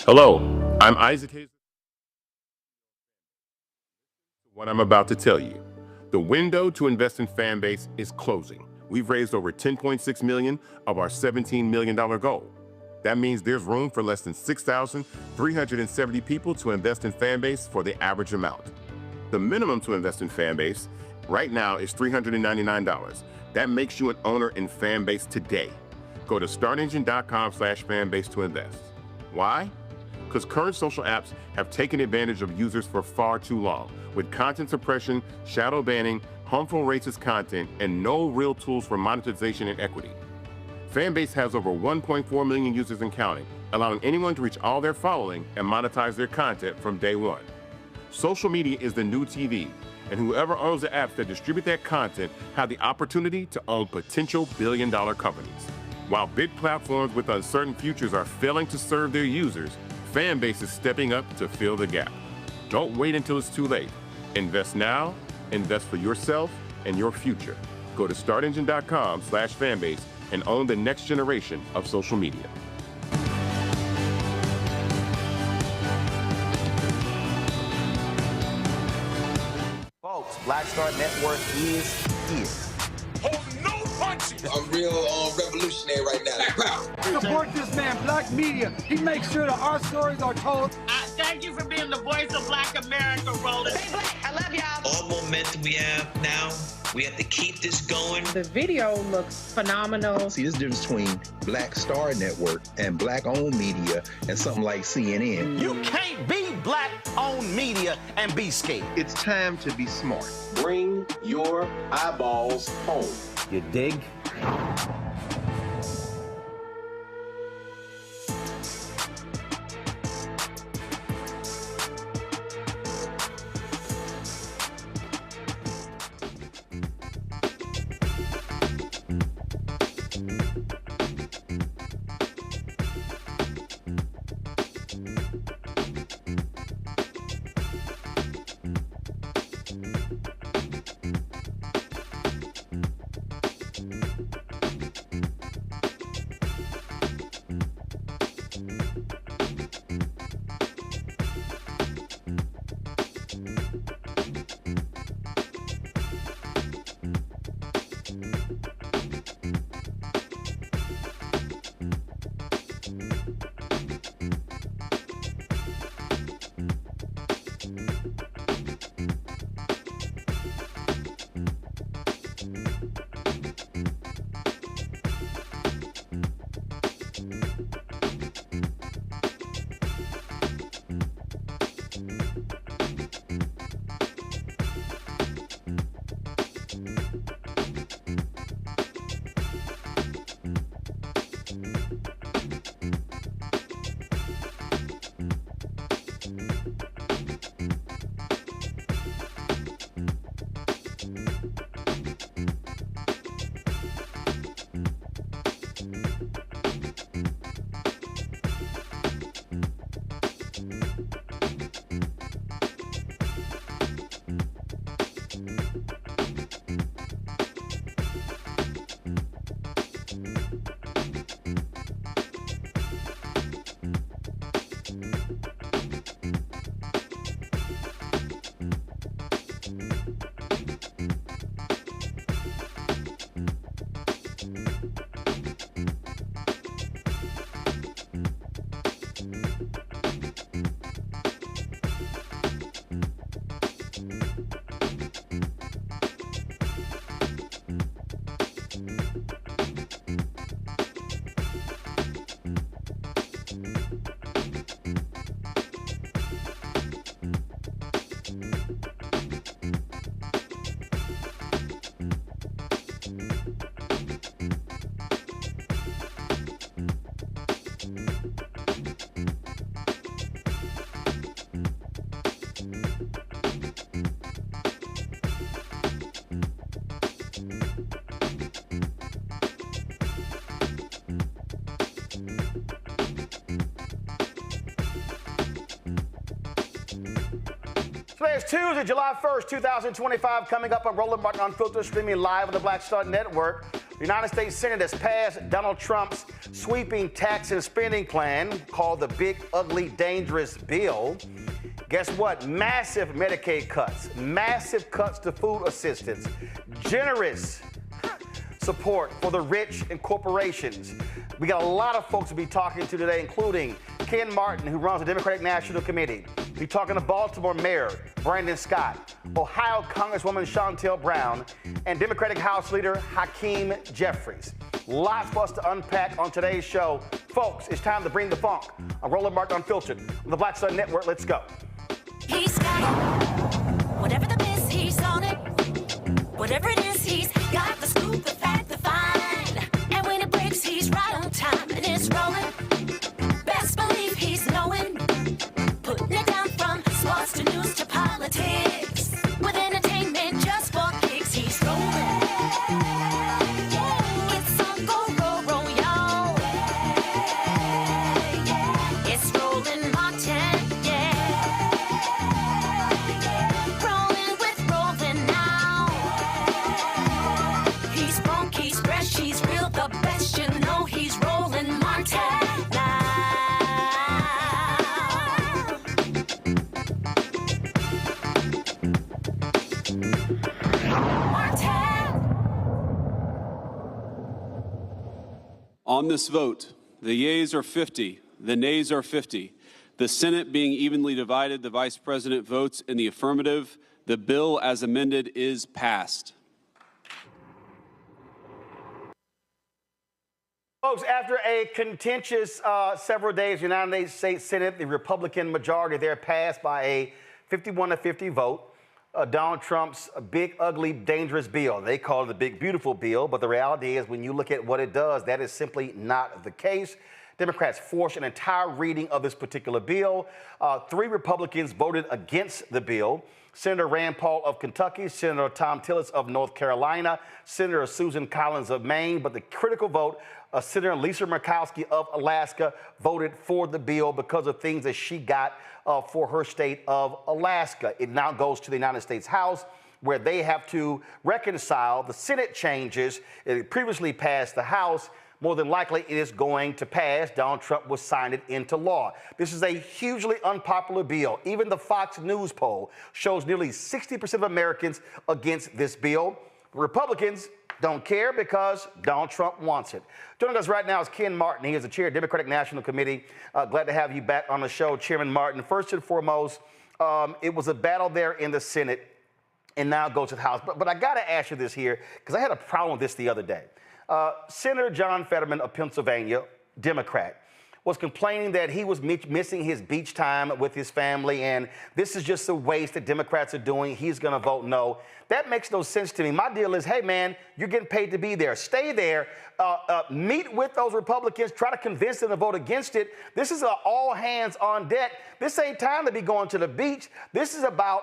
Hello, I'm Isaac Hayes. What I'm about to tell you. The window to invest in Fanbase is closing. We've raised over $10.6 million of our $17 million goal. That means there's room for less than 6,370 people to invest in Fanbase for the average amount. The minimum to invest in Fanbase right now is $399. That makes you an owner in Fanbase today. Go to startengine.com/fanbase to invest. Why? Because current social apps have taken advantage of users for far too long, with content suppression, shadow banning, harmful racist content, and no real tools for monetization and equity. Fanbase has over 1.4 million users and counting, allowing anyone to reach all their following and monetize their content from day one. Social media is the new TV, and whoever owns the apps that distribute that content have the opportunity to own potential billion-dollar companies. While big platforms with uncertain futures are failing to serve their users, Fanbase is stepping up to fill the gap. Don't wait until it's too late. Invest now, invest for yourself and your future. Go to startengine.com/fanbase and own the next generation of social media. Folks, Black Star Network is here. Hold no punches. I'm real revolutionary right now. Support this man, Black Media. He makes sure that our stories are told. Thank you for being the voice of Black America, Roland. Stay black. I love y'all. All momentum we have now, we have to keep this going. The video looks phenomenal. See, this difference between Black Star Network and Black-owned media and something like CNN. You can't be Black-owned media and be scared. It's time to be smart. Bring your eyeballs home. You dig? Today is Tuesday, July 1st, 2025, coming up on Roland Martin Unfiltered, streaming live on the Black Star Network. The United States Senate has passed Donald Trump's sweeping tax and spending plan called the Big, Ugly, Dangerous Bill. Guess what? Massive Medicaid cuts, massive cuts to food assistance, generous support for the rich and corporations. We got a lot of folks to be talking to today, including Ken Martin, who runs the Democratic National Committee. We're talking to Baltimore Mayor Brandon Scott, Ohio Congresswoman Shontel Brown, and Democratic House Leader Hakeem Jeffries. Lots for us to unpack on today's show. Folks, it's time to bring the funk on Roland Martin Unfiltered on the Black Star Network. Let's go. He's got it. Whatever the miss, he's on it. Whatever it is, he's got the scoop, the fact, the find. And when it breaks, he's right on time and it's rolling. Best believe he's knowing. Putting it down from sports to news to politics. With entertainment just for kicks, he's rolling. It's on go, y'all. It's Roland Martin, Rolling with Roland now. On this vote, the yeas are 50, the nays are 50. The Senate being evenly divided, the Vice President votes in the affirmative. The bill as amended is passed. Folks, after a contentious several days, the United States Senate, the Republican majority there passed by a 51-50 vote. Donald Trump's big, ugly, dangerous bill. They call it the big, beautiful bill, but the reality is when you look at what it does, that is simply not the case. Democrats forced an entire reading of this particular bill. 3 Republicans voted against the bill. Senator Rand Paul of Kentucky, Senator Tom Tillis of North Carolina, Senator Susan Collins of Maine, but the critical vote, Senator Lisa Murkowski of Alaska voted for the bill because of things that she got for her state of Alaska. It now goes to the United States House, where they have to reconcile the Senate changes. It previously passed the House. More than likely, it is going to pass. Donald Trump will sign it into law. This is a hugely unpopular bill. Even the Fox News poll shows nearly 60% of Americans against this bill. Republicans don't care because Donald Trump wants it. Joining us right now is Ken Martin. He is the chair of the Democratic National Committee. Glad to have you back on the show, Chairman Martin. First and foremost, it was a battle there in the Senate and now it goes to the House. But I got to ask you this here because I had a problem with this the other day. Senator John Fetterman of Pennsylvania, Democrat, was complaining that he was missing his beach time with his family, and this is just a waste that Democrats are doing. He's going to vote no. That makes no sense to me. My deal is, hey, man, you're getting paid to be there. Stay there. Meet with those Republicans. Try to convince them to vote against it. This is an all hands on deck. This ain't time to be going to the beach. This is about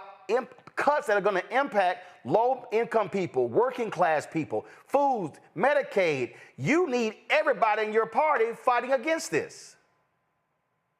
cuts that are going to impact low-income people, working-class people, food, Medicaid. You need everybody in your party fighting against this.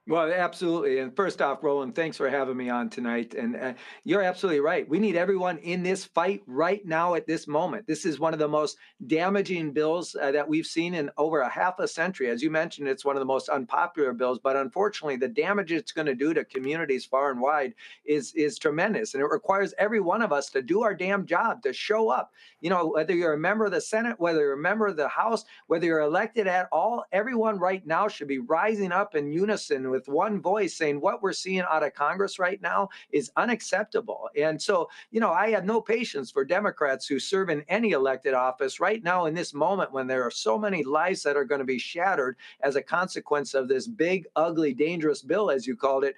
Well, absolutely. And first off, Roland, thanks for having me on tonight. And you're absolutely right. We need everyone in this fight right now at this moment. This is one of the most damaging bills that we've seen in over a half a century. As you mentioned, it's one of the most unpopular bills. But unfortunately, the damage it's going to do to communities far and wide is tremendous. And it requires every one of us to do our damn job, to show up. You know, whether you're a member of the Senate, whether you're a member of the House, whether you're elected at all, everyone right now should be rising up in unison with one voice saying what we're seeing out of Congress right now is unacceptable. And so, you know, I have no patience for Democrats who serve in any elected office right now in this moment when there are so many lives that are going to be shattered as a consequence of this big, ugly, dangerous bill, as you called it.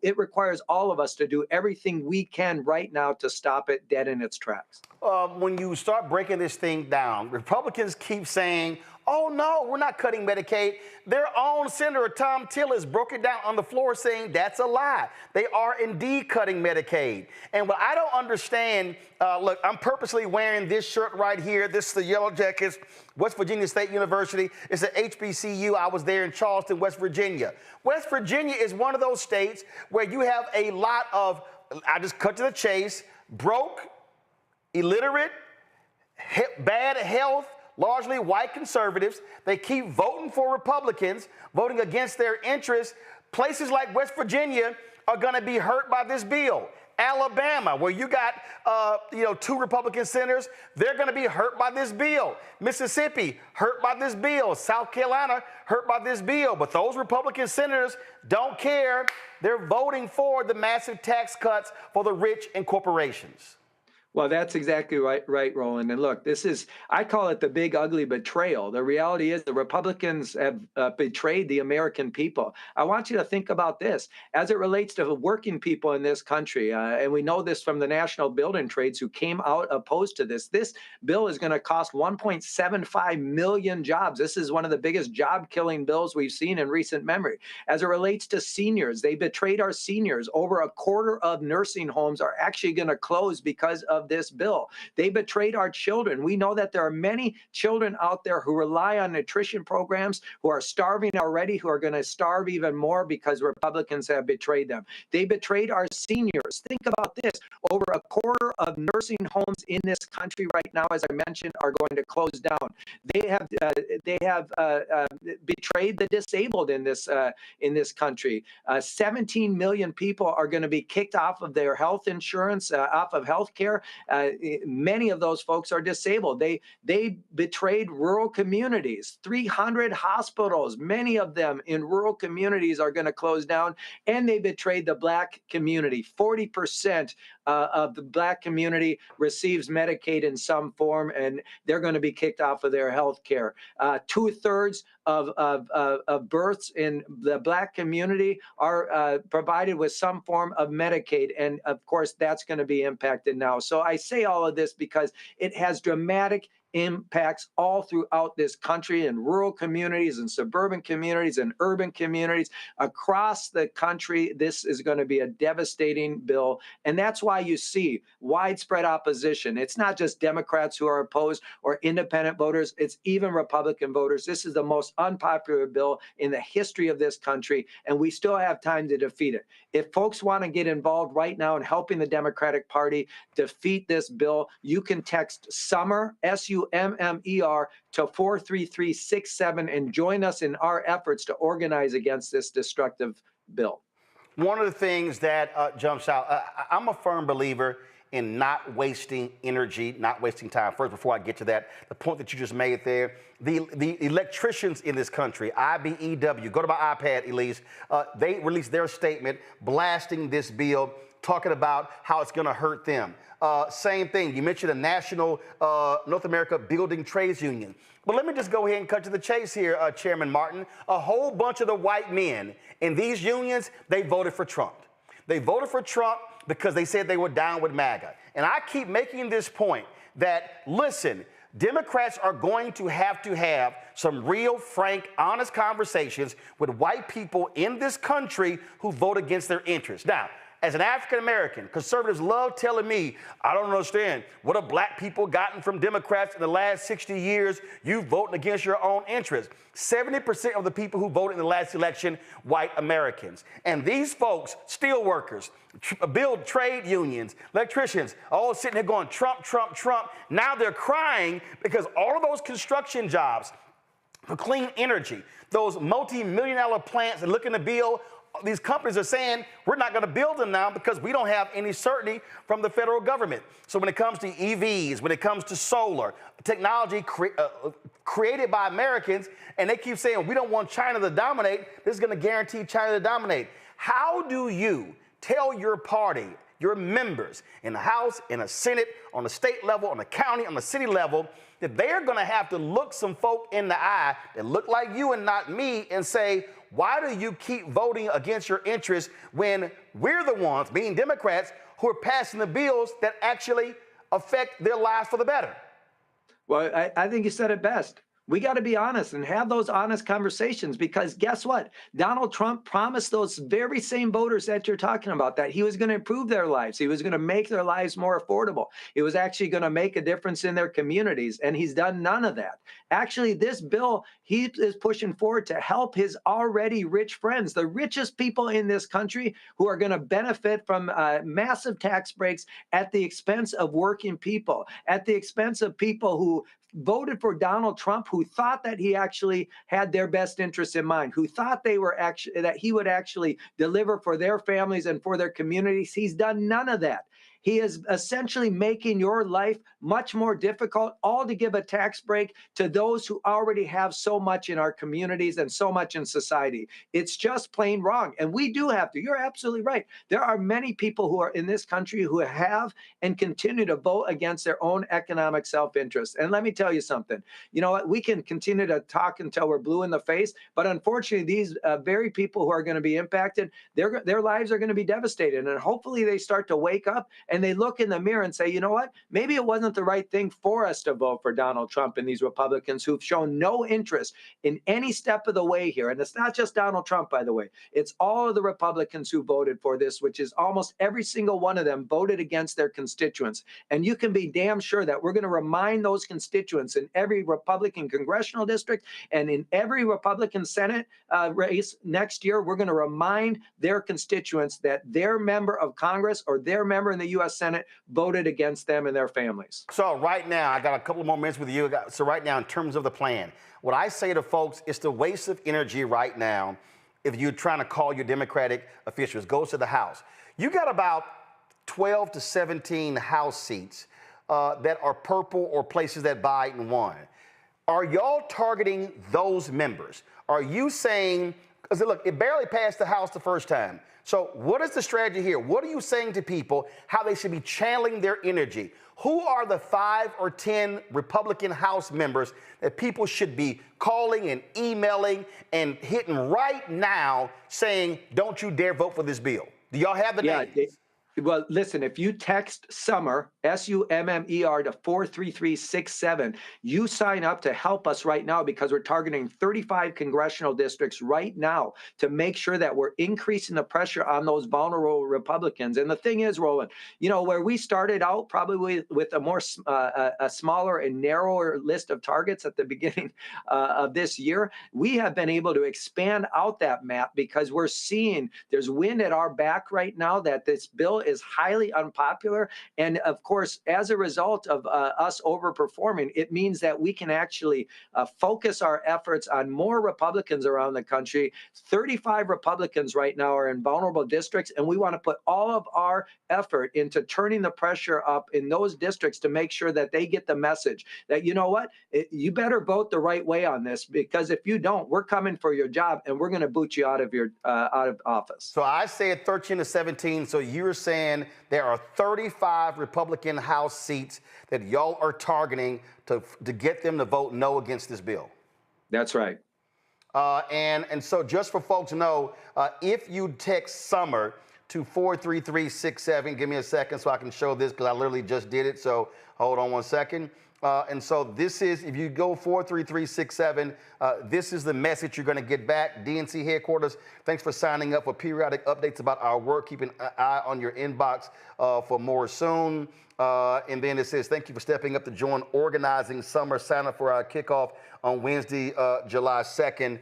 It requires all of us to do everything we can right now to stop it dead in its tracks. When you start breaking this thing down, Republicans keep saying, oh, no, we're not cutting Medicaid. Their own Senator Tom Tillis broke it down on the floor saying that's a lie. They are indeed cutting Medicaid. And what I don't understand, look, I'm purposely wearing this shirt right here. This is the Yellow Jackets, West Virginia State University. It's an HBCU. I was there in Charleston, West Virginia. West Virginia is one of those states where you have a lot of, I just cut to the chase, broke, illiterate, bad health, largely white conservatives. They keep voting for Republicans, voting against their interests. Places like West Virginia are going to be hurt by this bill. Alabama, where you got 2 Republican senators, they're going to be hurt by this bill. Mississippi, hurt by this bill. South Carolina, hurt by this bill. But those Republican senators don't care. They're voting for the massive tax cuts for the rich and corporations. Well, that's exactly right, Roland. And look, this is, I call it the big ugly betrayal. The reality is the Republicans have betrayed the American people. I want you to think about this as it relates to working people in this country. And we know this from the national building trades who came out opposed to this. This bill is going to cost 1.75 million jobs. This is one of the biggest job killing bills we've seen in recent memory. As it relates to seniors, they betrayed our seniors. Over a quarter of nursing homes are actually going to close because of this bill. They betrayed our children. We know that there are many children out there who rely on nutrition programs, who are starving already, who are going to starve even more because Republicans have betrayed them. They betrayed our seniors. Think about this. Over a quarter of nursing homes in this country right now, as I mentioned, are going to close down. They have betrayed the disabled in this country. 17 million people are going to be kicked off of their health insurance, off of health care. Many of those folks are disabled. They betrayed rural communities. 300 hospitals, many of them in rural communities, are going to close down, and they betrayed the Black community. 40% of the Black community receives Medicaid in some form, and they're going to be kicked off of their health care. 2/3 of births in the Black community are provided with some form of Medicaid, and of course that's going to be impacted now. So I say all of this because it has dramatic impacts all throughout this country, in rural communities and suburban communities and urban communities across the country. This is going to be a devastating bill, and that's why you see widespread opposition. It's not just Democrats who are opposed or independent voters, it's even Republican voters. This is the most unpopular bill in the history of this country, and we still have time to defeat it. If folks want to get involved right now in helping the Democratic Party defeat this bill, you can text SUMMER, SUMMER, to 43367 and join us in our efforts to organize against this destructive bill. One of the things that jumps out, I'm a firm believer in not wasting energy, not wasting time. First, before I get to that, the point that you just made there, the electricians in this country, IBEW, go to my iPad, Elise, they released their statement blasting this bill, talking about how it's going to hurt them. Same thing, you mentioned a national North America Building Trades Union. But let me just go ahead and cut to the chase here, Chairman Martin. A whole bunch of the white men in these unions, they voted for Trump. They voted for Trump because they said they were down with MAGA. And I keep making this point that, listen, Democrats are going to have some real, frank, honest conversations with white people in this country who vote against their interests. Now, as an African-American, conservatives love telling me, I don't understand, what have black people gotten from Democrats in the last 60 years? You voting against your own interests. 70% of the people who voted in the last election, white Americans. And these folks, steel workers, build trade unions, electricians, all sitting there going, Trump, Trump, Trump. Now they're crying because all of those construction jobs for clean energy, those multi-million-dollar plants that looking to build, these companies are saying, we're not going to build them now because we don't have any certainty from the federal government. So when it comes to EVs, when it comes to solar, technology created by Americans, and they keep saying, we don't want China to dominate, this is going to guarantee China to dominate. How do you tell your party, your members in the House, in the Senate, on the state level, on the county, on the city level, that they're going to have to look some folk in the eye that look like you and not me and say, why do you keep voting against your interests when we're the ones, being Democrats, who are passing the bills that actually affect their lives for the better? Well, I think you said it best. We got to be honest and have those honest conversations, because guess what? Donald Trump promised those very same voters that you're talking about that he was going to improve their lives. He was going to make their lives more affordable. It was actually going to make a difference in their communities, and he's done none of that. Actually, this bill, he is pushing forward to help his already rich friends, the richest people in this country, who are going to benefit from massive tax breaks at the expense of working people, at the expense of people who voted for Donald Trump, who thought that he actually had their best interests in mind, who thought that he would actually deliver for their families and for their communities. He's done none of that. He is essentially making your life much more difficult, all to give a tax break to those who already have so much in our communities and so much in society. It's just plain wrong. And we do have to. You're absolutely right. There are many people who are in this country who have and continue to vote against their own economic self-interest. And let me tell you something. You know what? We can continue to talk until we're blue in the face, but unfortunately, these very people who are going to be impacted, their lives are going to be devastated. And hopefully they start to wake up and they look in the mirror and say, you know what, maybe it wasn't the right thing for us to vote for Donald Trump and these Republicans who've shown no interest in any step of the way here. And it's not just Donald Trump, by the way. It's all of the Republicans who voted for this, which is almost every single one of them voted against their constituents. And you can be damn sure that we're going to remind those constituents in every Republican congressional district and in every Republican Senate race next year, we're going to remind their constituents that their member of Congress or their member in the U.S. Senate voted against them and their families. So right now, I got a couple more minutes with you. So right now, in terms of the plan, what I say to folks, it's the waste of energy right now if you're trying to call your Democratic officials. Goes to the House. You got about 12 to 17 House seats that are purple or places that Biden won. Are y'all targeting those members? Are you saying, because look, it barely passed the House the first time. So what is the strategy here? What are you saying to people how they should be channeling their energy? Who are the 5 or 10 Republican House members that people should be calling and emailing and hitting right now saying, don't you dare vote for this bill? Do y'all have the names? Well, listen, if you text SUMMER, SUMMER to 43367, you sign up to help us right now because we're targeting 35 congressional districts right now to make sure that we're increasing the pressure on those vulnerable Republicans. And the thing is, Roland, you know, where we started out probably with a more a smaller and narrower list of targets at the beginning of this year, we have been able to expand out that map because we're seeing there's wind at our back right now that this bill is highly unpopular. And of course, as a result of us overperforming, it means that we can actually focus our efforts on more Republicans around the country. 35 Republicans right now are in vulnerable districts, and we want to put all of our effort into turning the pressure up in those districts to make sure that they get the message that, you know what, you better vote the right way on this, because if you don't, we're coming for your job and we're going to boot you out of your out of office. So I said 13 to 17. So you're saying there are 35 Republican House seats that y'all are targeting to get them to vote no against this bill. That's right. And so just for folks to know, if you text SUMMER to 43367, give me a second so I can show this because I literally just did it. So hold on one second. And so this is, if you go 43367, this is the message you're going to get back. DNC headquarters, thanks for signing up for periodic updates about our work. Keep an eye on your inbox for more soon. And then it says, thank you for stepping up to join organizing SUMMER. Sign up for our kickoff on Wednesday, July 2nd.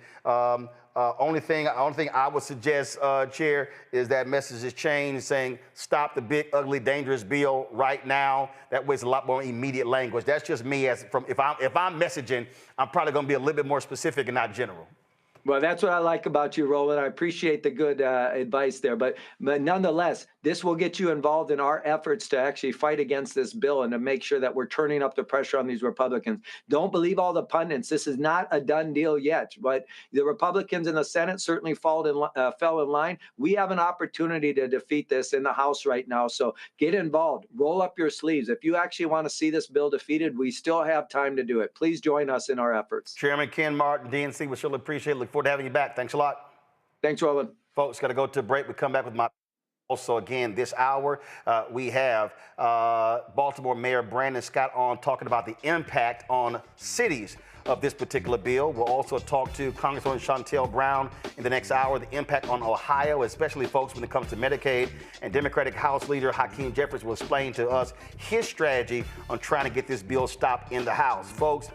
Only thing I would suggest, Chair, is that message is changed saying stop the big, ugly, dangerous bill right now. That way it's a lot more immediate language. That's just me if I'm messaging, I'm probably going to be a little bit more specific and not general. Well, that's what I like about you, Roland. I appreciate the good advice there. But nonetheless, this will get you involved in our efforts to actually fight against this bill and to make sure that we're turning up the pressure on these Republicans. Don't believe all the pundits. This is not a done deal yet. But the Republicans in the Senate certainly fell in line. We have an opportunity to defeat this in the House right now. So get involved. Roll up your sleeves. If you actually want to see this bill defeated, we still have time to do it. Please join us in our efforts. Chairman Ken Martin, DNC, we surely appreciate it. Look forward to having you back. Thanks a lot. Thanks, Roland. Folks, got to go to a break. We come back with my... Also, again, this hour, we have Baltimore Mayor Brandon Scott on talking about the impact on cities of this particular bill. We'll also talk to Congresswoman Shontel Brown in the next hour, the impact on Ohio, especially folks when it comes to Medicaid. And Democratic House Leader Hakeem Jeffries will explain to us his strategy on trying to get this bill stopped in the House. Folks,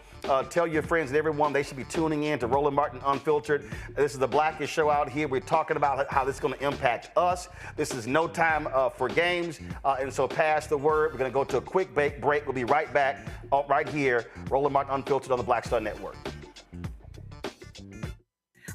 tell your friends and everyone they should be tuning in to Roland Martin Unfiltered. This is the blackest show out here. We're talking about how this is going to impact us. This is no time for games. And so pass the word. We're going to go to a quick break. We'll be right back right here, Roland Martin Unfiltered on the Black Star Network.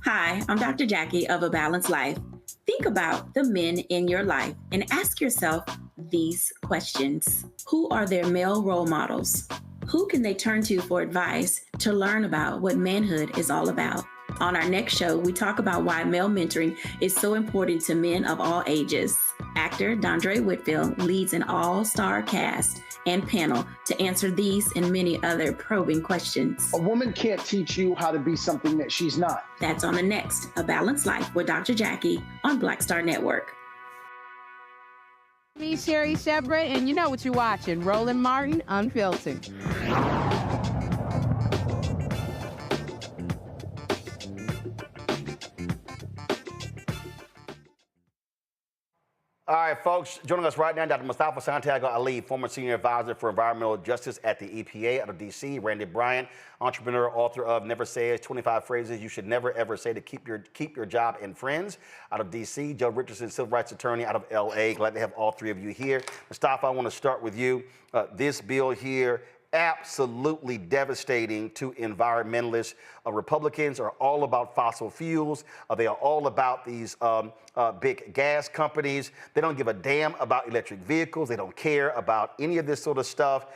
Hi, I'm Dr. Jackie of A Balanced Life. Think about the men in your life and ask yourself these questions. Who are their male role models? Who can they turn to for advice to learn about what manhood is all about? On our next show, we talk about why male mentoring is so important to men of all ages. Actor Dondre Whitfield leads an all-star cast and panel to answer these and many other probing questions. A woman can't teach you how to be something that she's not. That's on the next A Balanced Life with Dr. Jackie on Black Star Network. Me, Sherry Shepard, and you know what you're watching, Roland Martin Unfiltered. All right, folks, joining us right now, Dr. Mustafa Santiago Ali, former senior advisor for environmental justice at the EPA out of D.C., Randy Bryant, entrepreneur, author of Never Say It, 25 Phrases You Should Never Ever Say to Keep Your Job and Friends out of D.C., Joe Richardson, civil rights attorney out of L.A. Glad to have all three of you here. Mustafa, I want to start with you. This bill here, absolutely devastating to environmentalists. Republicans are all about fossil fuels. They are all about these big gas companies. They don't give a damn about electric vehicles. They don't care about any of this sort of stuff.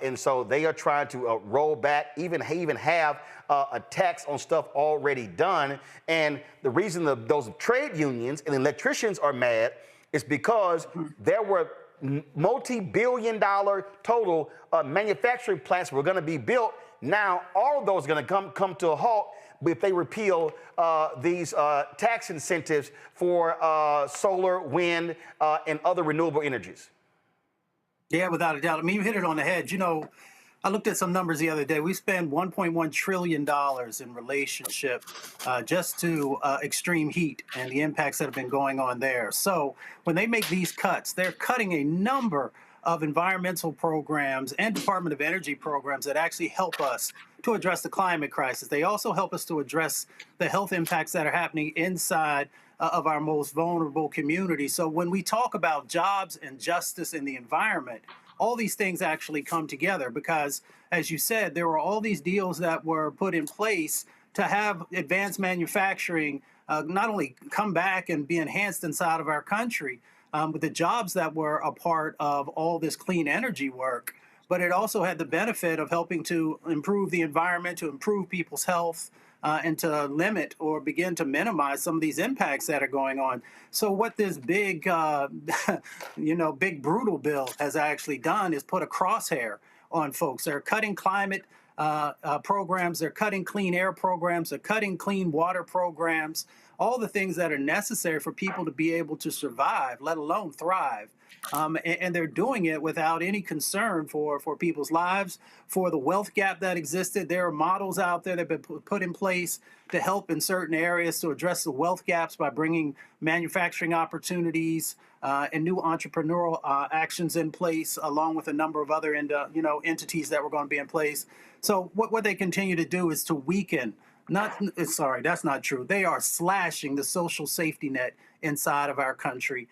And so they are trying to roll back, even have a tax on stuff already done. And the reason those trade unions and electricians are mad is because there were multi-billion-dollar total manufacturing plants were going to be built. Now all of those are going to come to a halt if they repeal these tax incentives for solar, wind, and other renewable energies. Yeah, without a doubt. I mean, you hit it on the head. You know, I looked at some numbers the other day. We spend $1.1 trillion in relationship just to extreme heat and the impacts that have been going on there. So when they make these cuts, they're cutting a number of environmental programs and Department of Energy programs that actually help us to address the climate crisis. They also help us to address the health impacts that are happening inside of our most vulnerable communities. So when we talk about jobs and justice in the environment, all these things actually come together because, as you said, there were all these deals that were put in place to have advanced manufacturing not only come back and be enhanced inside of our country, with the jobs that were a part of all this clean energy work, but it also had the benefit of helping to improve the environment, to improve people's health, and to limit or begin to minimize some of these impacts that are going on. So what this big, big brutal bill has actually done is put a crosshair on folks. They're cutting climate programs, they're cutting clean air programs, they're cutting clean water programs, all the things that are necessary for people to be able to survive, let alone thrive. And they're doing it without any concern for people's lives, for the wealth gap that existed. There are models out there that have been put in place to help in certain areas to address the wealth gaps by bringing manufacturing opportunities and new entrepreneurial actions in place, along with a number of other entities that were going to be in place. So what they continue to do is to weaken. That's not true. They are slashing the social safety net inside of our country,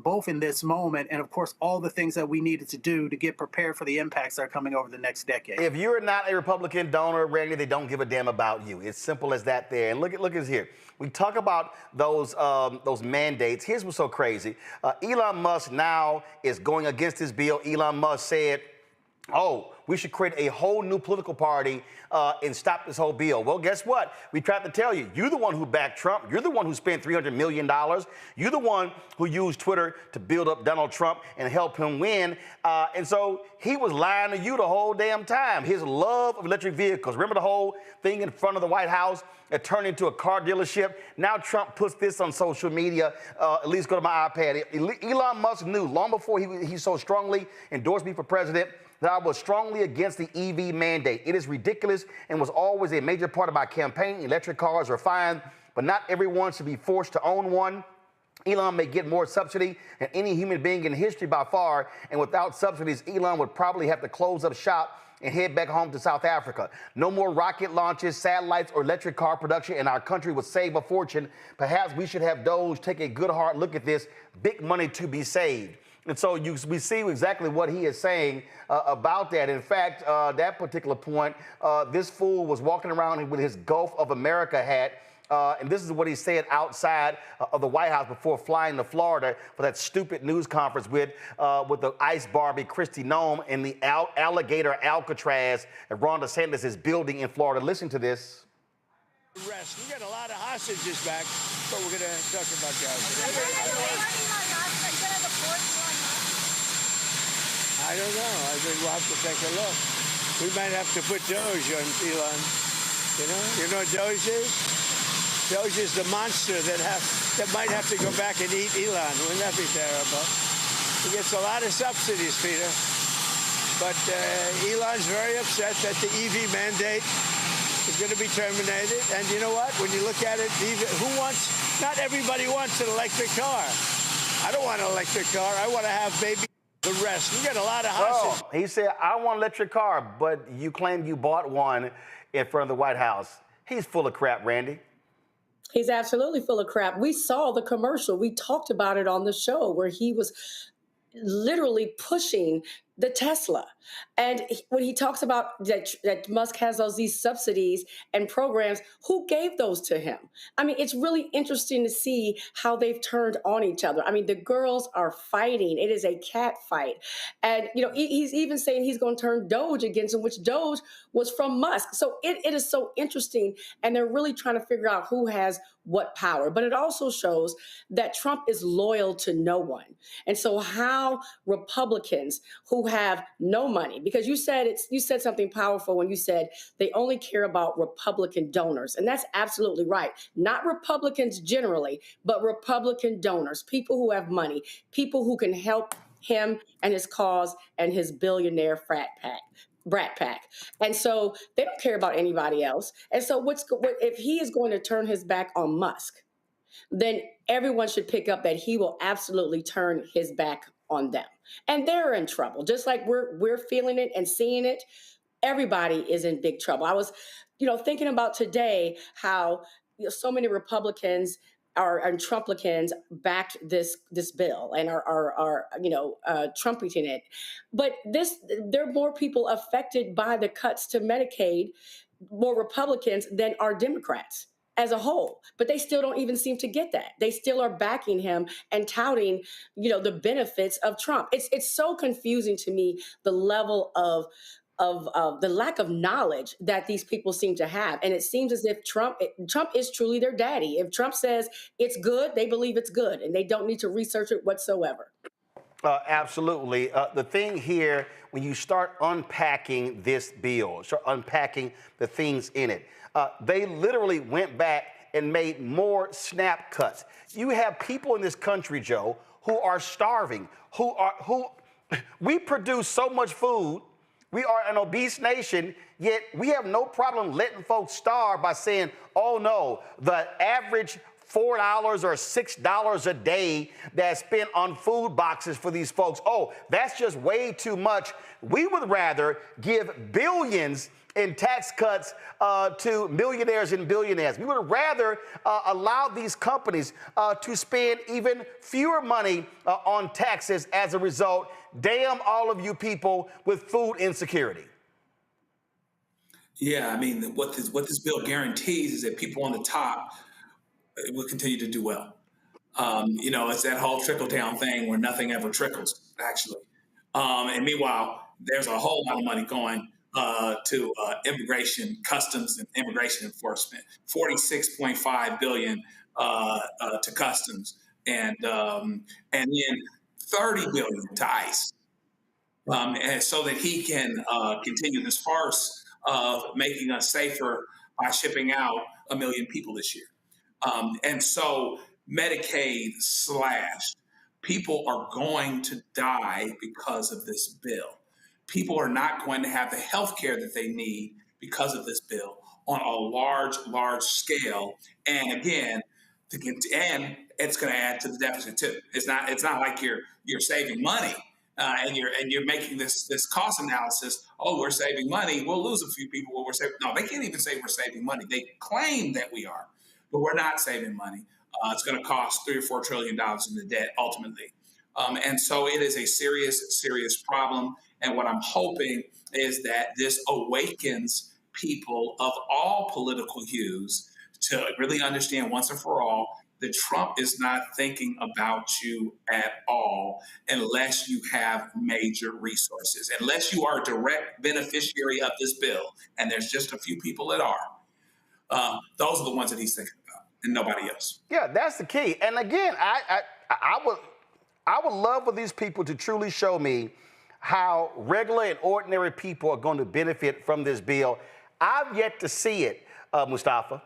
both in this moment and, of course, all the things that we needed to do to get prepared for the impacts that are coming over the next decade. If you're not a Republican donor, Randy, they don't give a damn about you. It's simple as that there. And look at here. We talk about those mandates. Here's what's so crazy. Elon Musk now is going against this bill. Elon Musk said, we should create a whole new political party and stop this whole bill. Well, guess what? We tried to tell you. You're the one who backed Trump. You're the one who spent $300 million. You're the one who used Twitter to build up Donald Trump and help him win. And so he was lying to you the whole damn time. His love of electric vehicles. Remember the whole thing in front of the White House that turned into a car dealership? Now Trump puts this on social media. At least go to my iPad. Elon Musk knew long before he so strongly endorsed me for president that I was strongly against the EV mandate. It is ridiculous and was always a major part of my campaign. Electric cars are fine, but not everyone should be forced to own one. Elon may get more subsidy than any human being in history by far, and without subsidies, Elon would probably have to close up shop and head back home to South Africa. No more rocket launches, satellites, or electric car production, and our country would save a fortune. Perhaps we should have Doge take a good hard look at this. Big money to be saved. And so we see exactly what he is saying about that. In fact, that particular point, this fool was walking around with his Gulf of America hat. And this is what he said outside of the White House before flying to Florida for that stupid news conference with the Ice Barbie Kristi Noem and the alligator Alcatraz that Ron DeSantis is building in Florida. Listen to this. Rest. We got a lot of hostages back, but we're going to talk about the hostages. I don't know. I think we'll have to take a look. We might have to put Doge on Elon. You know what Doge is? Doge is the monster that might have to go back and eat Elon. Wouldn't that be terrible? He gets a lot of subsidies, Peter. But Elon's very upset that the EV mandate is going to be terminated. And you know what? When you look at it, not everybody wants an electric car. I don't want an electric car. I want to have maybe the rest. We got a lot of hostages. He said, I want an electric car, but you claim you bought one in front of the White House. He's full of crap, Randy. He's absolutely full of crap. We saw the commercial. We talked about it on the show where he was literally pushing the Tesla. And when he talks about that Musk has these subsidies and programs, who gave those to him? I mean, it's really interesting to see how they've turned on each other. I mean, the girls are fighting. It is a cat fight. And, he's even saying he's going to turn Doge against him, which Doge was from Musk. So it is so interesting. And they're really trying to figure out who has what power. But it also shows that Trump is loyal to no one. And so how Republicans who have no money, because you said something powerful when you said they only care about Republican donors. And that's absolutely right. Not Republicans generally, but Republican donors, people who have money, people who can help him and his cause and his billionaire brat pack. And so they don't care about anybody else. And so if he is going to turn his back on Musk, then everyone should pick up that he will absolutely turn his back on them. And they're in trouble. Just like we're feeling it and seeing it, everybody is in big trouble. I was, thinking about today how so many Republicans and Trumplicans backed this bill and are trumpeting it. But there are more people affected by the cuts to Medicaid, more Republicans than are Democrats as a whole. But they still don't even seem to get that. They still are backing him and touting, the benefits of Trump. It's so confusing to me, the level of the lack of knowledge that these people seem to have. And it seems as if Trump is truly their daddy. If Trump says it's good, they believe it's good, and they don't need to research it whatsoever. Absolutely. The thing here, when you start unpacking this bill, start unpacking the things in it, they literally went back and made more SNAP cuts. You have people in this country, Joe, who are starving, we produce so much food. We are an obese nation, yet we have no problem letting folks starve by saying, oh no, the average $4 or $6 a day that's spent on food boxes for these folks, oh, that's just way too much. We would rather give billions in tax cuts to millionaires and billionaires. We would rather allow these companies to spend even fewer money on taxes as a result. Damn all of you people with food insecurity. Yeah, I mean, what this bill guarantees is that people on the top will continue to do well. It's that whole trickle-down thing where nothing ever trickles, actually. And meanwhile, there's a whole lot of money going to immigration, customs, and immigration enforcement. $46.5 billion to customs, and then $30 billion to ICE, and so that he can continue this farce of making us safer by shipping out 1 million people this year. And so Medicaid slashed. People are going to die because of this bill. People are not going to have the health care that they need because of this bill on a large scale. And again, and it's going to add to the deficit too. It's not like you're saving money and you're making this cost analysis. Oh, we're saving money. We'll lose a few people. Well, we're saving. No, they can't even say we're saving money. They claim that we are, but we're not saving money. It's going to cost $3 or $4 trillion in the debt ultimately. And so it is a serious problem. And what I'm hoping is that this awakens people of all political hues to really understand once and for all that Trump is not thinking about you at all unless you have major resources, unless you are a direct beneficiary of this bill. And there's just a few people that are. Those are the ones that he's thinking about and nobody else. Yeah, that's the key. And again, I would love for these people to truly show me how regular and ordinary people are going to benefit from this bill. I've yet to see it, Mustafa.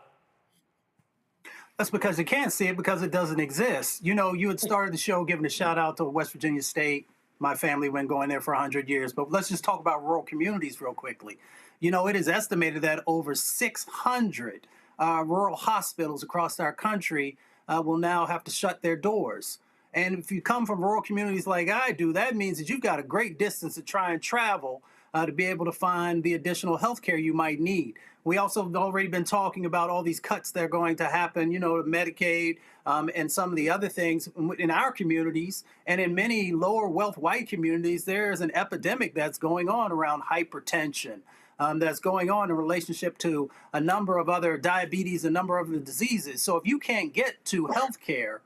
That's because you can't see it because it doesn't exist. You had started the show giving a shout out to West Virginia State. My family been going there for 100 years. But let's just talk about rural communities real quickly. It is estimated that over 600 rural hospitals across our country will now have to shut their doors. And if you come from rural communities like I do, that means that you've got a great distance to try and travel to be able to find the additional health care you might need. We also have already been talking about all these cuts that are going to happen, to Medicaid and some of the other things in our communities. And in many lower wealth white communities, there's an epidemic that's going on around hypertension. That's going on in relationship to a number of other diabetes, a number of other diseases. So if you can't get to health care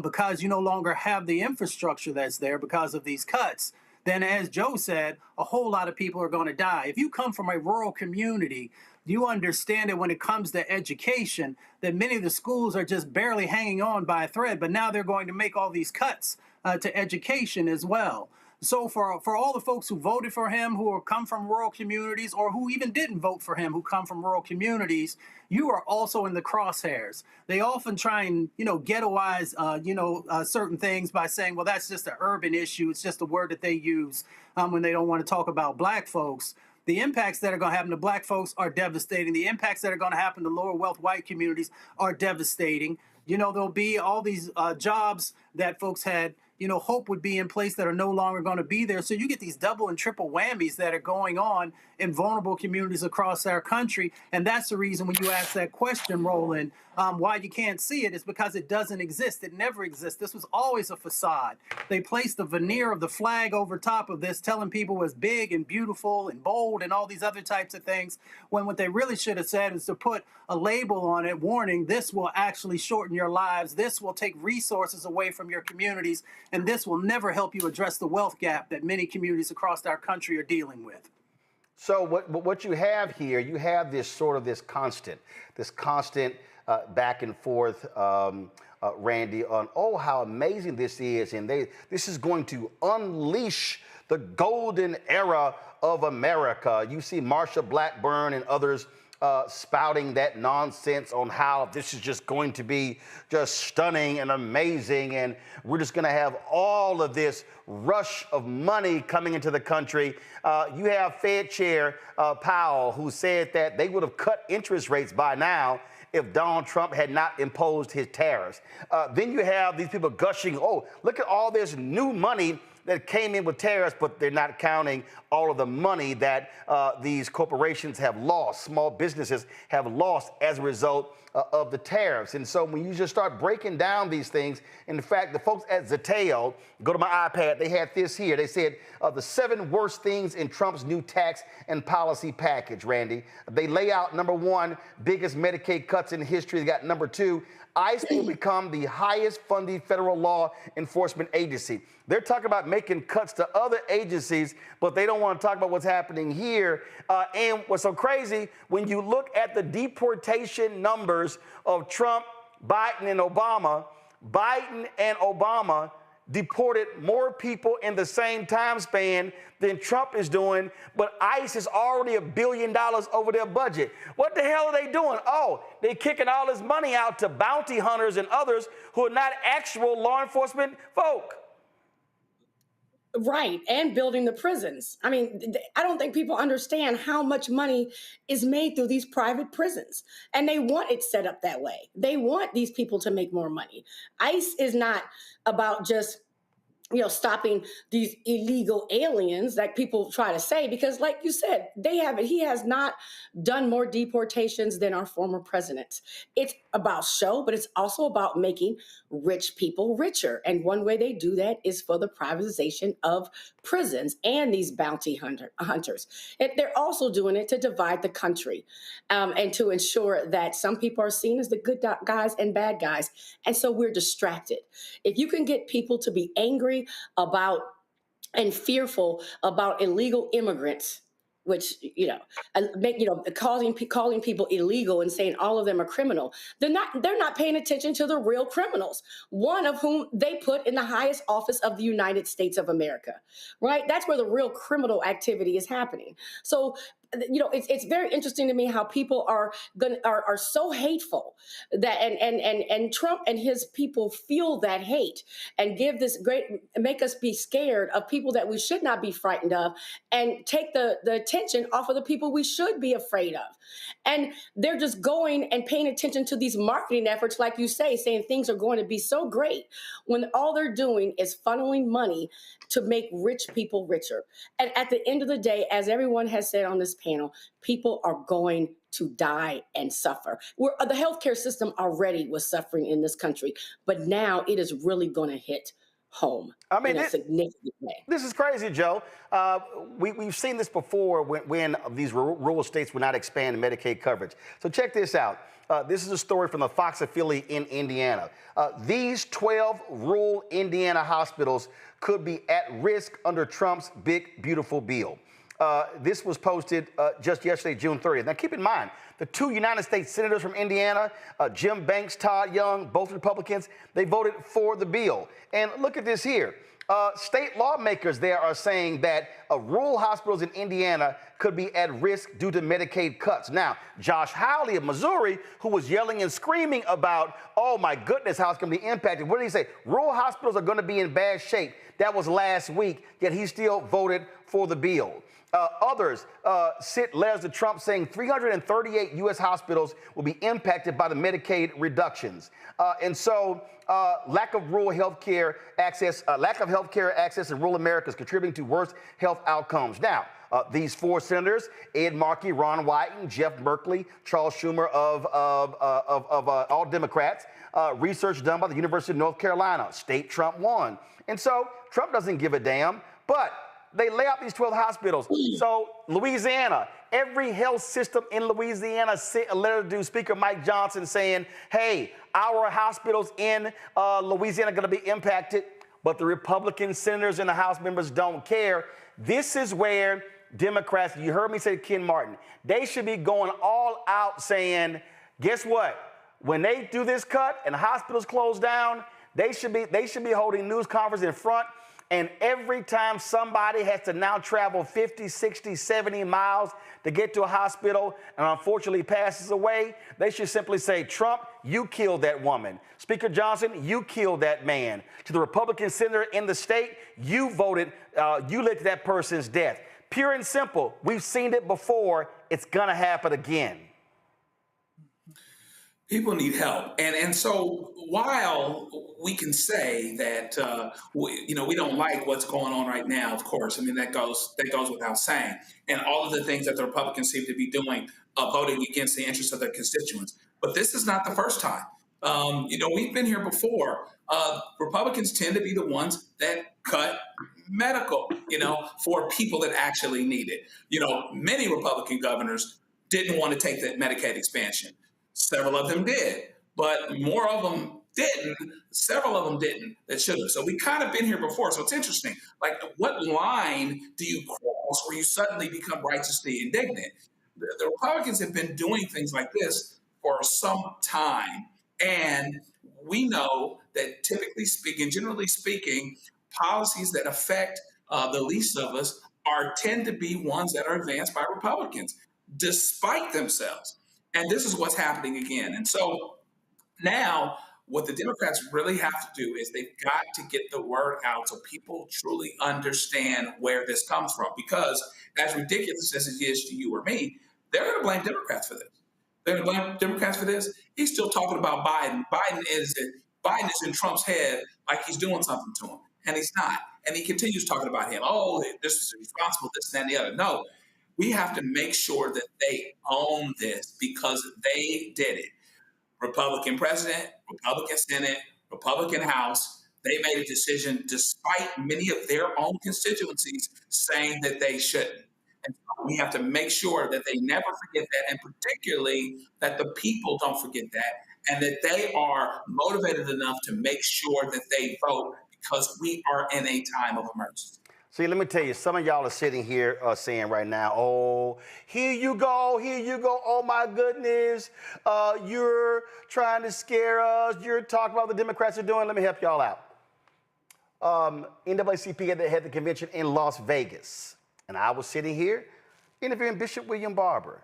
because you no longer have the infrastructure that's there because of these cuts, then as Joe said, a whole lot of people are going to die. If you come from a rural community, you understand that when it comes to education, that many of the schools are just barely hanging on by a thread, but now they're going to make all these cuts to education as well. So for all the folks who voted for him, who come from rural communities, or who even didn't vote for him, who come from rural communities, you are also in the crosshairs. They often try and, ghettoize, certain things by saying, well, that's just an urban issue. It's just a word that they use when they don't want to talk about black folks. The impacts that are going to happen to black folks are devastating. The impacts that are going to happen to lower wealth white communities are devastating. There'll be all these jobs that folks had, hope would be in place that are no longer going to be there. So you get these double and triple whammies that are going on in vulnerable communities across our country. And that's the reason when you ask that question, Roland, why you can't see it is because it doesn't exist. It never exists. This was always a facade. They placed the veneer of the flag over top of this, telling people it was big and beautiful and bold and all these other types of things, when what they really should have said is to put a label on it, warning, this will actually shorten your lives. This will take resources away from your communities. And this will never help you address the wealth gap that many communities across our country are dealing with. So what you have here, you have this constant back and forth, Randy, on how amazing this is. And this is going to unleash the golden era of America. You see Marsha Blackburn and others spouting that nonsense on how this is just going to be just stunning and amazing, and we're just going to have all of this rush of money coming into the country. You have Fed Chair Powell, who said that they would have cut interest rates by now if Donald Trump had not imposed his tariffs. Then you have these people gushing, oh, look at all this new money that came in with tariffs, but they're not counting all of the money that these corporations have lost, small businesses have lost as a result of the tariffs. And so when you just start breaking down these things, in fact, the folks at Zettel, go to my iPad, they had this here. They said the 7 worst things in Trump's new tax and policy package, Randy. They lay out number 1, biggest Medicaid cuts in history. They got number 2, ICE will become the highest funded federal law enforcement agency. They're talking about making cuts to other agencies, but they don't want to talk about what's happening here. And what's so crazy, when you look at the deportation numbers of Trump, Biden, and Obama deported more people in the same time span than Trump is doing, but ICE is already $1 billion over their budget. What the hell are they doing? Oh, they're kicking all this money out to bounty hunters and others who are not actual law enforcement folk. Right, and building the prisons. I mean, I don't think people understand how much money is made through these private prisons. And they want it set up that way. They want these people to make more money. ICE is not about just stopping these illegal aliens like people try to say, because like you said, he has not done more deportations than our former presidents. It's about show, but it's also about making rich people richer. And one way they do that is for the privatization of prisons and these bounty hunters. And they're also doing it to divide the country and to ensure that some people are seen as the good guys and bad guys. And so we're distracted. If you can get people to be angry about and fearful about illegal immigrants, which, calling people illegal and saying all of them are criminal, they're not paying attention to the real criminals, one of whom they put in the highest office of the United States of America, right? That's where the real criminal activity is happening. So it's very interesting to me how people are so hateful that and Trump and his people feel that hate and make us be scared of people that we should not be frightened of, and take the attention off of the people we should be afraid of. And they're just going and paying attention to these marketing efforts, like you say, saying things are going to be so great, when all they're doing is funneling money to make rich people richer. And at the end of the day, as everyone has said on this panel, people are going to die and suffer. The healthcare system already was suffering in this country, but now it is really going to hit home in a significant way. This is crazy, Joe. We've seen this before when these rural states would not expand Medicaid coverage. So check this out. This is a story from the Fox affiliate in Indiana. These 12 rural Indiana hospitals could be at risk under Trump's big, beautiful bill. This was posted just yesterday, June 30th. Now, keep in mind, the two United States senators from Indiana, Jim Banks, Todd Young, both Republicans, they voted for the bill. And look at this here. State lawmakers there are saying that rural hospitals in Indiana could be at risk due to Medicaid cuts. Now, Josh Hawley of Missouri, who was yelling and screaming about, oh my goodness, how it's going to be impacted. What did he say? Rural hospitals are going to be in bad shape. That was last week, yet he still voted for the bill. Others sent letters to Trump saying 338 U.S. hospitals will be impacted by the Medicaid reductions. And so lack of healthcare access in rural America is contributing to worse health outcomes. Now, these four senators, Ed Markey, Ron Wyden, Jeff Merkley, Charles Schumer of all Democrats, research done by the University of North Carolina, state Trump won. And so Trump doesn't give a damn, but they lay out these 12 hospitals. So Louisiana, every health system in Louisiana sent a letter to Speaker Mike Johnson saying, hey, our hospitals in Louisiana are going to be impacted, but the Republican senators and the House members don't care. This is where Democrats, you heard me say Ken Martin, they should be going all out saying, guess what? When they do this cut and the hospitals close down, they should be holding news conference in front. And every time somebody has to now travel 50, 60, 70 miles to get to a hospital and unfortunately passes away, they should simply say, Trump, you killed that woman. Speaker Johnson, you killed that man. To the Republican senator in the state, you voted, you led to that person's death. Pure and simple. We've seen it before. It's going to happen again. People need help, and so while we can say that we don't like what's going on right now, of course, I mean that goes without saying, and all of the things that the Republicans seem to be doing, voting against the interests of their constituents. But this is not the first time. We've been here before. Republicans tend to be the ones that cut medical, for people that actually need it. Many Republican governors didn't want to take that Medicaid expansion. Several of them did, but more of them didn't. Several of them didn't that should have. So we kind of been here before. So it's interesting. Like, what line do you cross where you suddenly become righteously indignant? The Republicans have been doing things like this for some time. And we know that typically speaking, generally speaking, policies that affect the least of us tend to be ones that are advanced by Republicans, despite themselves. And this is what's happening again. And so now what the Democrats really have to do is they've got to get the word out so people truly understand where this comes from. Because as ridiculous as it is to you or me, they're going to blame Democrats for this. They're going to blame Democrats for this. He's still talking about Biden. Biden is in Trump's head like he's doing something to him, and he's not. And he continues talking about him. Oh, this is irresponsible, this, and the other. No. We have to make sure that they own this because they did it. Republican president, Republican Senate, Republican House, they made a decision despite many of their own constituencies saying that they shouldn't. And so we have to make sure that they never forget that, and particularly that the people don't forget that, and that they are motivated enough to make sure that they vote because we are in a time of emergency. See, let me tell you, some of y'all are sitting here saying right now, oh, here you go, oh my goodness, you're trying to scare us, you're talking about what the Democrats are doing. Let me help y'all out. NAACP had the convention in Las Vegas, and I was sitting here interviewing Bishop William Barber.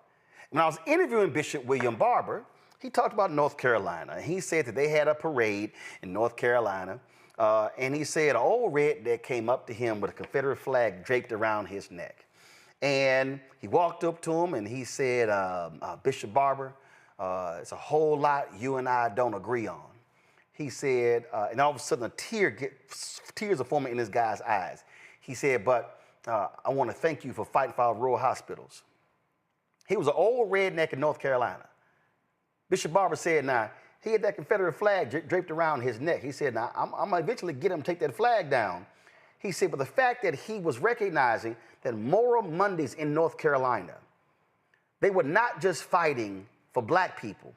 When I was interviewing Bishop William Barber, he talked about North Carolina. He said that they had a parade in North Carolina, and he said an old redneck came up to him with a Confederate flag draped around his neck. And he walked up to him and he said, Bishop Barber, it's a whole lot you and I don't agree on. He said, and all of a sudden tears are forming in this guy's eyes. He said, but I want to thank you for fighting for our rural hospitals. He was an old redneck in North Carolina. Bishop Barber said, now, he had that Confederate flag draped around his neck. He said, now, I'm going to eventually get him to take that flag down. He said, but the fact that he was recognizing that Moral Mondays in North Carolina, they were not just fighting for black people,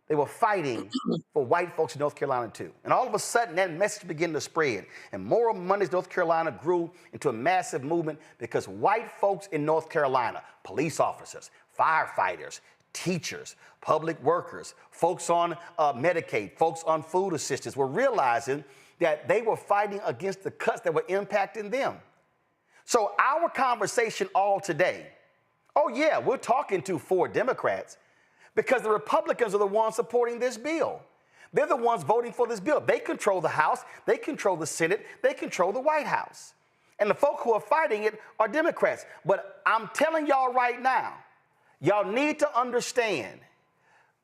they were fighting for white folks in North Carolina too. And all of a sudden, that message began to spread. And Moral Mondays North Carolina grew into a massive movement because white folks in North Carolina, police officers, firefighters, teachers, public workers, folks on Medicaid, folks on food assistance were realizing that they were fighting against the cuts that were impacting them. So our conversation all today, oh yeah, we're talking to 4 Democrats because the Republicans are the ones supporting this bill. They're the ones voting for this bill. They control the House, they control the Senate, they control the White House. And the folk who are fighting it are Democrats. But I'm telling y'all right now, y'all need to understand,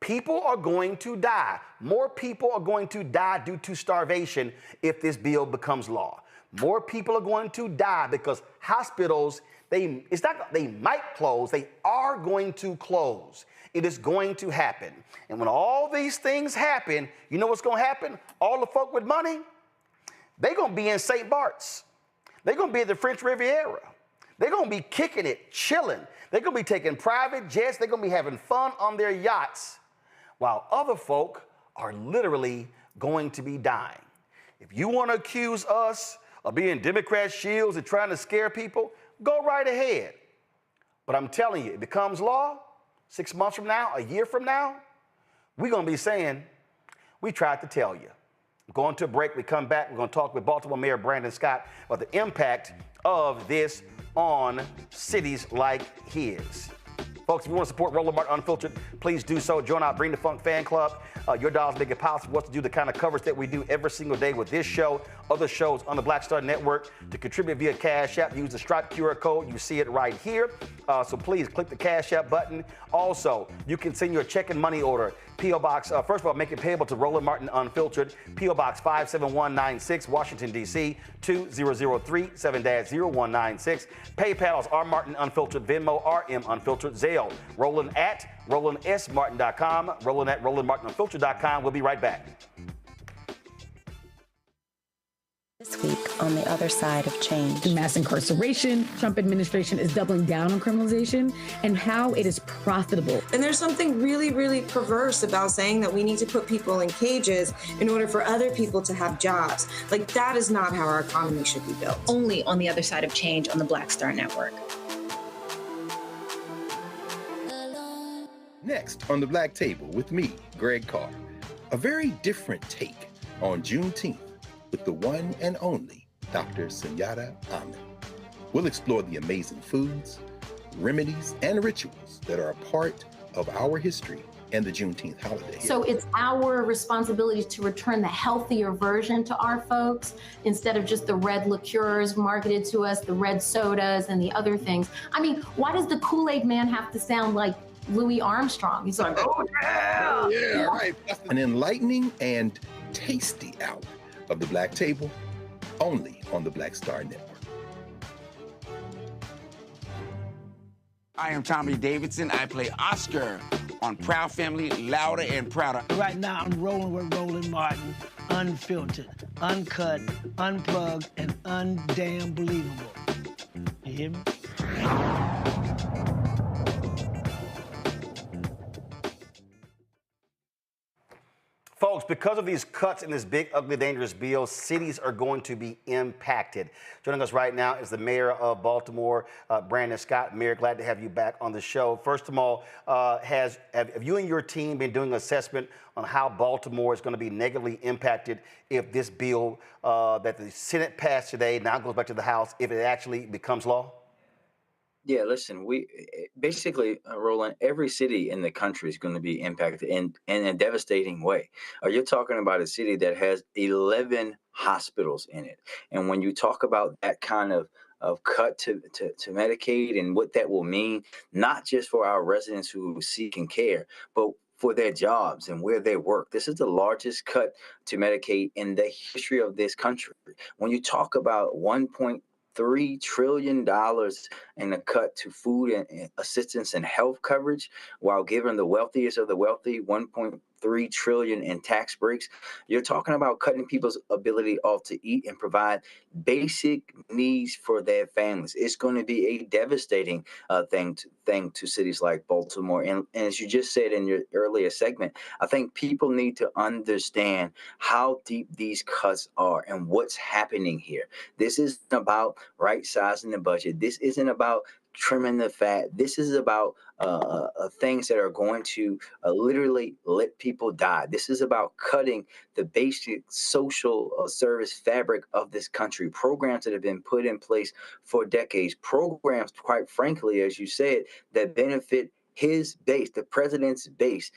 people are going to die. More people are going to die due to starvation if this bill becomes law. More people are going to die because hospitals, they might close, they are going to close. It is going to happen. And when all these things happen, you know what's going to happen? All the folk with money, they're going to be in St. Bart's. They're going to be at the French Riviera. They're going to be kicking it, chilling. They're going to be taking private jets. They're going to be having fun on their yachts, while other folk are literally going to be dying. If you want to accuse us of being Democrat shields and trying to scare people, go right ahead. But I'm telling you, it becomes law 6 months from now, a year from now, we're going to be saying, we tried to tell you. Going to a break, we come back, we're going to talk with Baltimore Mayor Brandon Scott about the impact of this on cities like his. Folks, if you want to support Roland Martin Unfiltered, please do so. Join our Bring the Funk fan club. Your dollars make it possible for us to do the kind of coverage that we do every single day with this show, other shows on the Black Star Network. To contribute via Cash App, use the Stripe QR code. You see it right here. So please click the Cash App button. Also, you can send your check and money order. P.O. Box, first of all, make it payable to Roland Martin Unfiltered. P.O. Box 57196, Washington, D.C. 20037 7-0196. PayPal is R Martin Unfiltered, Venmo RM Unfiltered, Zelle, Roland at RolandSMartin.com, Roland at RolandMartinUnfiltered.com. We'll be right back. This week on the other side of change. Mass incarceration, Trump administration is doubling down on criminalization, and how it is profitable. And there's something really, really perverse about saying that we need to put people in cages in order for other people to have jobs. Like, that is not how our economy should be built. Only on the other side of change on the Black Star Network. Next on the Black Table with me, Greg Carr. A very different take on Juneteenth with the one and only Dr. Sunyata Ahmed. We'll explore the amazing foods, remedies, and rituals that are a part of our history and the Juneteenth holiday. So it's our responsibility to return the healthier version to our folks instead of just the red liqueurs marketed to us, the red sodas and the other things. I mean, why does the Kool-Aid man have to sound like Louis Armstrong? He's like, oh yeah! Oh, yeah, right. An enlightening and tasty hour of the Black Table, only on the Black Star Network. I am Tommy Davidson. I play Oscar on Proud Family, Louder and Prouder. Right now, I'm rolling with Roland Martin, unfiltered, uncut, unplugged, and undamn believable. You hear me? Folks, because of these cuts in this big, ugly, dangerous bill, cities are going to be impacted. Joining us right now is the mayor of Baltimore, Brandon Scott. Mayor, glad to have you back on the show. First of all, have you and your team been doing an assessment on how Baltimore is going to be negatively impacted if this bill that the Senate passed today now goes back to the House, if it actually becomes law? Yeah, listen, we basically, Roland, every city in the country is going to be impacted in a devastating way. You're talking about a city that has 11 hospitals in it. And when you talk about that kind of cut to Medicaid and what that will mean, not just for our residents who seek and care, but for their jobs and where they work. This is the largest cut to Medicaid in the history of this country. When you talk about $1.3 trillion in a cut to food and assistance and health coverage, while giving the wealthiest of the wealthy 1.3 trillion in tax breaks, you're talking about cutting people's ability off to eat and provide basic needs for their families. It's going to be a devastating thing to cities like Baltimore. And as you just said in your earlier segment, I think people need to understand how deep these cuts are and what's happening here. This isn't about right sizing the budget. This isn't about trimming the fat. This is about things that are going to literally let people die. This is about cutting the basic social service fabric of this country. Programs that have been put in place for decades. Programs, quite frankly, as you said, that benefit his base, the president's base,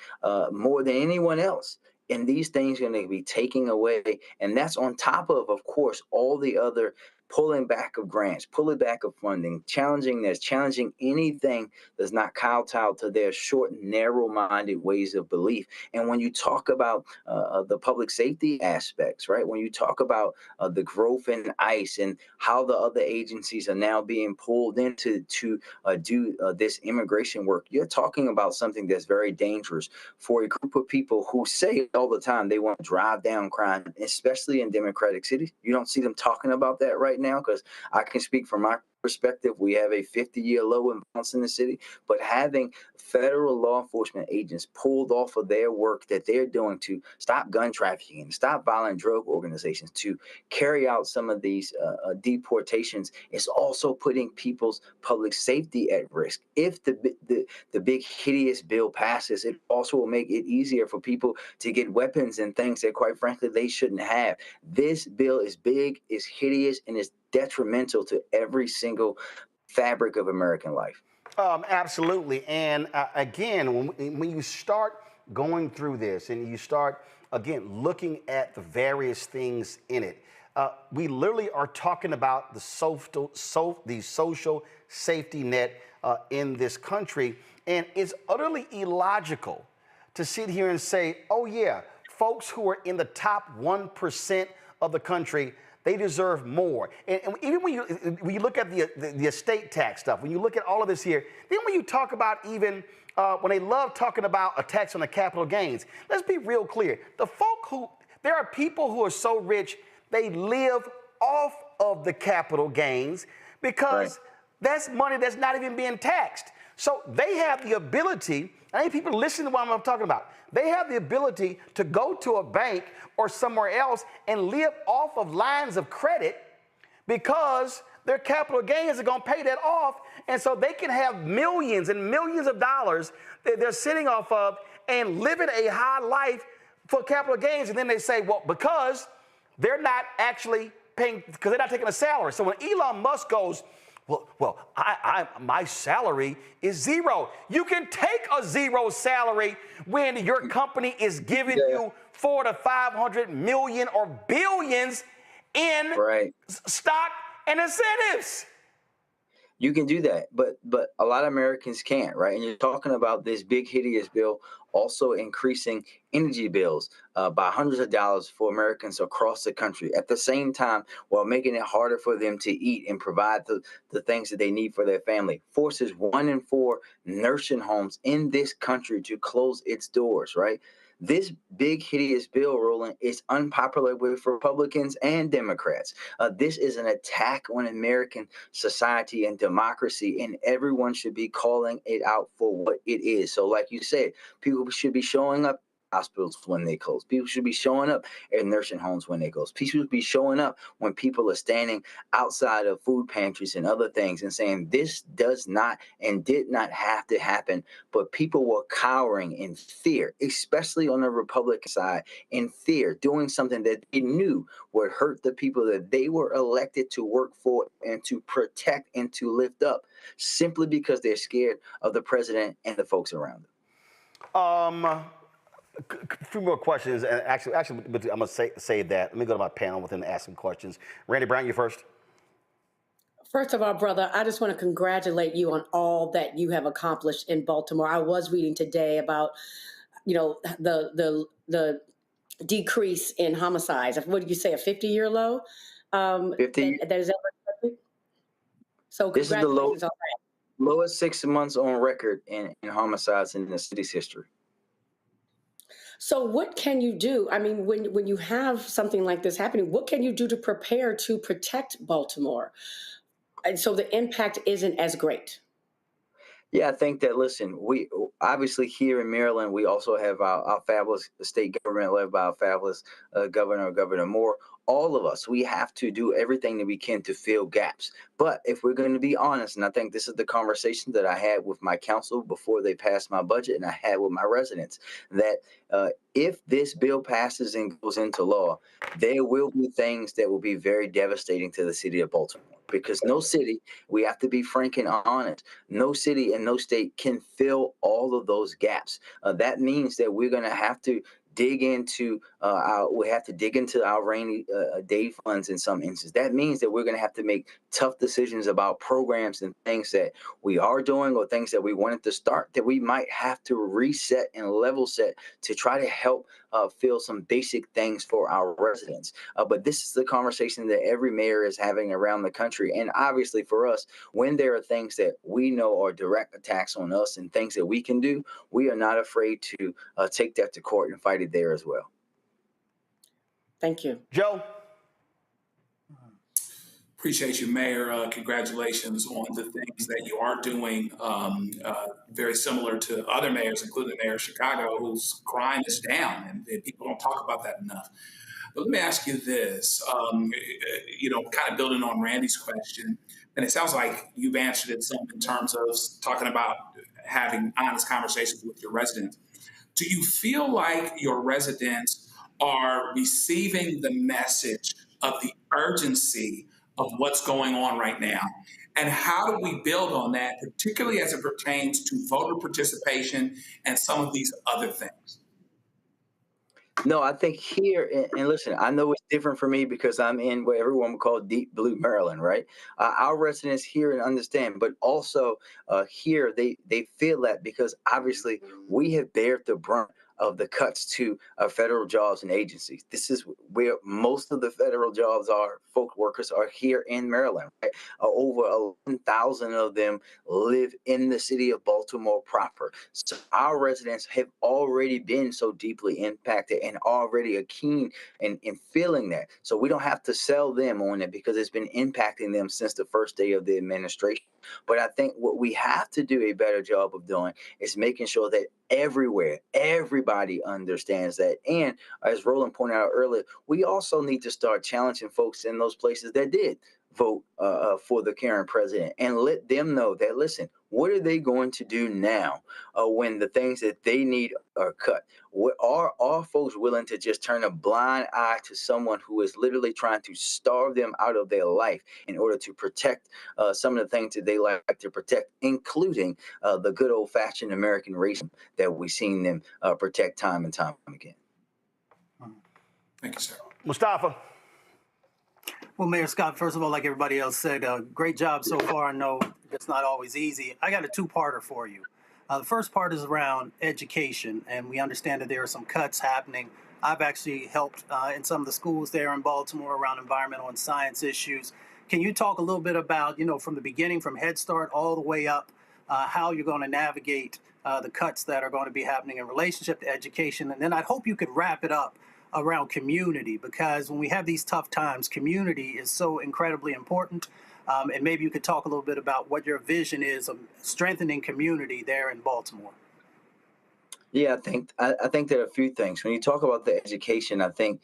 more than anyone else. And these things are going to be taken away. And that's on top of course, all the other pulling back of grants, pulling back of funding, challenging anything that's not kowtowed to their short, narrow-minded ways of belief. And when you talk about the public safety aspects, right? When you talk about the growth in ICE and how the other agencies are now being pulled into to do this immigration work, you're talking about something that's very dangerous for a group of people who say all the time they want to drive down crime, especially in democratic cities. You don't see them talking about that right now, because I can speak from my perspective. We have a 50-year low in violence in the city, but having federal law enforcement agents pulled off of their work that they're doing to stop gun trafficking and stop violent drug organizations, to carry out some of these deportations, is also putting people's public safety at risk. If the big hideous bill passes, it also will make it easier for people to get weapons and things that, quite frankly, they shouldn't have. This bill is big, is hideous, and is detrimental to every single fabric of American life. Absolutely. And again, when you start going through this and you start, again, looking at the various things in it, we literally are talking about the social safety net in this country. And it's utterly illogical to sit here and say, oh, yeah, folks who are in the top 1% of the country, they deserve more. And even when you look at the estate tax stuff, when you look at all of this here, then when you talk about even when they love talking about a tax on the capital gains, let's be real clear. There are people who are so rich, they live off of the capital gains because that's money that's not even being taxed. So they have the ability, I think people listen to what I'm talking about. They have the ability to go to a bank or somewhere else and live off of lines of credit because their capital gains are going to pay that off. And so they can have millions and millions of dollars that they're sitting off of and living a high life for capital gains. And then they say, well, because they're not actually paying, because they're not taking a salary. So when Elon Musk goes, my salary is zero. You can take a zero salary when your company is giving you $400 to $500 million or billions in stock and incentives. You can do that, but a lot of Americans can't, right? And you're talking about this big, hideous bill also increasing energy bills by hundreds of dollars for Americans across the country at the same time, while making it harder for them to eat and provide the things that they need for their family. Forces 1 in 4 nursing homes in this country to close its doors, right? This big, hideous bill, Roland, is unpopular with Republicans and Democrats. This is an attack on American society and democracy, and everyone should be calling it out for what it is. So like you said, people should be showing up hospitals when they close. People should be showing up at nursing homes when they close. People should be showing up when people are standing outside of food pantries and other things and saying this does not and did not have to happen. But people were cowering in fear, especially on the Republican side, in fear, doing something that they knew would hurt the people that they were elected to work for and to protect and to lift up, simply because they're scared of the president and the folks around them. A few more questions, and actually, but I'm gonna say that. Let me go to my panel with them and ask some questions. Randy Brown, you first. First of all, brother, I just want to congratulate you on all that you have accomplished in Baltimore. I was reading today about, the decrease in homicides. What did you say, a 50-year low? 50. That is ever. So This is the congratulations on that. lowest 6 months on record in homicides in the city's history. So what can you do? I mean, when you have something like this happening, what can you do to prepare to protect Baltimore? And so the impact isn't as great. Yeah, I think that, listen, we obviously here in Maryland, we also have our fabulous state government led by our fabulous Governor Moore. All of us, we have to do everything that we can to fill gaps. But if we're going to be honest, and I think this is the conversation that I had with my council before they passed my budget, and I had with my residents, that if this bill passes and goes into law, there will be things that will be very devastating to the city of Baltimore. Because no city, we have to be frank and honest, no city and no state can fill all of those gaps. That means that we're going to have to dig into our rainy day funds in some instances. That means that we're going to have to make tough decisions about programs and things that we are doing or things that we wanted to start that we might have to reset and level set to try to help fill some basic things for our residents. But this is the conversation that every mayor is having around the country. And obviously for us, when there are things that we know are direct attacks on us and things that we can do, we are not afraid to take that to court and fight it there as well. Thank you. Joe? Appreciate you, Mayor. Congratulations on the things that you are doing, very similar to other mayors, including the mayor of Chicago, whose crime is down, and people don't talk about that enough. But let me ask you this, kind of building on Randy's question, and it sounds like you've answered it some in terms of talking about having honest conversations with your residents. Do you feel like your residents are receiving the message of the urgency of what's going on right now? And how do we build on that, particularly as it pertains to voter participation and some of these other things? No, I think here, and listen, I know it's different for me because I'm in what everyone would call deep blue Maryland, right? Our residents hear and understand, but also here they feel that because obviously we have bared the brunt of the cuts to federal jobs and agencies. This is where most of the federal jobs are. Folk workers are here in Maryland. Right? Over 11,000 of them live in the city of Baltimore proper. So our residents have already been so deeply impacted and already are keen in feeling that. So we don't have to sell them on it because it's been impacting them since the first day of the administration. But I think what we have to do a better job of doing is making sure that everybody understands that. And as Roland pointed out earlier, we also need to start challenging folks in those places that did vote for the current president and let them know that, listen, what are they going to do now when the things that they need are cut? Are folks willing to just turn a blind eye to someone who is literally trying to starve them out of their life in order to protect some of the things that they like to protect, including the good old-fashioned American racism that we've seen them protect time and time again? Thank you, sir. Mustafa. Well, Mayor Scott, first of all, like everybody else said, great job so far. I know it's not always easy. I got a two-parter for you. The first part is around education, and we understand that there are some cuts happening. I've actually helped in some of the schools there in Baltimore around environmental and science issues. Can you talk a little bit about, from the beginning, from Head Start all the way up, how you're going to navigate the cuts that are going to be happening in relationship to education? And then I'd hope you could wrap it up around community, because when we have these tough times, community is so incredibly important. And maybe you could talk a little bit about what your vision is of strengthening community there in Baltimore. Yeah, I think there are a few things. When you talk about the education, I think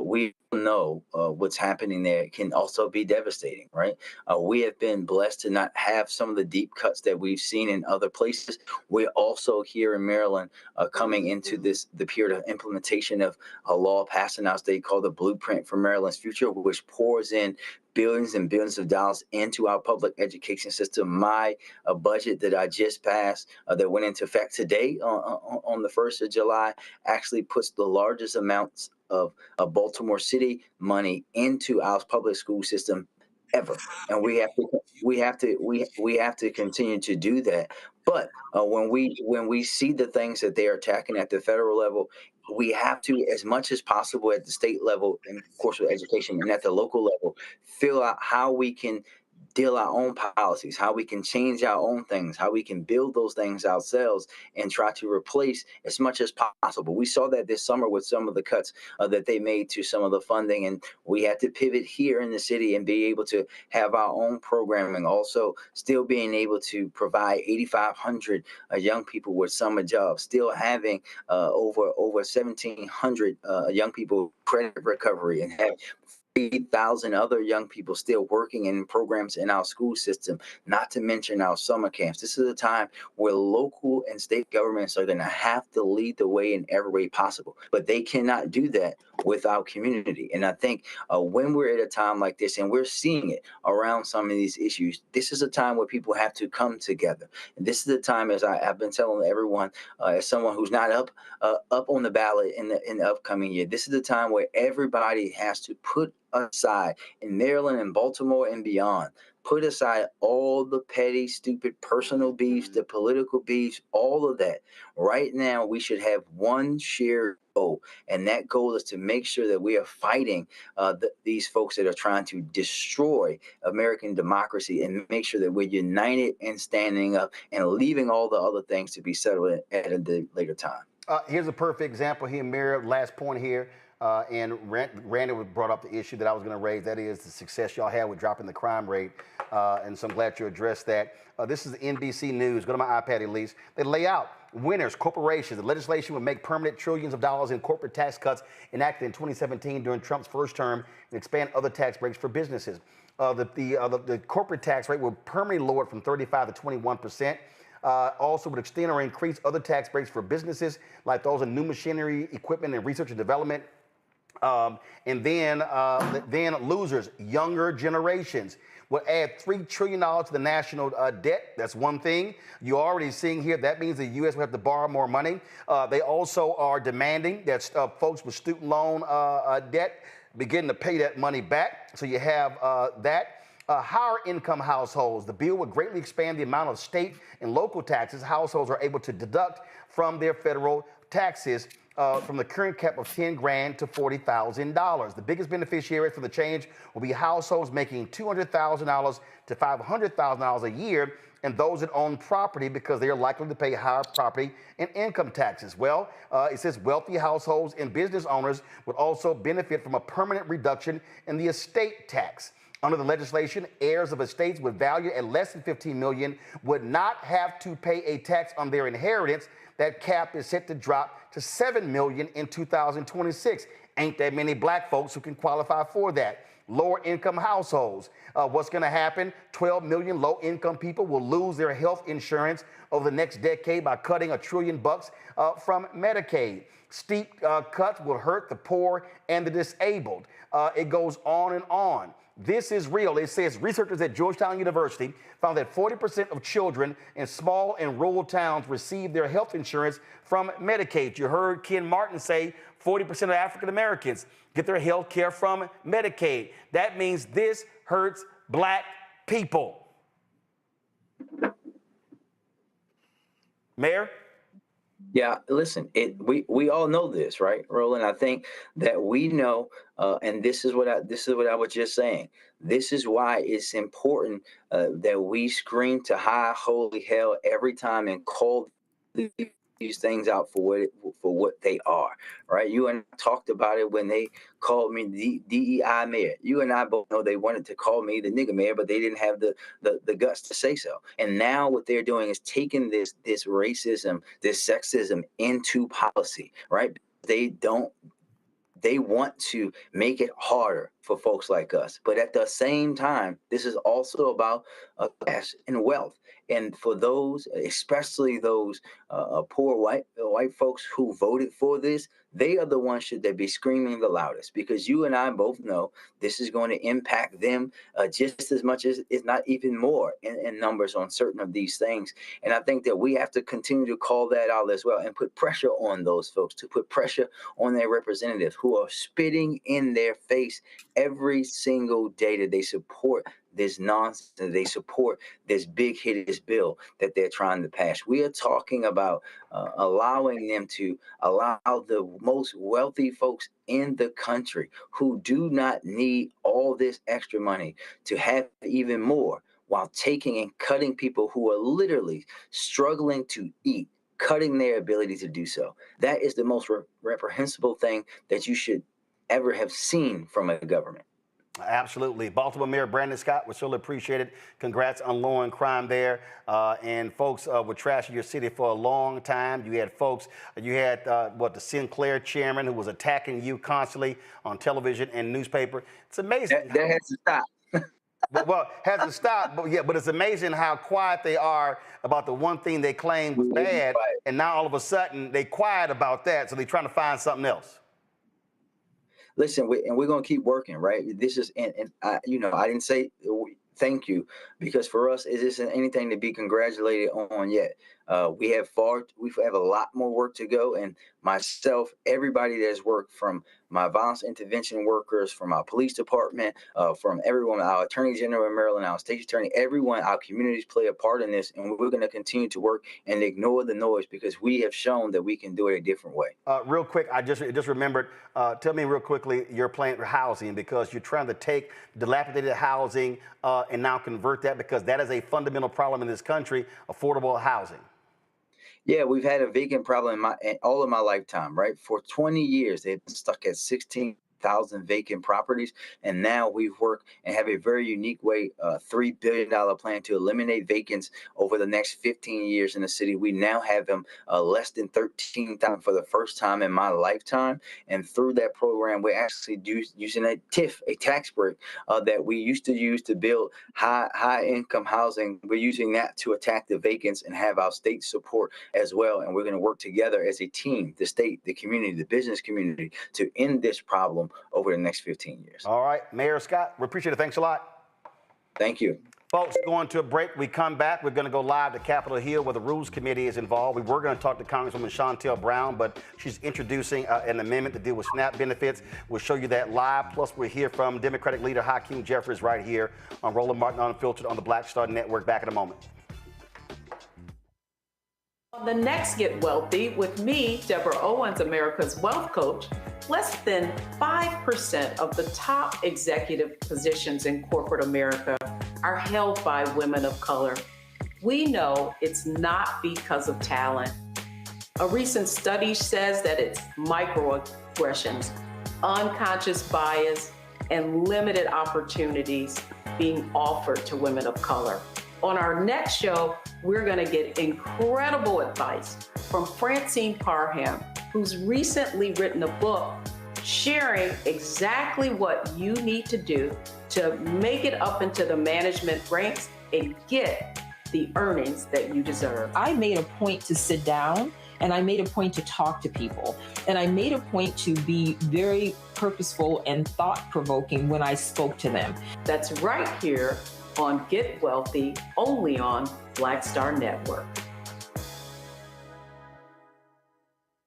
we know what's happening there can also be devastating, right? We have been blessed to not have some of the deep cuts that we've seen in other places. We're also here in Maryland coming into the period of implementation of a law passed in our state called the Blueprint for Maryland's Future, which pours in billions and billions of dollars into our public education system. My budget that I just passed that went into effect today on the 1st of July actually puts the largest amounts of Baltimore City money into our public school system ever. And we have to continue to do that. But when we see the things that they are attacking at the federal level, we have to, as much as possible at the state level, and of course with education, and at the local level, figure out how we can deal our own policies, how we can change our own things, how we can build those things ourselves and try to replace as much as possible. We saw that this summer with some of the cuts that they made to some of the funding, and we had to pivot here in the city and be able to have our own programming. Also, still being able to provide 8,500 young people with summer jobs, still having over 1,700 young people credit recovery, and have 3,000 other young people still working in programs in our school system, not to mention our summer camps. This is a time where local and state governments are going to have to lead the way in every way possible, but they cannot do that without community. And I think when we're at a time like this, and we're seeing it around some of these issues, this is a time where people have to come together. And this is the time, as I've been telling everyone, as someone who's not up on the ballot in the upcoming year, this is the time where everybody has to put aside, in Maryland and Baltimore and beyond, put aside all the petty, stupid personal beefs, the political beefs, all of that. Right now, we should have one shared goal, and that goal is to make sure that we are fighting these folks that are trying to destroy American democracy, and make sure that we're united and standing up and leaving all the other things to be settled at a later time. Here's a perfect example here, Mayor. Last point here. And Randy brought up the issue that I was going to raise. That is the success y'all had with dropping the crime rate. And so I'm glad you addressed that. This is NBC News. Go to my iPad at least. They lay out winners, corporations. The legislation would make permanent trillions of dollars in corporate tax cuts enacted in 2017 during Trump's first term and expand other tax breaks for businesses. The corporate tax rate will permanently lower it from 35 to 21%. Also would extend or increase other tax breaks for businesses like those in new machinery, equipment, and research and development. And then losers, younger generations, will add $3 trillion to the national debt. That's one thing. You're already seeing here that means the U.S. will have to borrow more money. They also are demanding that folks with student loan debt begin to pay that money back. So you have that. Higher income households. The bill would greatly expand the amount of state and local taxes households are able to deduct from their federal taxes. From the current cap of $10,000 to $40,000. The biggest beneficiaries for the change will be households making $200,000 to $500,000 a year, and those that own property because they are likely to pay higher property and income taxes. Well, it says wealthy households and business owners would also benefit from a permanent reduction in the estate tax. Under the legislation, heirs of estates with value at less than $15 million would not have to pay a tax on their inheritance. That cap is set to drop to $7 million in 2026. Ain't that many black folks who can qualify for that. Lower income households. What's going to happen? 12 million low income people will lose their health insurance over the next decade by cutting $1 trillion from Medicaid. Steep cuts will hurt the poor and the disabled. It goes on and on. This is real. It says researchers at Georgetown University found that 40% of children in small and rural towns receive their health insurance from Medicaid. You heard Ken Martin say 40% of African Americans get their health care from Medicaid. That means this hurts black people. Mayor? Yeah, listen, we all know this, right, Roland? I think that we know, and this is what I was just saying. This is why it's important that we scream to high holy hell every time and call the these things out for what they are, right? You and I talked about it when they called me the DEI mayor. You and I both know they wanted to call me the nigger mayor, but they didn't have the guts to say so. And now what they're doing is taking this racism, this sexism into policy, right? They want to make it harder for folks like us. But at the same time, this is also about class and wealth. And for those, especially those poor white folks who voted for this, they are the ones should they be screaming the loudest, because you and I both know this is going to impact them just as much as, if not even more, in numbers on certain of these things. And I think that we have to continue to call that out as well and put pressure on those folks, to put pressure on their representatives who are spitting in their face every single day that they support this nonsense, that they support this big hideous bill that they're trying to pass. We are talking about allowing them to allow the most wealthy folks in the country who do not need all this extra money to have even more, while taking and cutting people who are literally struggling to eat, cutting their ability to do so. That is the most reprehensible thing that you should ever have seen from a government. Absolutely. Baltimore Mayor Brandon Scott, we surely appreciate it. Congrats on lowering crime there. And folks were trashing your city for a long time. You had folks, the Sinclair chairman who was attacking you constantly on television and newspaper. It's amazing. That has to stop. Well, has to stop, but it's amazing how quiet they are about the one thing they claimed was bad, and now all of a sudden they quiet about that, so they're trying to find something else. Listen, we're going to keep working, right? This is, and I didn't say thank you, because for us, it isn't anything to be congratulated on yet. We have a lot more work to go, and myself, everybody that has worked, from my violence intervention workers, from our police department, from everyone, our attorney general in Maryland, our state attorney, everyone, our communities play a part in this, and we're going to continue to work and ignore the noise, because we have shown that we can do it a different way. Real quick, I just remembered, tell me real quickly your plan for housing, because you're trying to take dilapidated housing and now convert that, because that is a fundamental problem in this country, affordable housing. Yeah, we've had a vacant problem in all of my lifetime, right? For 20 years, they've been stuck at 16,000 vacant properties. And now we've worked and have a very unique way, $3 billion plan to eliminate vacants over the next 15 years in the city. We now have them less than 13,000 for the first time in my lifetime. And through that program, we're actually using a TIF, a tax break that we used to use to build high income housing. We're using that to attack the vacants and have our state support as well. And we're going to work together as a team, the state, the community, the business community, to end this problem over the next 15 years. All right, Mayor Scott, we appreciate it. Thanks a lot. Thank you. Folks, going to a break. We come back. We're going to go live to Capitol Hill, where the Rules Committee is involved. We were going to talk to Congresswoman Shontel Brown, but she's introducing an amendment to deal with SNAP benefits. We'll show you that live. Plus, we'll hear from Democratic leader Hakeem Jeffries right here on Roland Martin Unfiltered on the Black Star Network. Back in a moment. On the next Get Wealthy with me, Deborah Owens, America's Wealth Coach, less than 5% of the top executive positions in corporate America are held by women of color. We know it's not because of talent. A recent study says that it's microaggressions, unconscious bias, and limited opportunities being offered to women of color. On our next show, we're going to get incredible advice from Francine Parham, who's recently written a book sharing exactly what you need to do to make it up into the management ranks and get the earnings that you deserve. I made a point to sit down, and I made a point to talk to people, and I made a point to be very purposeful and thought-provoking when I spoke to them. That's right here on Get Wealthy, only on Black Star Network.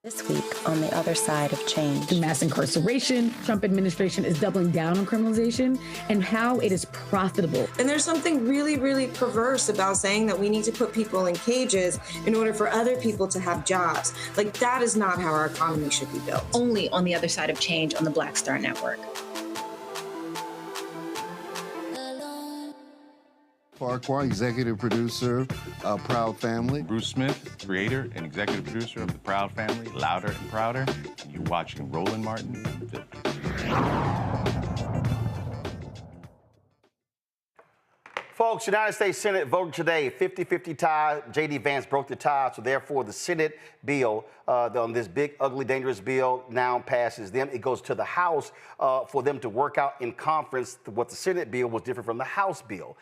This week on the other side of change. The mass incarceration, Trump administration is doubling down on criminalization, and how it is profitable. And there's something really, really perverse about saying that we need to put people in cages in order for other people to have jobs. Like, that is not how our economy should be built. Only on the other side of change on the Black Star Network. Farquhar, executive producer of Proud Family. Bruce Smith, creator and executive producer of The Proud Family, Louder and Prouder. And you're watching Roland Martin Unfiltered. Folks, United States Senate voted today, 50-50 tie. J.D. Vance broke the tie, so therefore the Senate bill on this big, ugly, dangerous bill now passes them. It goes to the House for them to work out in conference what the Senate bill was different from the House bill.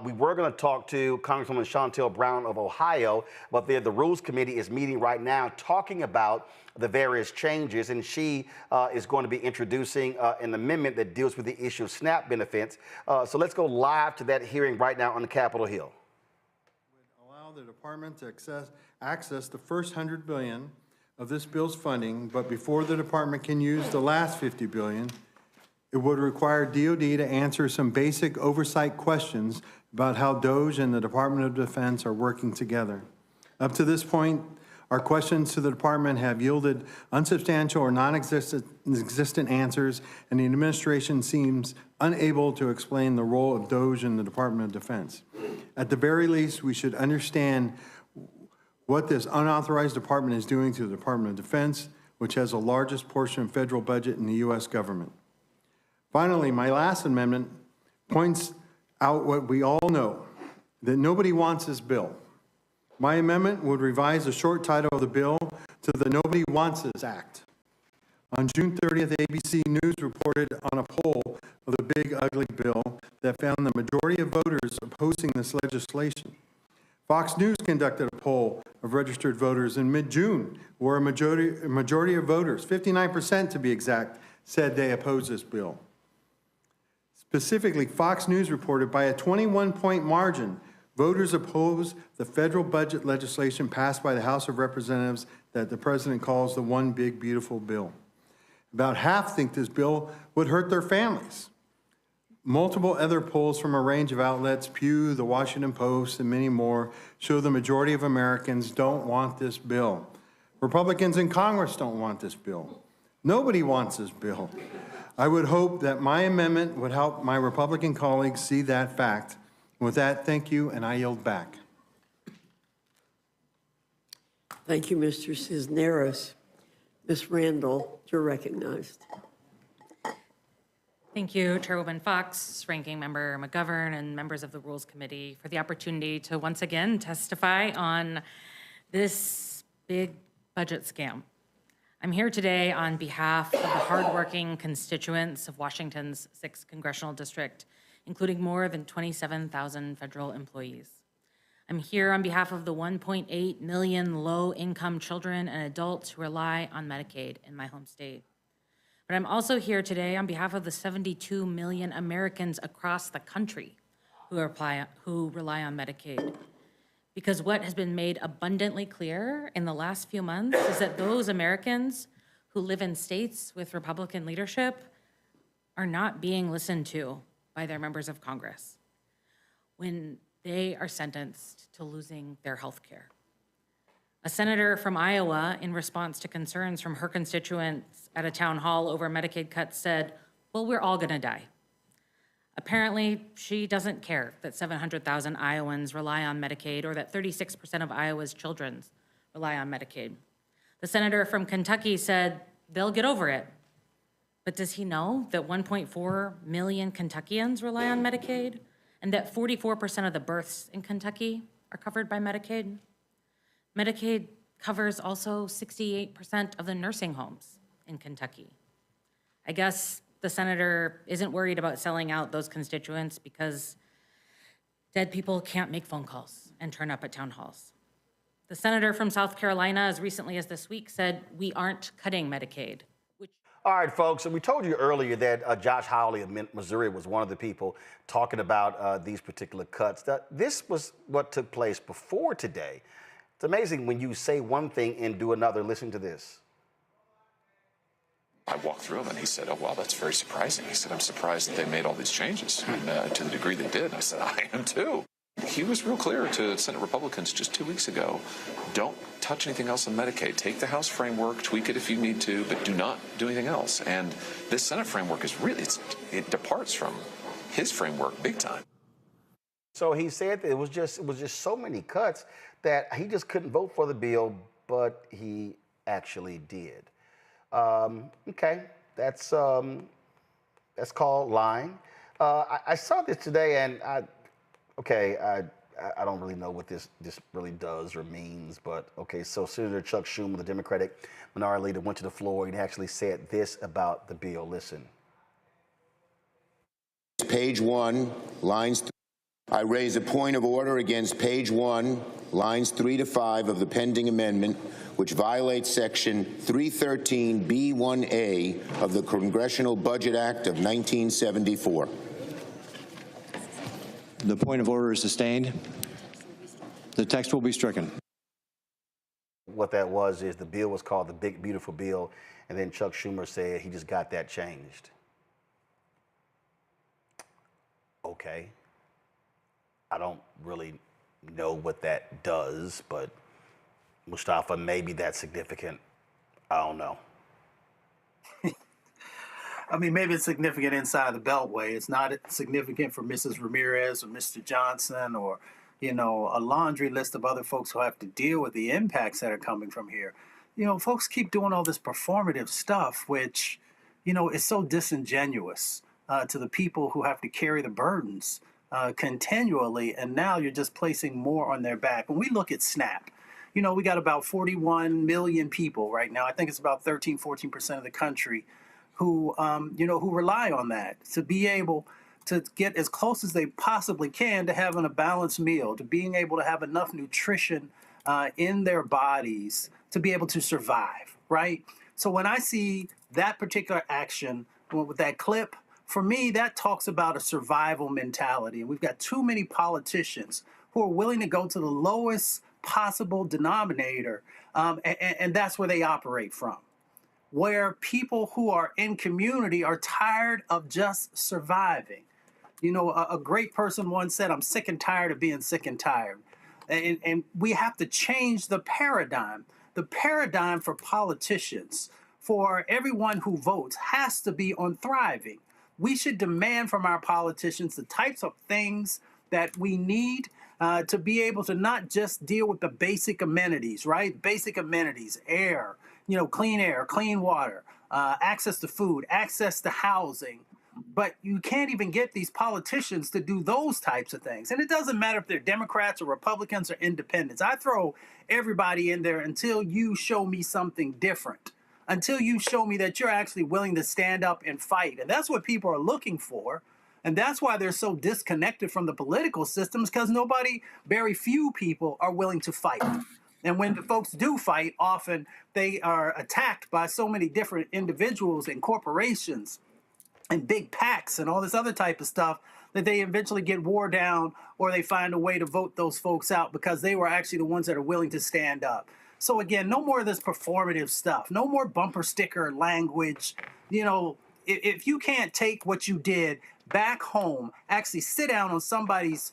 We were going to talk to Congresswoman Shontel Brown of Ohio, but the Rules Committee is meeting right now talking about the various changes, and she is going to be introducing an amendment that deals with the issue of SNAP benefits. So let's go live to that hearing right now on the Capitol Hill. Allow the department to access the first $100 billion of this bill's funding, but before the department can use the last $50 billion, it would require DOD to answer some basic oversight questions about how DOJ and the Department of Defense are working together. Up to this point, our questions to the department have yielded unsubstantial or non-existent answers, and the administration seems unable to explain the role of DOJ in the Department of Defense. At the very least, we should understand what this unauthorized department is doing to the Department of Defense, which has the largest portion of federal budget in the U.S. government. Finally, my last amendment points out what we all know, that nobody wants this bill. My amendment would revise the short title of the bill to the Nobody Wants This Act. On June 30th, ABC News reported on a poll of the big ugly bill that found the majority of voters opposing this legislation. Fox News conducted a poll of registered voters in mid-June, where a majority of voters, 59% to be exact, said they oppose this bill. Specifically, Fox News reported by a 21-point margin, voters oppose the federal budget legislation passed by the House of Representatives that the president calls the One Big Beautiful Bill. About half think this bill would hurt their families. Multiple other polls from a range of outlets, Pew, The Washington Post, and many more, show the majority of Americans don't want this bill. Republicans in Congress don't want this bill. Nobody wants this bill. I would hope that my amendment would help my Republican colleagues see that fact. With that, thank you, and I yield back. Thank you, Mr. Cisneros. Ms. Randall, you're recognized. Thank you, Chairwoman Fox, Ranking Member McGovern, and members of the Rules Committee for the opportunity to once again testify on this big budget scam. I'm here today on behalf of the hardworking constituents of Washington's 6th Congressional District, including more than 27,000 federal employees. I'm here on behalf of the 1.8 million low-income children and adults who rely on Medicaid in my home state. But I'm also here today on behalf of the 72 million Americans across the country who rely on Medicaid. Because what has been made abundantly clear in the last few months is that those Americans who live in states with Republican leadership are not being listened to by their members of Congress when they are sentenced to losing their health care. A senator from Iowa, in response to concerns from her constituents at a town hall over Medicaid cuts, said, well, we're all gonna die. Apparently, she doesn't care that 700,000 Iowans rely on Medicaid or that 36% of Iowa's children rely on Medicaid. The senator from Kentucky said, they'll get over it. But does he know that 1.4 million Kentuckians rely on Medicaid and that 44% of the births in Kentucky are covered by Medicaid? Medicaid covers also 68% of the nursing homes in Kentucky. I guess the senator isn't worried about selling out those constituents because dead people can't make phone calls and turn up at town halls. The senator from South Carolina, as recently as this week, said, we aren't cutting Medicaid. All right, folks, and we told you earlier that Josh Hawley of Missouri was one of the people talking about these particular cuts. This was what took place before today. It's amazing when you say one thing and do another. Listen to this. I walked through him and he said, oh, wow, that's very surprising. He said, I'm surprised that they made all these changes and to the degree they did. And I said, I am too. He was real clear to Senate Republicans just 2 weeks ago. Don't touch anything else on Medicaid. Take the House framework, tweak it if you need to, but do not do anything else. And this Senate framework is really, it departs from his framework big time. So he said that it was just so many cuts that he just couldn't vote for the bill, but he actually did. Okay, that's called lying. I saw this today, and I don't really know what this really does or means, but okay. So Senator Chuck Schumer, the Democratic minority leader, went to the floor and actually said this about the bill. Listen. Page 1, lines. I raise a point of order against page 1, lines 3 to 5 of the pending amendment, which violates Section 313B1A of the Congressional Budget Act of 1974. The point of order is sustained. The text will be stricken. What that was is the bill was called the Big Beautiful Bill, and then Chuck Schumer said he just got that changed. Okay. I don't really know what that does, but Mustafa, maybe that's significant. I don't know. I mean, maybe it's significant inside the Beltway. It's not significant for Mrs. Ramirez or Mr. Johnson or, a laundry list of other folks who have to deal with the impacts that are coming from here. Folks keep doing all this performative stuff, which, is so disingenuous to the people who have to carry the burdens continually, and now you're just placing more on their back. When we look at SNAP, we got about 41 million people right now. I think it's about 13-14% of the country who rely on that to be able to get as close as they possibly can to having a balanced meal, to being able to have enough nutrition in their bodies to be able to survive, right? So when I see that particular action with that clip, for me, that talks about a survival mentality. And we've got too many politicians who are willing to go to the lowest possible denominator, and that's where they operate from. Where people who are in community are tired of just surviving. A great person once said, "I'm sick and tired of being sick and tired." And we have to change the paradigm. The paradigm for politicians, for everyone who votes, has to be on thriving. We should demand from our politicians the types of things that we need to be able to not just deal with the basic amenities, right? Basic amenities, air, clean water, access to food, access to housing. But you can't even get these politicians to do those types of things. And it doesn't matter if they're Democrats or Republicans or independents. I throw everybody in there until you show me something different. Until you show me that you're actually willing to stand up and fight. And that's what people are looking for. And that's why they're so disconnected from the political systems, because very few people are willing to fight. And when the folks do fight, often they are attacked by so many different individuals and corporations and big PACs and all this other type of stuff that they eventually get wore down, or they find a way to vote those folks out because they were actually the ones that are willing to stand up. So again, no more of this performative stuff. No more bumper sticker language. If you can't take what you did back home, actually sit down on somebody's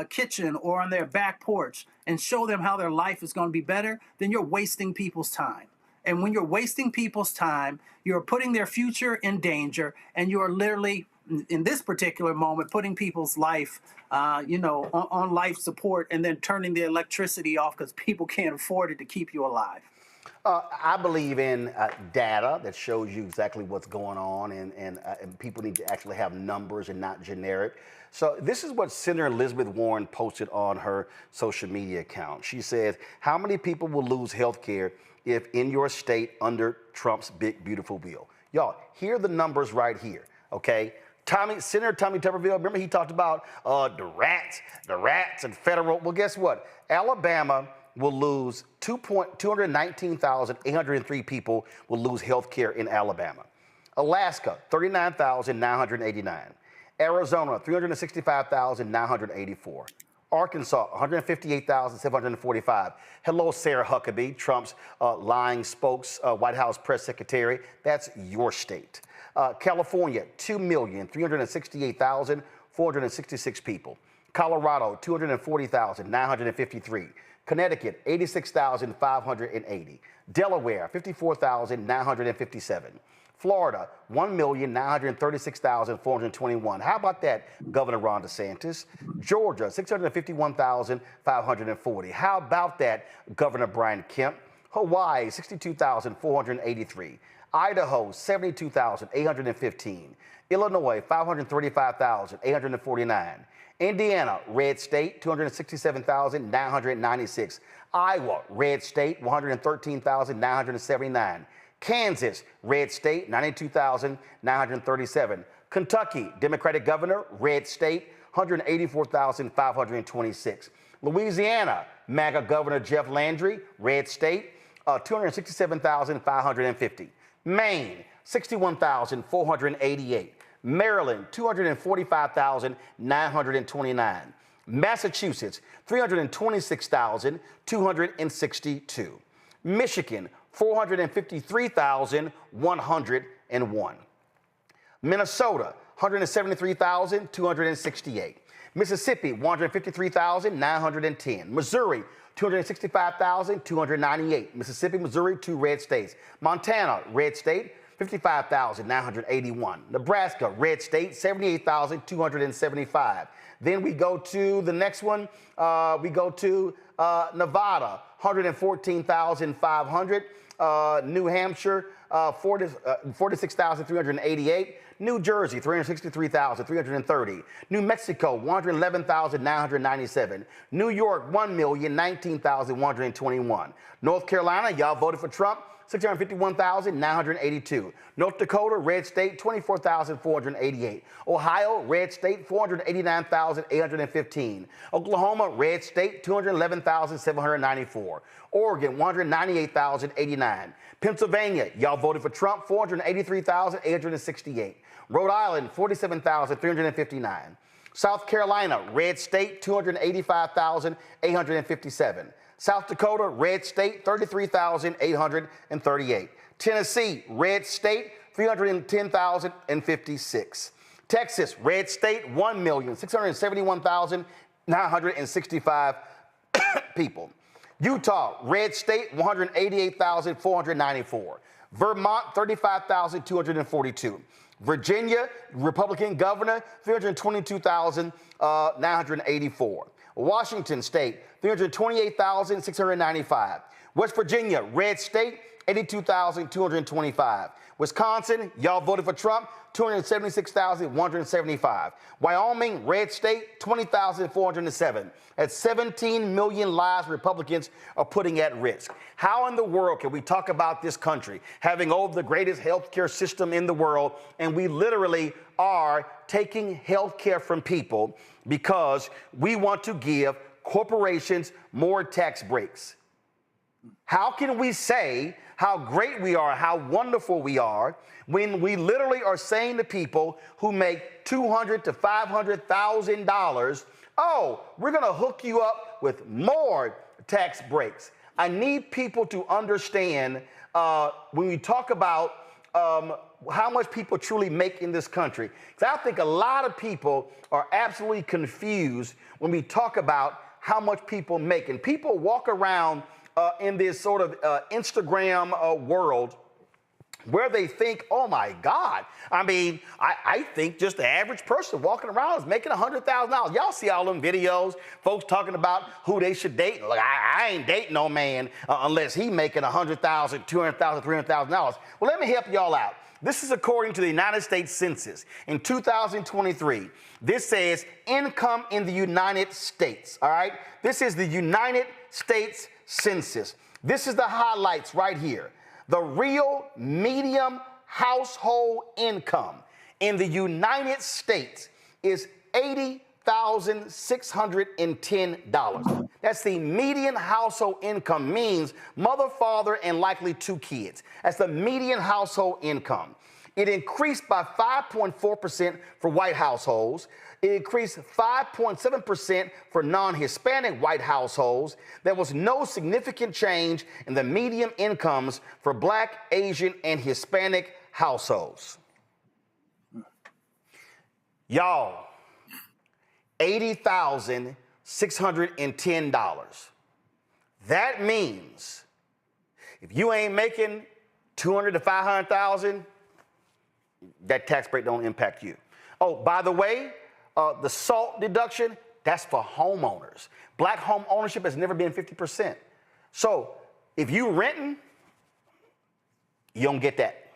kitchen or on their back porch and show them how their life is going to be better, then you're wasting people's time. And when you're wasting people's time, you're putting their future in danger, and you are literally, in this particular moment, putting people's life on life support, and then turning the electricity off because people can't afford it to keep you alive. I believe in data that shows you exactly what's going on, and people need to actually have numbers and not generic. So this is what Senator Elizabeth Warren posted on her social media account. She says, how many people will lose health care if in your state under Trump's big, beautiful bill? Y'all, here are the numbers right here, okay? Senator Tommy Tuberville, remember he talked about the rats and federal. Well, guess what? Alabama will lose 219,803 people will lose health care in Alabama. Alaska, 39,989. Arizona, 365,984. Arkansas, 158,745. Hello, Sarah Huckabee, Trump's lying White House press secretary. That's your state. California, 2,368,466 people. Colorado, 240,953. Connecticut, 86,580. Delaware, 54,957. Florida, 1,936,421. How about that, Governor Ron DeSantis? Georgia, 651,540. How about that, Governor Brian Kemp? Hawaii, 62,483. Idaho, 72,815. Illinois, 535,849. Indiana, red state, 267,996. Iowa, red state, 113,979. Kansas, red state, 92,937. Kentucky, Democratic governor, red state, 184,526. Louisiana, MAGA Governor Jeff Landry, red state, 267,550. Maine, 61,488. Maryland, 245,929. Massachusetts, 326,262. Michigan, 453,101. Minnesota, 173,268. Mississippi, 153,910. Missouri, 265,298. Mississippi, Missouri, 2 red states. Montana, red state, 55,981. Nebraska, red state, 78,275. Then we go to the next one. We go to Nevada, 114,500. New Hampshire, 46,388. New Jersey, 363,330. New Mexico, 111,997. New York, 1,019,121. North Carolina, y'all voted for Trump, 651,982. North Dakota, red state, 24,488. Ohio, red state, 489,815. Oklahoma, red state, 211,794. Oregon, 198,089. Pennsylvania, y'all voted for Trump, 483,868. Rhode Island, 47,359. South Carolina, red state, 285,857. South Dakota, red state, 33,838. Tennessee, red state, 310,056. Texas, red state, 1,671,965 people. Utah, red state, 188,494. Vermont, 35,242. Virginia, Republican governor, 322,984. Washington State, 328,695. West Virginia, red state, 82,225. Wisconsin, y'all voted for Trump, 276,175. Wyoming, red state, 20,407. That's 17 million lives Republicans are putting at risk. How in the world can we talk about this country having the greatest healthcare system in the world, and we literally are taking healthcare from people because we want to give corporations more tax breaks? How can we say how great we are, how wonderful we are, when we literally are saying to people who make $200,000 to $500,000, oh, we're going to hook you up with more tax breaks? I need people to understand when we talk about how much people truly make in this country. Because I think a lot of people are absolutely confused when we talk about how much people make. And people walk around in this sort of Instagram world where they think, oh my God, I mean, I think just the average person walking around is making $100,000. Y'all see all them videos, folks talking about who they should date. Like, I ain't dating no man unless he making $100,000, $200,000, $300,000. Well, let me help y'all out. This is according to the United States Census. In 2023, this says income in the United States, all right? This is the United States Census. This is the highlights right here. The real median household income in the United States is $80,610. That's the median household income, means mother, father, and likely 2 kids. That's the median household income. It increased by 5.4% for white households. It increased 5.7% for non-Hispanic white households. There was no significant change in the median incomes for Black, Asian, and Hispanic households. Y'all, $80,610. That means if you ain't making $200,000 to $500,000, that tax break don't impact you. Oh, by the way, the SALT deduction, that's for homeowners. Black home ownership has never been 50%. So if you renting, you don't get that.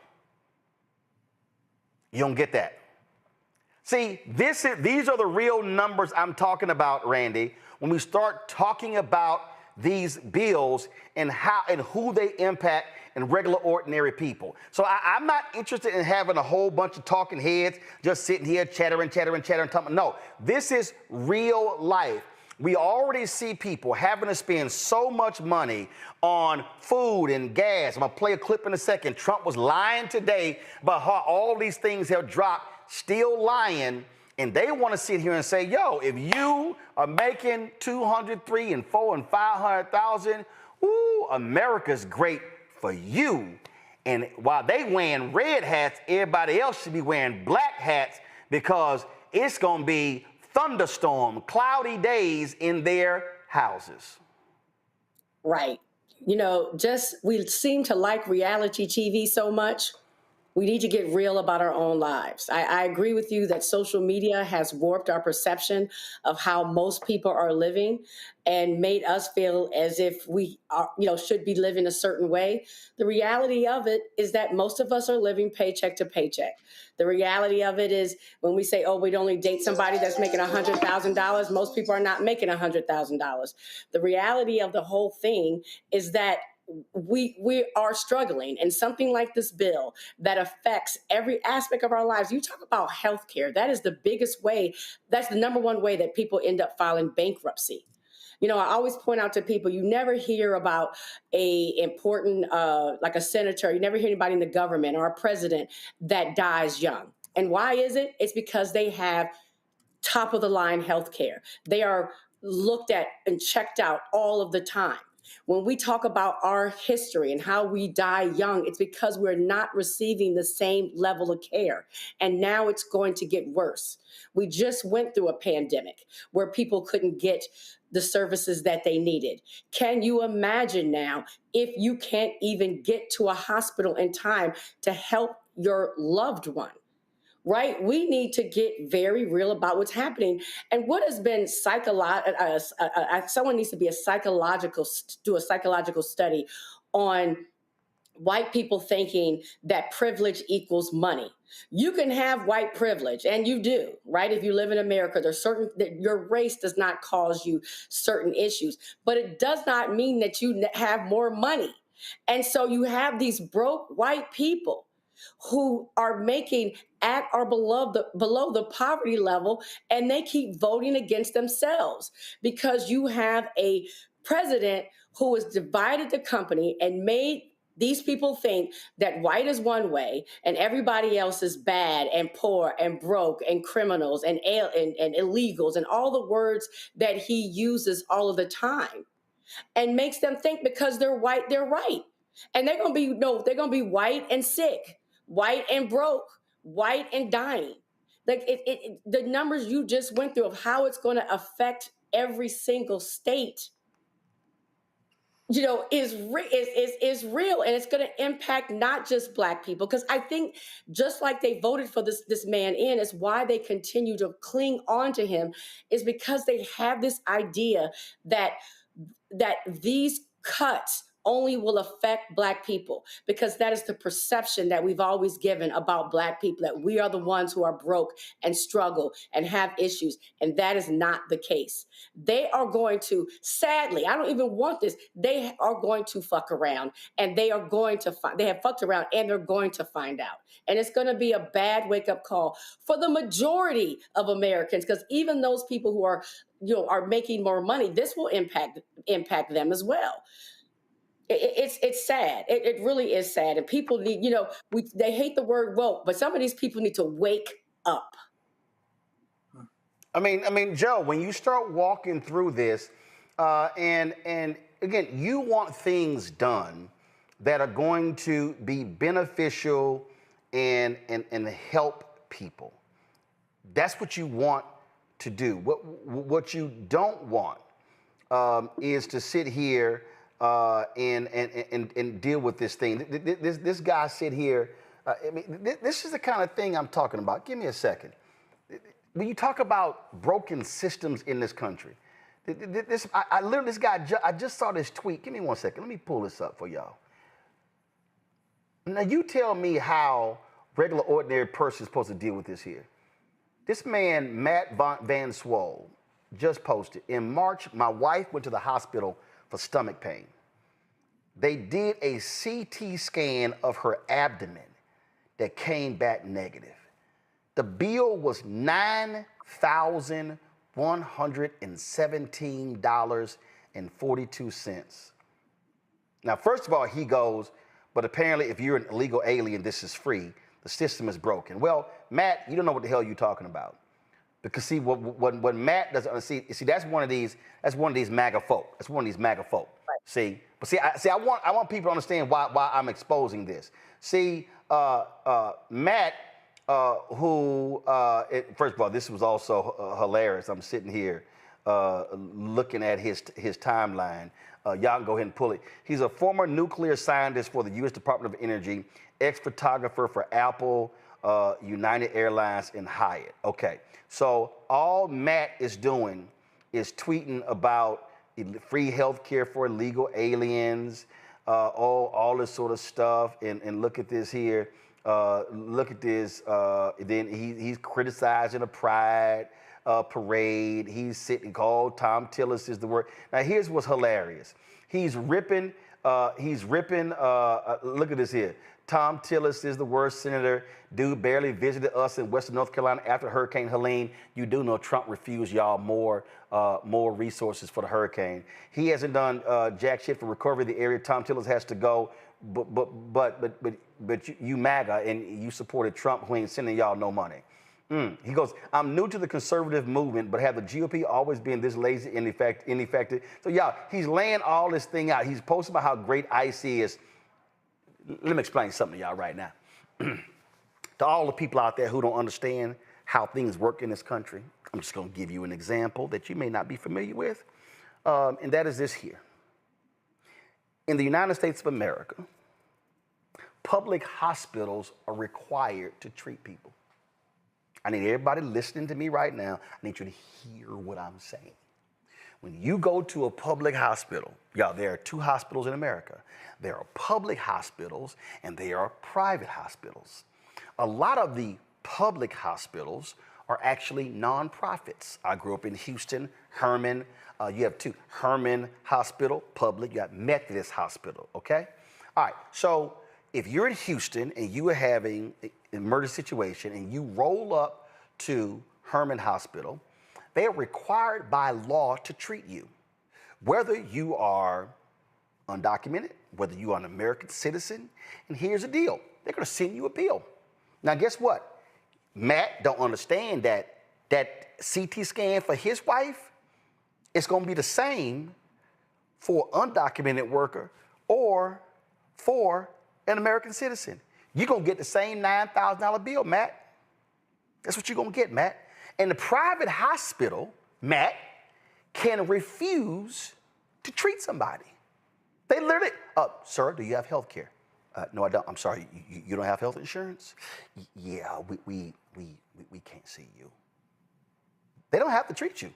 You don't get that. See, these are the real numbers I'm talking about, Randy, when we start talking about these bills and how and who they impact and regular, ordinary people. So I'm not interested in having a whole bunch of talking heads just sitting here chattering. No, this is real life. We already see people having to spend so much money on food and gas. I'm going to play a clip in a second. Trump was lying today about how all these things have dropped, still lying. And they want to sit here and say, yo, if you are making 200, and 400 and 500,000, ooh, America's great for you. And while they wearing red hats, everybody else should be wearing black hats because it's going to be thunderstorm, cloudy days in their houses. Right. You know, we seem to like reality TV so much. We need to get real about our own lives. I agree with you that social media has warped our perception of how most people are living and made us feel as if we are, should be living a certain way. The reality of it is that most of us are living paycheck to paycheck. The reality of it is when we say, oh, we'd only date somebody that's making $100,000, most people are not making $100,000. The reality of the whole thing is that we are struggling, and something like this bill that affects every aspect of our lives. You talk about healthcare. That is the biggest way. That's the number one way that people end up filing bankruptcy. I always point out to people, you never hear about a important, like a senator, you never hear anybody in the government or a president that dies young. And why is it? It's because they have top of the line healthcare. They are looked at and checked out all of the time. When we talk about our history and how we die young, it's because we're not receiving the same level of care. And now it's going to get worse. We just went through a pandemic where people couldn't get the services that they needed. Can you imagine now if you can't even get to a hospital in time to help your loved one? Right? We need to get very real about what's happening. And what has been someone needs to do a psychological study on white people thinking that privilege equals money. You can have white privilege, and you do, right? If you live in America, that your race does not cause you certain issues, but it does not mean that you have more money. And so you have these broke white people who are making at or below the poverty level, and they keep voting against themselves because you have a president who has divided the company and made these people think that white is one way and everybody else is bad and poor and broke and criminals and illegals and all the words that he uses all of the time, and makes them think because they're white, they're right. And they're going to be white and sick, white and broke, white and dying. Like the numbers you just went through of how it's going to affect every single state, is real, and it's going to impact not just Black people. Because I think just like they voted for this man in, is why they continue to cling on to him, is because they have this idea that these cuts only will affect Black people, because that is the perception that we've always given about Black people, that we are the ones who are broke and struggle and have issues. And that is not the case. They are going to, sadly, I don't even want this, they are going to fuck around, and they have fucked around, and they're going to find out. And it's going to be a bad wake-up call for the majority of Americans, because even those people who are making more money, this will impact them as well. It's sad. It really is sad. And people need, they hate the word woke, but some of these people need to wake up. I mean, Joe, when you start walking through this, and again, you want things done that are going to be beneficial and help people. That's what you want to do. What you don't want is to sit here and deal with this thing. This guy sit here I mean, this is the kind of thing I'm talking about. Give me a second. When you talk about broken systems in this country, I literally, this guy, I just saw this tweet. Give me 1 second. Let me pull this up for y'all. Now, you tell me how regular, ordinary person is supposed to deal with this here. This man, Matt Van Swole, just posted, in March, my wife went to the hospital for stomach pain. They did a CT scan of her abdomen that came back negative. The bill was $9,117.42. Now, first of all, he goes, but apparently if you're an illegal alien, this is free. The system is broken. Well, Matt, you don't know what the hell you're talking about. Because see, what Matt doesn't see, that's one of these MAGA folk. That's one of these MAGA folk. Right. See, but I want people to understand why I'm exposing this. See, Matt, first of all, this was also hilarious. I'm sitting here looking at his timeline. Y'all can go ahead and pull it. He's a former nuclear scientist for the U.S. Department of Energy, ex-photographer for Apple, United Airlines, and Hyatt. Okay, so all Matt is doing is tweeting about free health care for illegal aliens, all this sort of stuff, and look at this here. Look at this. Then he's criticizing a pride parade. He's sitting called Tom Tillis is the word. Now here's what's hilarious. He's ripping. Look at this here. Tom Tillis is the worst senator. Dude barely visited us in Western North Carolina after Hurricane Helene. You do know Trump refused y'all more resources for the hurricane. He hasn't done jack shit for recovery of the area. Tom Tillis has to go. But you MAGA and you supported Trump, who ain't sending y'all no money. He goes, I'm new to the conservative movement, but have the GOP always been this lazy and ineffective? So y'all, he's laying all this thing out. He's posting about how great ICE is. Let me explain something to y'all right now. To all the people out there who don't understand how things work in this country, I'm just going to give you an example that you may not be familiar with, and that is this here. In the United States of America, public hospitals are required to treat people. I need everybody listening to me right now. I need you to hear what I'm saying. When you go to a public hospital, y'all, there are two hospitals in America. There are public hospitals and there are private hospitals. A lot of the public hospitals are actually nonprofits. I grew up in Houston, Herman. You have two, Herman Hospital, public. You got Methodist Hospital, okay? All right, so if you're in Houston and you are having an emergency situation and you roll up to Herman Hospital, they are required by law to treat you. Whether you are undocumented, whether you are an American citizen, and here's the deal, they're gonna send you a bill. Now guess what? Matt don't understand that CT scan for his wife, it's gonna be the same for an undocumented worker or for an American citizen. You're gonna get the same $9,000 bill, Matt. That's what you're gonna get, Matt. And the private hospital, Matt, can refuse to treat somebody. They literally, sir, do you have health care? No, I don't. I'm sorry, you don't have health insurance? Yeah, we can't see you. They don't have to treat you.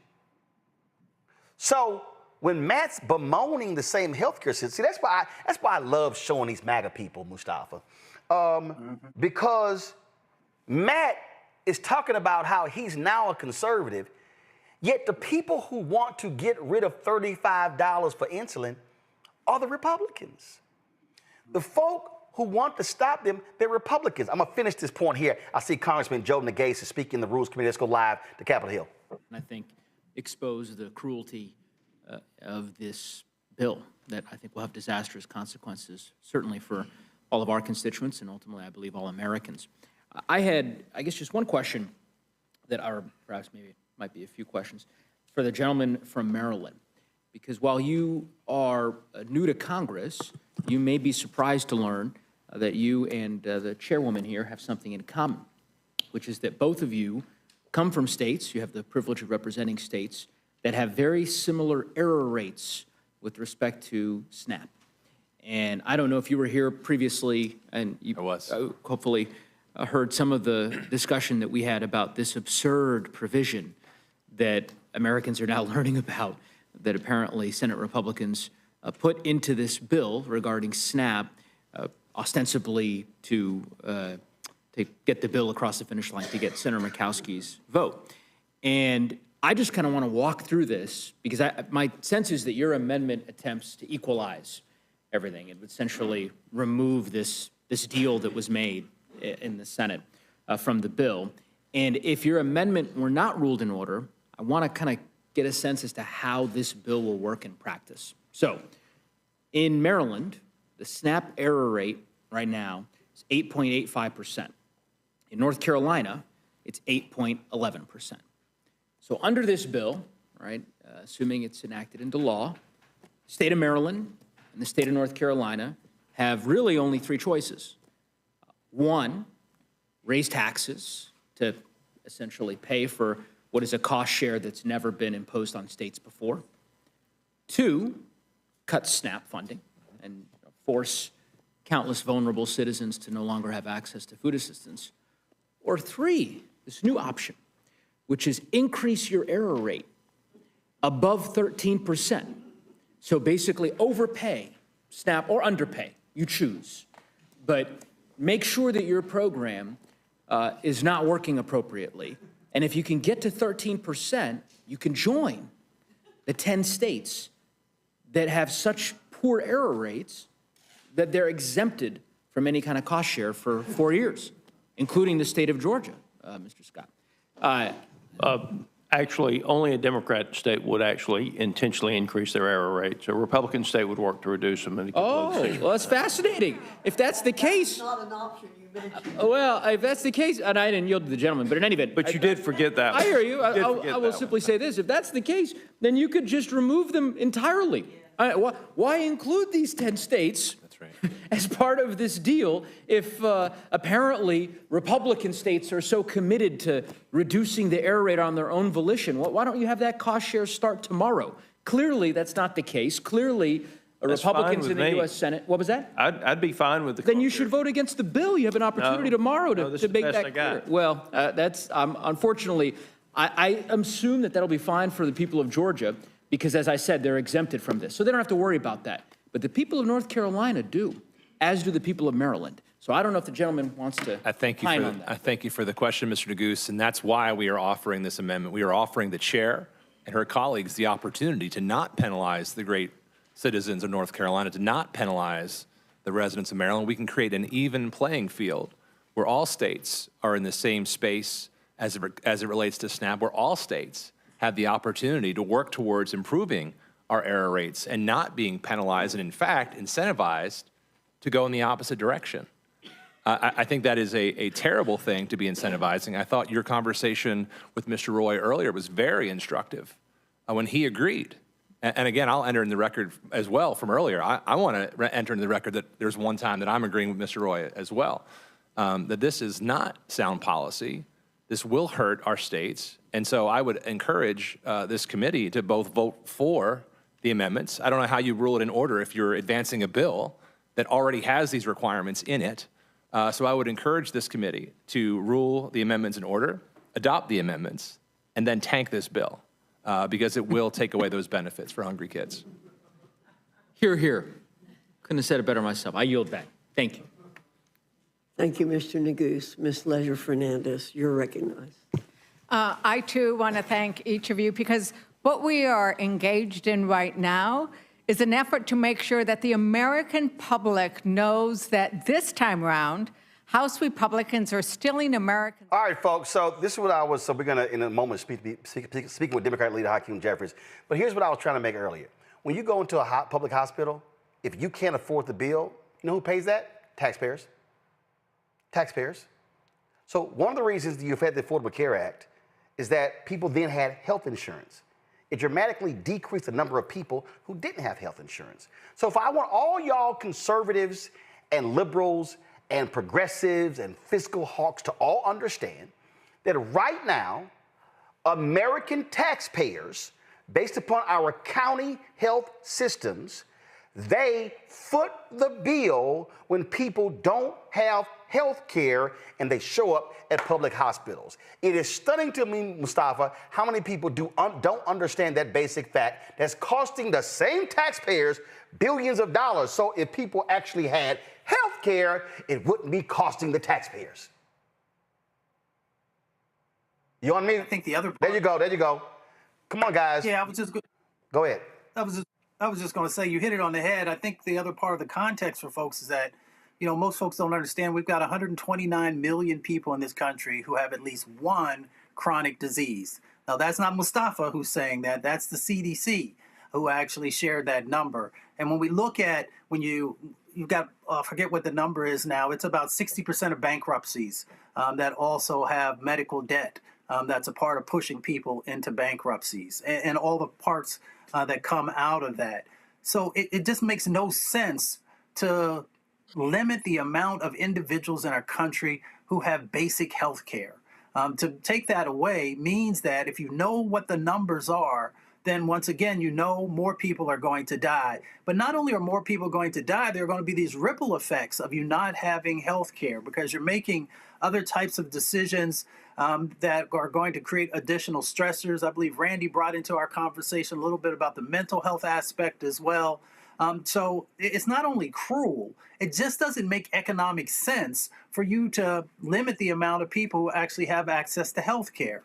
So when Matt's bemoaning the same healthcare system, see, that's why I love showing these MAGA people, Mustafa, because Matt is talking about how he's now a conservative, yet the people who want to get rid of $35 for insulin are the Republicans. The folk who want to stop them, they're Republicans. I'm gonna finish this point here. I see Congressman Joe Nagase is speaking in the Rules Committee. Let's go live to Capitol Hill. And I think expose the cruelty of this bill that I think will have disastrous consequences, certainly for all of our constituents and ultimately, I believe, all Americans. I had, I guess, just one question that, or perhaps maybe it might be a few questions, for the gentleman from Maryland. Because while you are new to Congress, you may be surprised to learn that you and the chairwoman here have something in common, which is that both of you come from states, you have the privilege of representing states, that have very similar error rates with respect to SNAP. And I don't know if you were here previously, and you hopefully heard some of the discussion that we had about this absurd provision that Americans are now learning about, that apparently Senate Republicans put into this bill regarding SNAP, ostensibly to get the bill across the finish line, to get Senator Murkowski's vote. And I just kind of want to walk through this because my sense is that your amendment attempts to equalize everything. It would essentially remove this deal that was made in the Senate from the bill. And if your amendment were not ruled in order, I want to kind of get a sense as to how this bill will work in practice. So in Maryland, the SNAP error rate right now is 8.85%. In North Carolina, it's 8.11%. So under this bill, right, assuming it's enacted into law, the state of Maryland and the state of North Carolina have really only three choices. One, raise taxes to essentially pay for what is a cost share that's never been imposed on states before. Two, cut SNAP funding and force countless vulnerable citizens to no longer have access to food assistance. Or three, this new option, which is increase your error rate above 13%. So basically overpay SNAP or underpay, you choose. But make sure that your program is not working appropriately. And if you can get to 13%, you can join the 10 states that have such poor error rates that they're exempted from any kind of cost share for 4 years, including the state of Georgia, Mr. Scott. Actually, only a Democrat state would actually intentionally increase their error rates. A Republican state would work to reduce them. Well, that's fascinating. If that's the case. That's not an option you mentioned. Well, if that's the case, and I didn't yield to the gentleman, but in any event. But you did forget that one. I hear you. I will simply say this. If that's the case, then you could just remove them entirely. Why include these 10 states as part of this deal if apparently Republican states are so committed to reducing the error rate on their own volition? Why don't you have that cost share start tomorrow? Clearly, that's not the case. Clearly, Republicans in the U.S. Senate. What was that? I'd be fine with the. Then you should vote against the bill. You have an opportunity tomorrow to make that clear. Well, that's unfortunately, I assume that that'll be fine for the people of Georgia because, as I said, they're exempted from this, so they don't have to worry about that. But the people of North Carolina do, as do the people of Maryland. So I don't know if the gentleman wants to I thank you for the question, Mr. Neguse, and that's why we are offering this amendment. We are offering the chair and her colleagues the opportunity to not penalize the great citizens of North Carolina, to not penalize the residents of Maryland. We can create an even playing field where all states are in the same space as it relates to SNAP, where all states have the opportunity to work towards improving our error rates and not being penalized and, in fact, incentivized to go in the opposite direction. I think that is a terrible thing to be incentivizing. I thought your conversation with Mr. Roy earlier was very instructive when he agreed. And again, I'll enter in the record as well from earlier. I want to enter in the record that there's one time that I'm agreeing with Mr. Roy as well, that this is not sound policy. This will hurt our states. And so I would encourage this committee to both vote for the amendments. I don't know how you rule it in order if you're advancing a bill that already has these requirements in it. So I would encourage this committee to rule the amendments in order, adopt the amendments, and then tank this bill because it will take away those benefits for hungry kids. Hear, hear. Couldn't have said it better myself. I yield back. Thank you. Thank you, Mr. Neguse. Ms. Leisure-Fernandez, you're recognized. I, too, want to thank each of you because what we are engaged in right now is an effort to make sure that the American public knows that this time around, House Republicans are stealing Americans. All right, folks, so this is what I was, so we're going to, in a moment, speaking with Democrat leader Hakeem Jeffries. But here's what I was trying to make earlier. When you go into a public hospital, if you can't afford the bill, you know who pays that? Taxpayers. Taxpayers. So one of the reasons that you've had the Affordable Care Act is that people then had health insurance. It dramatically decreased the number of people who didn't have health insurance. So if I want all y'all conservatives and liberals and progressives and fiscal hawks to all understand that right now, American taxpayers, based upon our county health systems, They foot the bill when people don't have health care and they show up at public hospitals. It is stunning to me, Mustafa, how many people don't understand that basic fact that's costing the same taxpayers billions of dollars. So if people actually had health care, it wouldn't be costing the taxpayers. You on me? I think the other part, There you go. Come on, guys. Yeah, I was just Go ahead. I was just going to say, you hit it on the head. I think the other part of the context for folks is that, most folks don't understand we've got 129 million people in this country who have at least one chronic disease. Now, that's not Mustafa who's saying that. That's the CDC who actually shared that number. And when we look at, you've got, forget what the number is now, it's about 60% of bankruptcies that also have medical debt. That's a part of pushing people into bankruptcies and all the parts that come out of that. So it just makes no sense to limit the amount of individuals in our country who have basic health care. To take that away means that if you know what the numbers are, then once again, more people are going to die. But not only are more people going to die, there are going to be these ripple effects of you not having health care because you're making other types of decisions that are going to create additional stressors. I believe Randy brought into our conversation a little bit about the mental health aspect as well. So it's not only cruel, it just doesn't make economic sense for you to limit the amount of people who actually have access to health care.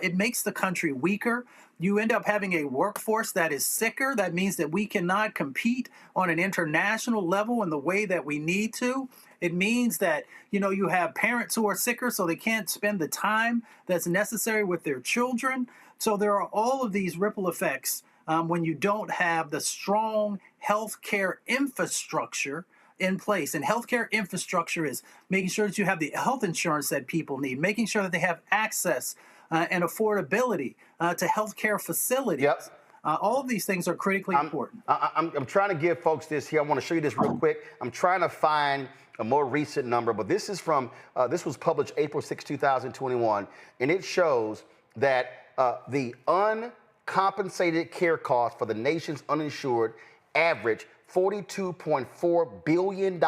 It makes the country weaker. You end up having a workforce that is sicker. That means that we cannot compete on an international level in the way that we need to. It means that, you have parents who are sicker, so they can't spend the time that's necessary with their children. So there are all of these ripple effects when you don't have the strong healthcare infrastructure in place. And healthcare infrastructure is making sure that you have the health insurance that people need, making sure that they have access and affordability to healthcare facilities. Yep. All of these things are critically important. I'm trying to give folks this here. I want to show you this real quick. I'm trying to find a more recent number, but this is from, this was published April 6, 2021, and it shows that the uncompensated care costs for the nation's uninsured average $42.4 billion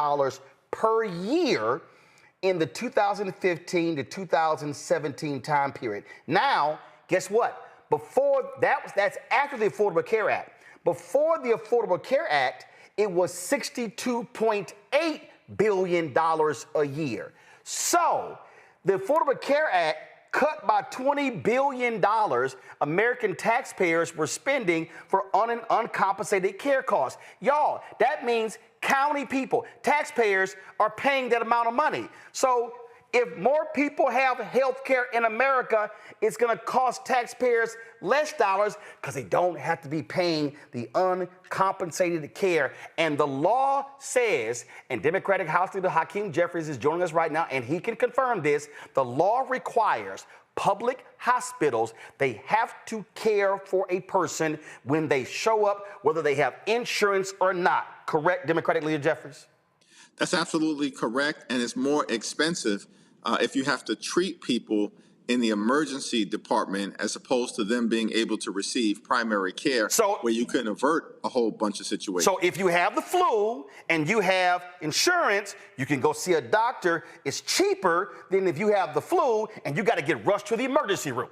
per year in the 2015 to 2017 time period. Now, guess what? Before that's after the Affordable Care Act. Before the Affordable Care Act, it was $62.8 billion a year. So the Affordable Care Act cut by $20 billion American taxpayers were spending for uncompensated care costs. Y'all, that means county people, taxpayers are paying that amount of money. So if more people have health care in America, it's going to cost taxpayers less dollars because they don't have to be paying the uncompensated care. And the law says, and Democratic House Leader Hakeem Jeffries is joining us right now, and he can confirm this, the law requires public hospitals, they have to care for a person when they show up, whether they have insurance or not. Correct, Democratic Leader Jeffries? That's absolutely correct, and it's more expensive if you have to treat people in the emergency department as opposed to them being able to receive primary care, where you can avert a whole bunch of situations. So if you have the flu and you have insurance, you can go see a doctor. It's cheaper than if you have the flu and you got to get rushed to the emergency room.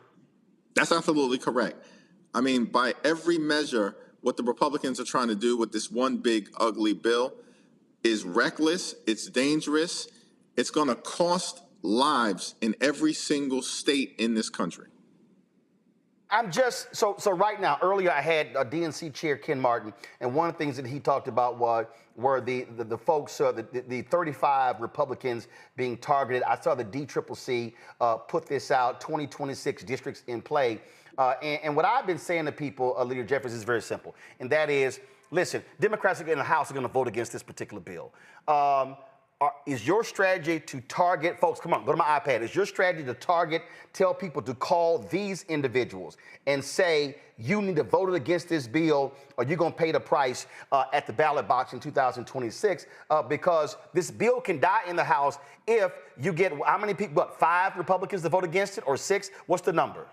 That's absolutely correct. I mean, by every measure, what the Republicans are trying to do with this one big ugly bill is reckless, it's dangerous, it's going to cost lives in every single state in this country. I'm just, so right now, earlier I had DNC Chair Ken Martin, and one of the things that he talked about were the folks, the 35 Republicans being targeted. I saw the DCCC put this out, 2026 districts in play. And what I've been saying to people, Leader Jeffries, is very simple, and that is, listen, Democrats in the House are going to vote against this particular bill. Is your strategy to target, folks, come on, go to my iPad. Is your strategy to target, tell people to call these individuals and say, you need to vote against this bill or you're going to pay the price at the ballot box in 2026 because this bill can die in the House if you get, how many people, what, 5 Republicans to vote against it or 6? What's the number?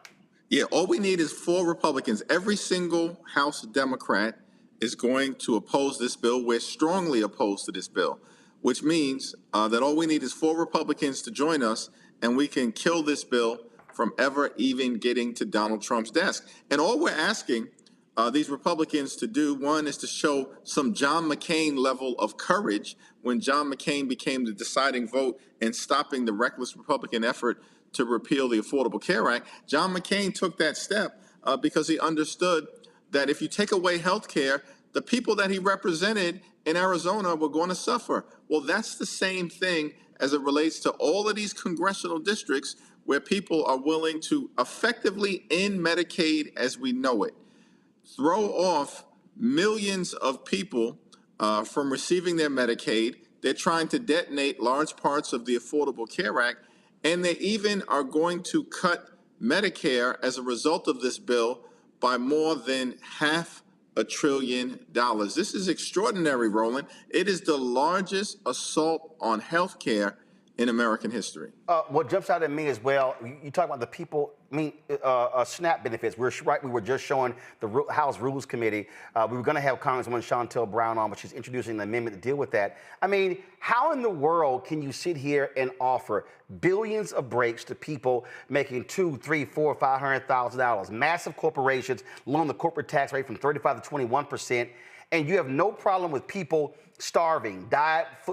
Yeah, all we need is 4 Republicans. Every single House Democrat is going to oppose this bill. We're strongly opposed to this bill, which means that all we need is 4 Republicans to join us, and we can kill this bill from ever even getting to Donald Trump's desk. And all we're asking these Republicans to do, one, is to show some John McCain level of courage when John McCain became the deciding vote in stopping the reckless Republican effort to repeal the Affordable Care Act. John McCain took that step because he understood that if you take away health care, the people that he represented in Arizona were going to suffer. Well, that's the same thing as it relates to all of these congressional districts where people are willing to effectively end Medicaid as we know it, throw off millions of people from receiving their Medicaid. They're trying to detonate large parts of the Affordable Care Act, and they even are going to cut Medicare as a result of this bill by more than $500 billion. This is extraordinary, Roland. It is the largest assault on health care in American history. What jumps out at me as well, you talk about the people, SNAP benefits. We were just showing the House Rules Committee. We were going to have Congresswoman Shontel Brown on, but she's introducing an amendment to deal with that. I mean, how in the world can you sit here and offer billions of breaks to people making $200,000, $300,000, $400,000, $500,000, massive corporations, lower the corporate tax rate from 35 to 21%, and you have no problem with people starving,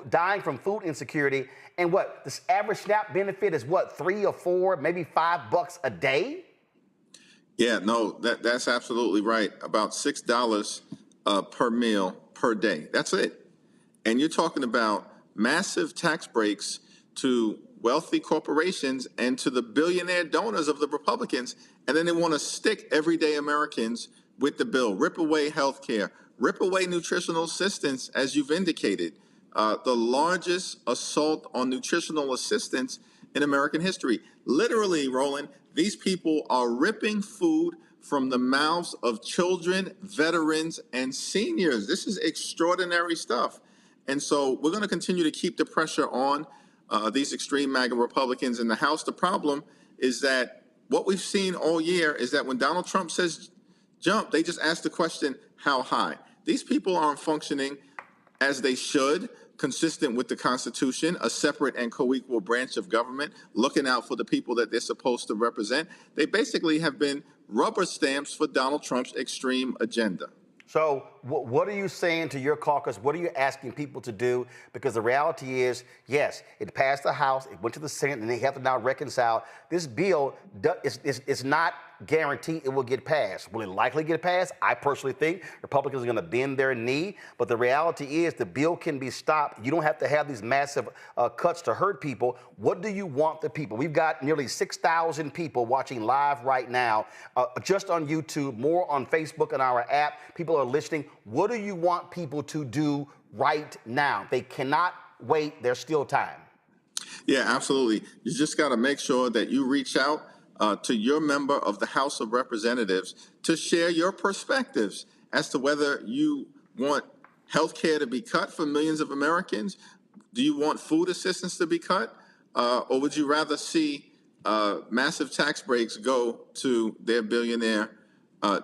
dying from food insecurity, and what, this average SNAP benefit is what, $3 or $4, maybe $5 a day? Yeah, no, that's absolutely right. About $6 per meal per day. That's it. And you're talking about massive tax breaks to wealthy corporations and to the billionaire donors of the Republicans. And then they want to stick everyday Americans with the bill, rip away health care, rip away nutritional assistance, as you've indicated. The largest assault on nutritional assistance in American history. Literally, Roland, these people are ripping food from the mouths of children, veterans, and seniors. This is extraordinary stuff. And so we're going to continue to keep the pressure on these extreme MAGA Republicans in the House. The problem is that what we've seen all year is that when Donald Trump says jump, they just ask the question, how high? These people aren't functioning as they should, consistent with the Constitution, a separate and co-equal branch of government, looking out for the people that they're supposed to represent. They basically have been rubber stamps for Donald Trump's extreme agenda. So what are you saying to your caucus? What are you asking people to do? Because the reality is, yes, it passed the House, it went to the Senate, and they have to now reconcile. This bill is not guaranteed it will get passed. Will it likely get passed? I personally think Republicans are going to bend their knee, but the reality is the bill can be stopped. You don't have to have these massive cuts to hurt people. What do you want the people? We've got nearly 6,000 people watching live right now, just on YouTube, more on Facebook and our app. People are listening. What do you want people to do right now? They cannot wait. There's still time. Yeah, absolutely. You just got to make sure that you reach out to your member of the House of Representatives to share your perspectives as to whether you want health care to be cut for millions of Americans. Do you want food assistance to be cut? Or would you rather see massive tax breaks go to their billionaire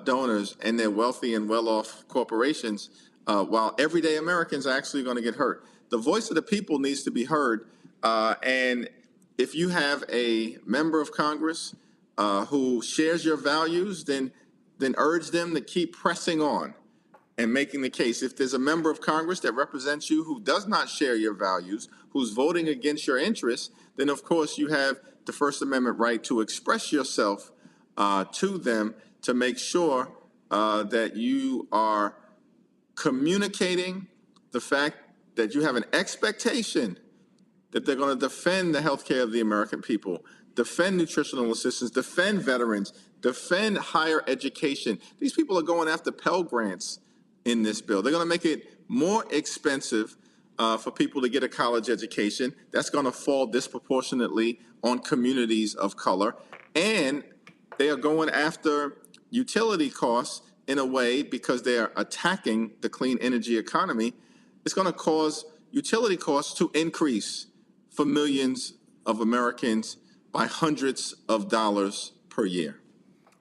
donors and their wealthy and well-off corporations while everyday Americans are actually going to get hurt? The voice of the people needs to be heard. And if you have a member of Congress who shares your values, then urge them to keep pressing on and making the case. If there's a member of Congress that represents you who does not share your values, who's voting against your interests, then of course you have the First Amendment right to express yourself to them to make sure that you are communicating the fact that you have an expectation that they're going to defend the health care of the American people, defend nutritional assistance, defend veterans, defend higher education. These people are going after Pell Grants in this bill. They're going to make it more expensive for people to get a college education. That's going to fall disproportionately on communities of color. And they are going after utility costs in a way, because they are attacking the clean energy economy, it's going to cause utility costs to increase for millions of Americans by hundreds of dollars per year.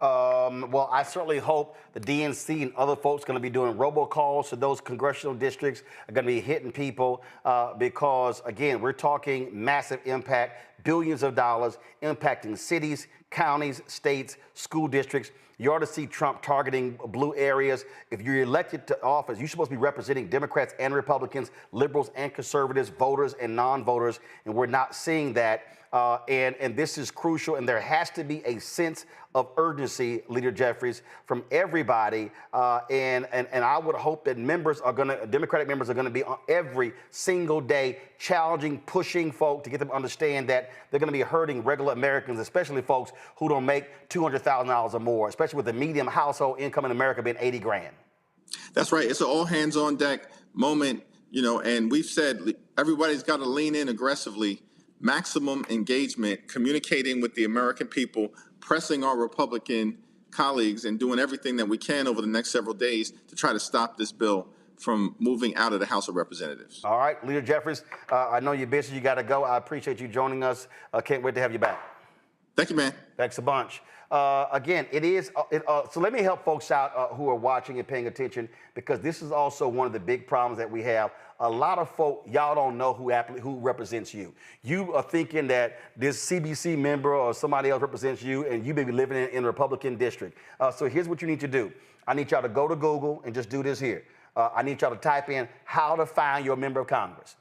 Well, I certainly hope the DNC and other folks going to be doing robocalls to those congressional districts, are going to be hitting people because, again, we're talking massive impact, billions of dollars impacting cities, counties, states, school districts. You ought to see Trump targeting blue areas. If you're elected to office, you're supposed to be representing Democrats and Republicans, liberals and conservatives, voters and non-voters, and we're not seeing that. And this is crucial, and there has to be a sense of urgency, Leader Jeffries, from everybody. And I would hope that Democratic members are gonna be on every single day challenging, pushing folk to get them to understand that they're gonna be hurting regular Americans, especially folks who don't make $200,000 or more, especially with the median household income in America being 80 grand. That's right. It's an all hands on deck moment, and we've said everybody's got to lean in aggressively, maximum engagement, communicating with the American people, pressing our Republican colleagues, and doing everything that we can over the next several days to try to stop this bill from moving out of the House of Representatives. All right, Leader Jeffries, I know you're busy. You got to go. I appreciate you joining us. Can't wait to have you back. Thank you, man. Thanks a bunch. Again, so let me help folks out who are watching and paying attention, because this is also one of the big problems that we have. A lot of folk, y'all don't know who represents you. You are thinking that this CBC member or somebody else represents you, and you may be living in a Republican district. So here's what you need to do. I need y'all to go to Google and just do this here. I need y'all to type in how to find your member of Congress.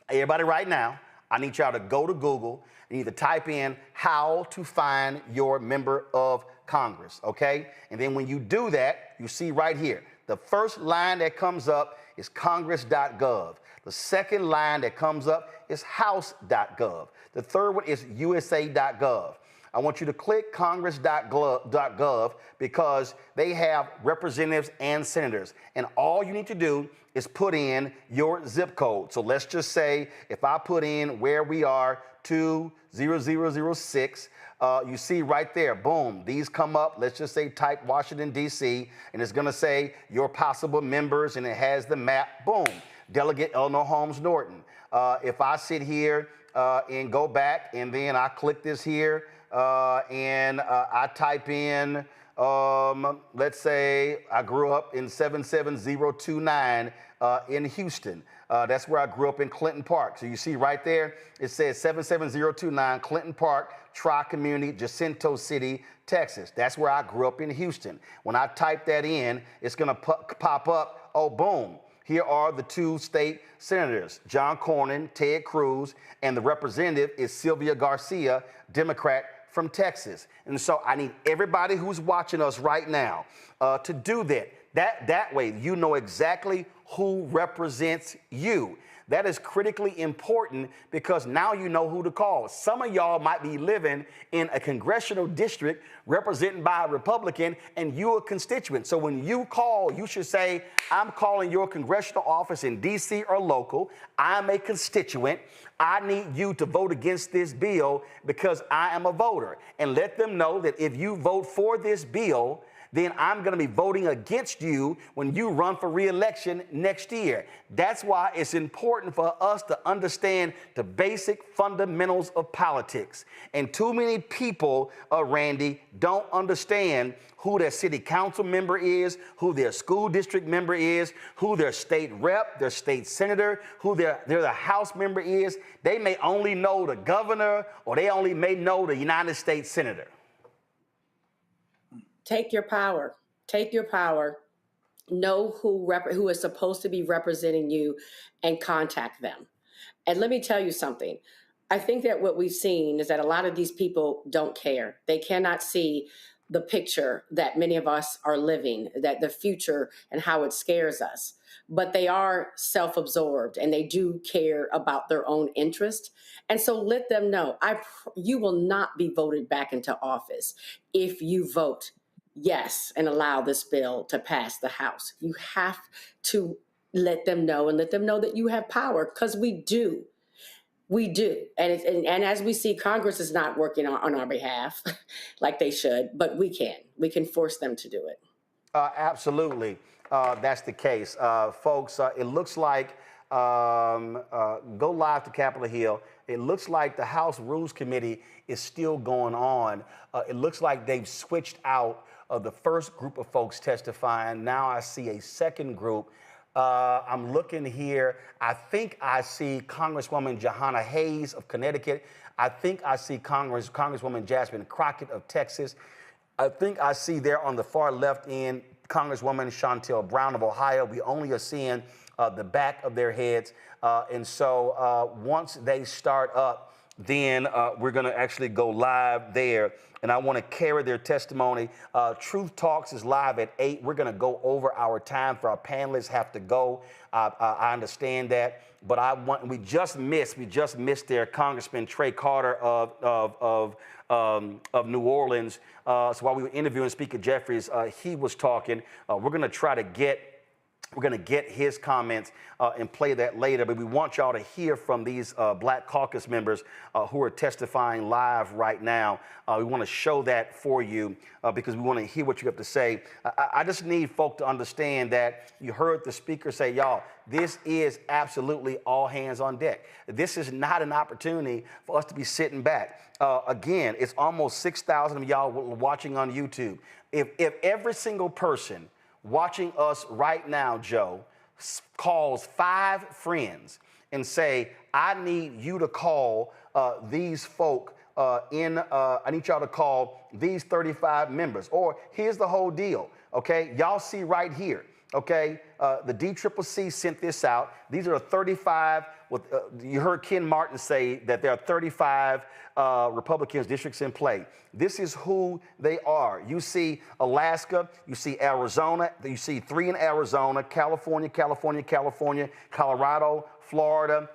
Everybody right now, I need y'all to go to Google and either type in how to find your member of Congress, okay? And then when you do that, you see right here, the first line that comes up is congress.gov. The second line that comes up is house.gov. The third one is usa.gov. I want you to click congress.gov because they have representatives and senators. And all you need to do is put in your zip code. So let's just say if I put in where we are, 20006, you see right there, boom, these come up. Let's just say type Washington, D.C., and it's going to say your possible members, and it has the map, boom, Delegate Eleanor Holmes Norton. If I sit here and go back, and then I click this here, and I type in, let's say I grew up in 77029 in Houston. That's where I grew up in Clinton Park. So you see right there, it says 77029 Clinton Park, Tri-Community, Jacinto City, Texas. That's where I grew up in Houston. When I type that in, it's gonna pop up, oh, boom. Here are the two state senators, John Cornyn, Ted Cruz, and the representative is Sylvia Garcia, Democrat from Texas. And so I need everybody who's watching us right now to do that. That way you know exactly who represents you. That is critically important because now you know who to call. Some of y'all might be living in a congressional district represented by a Republican and you're a constituent. So when you call, you should say, I'm calling your congressional office in DC or local. I'm a constituent. I need you to vote against this bill because I am a voter. And let them know that if you vote for this bill, then I'm going to be voting against you when you run for re-election next year. That's why it's important for us to understand the basic fundamentals of politics. And too many people, Randy, don't understand who their city council member is, who their school district member is, who their state rep, their state senator, who their House member is. They may only know the governor, or they only may know the United States senator. Take your power. Take your power. Know who is supposed to be representing you and contact them. And let me tell you something. I think that what we've seen is that a lot of these people don't care. They cannot see the picture that many of us are living, that the future and how it scares us. But they are self-absorbed and they do care about their own interest. And so let them know, you will not be voted back into office if you vote yes and allow this bill to pass the House. You have to let them know and let them know that you have power, because we do. We do. And as we see, Congress is not working on our behalf like they should, but we can. We can force them to do it. Absolutely. That's the case. Folks, it looks like go live to Capitol Hill. It looks like the House Rules Committee is still going on. It looks like they've switched out the first group of folks testifying. Now I see a second group. I'm looking here. I think I see Congresswoman Jahana Hayes of Connecticut. I think I see Congresswoman Jasmine Crockett of Texas. I think I see there on the far left end Congresswoman Shontel Brown of Ohio. We only are seeing the back of their heads. And so once they start up, then we're going to actually go live there. And I want to carry their testimony. Truth Talks is live at 8. We're going to go over our time for our panelists have to go. I understand that. But we just missed their Congressman Trey Carter of New Orleans. So while we were interviewing Speaker Jeffries, he was talking. We're going to try to get his comments and play that later, but we want y'all to hear from these Black Caucus members who are testifying live right now. We want to show that for you because we want to hear what you have to say. I just need folk to understand that you heard the speaker say, y'all, this is absolutely all hands on deck. This is not an opportunity for us to be sitting back. Again, it's almost 6,000 of y'all watching on YouTube. If every single person watching us right now, Joe, calls 5 friends and say, I need you to call these folk I need y'all to call these 35 members. Or here's the whole deal, okay? Y'all see right here, okay? The DCCC sent this out. These are 35, you heard Ken Martin say that there are 35 Republicans districts in play. This is who they are. You see Alaska, you see Arizona, you see 3 in Arizona, California, Colorado, Florida,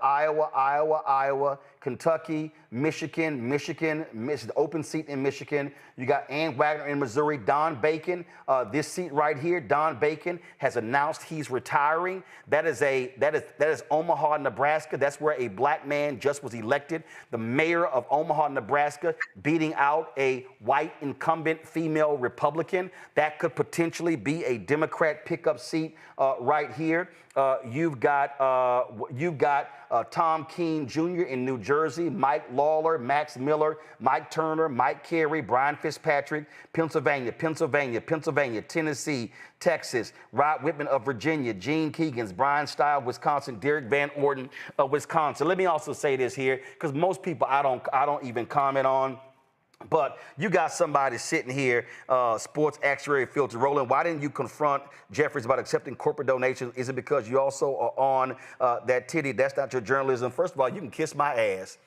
Iowa, Kentucky, Michigan, the open seat in Michigan. You got Ann Wagner in Missouri, Don Bacon. This seat right here, Don Bacon has announced he's retiring. That is Omaha, Nebraska. That's where a black man just was elected, the mayor of Omaha, Nebraska, beating out a white incumbent female Republican. That could potentially be a Democrat pickup seat right here. You've got Tom Keene Jr. in New Jersey, Mike Lawler, Max Miller, Mike Turner, Mike Carey, Brian Fitzpatrick, Pennsylvania, Tennessee, Texas, Rod Whitman of Virginia, Gene Keegans, Brian Style, Wisconsin, Derek Van Orden of Wisconsin. Let me also say this here, because most people I don't even comment on. But you got somebody sitting here, sports actuary filter rolling. Why didn't you confront Jeffries about accepting corporate donations? Is it because you also are on that titty? That's not your journalism. First of all, you can kiss my ass.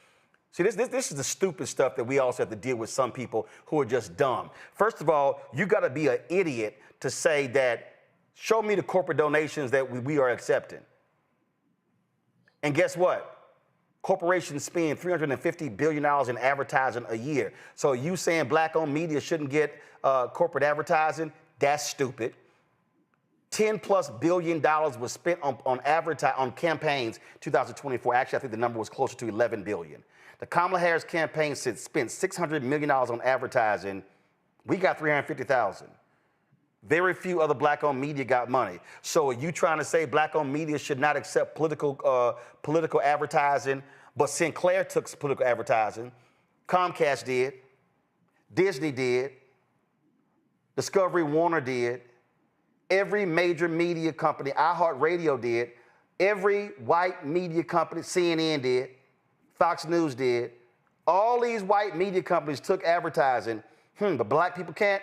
See, this is the stupid stuff that we also have to deal with some people who are just dumb. First of all, you got to be an idiot to say that, show me the corporate donations that we are accepting. And guess what? Corporations spend $350 billion in advertising a year. So you saying black-owned media shouldn't get corporate advertising? That's stupid. $10+ billion was spent on campaigns 2024. Actually, I think the number was closer to $11 billion. The Kamala Harris campaign spent $600 million on advertising. We got $350,000. Very few other black-owned media got money. So are you trying to say black-owned media should not accept political advertising? But Sinclair took political advertising. Comcast did. Disney did. Discovery Warner did. Every major media company, iHeartRadio did. Every white media company, CNN did. Fox News did. All these white media companies took advertising. But black people can't?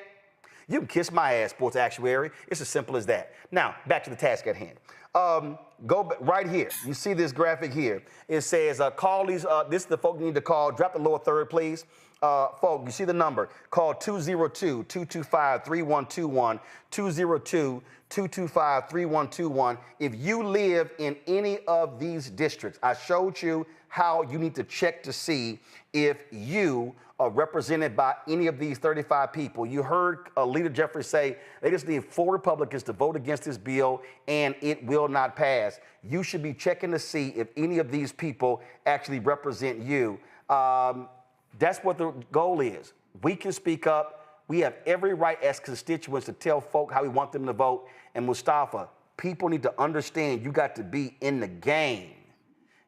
You can kiss my ass, sports actuary. It's as simple as that. Now, back to the task at hand. Go right here. You see this graphic here. It says, call these, this is the folk you need to call. Drop the lower third, please. Folk, you see the number. Call 202-225-3121, 202-225-3121. If you live in any of these districts, I showed you how you need to check to see if you are represented by any of these 35 people. You heard Leader Jeffries say they just need 4 Republicans to vote against this bill and it will not pass. You should be checking to see if any of these people actually represent you. That's what the goal is. We can speak up. We have every right as constituents to tell folk how we want them to vote. And Mustafa, People need to understand you got to be in the game.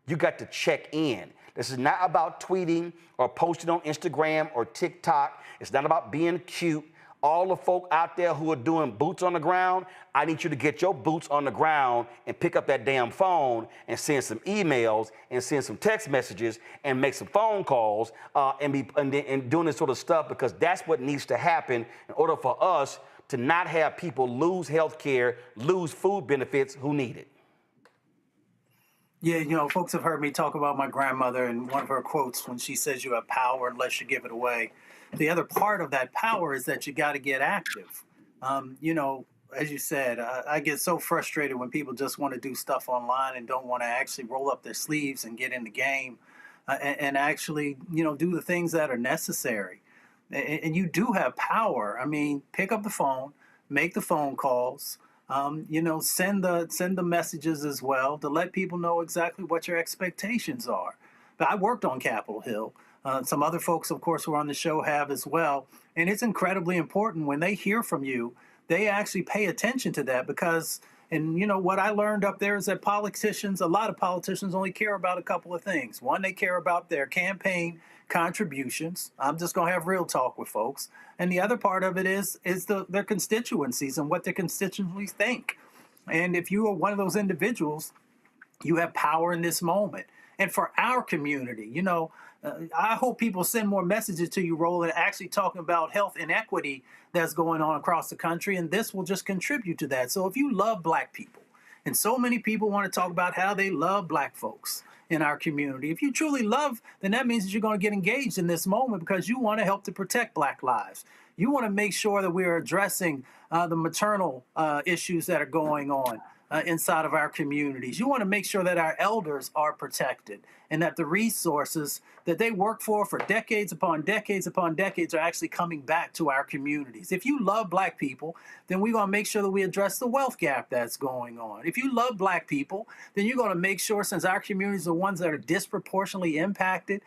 You got to check in. This is not about tweeting or posting on Instagram or TikTok. It's not about being cute. All the folk out there who are doing boots on the ground, I need you to get your boots on the ground and pick up that damn phone and send some emails and send some text messages and make some phone calls and doing this sort of stuff, because that's what needs to happen in order for us to not have people lose health care, lose food benefits who need it. Yeah, you know, folks have heard me talk about my grandmother and one of her quotes when she says you have power unless you give it away. The other part of that power is that you got to get active. You know, as you said, I get so frustrated when people just want to do stuff online and don't want to actually roll up their sleeves and get in the game and actually, you know, do the things that are necessary. And you do have power. I mean, pick up the phone, make the phone calls. You know, send the messages as well to let people know exactly what your expectations are. But I worked on Capitol Hill. Some other folks, of course, who are on the show have as well. And it's incredibly important when they hear from you, they actually pay attention to that because, and you know, what I learned up there is that a lot of politicians only care about a couple of things. One, they care about their campaign contributions. I'm just going to have real talk with folks. And the other part of it is their constituencies and what their constituencies think. And if you are one of those individuals, you have power in this moment. And for our community, you know, I hope people send more messages to you, Roland, actually talking about health inequity that's going on across the country. And this will just contribute to that. So if you love Black people, and so many people want to talk about how they love Black folks in our community. If you truly love, then that means that you're going to get engaged in this moment because you want to help to protect Black lives. You want to make sure that we are addressing the maternal issues that are going on inside of our communities. You want to make sure that our elders are protected and that the resources that they work for decades upon decades upon decades are actually coming back to our communities. If you love Black people, then we're going to make sure that we address the wealth gap that's going on. If you love Black people, then you're going to make sure, since our communities are ones that are disproportionately impacted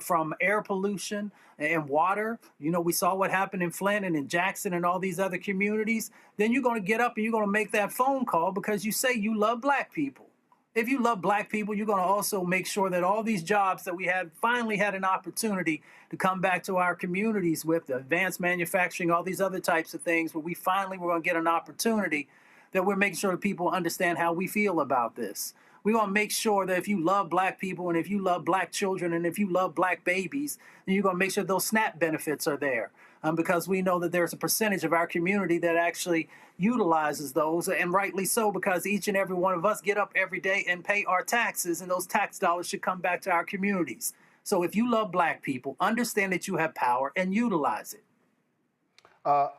from air pollution and water, you know, we saw what happened in Flint and in Jackson and all these other communities, then you're going to get up and you're going to make that phone call because you say you love Black people. If you love Black people, you're going to also make sure that all these jobs that we had finally had an opportunity to come back to our communities with, the advanced manufacturing, all these other types of things, where we finally were going to get an opportunity, that we're making sure that people understand how we feel about this. We want to make sure that if you love Black people and if you love Black children and if you love Black babies, then you're going to make sure those SNAP benefits are there. Because we know that there's a percentage of our community that actually utilizes those, and rightly so, because each and every one of us get up every day and pay our taxes, and those tax dollars should come back to our communities. So if you love Black people, understand that you have power and utilize it.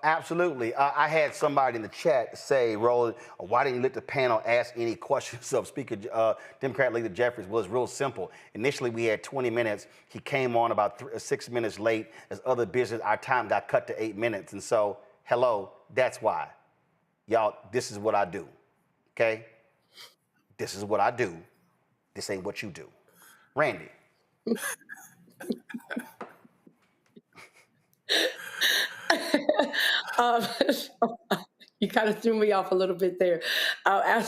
Absolutely. I had somebody in the chat say, Roland, why didn't you let the panel ask any questions of Speaker Democrat Leader Jeffries? Well, it's real simple. Initially, we had 20 minutes. He came on about 6 minutes late. As other business, our time got cut to 8 minutes. And so, hello, that's why. Y'all, this is what I do, okay? This is what I do. This ain't what you do. Randy. You kind of threw me off a little bit there. I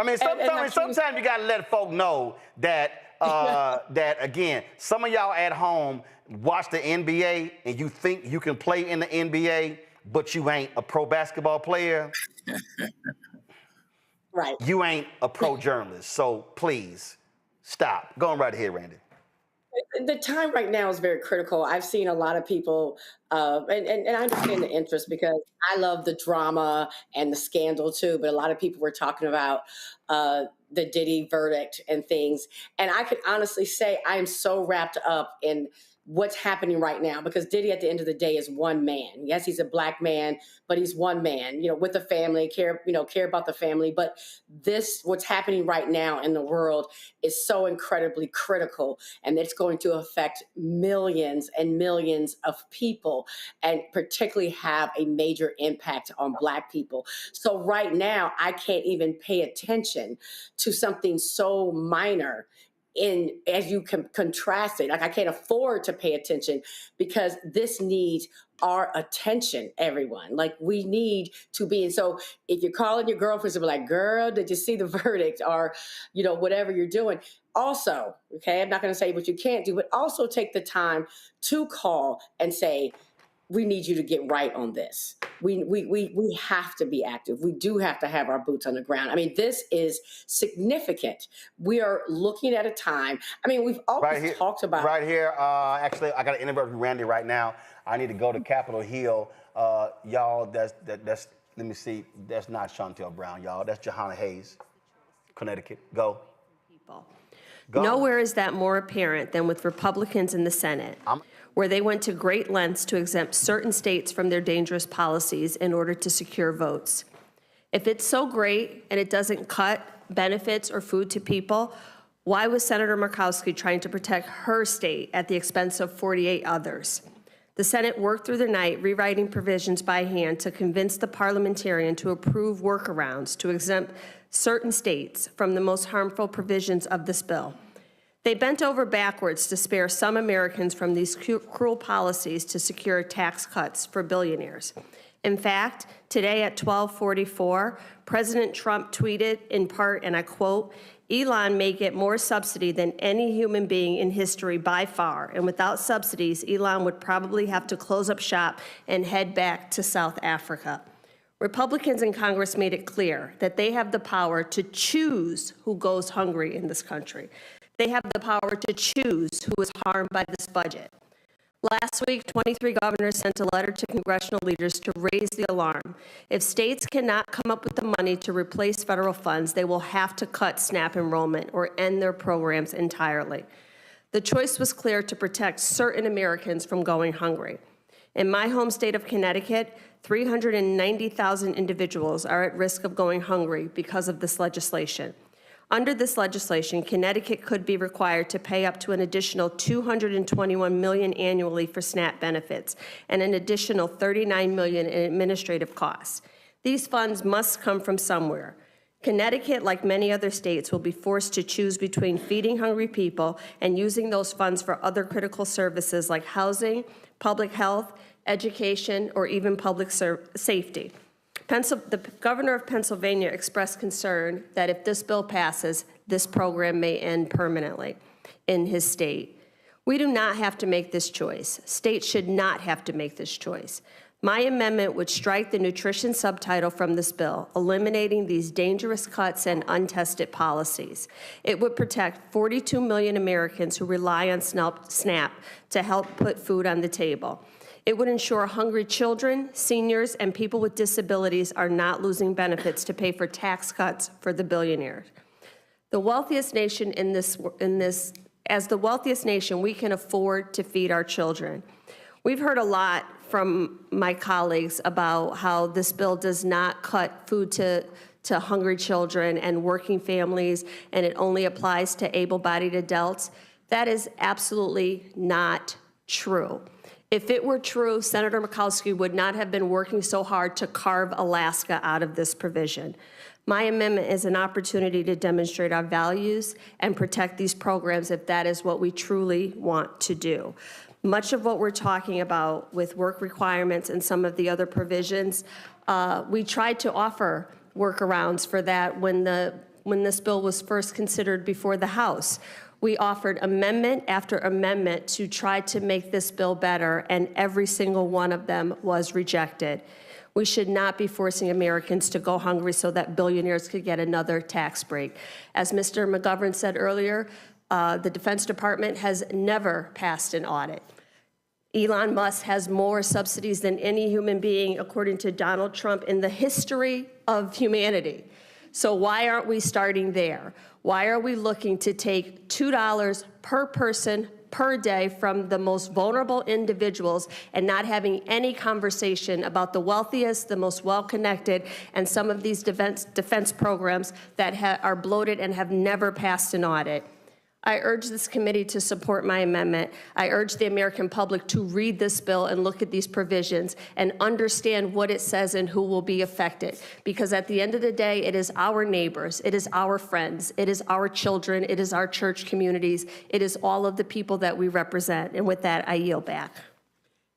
mean, sometimes you got to let folk know that, that again, some of y'all at home watch the NBA and you think you can play in the NBA, but you ain't a pro basketball player. Right. You ain't a pro journalist. So please stop. Go on right ahead, Randy. The time right now is very critical. I've seen a lot of people, and I understand the interest because I love the drama and the scandal too, but a lot of people were talking about the Diddy verdict and things. And I could honestly say I am so wrapped up in what's happening right now, because Diddy at the end of the day is one man. Yes, he's a Black man, but he's one man, you know, with a family, care about the family. But what's happening right now in the world is so incredibly critical, and it's going to affect millions and millions of people, and particularly have a major impact on Black people. So right now, I can't even pay attention to something so minor as you contrast it. Like, I can't afford to pay attention because this needs our attention, everyone. Like, we need to be. And so if you're calling your girlfriends and be like, girl, did you see the verdict? Or, whatever you're doing. Also, okay, I'm not going to say what you can't do, but also take the time to call and say, we need you to get right on this. We have to be active. We do have to have our boots on the ground. I mean, this is significant. We are looking at a time. I mean, we've always talked about right here. Actually, I got to interrupt Randy right now. I need to go to Capitol Hill. Y'all, that's let me see. That's not Shontel Brown, y'all. That's Johanna Hayes, Connecticut. Go. Nowhere is that more apparent than with Republicans in the Senate, where they went to great lengths to exempt certain states from their dangerous policies in order to secure votes. If it's so great and it doesn't cut benefits or food to people, why was Senator Murkowski trying to protect her state at the expense of 48 others? The Senate worked through the night rewriting provisions by hand to convince the parliamentarian to approve workarounds to exempt certain states from the most harmful provisions of this bill. They bent over backwards to spare some Americans from these cruel policies to secure tax cuts for billionaires. In fact, today at 12:44, President Trump tweeted in part, and I quote, "Elon may get more subsidy than any human being in history by far, and without subsidies, Elon would probably have to close up shop and head back to South Africa." Republicans in Congress made it clear that they have the power to choose who goes hungry in this country. They have the power to choose who is harmed by this budget. Last week, 23 governors sent a letter to congressional leaders to raise the alarm. If states cannot come up with the money to replace federal funds, they will have to cut SNAP enrollment or end their programs entirely. The choice was clear: to protect certain Americans from going hungry. In my home state of Connecticut, 390,000 individuals are at risk of going hungry because of this legislation. Under this legislation, Connecticut could be required to pay up to an additional $221 million annually for SNAP benefits and an additional $39 million in administrative costs. These funds must come from somewhere. Connecticut, like many other states, will be forced to choose between feeding hungry people and using those funds for other critical services like housing, public health, education, or even public safety. The governor of Pennsylvania expressed concern that if this bill passes, this program may end permanently in his state. We do not have to make this choice. States should not have to make this choice. My amendment would strike the nutrition subtitle from this bill, eliminating these dangerous cuts and untested policies. It would protect 42 million Americans who rely on SNAP to help put food on the table. It would ensure hungry children, seniors, and people with disabilities are not losing benefits to pay for tax cuts for the billionaires. The wealthiest nation as the wealthiest nation, we can afford to feed our children. We've heard a lot from my colleagues about how this bill does not cut food to hungry children and working families, and it only applies to able-bodied adults. That is absolutely not true. If it were true, Senator Murkowski would not have been working so hard to carve Alaska out of this provision. My amendment is an opportunity to demonstrate our values and protect these programs if that is what we truly want to do. Much of what we're talking about with work requirements and some of the other provisions, we tried to offer workarounds for that when this bill was first considered before the House. We offered amendment after amendment to try to make this bill better, and every single one of them was rejected. We should not be forcing Americans to go hungry so that billionaires could get another tax break. As Mr. McGovern said earlier, the Defense Department has never passed an audit. Elon Musk has more subsidies than any human being, according to Donald Trump, in the history of humanity. So why aren't we starting there? Why are we looking to take $2 per person per day from the most vulnerable individuals and not having any conversation about the wealthiest, the most well-connected, and some of these defense programs that are bloated and have never passed an audit? I urge this committee to support my amendment. I urge the American public to read this bill and look at these provisions and understand what it says and who will be affected. Because at the end of the day, it is our neighbors, it is our friends, it is our children, it is our church communities, it is all of the people that we represent. And with that, I yield back.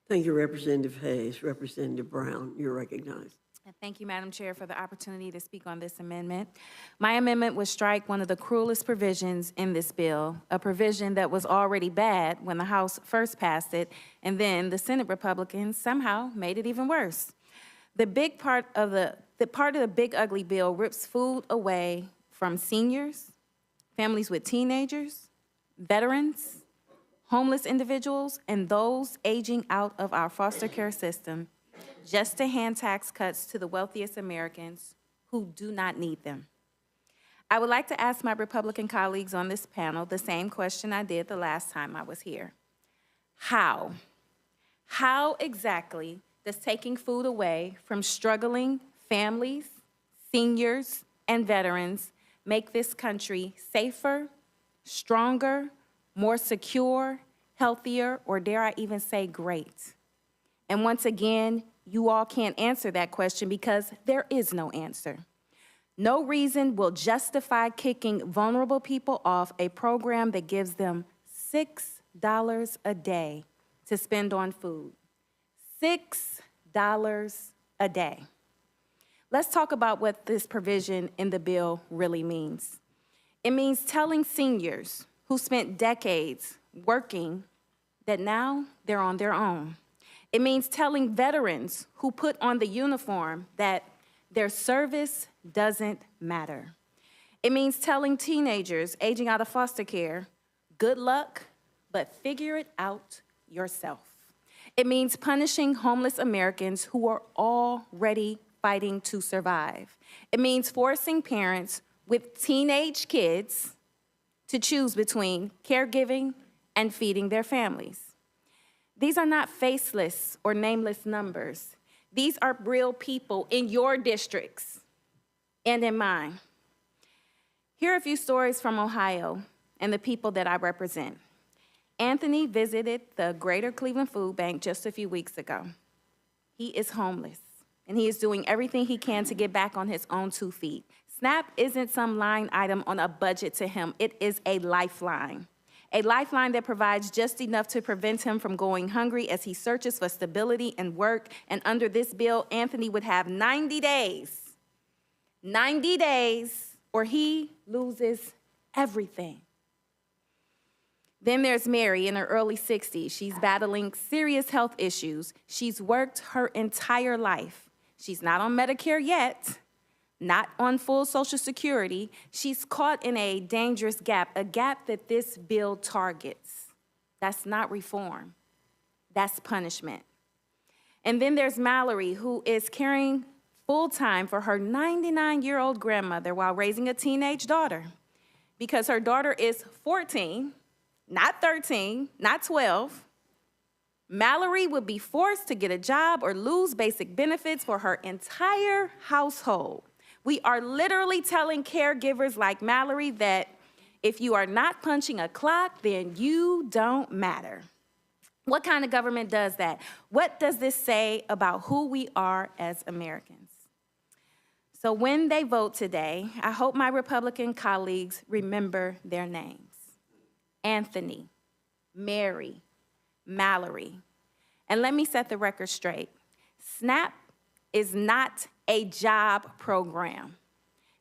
Thank you, Representative Hayes. Representative Brown, you're recognized. Thank you, Madam Chair, for the opportunity to speak on this amendment. My amendment would strike one of the cruelest provisions in this bill, a provision that was already bad when the House first passed it, and then the Senate Republicans somehow made it even worse. The part of the big ugly bill rips food away from seniors, families with teenagers, veterans, homeless individuals, and those aging out of our foster care system, just to hand tax cuts to the wealthiest Americans who do not need them. I would like to ask my Republican colleagues on this panel the same question I did the last time I was here. How? How exactly does taking food away from struggling families, seniors, and veterans make this country safer, stronger, more secure, healthier, or dare I even say great? And once again, you all can't answer that question because there is no answer. No reason will justify kicking vulnerable people off a program that gives them $6 a day to spend on food. $6 a day. Let's talk about what this provision in the bill really means. It means telling seniors who spent decades working that now they're on their own. It means telling veterans who put on the uniform that their service doesn't matter. It means telling teenagers aging out of foster care, good luck, but figure it out yourself. It means punishing homeless Americans who are already fighting to survive. It means forcing parents with teenage kids to choose between caregiving and feeding their families. These are not faceless or nameless numbers. These are real people in your districts and in mine. Here are a few stories from Ohio and the people that I represent. Anthony visited the Greater Cleveland Food Bank just a few weeks ago. He is homeless, and he is doing everything he can to get back on his own 2 feet. SNAP isn't some line item on a budget to him. It is a lifeline that provides just enough to prevent him from going hungry as he searches for stability and work. And under this bill, Anthony would have 90 days, or he loses everything. Then there's Mary in her early 60s. She's battling serious health issues. She's worked her entire life. She's not on Medicare yet, not on full Social Security. She's caught in a dangerous gap, a gap that this bill targets. That's not reform. That's punishment. And then there's Mallory, who is caring full-time for her 99-year-old grandmother while raising a teenage daughter. Because her daughter is 14, not 13, not 12, Mallory would be forced to get a job or lose basic benefits for her entire household. We are literally telling caregivers like Mallory that if you are not punching a clock, then you don't matter. What kind of government does that? What does this say about who we are as Americans? So when they vote today, I hope my Republican colleagues remember their names: Anthony, Mary, Mallory. And let me set the record straight. SNAP is not a job program.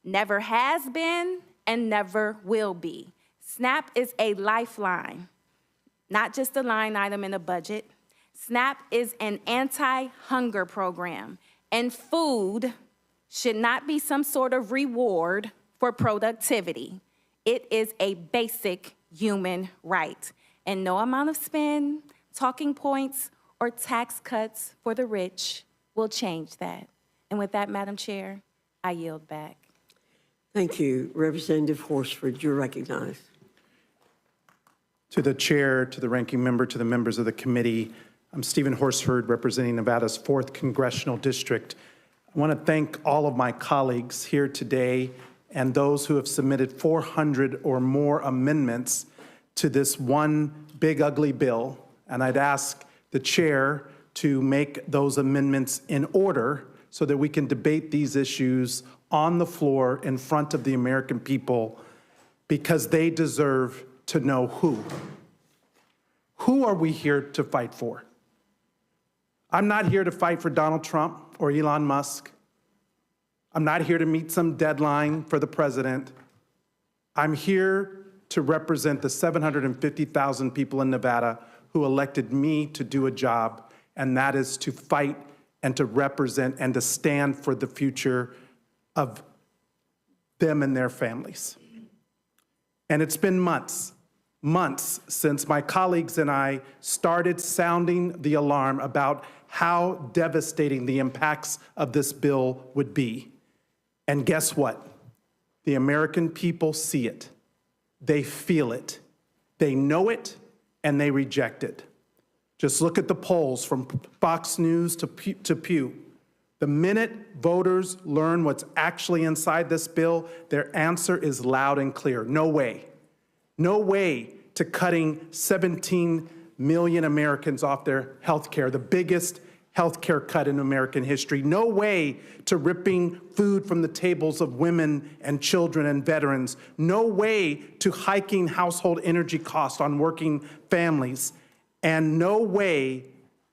Never has been and never will be. SNAP is a lifeline, not just a line item in a budget. SNAP is an anti-hunger program, and food should not be some sort of reward for productivity. It is a basic human right, and no amount of spin, talking points, or tax cuts for the rich will change that. And with that, Madam Chair, I yield back. Thank you. Representative Horsford, you're recognized. To the chair, to the ranking member, to the members of the committee, I'm Stephen Horsford, representing Nevada's 4th Congressional District. I want to thank all of my colleagues here today and those who have submitted 400 or more amendments to this one big ugly bill, and I'd ask the chair to make those amendments in order so that we can debate these issues on the floor in front of the American people, because they deserve to know who. Who are we here to fight for? I'm not here to fight for Donald Trump or Elon Musk. I'm not here to meet some deadline for the president. I'm here to represent the 750,000 people in Nevada who elected me to do a job, and that is to fight and to represent and to stand for the future of them and their families. And it's been months since my colleagues and I started sounding the alarm about how devastating the impacts of this bill would be. And guess what? The American people see it. They feel it. They know it, and they reject it. Just look at the polls from Fox News to Pew. The minute voters learn what's actually inside this bill, their answer is loud and clear. No way. No way to cutting 17 million Americans off their health care, the biggest health care cut in American history. No way to ripping food from the tables of women and children and veterans. No way to hiking household energy costs on working families. And no way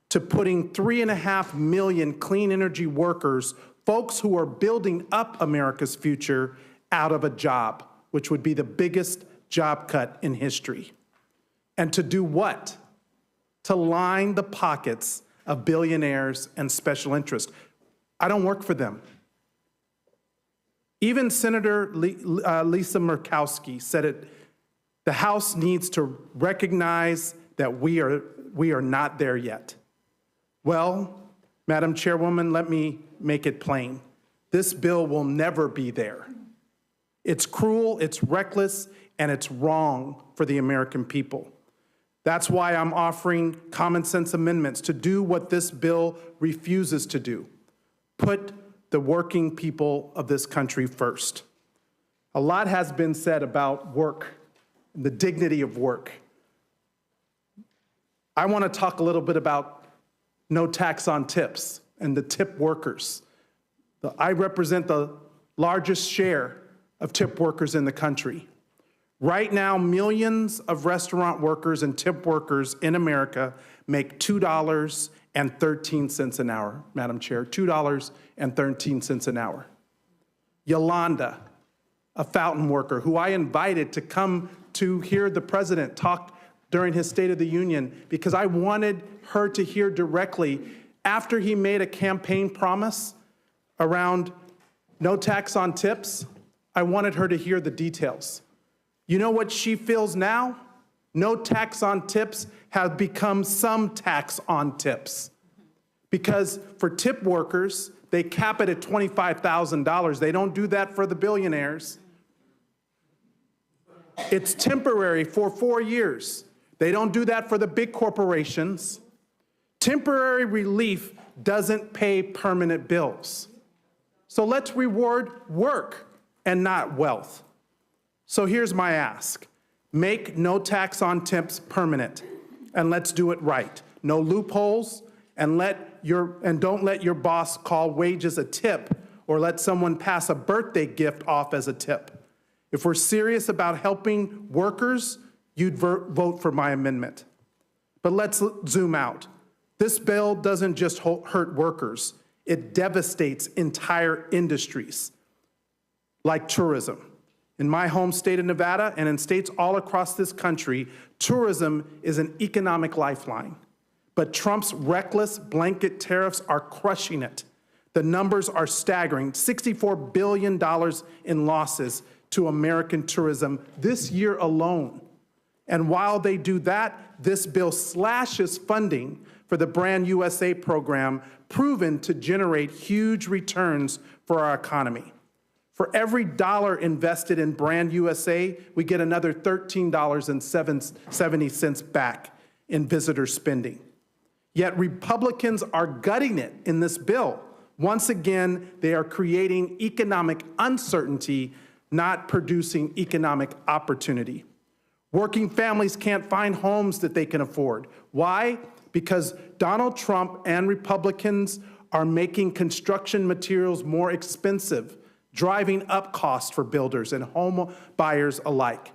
to putting 3.5 million clean energy workers, folks who are building up America's future, out of a job, which would be the biggest job cut in history. And to do what? To line the pockets of billionaires and special interests. I don't work for them. Even Senator Lisa Murkowski said it. The House needs to recognize that we are not there yet. Well, Madam Chairwoman, let me make it plain. This bill will never be there. It's cruel, it's reckless, and it's wrong for the American people. That's why I'm offering common sense amendments to do what this bill refuses to do. Put the working people of this country first. A lot has been said about work, the dignity of work. I want to talk a little bit about no tax on tips and the tip workers. I represent the largest share of tip workers in the country. Right now, millions of restaurant workers and tip workers in America make $2.13 an hour, Madam Chair, $2.13 an hour. Yolanda, a fountain worker who I invited to come to hear the president talk during his State of the Union because I wanted her to hear directly after he made a campaign promise around no tax on tips. I wanted her to hear the details. You know what she feels now? No tax on tips has become some tax on tips. Because for tip workers, they cap it at $25,000. They don't do that for the billionaires. It's temporary for 4 years. They don't do that for the big corporations. Temporary relief doesn't pay permanent bills. So let's reward work and not wealth. So here's my ask. Make no tax on tips permanent, and let's do it right. No loopholes, and don't let your boss call wages a tip or let someone pass a birthday gift off as a tip. If we're serious about helping workers, you'd vote for my amendment. But let's zoom out. This bill doesn't just hurt workers, it devastates entire industries like tourism. In my home state of Nevada and in states all across this country, tourism is an economic lifeline. But Trump's reckless blanket tariffs are crushing it. The numbers are staggering, $64 billion in losses to American tourism this year alone. And while they do that, this bill slashes funding for the Brand USA program, proven to generate huge returns for our economy. For every dollar invested in Brand USA, we get another $13.70 back in visitor spending. Yet Republicans are gutting it in this bill. Once again, they are creating economic uncertainty, not producing economic opportunity. Working families can't find homes that they can afford. Why? Because Donald Trump and Republicans are making construction materials more expensive, driving up costs for builders and home buyers alike.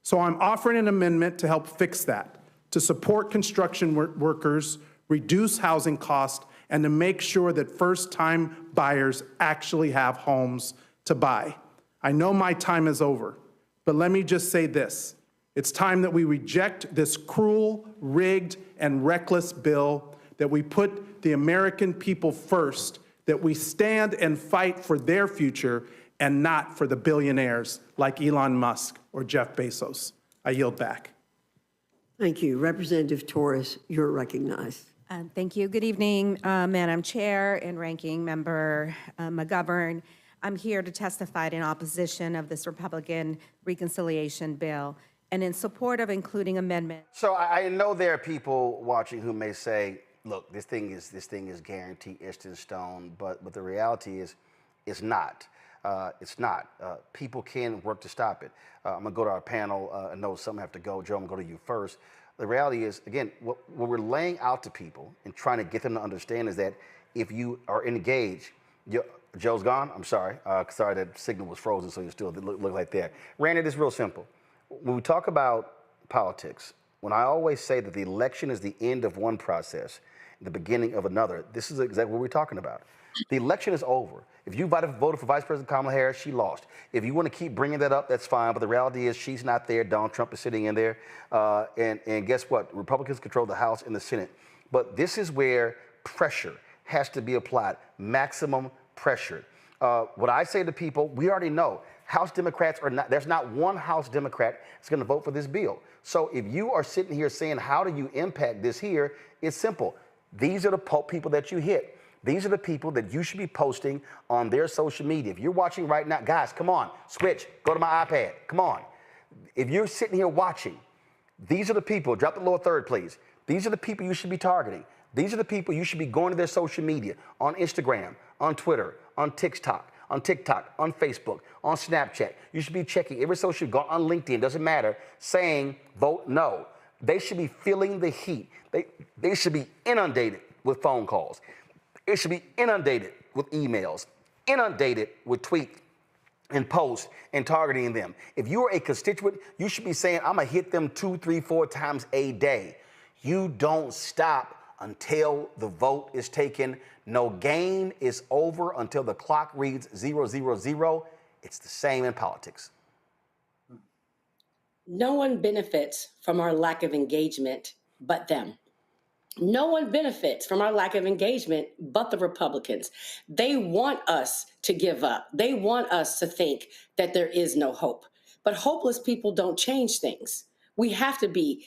So I'm offering an amendment to help fix that, to support construction workers, reduce housing costs, and to make sure that first-time buyers actually have homes to buy. I know my time is over, but let me just say this. It's time that we reject this cruel, rigged, and reckless bill, that we put the American people first, that we stand and fight for their future and not for the billionaires like Elon Musk or Jeff Bezos. I yield back. Thank you. Representative Torres, you're recognized. Thank you. Good evening, Madam Chair and Ranking Member McGovern. I'm here to testify in opposition of this Republican reconciliation bill and in support of including amendments. So I know there are people watching who may say, look, this thing is guaranteed, etched in stone, but the reality is it's not. It's not. People can work to stop it. I'm going to go to our panel. I know some have to go. Joe, I'm going to go to you first. The reality is, again, what we're laying out to people and trying to get them to understand is that if you are engaged, Joe's gone? I'm sorry. Sorry, that signal was frozen, so you still look like that. Randy, it's real simple. When we talk about politics, when I always say that the election is the end of one process, the beginning of another, this is exactly what we're talking about. The election is over. If you voted for Vice President Kamala Harris, she lost. If you want to keep bringing that up, that's fine. But the reality is she's not there. Donald Trump is sitting in there. And guess what? Republicans control the House and the Senate. But this is where pressure has to be applied, maximum pressure. What I say to people, we already know House Democrats are not, there's not one House Democrat that's going to vote for this bill. So if you are sitting here saying, how do you impact this here? It's simple. These are the people that you hit. These are the people that you should be posting on their social media. If you're watching right now, guys, come on, switch, go to my iPad, come on. If you're sitting here watching, these are the people, drop the lower third, please. These are the people you should be targeting. These are the people you should be going to their social media, on Instagram, on Twitter, on TikTok, on Facebook, on Snapchat. You should be checking every social, go on LinkedIn, doesn't matter, saying vote no. They should be feeling the heat. They should be inundated with phone calls. It should be inundated with emails, inundated with tweets and posts and targeting them. If you are a constituent, you should be saying, I'm going to hit them 2, 3, 4 times a day. You don't stop until the vote is taken. No game is over until the clock reads 0, 0, 0. It's the same in politics. No one benefits from our lack of engagement but them. No one benefits from our lack of engagement but the Republicans. They want us to give up. They want us to think that there is no hope. But hopeless people don't change things. We have to be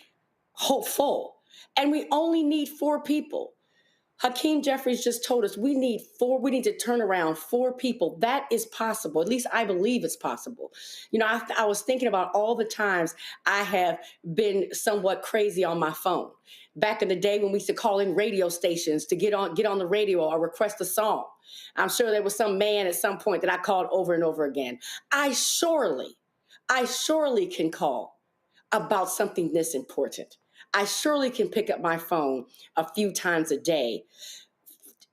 hopeful. And we only need 4 people. Hakeem Jeffries just told us we need to turn around 4 people. That is possible. At least I believe it's possible. You know, I was thinking about all the times I have been somewhat crazy on my phone. Back in the day when we used to call in radio stations to get on the radio or request a song. I'm sure there was some man at some point that I called over and over again. I surely can call about something this important. I surely can pick up my phone a few times a day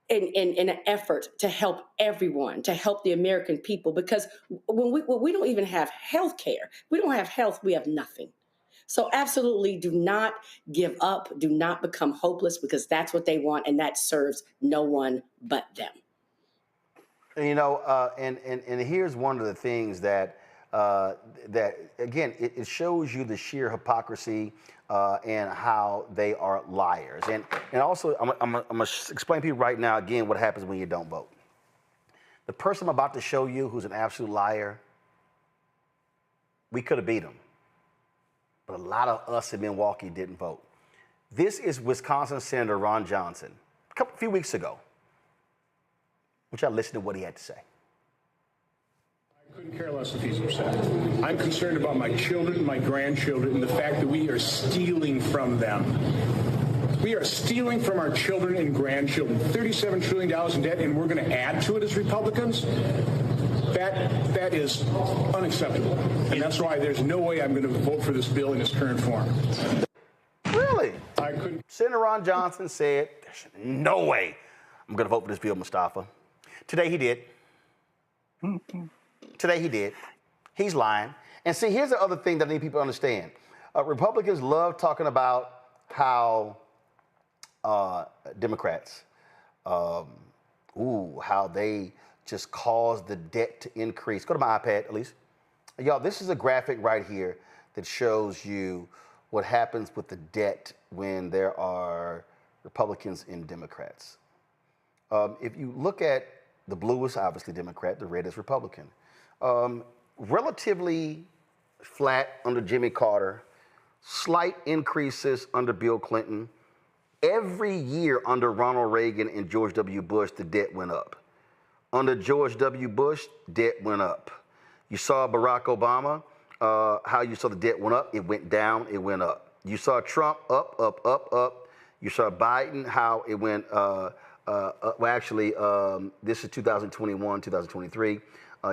in an effort to help everyone, to help the American people, because when we don't even have health care, we don't have health, we have nothing. So absolutely do not give up, do not become hopeless, because that's what they want, and that serves no one but them. You know, and here's one of the things that again, it shows you the sheer hypocrisy and how they are liars. And also, I'm going to explain to you right now, again, what happens when you don't vote. The person I'm about to show you who's an absolute liar, we could have beat him. But a lot of us in Milwaukee didn't vote. This is Wisconsin Senator Ron Johnson, a few weeks ago. Which I listened to what he had to say. I couldn't care less if he's upset. I'm concerned about my children, my grandchildren, and the fact that we are stealing from them. We are stealing from our children and grandchildren. $37 trillion in debt, and we're going to add to it as Republicans? That is unacceptable. And that's why there's no way I'm going to vote for this bill in its current form. Really? I couldn't. Senator Ron Johnson said, there's no way I'm going to vote for this bill, Mustafa. Today he did. Today he did. He's lying. And see, here's the other thing that I need people to understand. Republicans love talking about how Democrats, how they just cause the debt to increase. Go to my iPad, at least. Y'all, this is a graphic right here that shows you what happens with the debt when there are Republicans and Democrats. If you look at the blue is obviously Democrat, the red is Republican. Relatively flat under Jimmy Carter, slight increases under Bill Clinton. Every year under Ronald Reagan and George W. Bush, the debt went up. Under George W. Bush, debt went up. You saw Barack Obama, how you saw the debt went up, it went down, it went up. You saw Trump up, up, up, up. You saw Biden, how it went, this is 2021, 2023.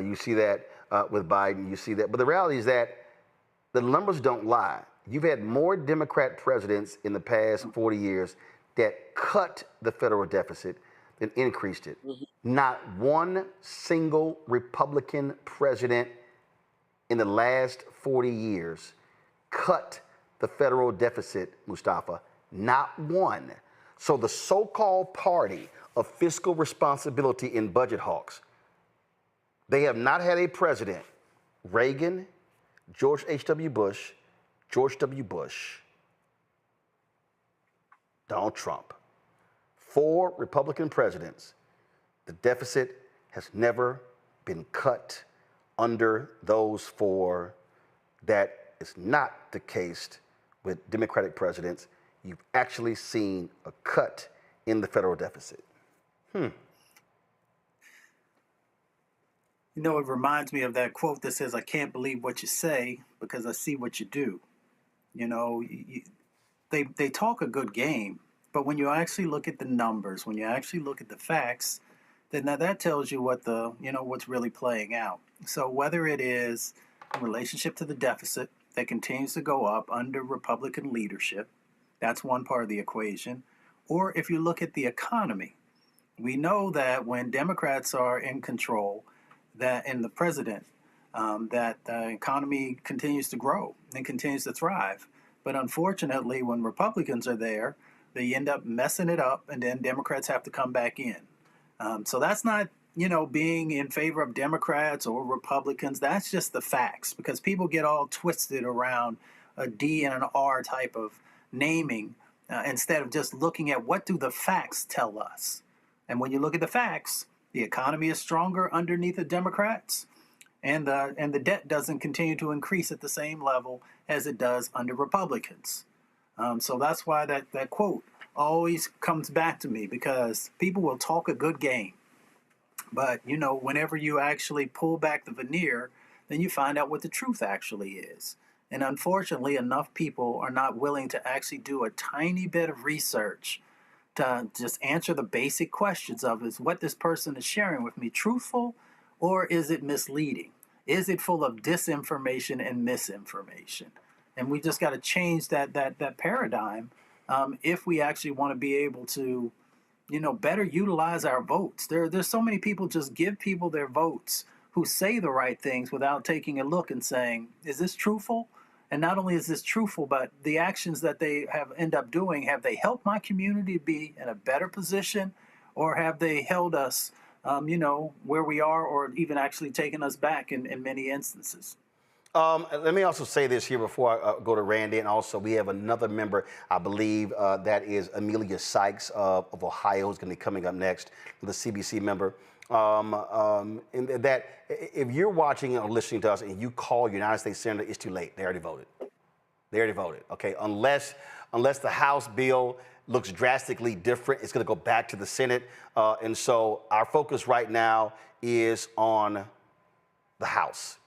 You see that with Biden, you see that. But the reality is that the numbers don't lie. You've had more Democrat presidents in the past 40 years that cut the federal deficit than increased it. Not one single Republican president in the last 40 years cut the federal deficit, Mustafa. Not one. So the so-called party of fiscal responsibility in budget hawks, they have not had a president, Reagan, George H.W. Bush, George W. Bush, Donald Trump. 4 Republican presidents, the deficit has never been cut under those 4. That is not the case with Democratic presidents. You've actually seen a cut in the federal deficit. You know, it reminds me of that quote that says, I can't believe what you say because I see what you do. You know, they talk a good game, but when you actually look at the numbers, when you actually look at the facts, then that tells you what what's really playing out. So whether it is in relationship to the deficit that continues to go up under Republican leadership, that's one part of the equation. Or if you look at the economy, we know that when Democrats are in control, that in the president, that the economy continues to grow and continues to thrive. But unfortunately, when Republicans are there, they end up messing it up, and then Democrats have to come back in. So that's not, being in favor of Democrats or Republicans. That's just the facts, because people get all twisted around a D and an R type of naming instead of just looking at what do the facts tell us. And when you look at the facts, the economy is stronger underneath the Democrats, and the debt doesn't continue to increase at the same level as it does under Republicans. So that's why that quote always comes back to me, because people will talk a good game. But, whenever you actually pull back the veneer, then you find out what the truth actually is. And unfortunately, enough people are not willing to actually do a tiny bit of research to just answer the basic questions of, is what this person is sharing with me truthful, or is it misleading? Is it full of disinformation and misinformation? And we just got to change that paradigm if we actually want to be able to, better utilize our votes. There's so many people just give people their votes who say the right things without taking a look and saying, is this truthful? And not only is this truthful, but the actions that they end up doing, have they helped my community be in a better position, or have they held us, where we are, or even actually taken us back in many instances? Let me also say this here before I go to Randy, and also we have another member, I believe, that is Amelia Sykes of Ohio, who's going to be coming up next, the CBC member. And that if you're watching or listening to us and you call your United States Senator, it's too late. They already voted. They already voted. Okay, unless the House bill looks drastically different, it's going to go back to the Senate. And so our focus right now is on the House,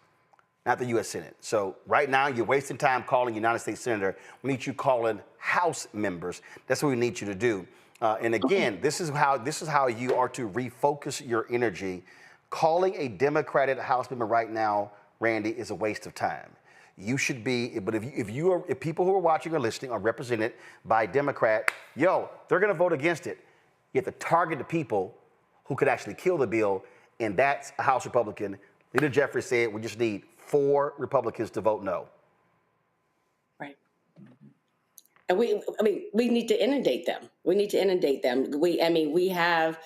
not the U.S. Senate. So right now you're wasting time calling United States Senator. We need you calling House members. That's what we need you to do. And again, this is how you are to refocus your energy Calling a Democratic House member right now, Randy, is a waste of time. You should be, but if people who are watching or listening are represented by a Democrat, they're going to vote against it. You have to target the people who could actually kill the bill, and that's a House Republican. Leader Jeffries said we just need 4 Republicans to vote no. Right. And we need to inundate them. We need to inundate them. We have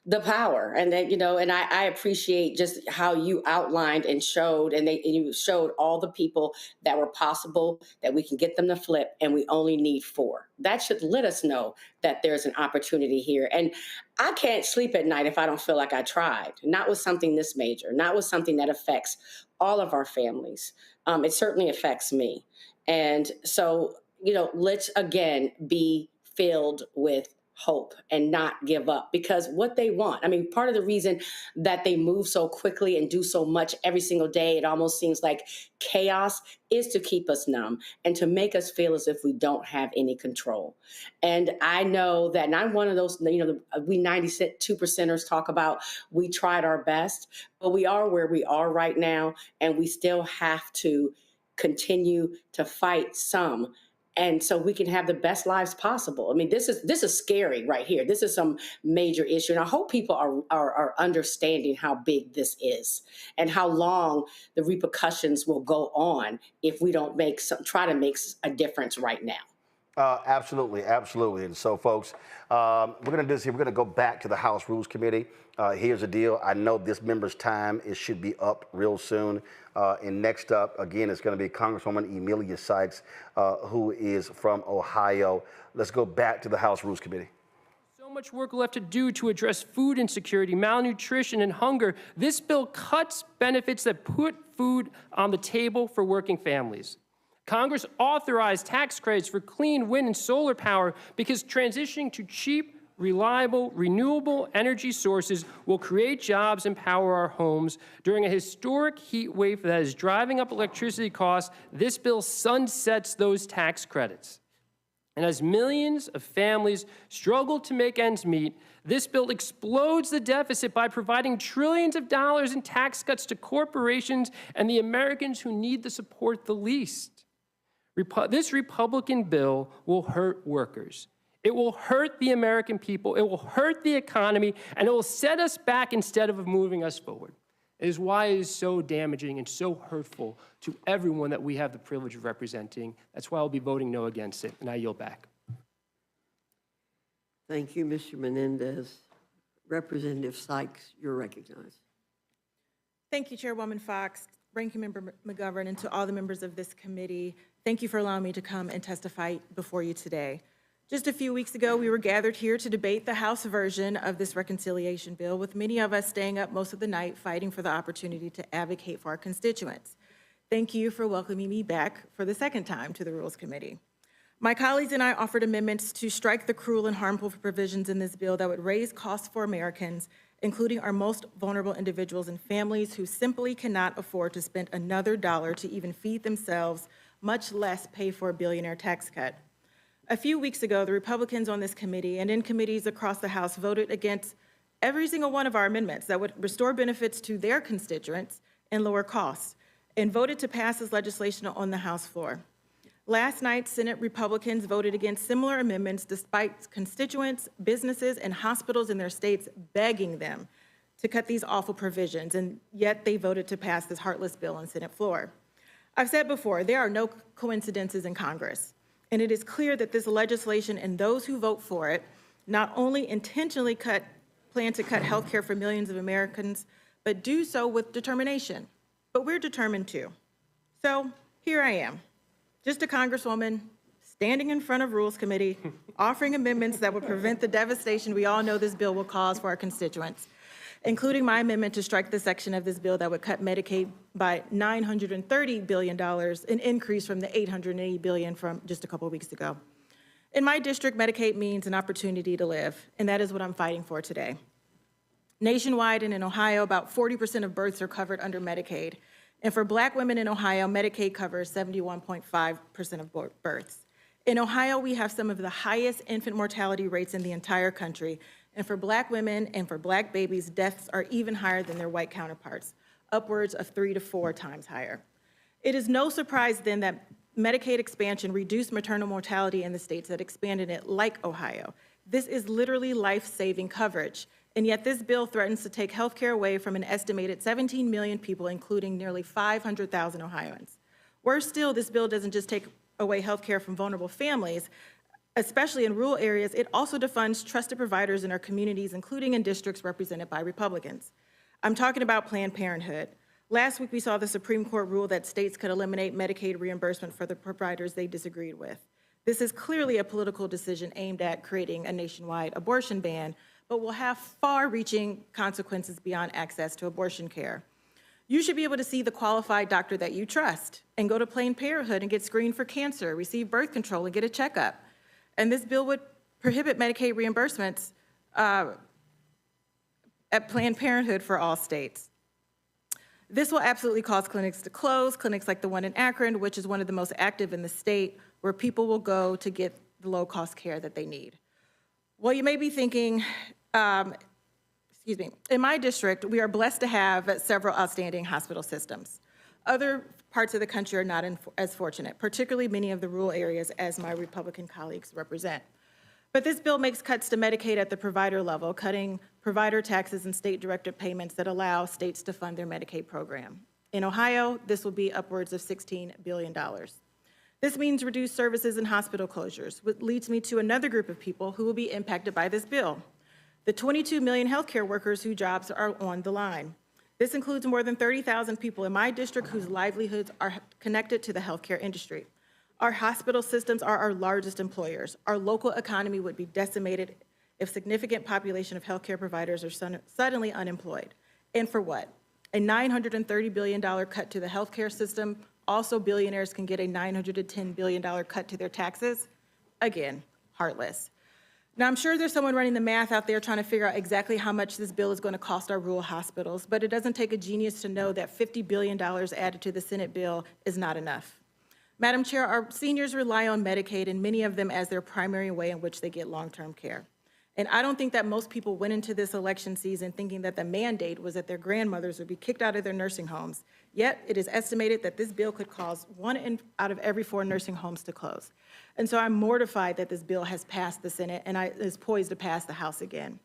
the power, and then, and I appreciate just how you outlined and showed, and you showed all the people that were possible, that we can get them to flip, and we only need 4. That should let us know that there's an opportunity here. And I can't sleep at night if I don't feel like I tried, not with something this major, not with something that affects all of our families. It certainly affects me. And so, let's again be filled with hope and not give up, because what they want, part of the reason that they move so quickly and do so much every single day, it almost seems like chaos, is to keep us numb and to make us feel as if we don't have any control. And I know that, and I'm one of those, we 92%ers talk about we tried our best, but we are where we are right now, and we still have to continue to fight some, and so we can have the best lives possible. This is scary right here. This is some major issue. And I hope people are understanding how big this is and how long the repercussions will go on if we don't try to make a difference right now. Absolutely. And so, folks, we're going to do this here. We're going to go back to the House Rules Committee. Here's the deal. I know this member's time should be up real soon. And next up, again, it's going to be Congresswoman Emilia Sykes, who is from Ohio. Let's go back to the House Rules Committee. So much work left to do to address food insecurity, malnutrition, and hunger. This bill cuts benefits that put food on the table for working families. Congress authorized tax credits for clean wind and solar power because transitioning to cheap, reliable, renewable energy sources will create jobs and power our homes. During a historic heat wave that is driving up electricity costs, this bill sunsets those tax credits. And as millions of families struggle to make ends meet, this bill explodes the deficit by providing trillions of dollars in tax cuts to corporations and the Americans who need the support the least. This Republican bill will hurt workers. It will hurt the American people. It will hurt the economy, and it will set us back instead of moving us forward. It is why it is so damaging and so hurtful to everyone that we have the privilege of representing. That's why I'll be voting no against it, and I yield back. Thank you, Mr. Menendez. Representative Sykes, you're recognized. Thank you, Chairwoman Fox, Ranking Member McGovern, and to all the members of this committee. Thank you for allowing me to come and testify before you today. Just a few weeks ago, we were gathered here to debate the House version of this reconciliation bill, with many of us staying up most of the night fighting for the opportunity to advocate for our constituents. Thank you for welcoming me back for the second time to the Rules Committee. My colleagues and I offered amendments to strike the cruel and harmful provisions in this bill that would raise costs for Americans, including our most vulnerable individuals and families who simply cannot afford to spend another dollar to even feed themselves, much less pay for a billionaire tax cut. A few weeks ago, the Republicans on this committee and in committees across the House voted against every single one of our amendments that would restore benefits to their constituents and lower costs, and voted to pass this legislation on the House floor. Last night, Senate Republicans voted against similar amendments despite constituents, businesses, and hospitals in their states begging them to cut these awful provisions, and yet they voted to pass this heartless bill on Senate floor. I've said before, there are no coincidences in Congress, and it is clear that this legislation and those who vote for it not only intentionally plan to cut health care for millions of Americans, but do so with determination. But we're determined too. So here I am, just a Congresswoman standing in front of Rules Committee, offering amendments that would prevent the devastation we all know this bill will cause for our constituents, including my amendment to strike the section of this bill that would cut Medicaid by $930 billion, an increase from the $880 billion from just a couple of weeks ago. In my district, Medicaid means an opportunity to live, and that is what I'm fighting for today. Nationwide and in Ohio, about 40% of births are covered under Medicaid. And for Black women in Ohio, Medicaid covers 71.5% of births. In Ohio, we have some of the highest infant mortality rates in the entire country, And for Black women and for Black babies, deaths are even higher than their white counterparts, upwards of 3 to 4 times higher. It is no surprise then that Medicaid expansion reduced maternal mortality in the states that expanded it, like Ohio. This is literally life-saving coverage. And yet this bill threatens to take health care away from an estimated 17 million people, including nearly 500,000 Ohioans. Worse still, this bill doesn't just take away health care from vulnerable families, especially in rural areas, it also defunds trusted providers in our communities, including in districts represented by Republicans. I'm talking about Planned Parenthood. Last week, we saw the Supreme Court rule that states could eliminate Medicaid reimbursement for the providers they disagreed with. This is clearly a political decision aimed at creating a nationwide abortion ban, but will have far-reaching consequences beyond access to abortion care. You should be able to see the qualified doctor that you trust and go to Planned Parenthood and get screened for cancer, receive birth control, and get a checkup. And this bill would prohibit Medicaid reimbursements at Planned Parenthood for all states. This will absolutely cause clinics to close, clinics like the one in Akron, which is one of the most active in the state, where people will go to get the low-cost care that they need. Well, you may be thinking, in my district, we are blessed to have several outstanding hospital systems. Other parts of the country are not as fortunate, particularly many of the rural areas, as my Republican colleagues represent. But this bill makes cuts to Medicaid at the provider level, cutting provider taxes and state-directed payments that allow states to fund their Medicaid program. In Ohio, this will be upwards of $16 billion. This means reduced services and hospital closures, which leads me to another group of people who will be impacted by this bill: the 22 million healthcare workers whose jobs are on the line. This includes more than 30,000 people in my district whose livelihoods are connected to the healthcare industry. Our hospital systems are our largest employers. Our local economy would be decimated if significant population of healthcare providers are suddenly unemployed. And for what? A $930 billion cut to the healthcare system. Also, billionaires can get a $910 billion cut to their taxes. Again, heartless. Now, I'm sure there's someone running the math out there trying to figure out exactly how much this bill is going to cost our rural hospitals, but it doesn't take a genius to know that $50 billion added to the Senate bill is not enough. Madam Chair, our seniors rely on Medicaid, and many of them as their primary way in which they get long-term care. And I don't think that most people went into this election season thinking that the mandate was that their grandmothers would be kicked out of their nursing homes. Yet, it is estimated that this bill could cause 1 out of every 4 nursing homes to close. And so I'm mortified that this bill has passed the Senate and is poised to pass the House again.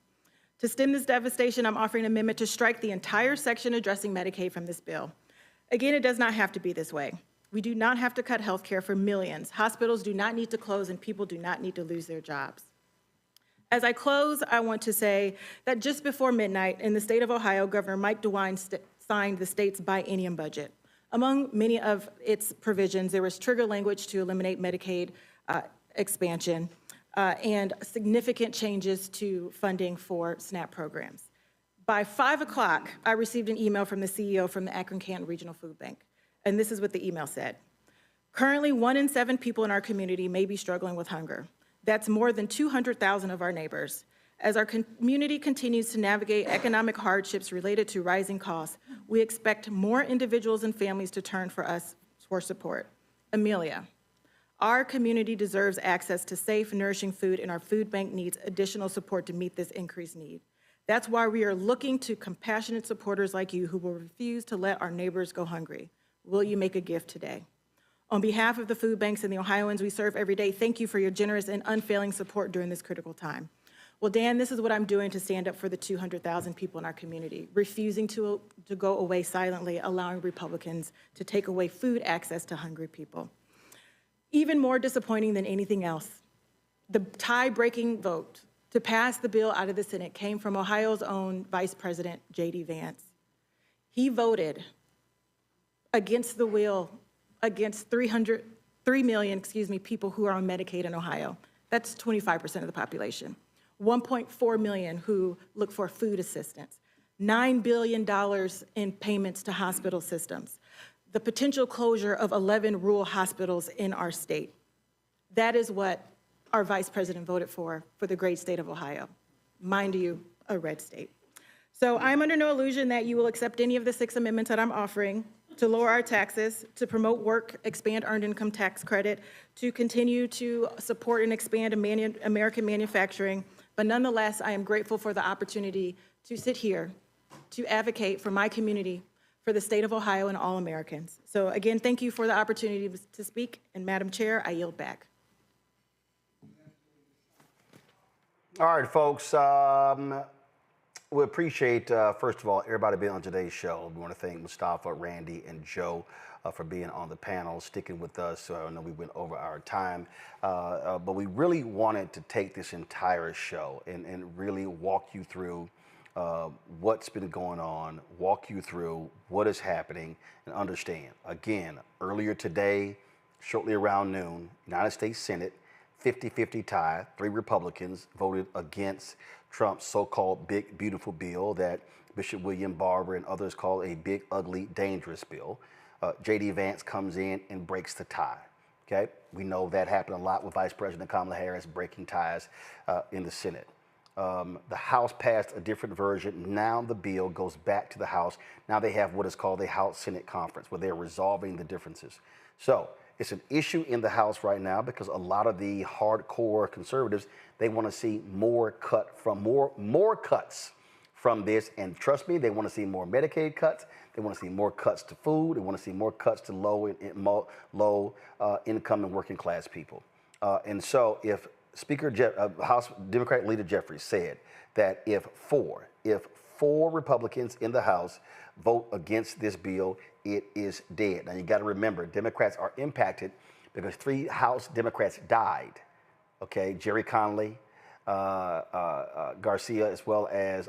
To stem this devastation, I'm offering an amendment to strike the entire section addressing Medicaid from this bill. Again, it does not have to be this way. We do not have to cut health care for millions. Hospitals do not need to close, and people do not need to lose their jobs. As I close, I want to say that just before midnight in the state of Ohio, Governor Mike DeWine signed the state's biennium budget. Among many of its provisions, there was trigger language to eliminate Medicaid expansion and significant changes to funding for SNAP programs. By 5 o'clock, I received an email from the CEO from the Akron-Canton Regional Food Bank, and this is what the email said. Currently, 1 in 7 people in our community may be struggling with hunger. That's more than 200,000 of our neighbors. As our community continues to navigate economic hardships related to rising costs, we expect more individuals and families to turn for us for support. Amelia, our community deserves access to safe, nourishing food, and our food bank needs additional support to meet this increased need. That's why we are looking to compassionate supporters like you who will refuse to let our neighbors go hungry. Will you make a gift today? On behalf of the food banks and the Ohioans we serve every day, thank you for your generous and unfailing support during this critical time. Well, Dan, this is what I'm doing to stand up for the 200,000 people in our community, refusing to go away silently, allowing Republicans to take away food access to hungry people. Even more disappointing than anything else, the tie-breaking vote to pass the bill out of the Senate came from Ohio's own Vice President, J.D. Vance. He voted against the will, against 3 million people who are on Medicaid in Ohio. That's 25% of the population. 1.4 million who look for food assistance. $9 billion in payments to hospital systems. The potential closure of 11 rural hospitals in our state. That is what our vice president voted for the great state of Ohio. Mind you, a red state. So I'm under no illusion that you will accept any of the 6 amendments that I'm offering to lower our taxes, to promote work, expand earned income tax credit, to continue to support and expand American manufacturing, But nonetheless, I am grateful for the opportunity to sit here to advocate for my community, for the state of Ohio and all Americans. So again, thank you for the opportunity to speak. And Madam Chair, I yield back. All right, folks. We appreciate, first of all, everybody being on today's show. We want to thank Mustafa, Randy, and Joe for being on the panel, sticking with us. I know we went over our time, but we really wanted to take this entire show and really walk you through what's been going on, walk you through what is happening, and understand. Again, earlier today, shortly around noon, United States Senate, 50-50 tie, 3 Republicans voted against Trump's so-called big, beautiful bill that Bishop William Barber and others call a big, ugly, dangerous bill. J.D. Vance comes in and breaks the tie, okay? We know that happened a lot with Vice President Kamala Harris breaking ties in the Senate. The House passed a different version. Now the bill goes back to the House. Now they have what is called a House-Senate conference where they're resolving the differences. So it's an issue in the House right now because a lot of the hardcore conservatives, they want to see more cuts from this. And trust me, they want to see more Medicaid cuts. They want to see more cuts to food. They want to see more cuts to low income and working class people. And so if House Democratic Leader Jeffries said that if four Republicans in the House vote against this bill, it is dead. Now you got to remember, Democrats are impacted because 3 House Democrats died. Okay, Jerry Connolly, Garcia, as well as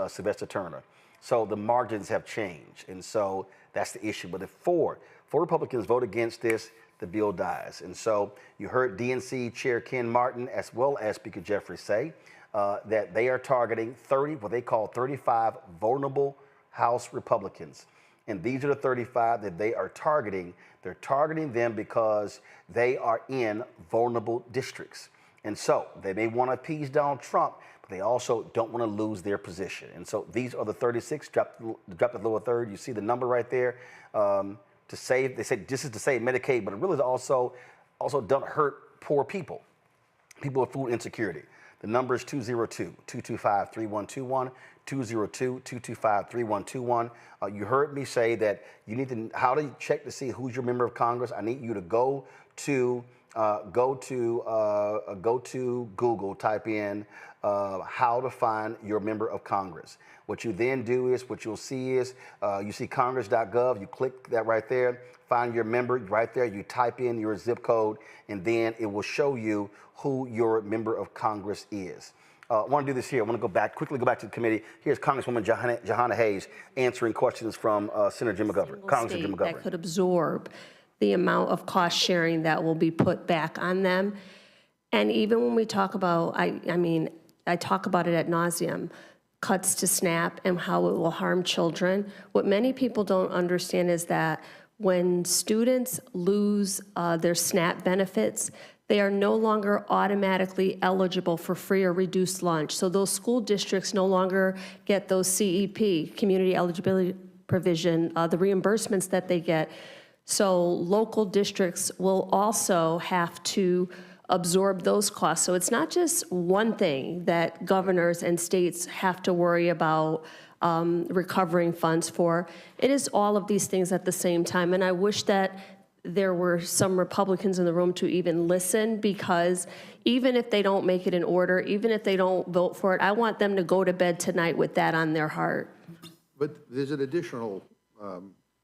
Sylvester Turner. So the margins have changed, and so that's the issue. But if four Republicans vote against this, the bill dies. And so you heard DNC Chair Ken Martin as well as Speaker Jeffries say that they are targeting what they call 35 vulnerable House Republicans. And these are the 35 that they are targeting. They're targeting them because they are in vulnerable districts. And so they may want to appease Donald Trump, but they also don't want to lose their position. And so these are the 36, drop the lower third. You see the number right there. They say this is to save Medicaid, but it really is also don't hurt poor people with food insecurity. The number is 202-225-3121, 202-225-3121. You heard me say that you need to, how do you check to see who's your member of Congress? I need you to go to Google, type in how to find your member of Congress. What you then do is, what you'll see is, you see congress.gov, you click that right there, find your member right there, you type in your zip code, and then it will show you who your member of Congress is. I want to do this here. I want to quickly go back to the committee. Here's Congresswoman Jahana Hayes answering questions from Senator Jim McGovern, Congressman Jim McGovern. That could absorb the amount of cost sharing that will be put back on them. And even when we talk about, I talk about it ad nauseum, cuts to SNAP and how it will harm children. What many people don't understand is that when students lose their SNAP benefits, they are no longer automatically eligible for free or reduced lunch. So those school districts no longer get those CEP, community eligibility provision, the reimbursements that they get. So local districts will also have to absorb those costs. So it's not just one thing that governors and states have to worry about recovering funds for. It is all of these things at the same time. And I wish that there were some Republicans in the room to even listen, because even if they don't make it in order, even if they don't vote for it, I want them to go to bed tonight with that on their heart. But there's an additional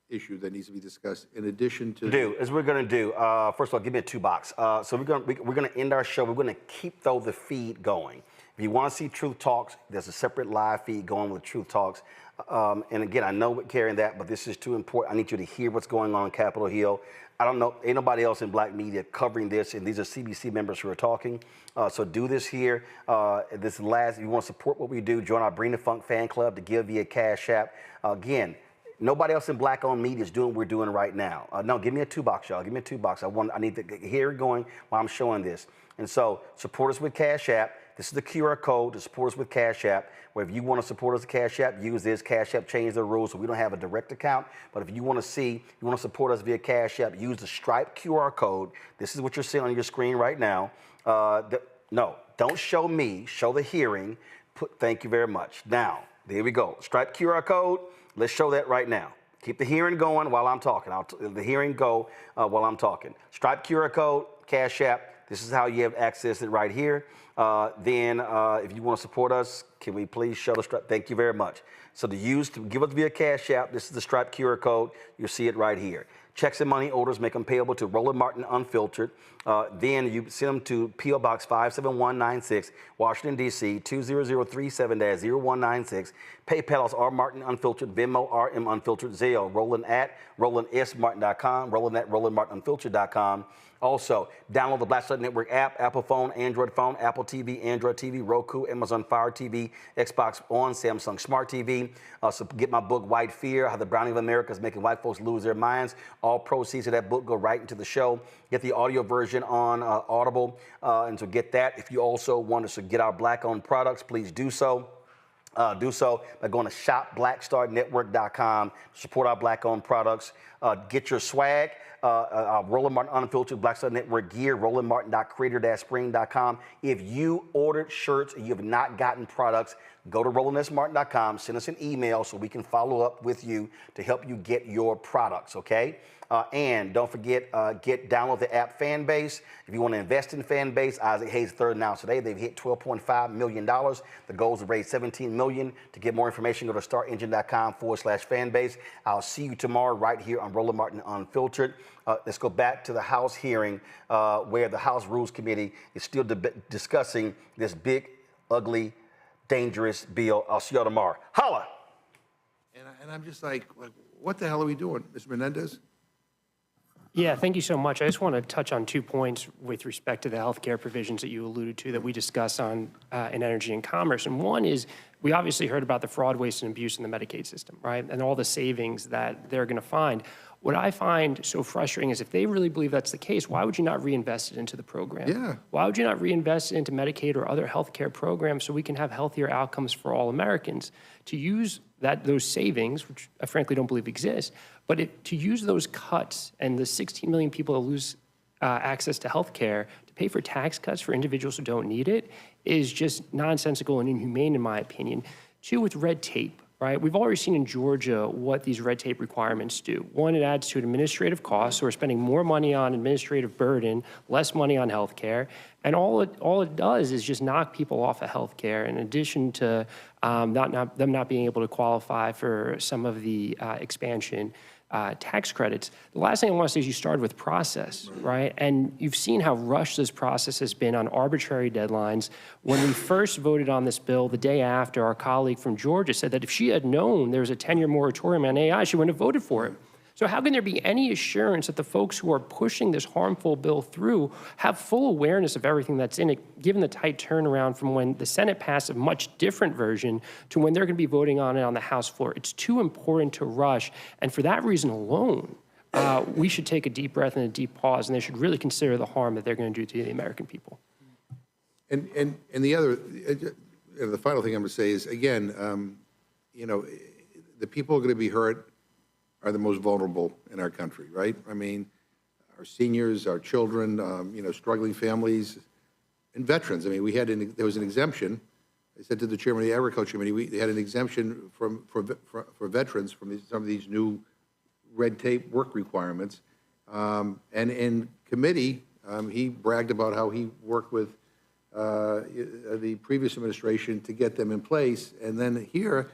issue that needs to be discussed in addition to we're going to do. First of all, give me a 2-box. So we're going to end our show. We're going to keep the feed going. If you want to see Truth Talks, there's a separate live feed going with Truth Talks. And again, I know we're carrying that, but this is too important. I need you to hear what's going on Capitol Hill. I don't know, ain't nobody else in black media covering this, and these are CBC members who are talking. So do this here. If you want to support what we do, join our Bring the Funk fan club to give via Cash App. Again, nobody else in black-owned media is doing what we're doing right now. No, give me a 2-box, y'all. Give me a 2-box. I need to hear it going while I'm showing this. And so support us with Cash App. This is the QR code to support us with Cash App. Where if you want to support us with Cash App, use this. Cash App changed the rules, so we don't have a direct account. But if you want to support us via Cash App, use the Stripe QR code. This is what you're seeing on your screen right now. Don't show me, show the hearing. Thank you very much. Now, there we go. Stripe QR code. Let's show that right now. Keep the hearing going while I'm talking. The hearing go while I'm talking. Stripe QR code, Cash App. This is how you have access to it right here. Then, if you want to support us, can we please show the Stripe? Thank you very much. So to give us via Cash App, this is the Stripe QR code. You'll see it right here. Checks and money orders, make them payable to Roland Martin Unfiltered. Then you send them to P.O. Box 57196, Washington, D.C., 20037-0196. PayPal is R. Martin Unfiltered, Venmo, RM Unfiltered, Zelle, Roland at RolandSMartin.com, Roland at RolandMartinUnfiltered.com. Also, download the Black Star Network app, Apple phone, Android phone, Apple TV, Android TV, Roku, Amazon Fire TV, Xbox One, Samsung Smart TV. So get my book, White Fear, How the Browning of America is Making White Folks Lose Their Minds. All proceeds of that book go right into the show. Get the audio version on Audible, and so get that. If you also want to get our Black-owned products, please do so. Do so by going to shopblackstarnetwork.com. Support our Black-owned products. Get your swag. Roland Martin Unfiltered Black Star Network gear, rolandmartin.creator-spring.com. If you ordered shirts and you have not gotten products, go to rolandsmartin.com, send us an email so we can follow up with you to help you get your products, okay? And don't forget, download the app Fanbase. If you want to invest in Fanbase, Isaac Hayes III announced today they've hit $12.5 million. The goal is to raise $17 million. To get more information, go to starengine.com/Fanbase. I'll see you tomorrow right here on Roland Martin Unfiltered. Let's go back to the House hearing where the House Rules Committee is still discussing this big, ugly, dangerous bill. I'll see y'all tomorrow. Holla! And I'm just like, what the hell are we doing, Mr. Menendez? Yeah, thank you so much. I just want to touch on 2 points with respect to the healthcare provisions that you alluded to that we discussed on in Energy and Commerce. And one is we obviously heard about the fraud, waste, and abuse in the Medicaid system, right? And all the savings that they're going to find. What I find so frustrating is if they really believe that's the case, why would you not reinvest it into the program? Yeah. Why would you not reinvest it into Medicaid or other healthcare programs so we can have healthier outcomes for all Americans? To use those savings, which I frankly don't believe exist, but to use those cuts and the 16 million people that lose access to healthcare to pay for tax cuts for individuals who don't need it is just nonsensical and inhumane in my opinion. 2, with red tape. Right? We've already seen in Georgia what these red tape requirements do. 1, it adds to administrative costs, so we're spending more money on administrative burden, less money on health care, and all it does is just knock people off of health care in addition to them not being able to qualify for some of the expansion tax credits. The last thing I want to say is you started with process, right? And you've seen how rushed this process has been on arbitrary deadlines. When we first voted on this bill, the day after, our colleague from Georgia said that if she had known there was a 10-year moratorium on AI, she wouldn't have voted for it. So how can there be any assurance that the folks who are pushing this harmful bill through have full awareness of everything that's in it, given the tight turnaround from when the Senate passed a much different version to when they're going to be voting on it on the House floor? It's too important to rush. And for that reason alone, we should take a deep breath and a deep pause, and they should really consider the harm that they're going to do to the American people. And the other, the final thing I'm going to say is, again, the people who are going to be hurt are the most vulnerable in our country, right? I mean, our seniors, our children, struggling families, and veterans. I mean, there was an exemption. I said to the chairman of the Agriculture Committee, they had an exemption for veterans from some of these new red tape work requirements. And in committee, he bragged about how he worked with the previous administration to get them in place. And then here,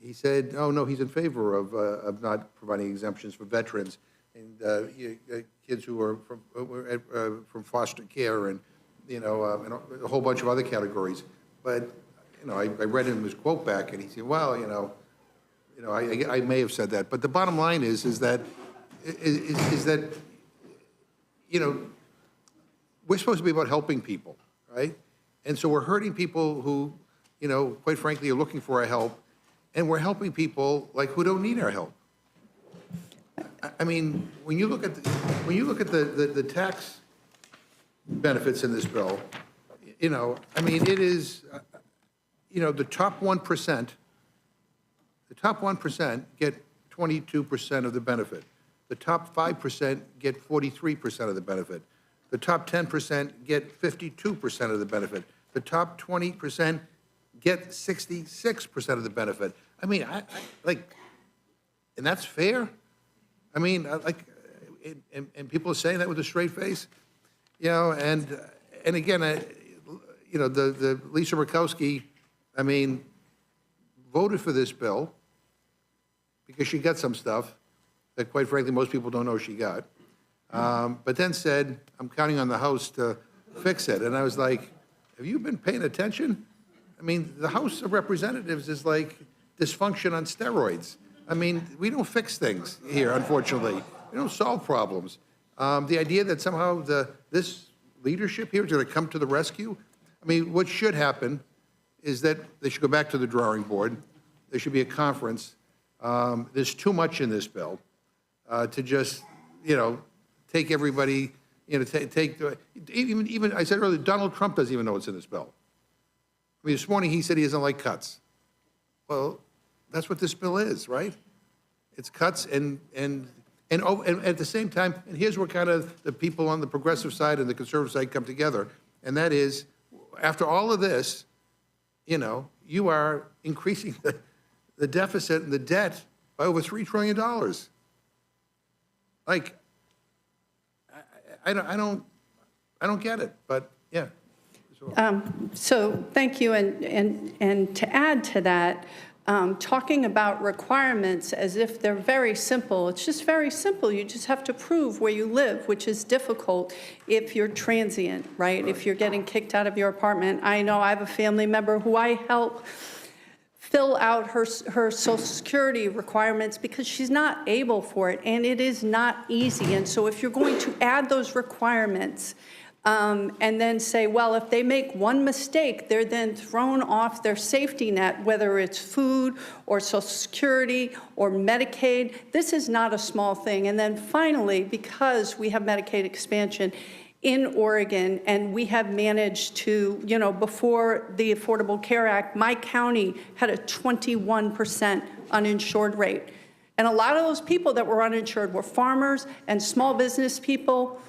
he said, oh, no, he's in favor of not providing exemptions for veterans and kids who are from foster care and, and a whole bunch of other categories. But, I read him his quote back, and he said, well, I may have said that. But the bottom line is that we're supposed to be about helping people, right? And so we're hurting people who, quite frankly, are looking for our help. And we're helping people who don't need our help. I mean, when you look at the tax benefits in this bill, I mean, it is, the top 1%. The top 1% get 22% of the benefit. The top 5% get 43% of the benefit. The top 10% get 52% of the benefit. the top 20% get 66% of the benefit. I mean, and that's fair? I mean, and people are saying that with a straight face, you know, and again, you know, the Lisa Murkowski, I mean, voted for this bill because she got some stuff that, quite frankly, most people don't know she got, but then said, I'm counting on the House to fix it. And I was like, have you been paying attention? I mean, the House of Representatives is like dysfunction on steroids. I mean, we don't fix things here, unfortunately. We don't solve problems. The idea that somehow this leadership here is going to come to the rescue, I mean, what should happen is that they should go back to the drawing board. There should be a conference. There's too much in this bill to just, you know, take everybody, you know, even I said earlier, Donald Trump doesn't even know what's in this bill. I mean, this morning he said he doesn't like cuts. Well, that's what this bill is, right? It's cuts and at the same time, and here's where kind of the people on the progressive side and the conservative side come together, and that is, after all of this, you know, you are increasing the deficit and the debt by over $3 trillion. Like, I don't get it, but yeah. So thank you, and to add to that, talking about requirements as if they're very simple. It's just very simple. You just have to prove where you live, which is difficult if you're transient, right? If you're getting kicked out of your apartment. I know I have a family member who I help fill out her Social Security requirements because she's not able for it, and it is not easy. And so if you're going to add those requirements, and then say, well, if they make one mistake, they're then thrown off their safety net, whether it's food or Social Security or Medicaid. This is not a small thing. And then finally, because we have Medicaid expansion in Oregon, and we have managed to, you know, before the Affordable Care Act, my county had a 21% uninsured rate. And a lot of those people that were uninsured were farmers and small business people.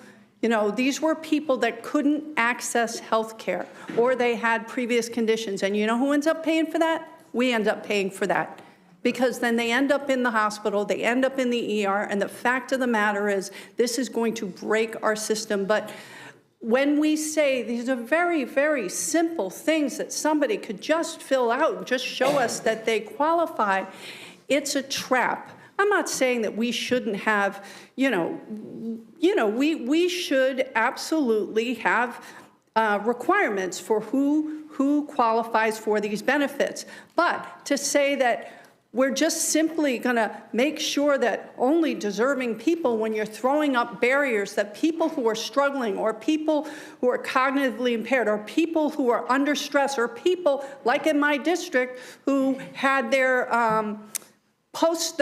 You know, these were people that couldn't access health care or they had previous conditions. And you know who ends up paying for that? We end up paying for that. Because then they end up in the hospital, they end up in the ER, and the fact of the matter is this is going to break our system. But when we say these are very, very simple things that somebody could just fill out and just show us that they qualify, it's a trap. I'm not saying that we shouldn't have, we should absolutely have requirements for who qualifies for these benefits. But to say that we're just simply going to make sure that only deserving people, when you're throwing up barriers, that people who are struggling or people who are cognitively impaired or people who are under stress or people like in my district who had their post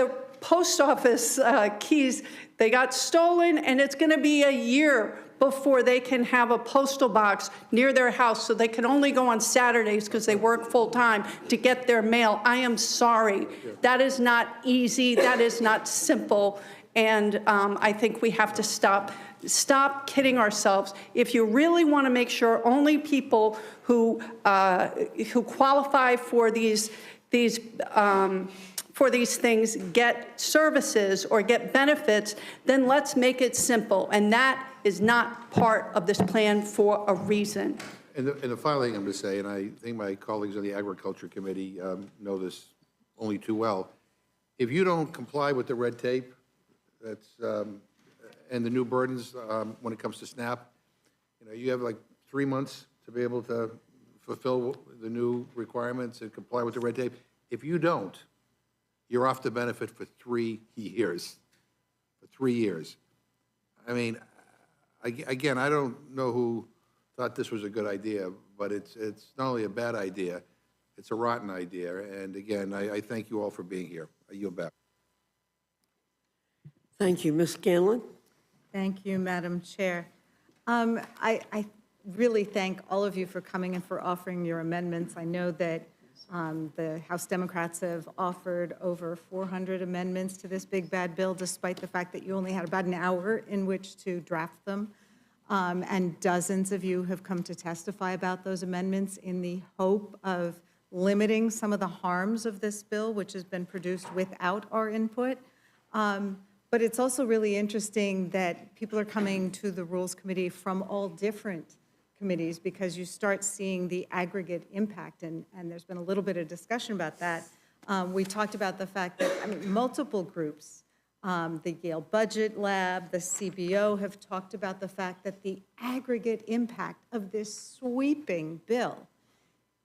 office keys, they got stolen, and it's going to be a year before they can have a postal box near their house, so they can only go on Saturdays because they work full-time to get their mail. I am sorry. That is not easy. That is not simple. And I think we have to stop kidding ourselves. If you really want to make sure only people who qualify for these things get services or get benefits, then let's make it simple. And that is not part of this plan for a reason. And the final thing I'm going to say, and I think my colleagues on the Agriculture Committee know this only too well, if you don't comply with the red tape that's and the new burdens when it comes to SNAP, you have like 3 months to be able to fulfill the new requirements and comply with the red tape. If you don't, you're off the benefit for 3 years. For 3 years. I mean, again, I don't know who thought this was a good idea, but it's not only a bad idea, it's a rotten idea. And again, I thank you all for being here. I yield back. Thank you. Ms. Scanlon? Thank you, Madam Chair. I really thank all of you for coming and for offering your amendments. I know that the House Democrats have offered over 400 amendments to this big bad bill, despite the fact that you only had about an hour in which to draft them. and dozens of you have come to testify about those amendments in the hope of limiting some of the harms of this bill, which has been produced without our input. But it's also really interesting that people are coming to the Rules Committee from all different committees because you start seeing the aggregate impact, and there's been a little bit of discussion about that. We talked about the fact that multiple groups, the Yale Budget Lab, the CBO have talked about the fact that the aggregate impact of this sweeping bill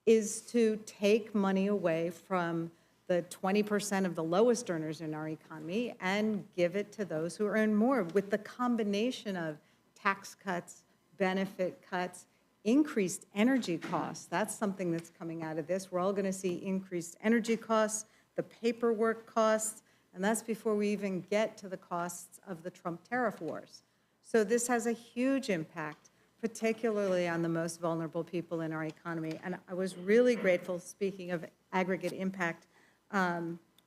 is to take money away from the 20% of the lowest earners in our economy and give it to those who earn more, with the combination of tax cuts, benefit cuts, increased energy costs. That's something that's coming out of this. We're all going to see increased energy costs, the paperwork costs, and that's before we even get to the costs of the Trump tariff wars. So this has a huge impact, particularly on the most vulnerable people in our economy. And I was really grateful, speaking of aggregate impact,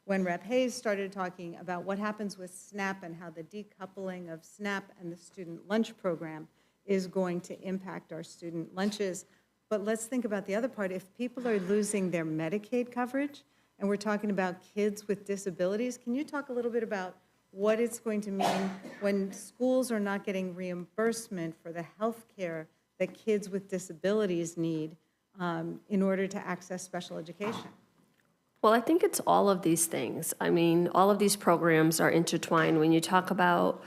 when Rep. Hayes started talking about what happens with SNAP and how the decoupling of SNAP and the student lunch program is going to impact our student lunches. But let's think about the other part. If people are losing their Medicaid coverage, and we're talking about kids with disabilities, can you talk a little bit about what it's going to mean when schools are not getting reimbursement for the health care that kids with disabilities need in order to access special education? Well, I think it's all of these things. I mean, all of these programs are intertwined. When you talk about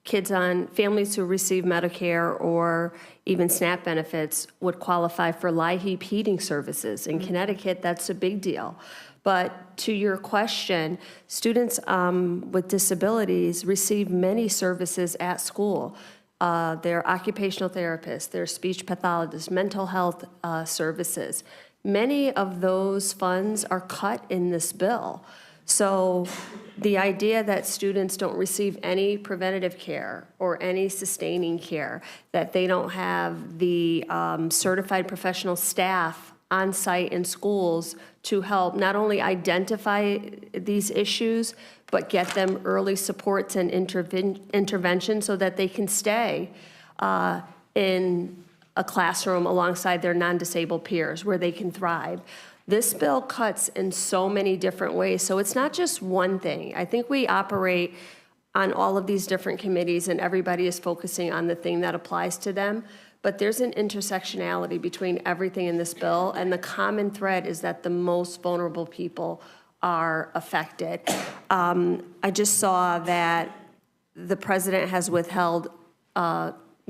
families who receive Medicare or even SNAP benefits would qualify for LIHEAP heating services. In Connecticut, that's a big deal. But to your question, students with disabilities receive many services at school. Their occupational therapists, their speech pathologists, mental health services. Many of those funds are cut in this bill. So the idea that students don't receive any preventative care or any sustaining care, that they don't have the certified professional staff on site in schools to help not only identify these issues, but get them early supports and intervention so that they can stay in a classroom alongside their non-disabled peers where they can thrive. This bill cuts in so many different ways, so it's not just one thing. I think we operate on all of these different committees and everybody is focusing on the thing that applies to them, but there's an intersectionality between everything in this bill, and the common thread is that the most vulnerable people are affected. I just saw that the president has withheld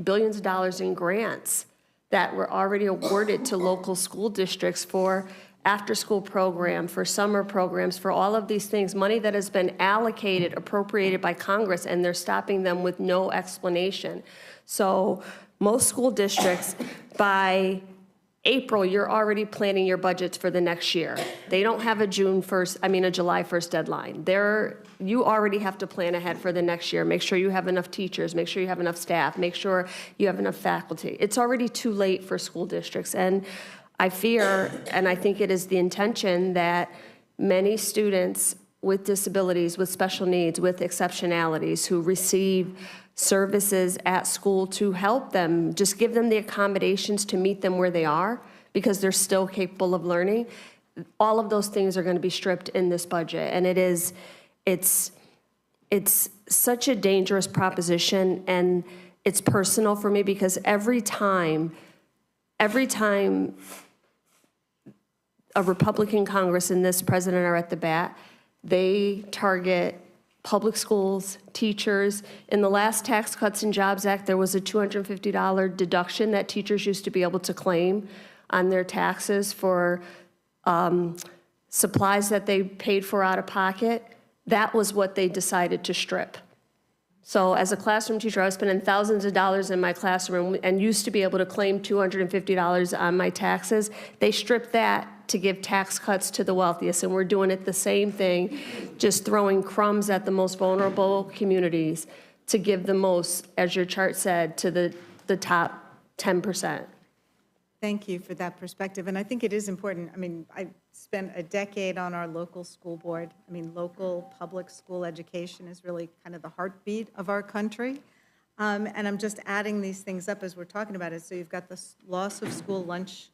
billions of dollars in grants that were already awarded to local school districts for after-school program, for summer programs, for all of these things, money that has been allocated, appropriated by Congress, and they're stopping them with no explanation. So most school districts, by April, you're already planning your budgets for the next year. They don't have a July 1st deadline. You already have to plan ahead for the next year. Make sure you have enough teachers, make sure you have enough staff, make sure you have enough faculty. It's already too late for school districts. And I fear, and I think it is the intention, that many students with disabilities, with special needs, with exceptionalities who receive services at school to help them, just give them the accommodations to meet them where they are because they're still capable of learning. All of those things are going to be stripped in this budget. And it's such a dangerous proposition, and it's personal for me because every time a Republican Congress and this president are at the bat, they target public schools, teachers. In the last Tax Cuts and Jobs Act, there was a $250 deduction that teachers used to be able to claim on their taxes for supplies that they paid for out of pocket. That was what they decided to strip. So as a classroom teacher, I was spending thousands of dollars in my classroom and used to be able to claim $250 on my taxes. They stripped that to give tax cuts to the wealthiest, and we're doing it the same thing, just throwing crumbs at the most vulnerable communities to give the most, as your chart said, to the top 10%. Thank you for that perspective. And I think it is important. I mean, I spent a decade on our local school board. I mean, local public school education is really kind of the heartbeat of our country. And I'm just adding these things up as we're talking about it. So you've got the loss of school lunch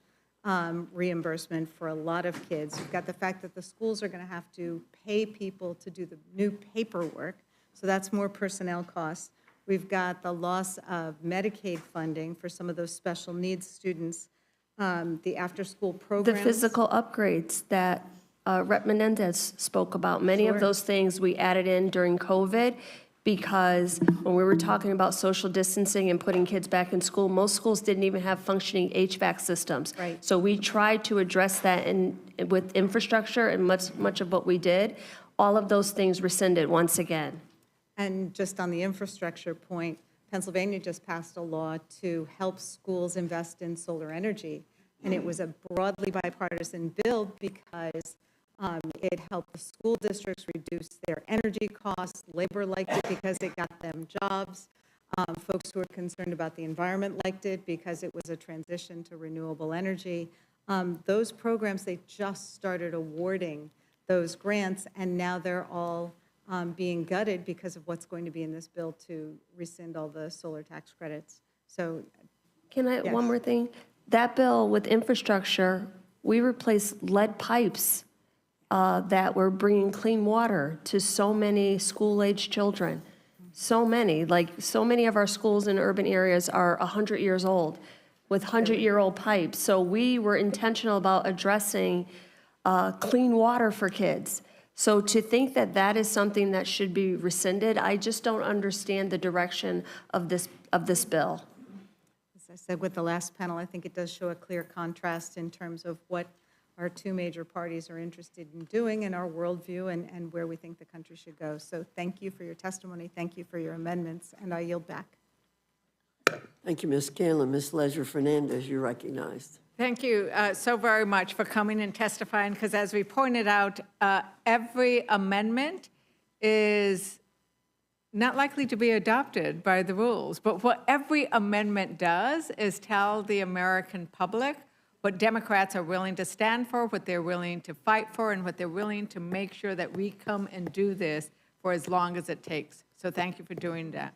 reimbursement for a lot of kids. You've got the fact that the schools are going to have to pay people to do the new paperwork. So that's more personnel costs. We've got the loss of Medicaid funding for some of those special needs students, the after-school The programs. physical upgrades that Rep. Menendez spoke about, many of Sure. those things we added in during COVID because when we were talking about social distancing and putting kids back in school, most schools didn't even have functioning HVAC systems. Right. So we tried to address that with infrastructure, and much of what we did, all of those things rescinded once again. And just on the infrastructure point, Pennsylvania just passed a law to help schools invest in solar energy. And it was a broadly bipartisan bill because it helped the school districts reduce their energy costs. Labor liked it because it got them jobs. Folks who are concerned about the environment liked it because it was a transition to renewable energy. Those programs, they just started awarding those grants, and now they're all being gutted because of what's going to be in this bill to rescind all the solar tax credits. So, Can I, yes. one more thing? That bill with infrastructure, we replaced lead pipes that were bringing clean water to so many school-aged children. So many of our schools in urban areas are 100 years old with 100-year-old pipes. So we were intentional about addressing clean water for kids. So to think that that is something that should be rescinded, I just don't understand the direction of this bill. As I said with the last panel, I think it does show a clear contrast in terms of what our two major parties are interested in doing and our worldview and where we think the country should go. So thank you for your testimony. Thank you for your amendments, and I yield back. Thank you, Ms. Scanlon. Ms. Leisure-Fernandez, you're recognized. Thank you so very much for coming and testifying, because as we pointed out, every amendment is not likely to be adopted by the rules. But what every amendment does is tell the American public what Democrats are willing to stand for, what they're willing to fight for, and what they're willing to make sure that we come and do this for as long as it takes. So thank you for doing that.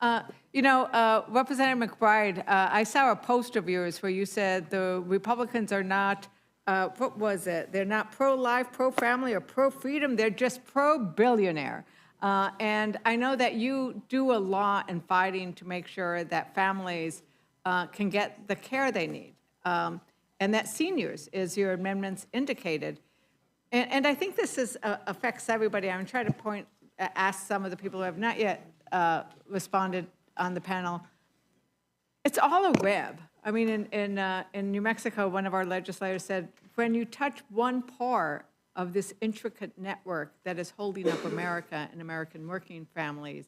Representative McBride, I saw a post of yours where you said the Republicans are not, what was it? They're not pro-life, pro-family, or pro-freedom. They're just pro-billionaire. And I know that you do a lot in fighting to make sure that families can get the care they need, and that seniors, as your amendments indicated. And I think this affects everybody. I'm trying to ask some of the people who have not yet responded on the panel. It's all a web. I mean, in New Mexico, one of our legislators said, when you touch one part of this intricate network that is holding up America and American working families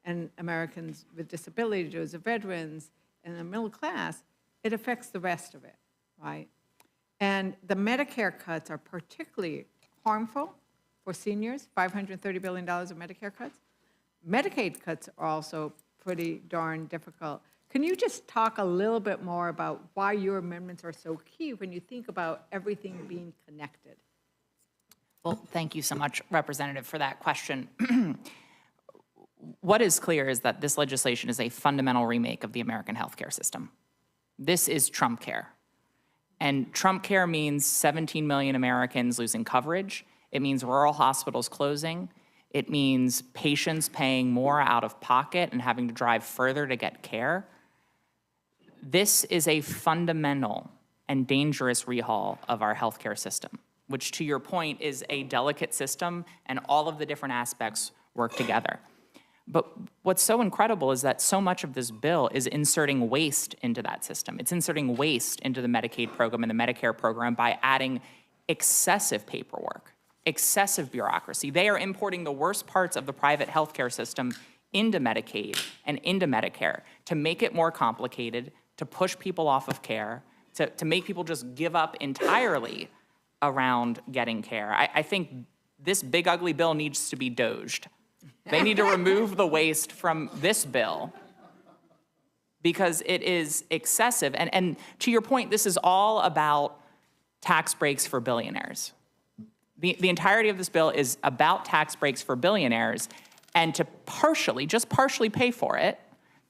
and Americans with disabilities, the veterans, and the middle class, it affects the rest of it, right? And the Medicare cuts are particularly harmful for seniors, $530 billion of Medicare cuts. Medicaid cuts are also pretty darn difficult. Can you just talk a little bit more about why your amendments are so key when you think about everything being connected? Well, thank you so much, Representative, for that question. What is clear is that this legislation is a fundamental remake of the American healthcare system. This is Trump care. And Trump care means 17 million Americans losing coverage. It means rural hospitals closing. It means patients paying more out of pocket and having to drive further to get care. This is a fundamental and dangerous rehaul of our healthcare system, which, to your point, is a delicate system, and all of the different aspects work together. But what's so incredible is that so much of this bill is inserting waste into that system. It's inserting waste into the Medicaid program and the Medicare program by adding excessive paperwork, excessive bureaucracy. They are importing the worst parts of the private healthcare system into Medicaid and into Medicare to make it more complicated, to push people off of care, to make people just give up entirely around getting care. I think this big ugly bill needs to be doged. They need to remove the waste from this bill because it is excessive. And to your point, this is all about tax breaks for billionaires. The entirety of this bill is about tax breaks for billionaires, and to just partially pay for it,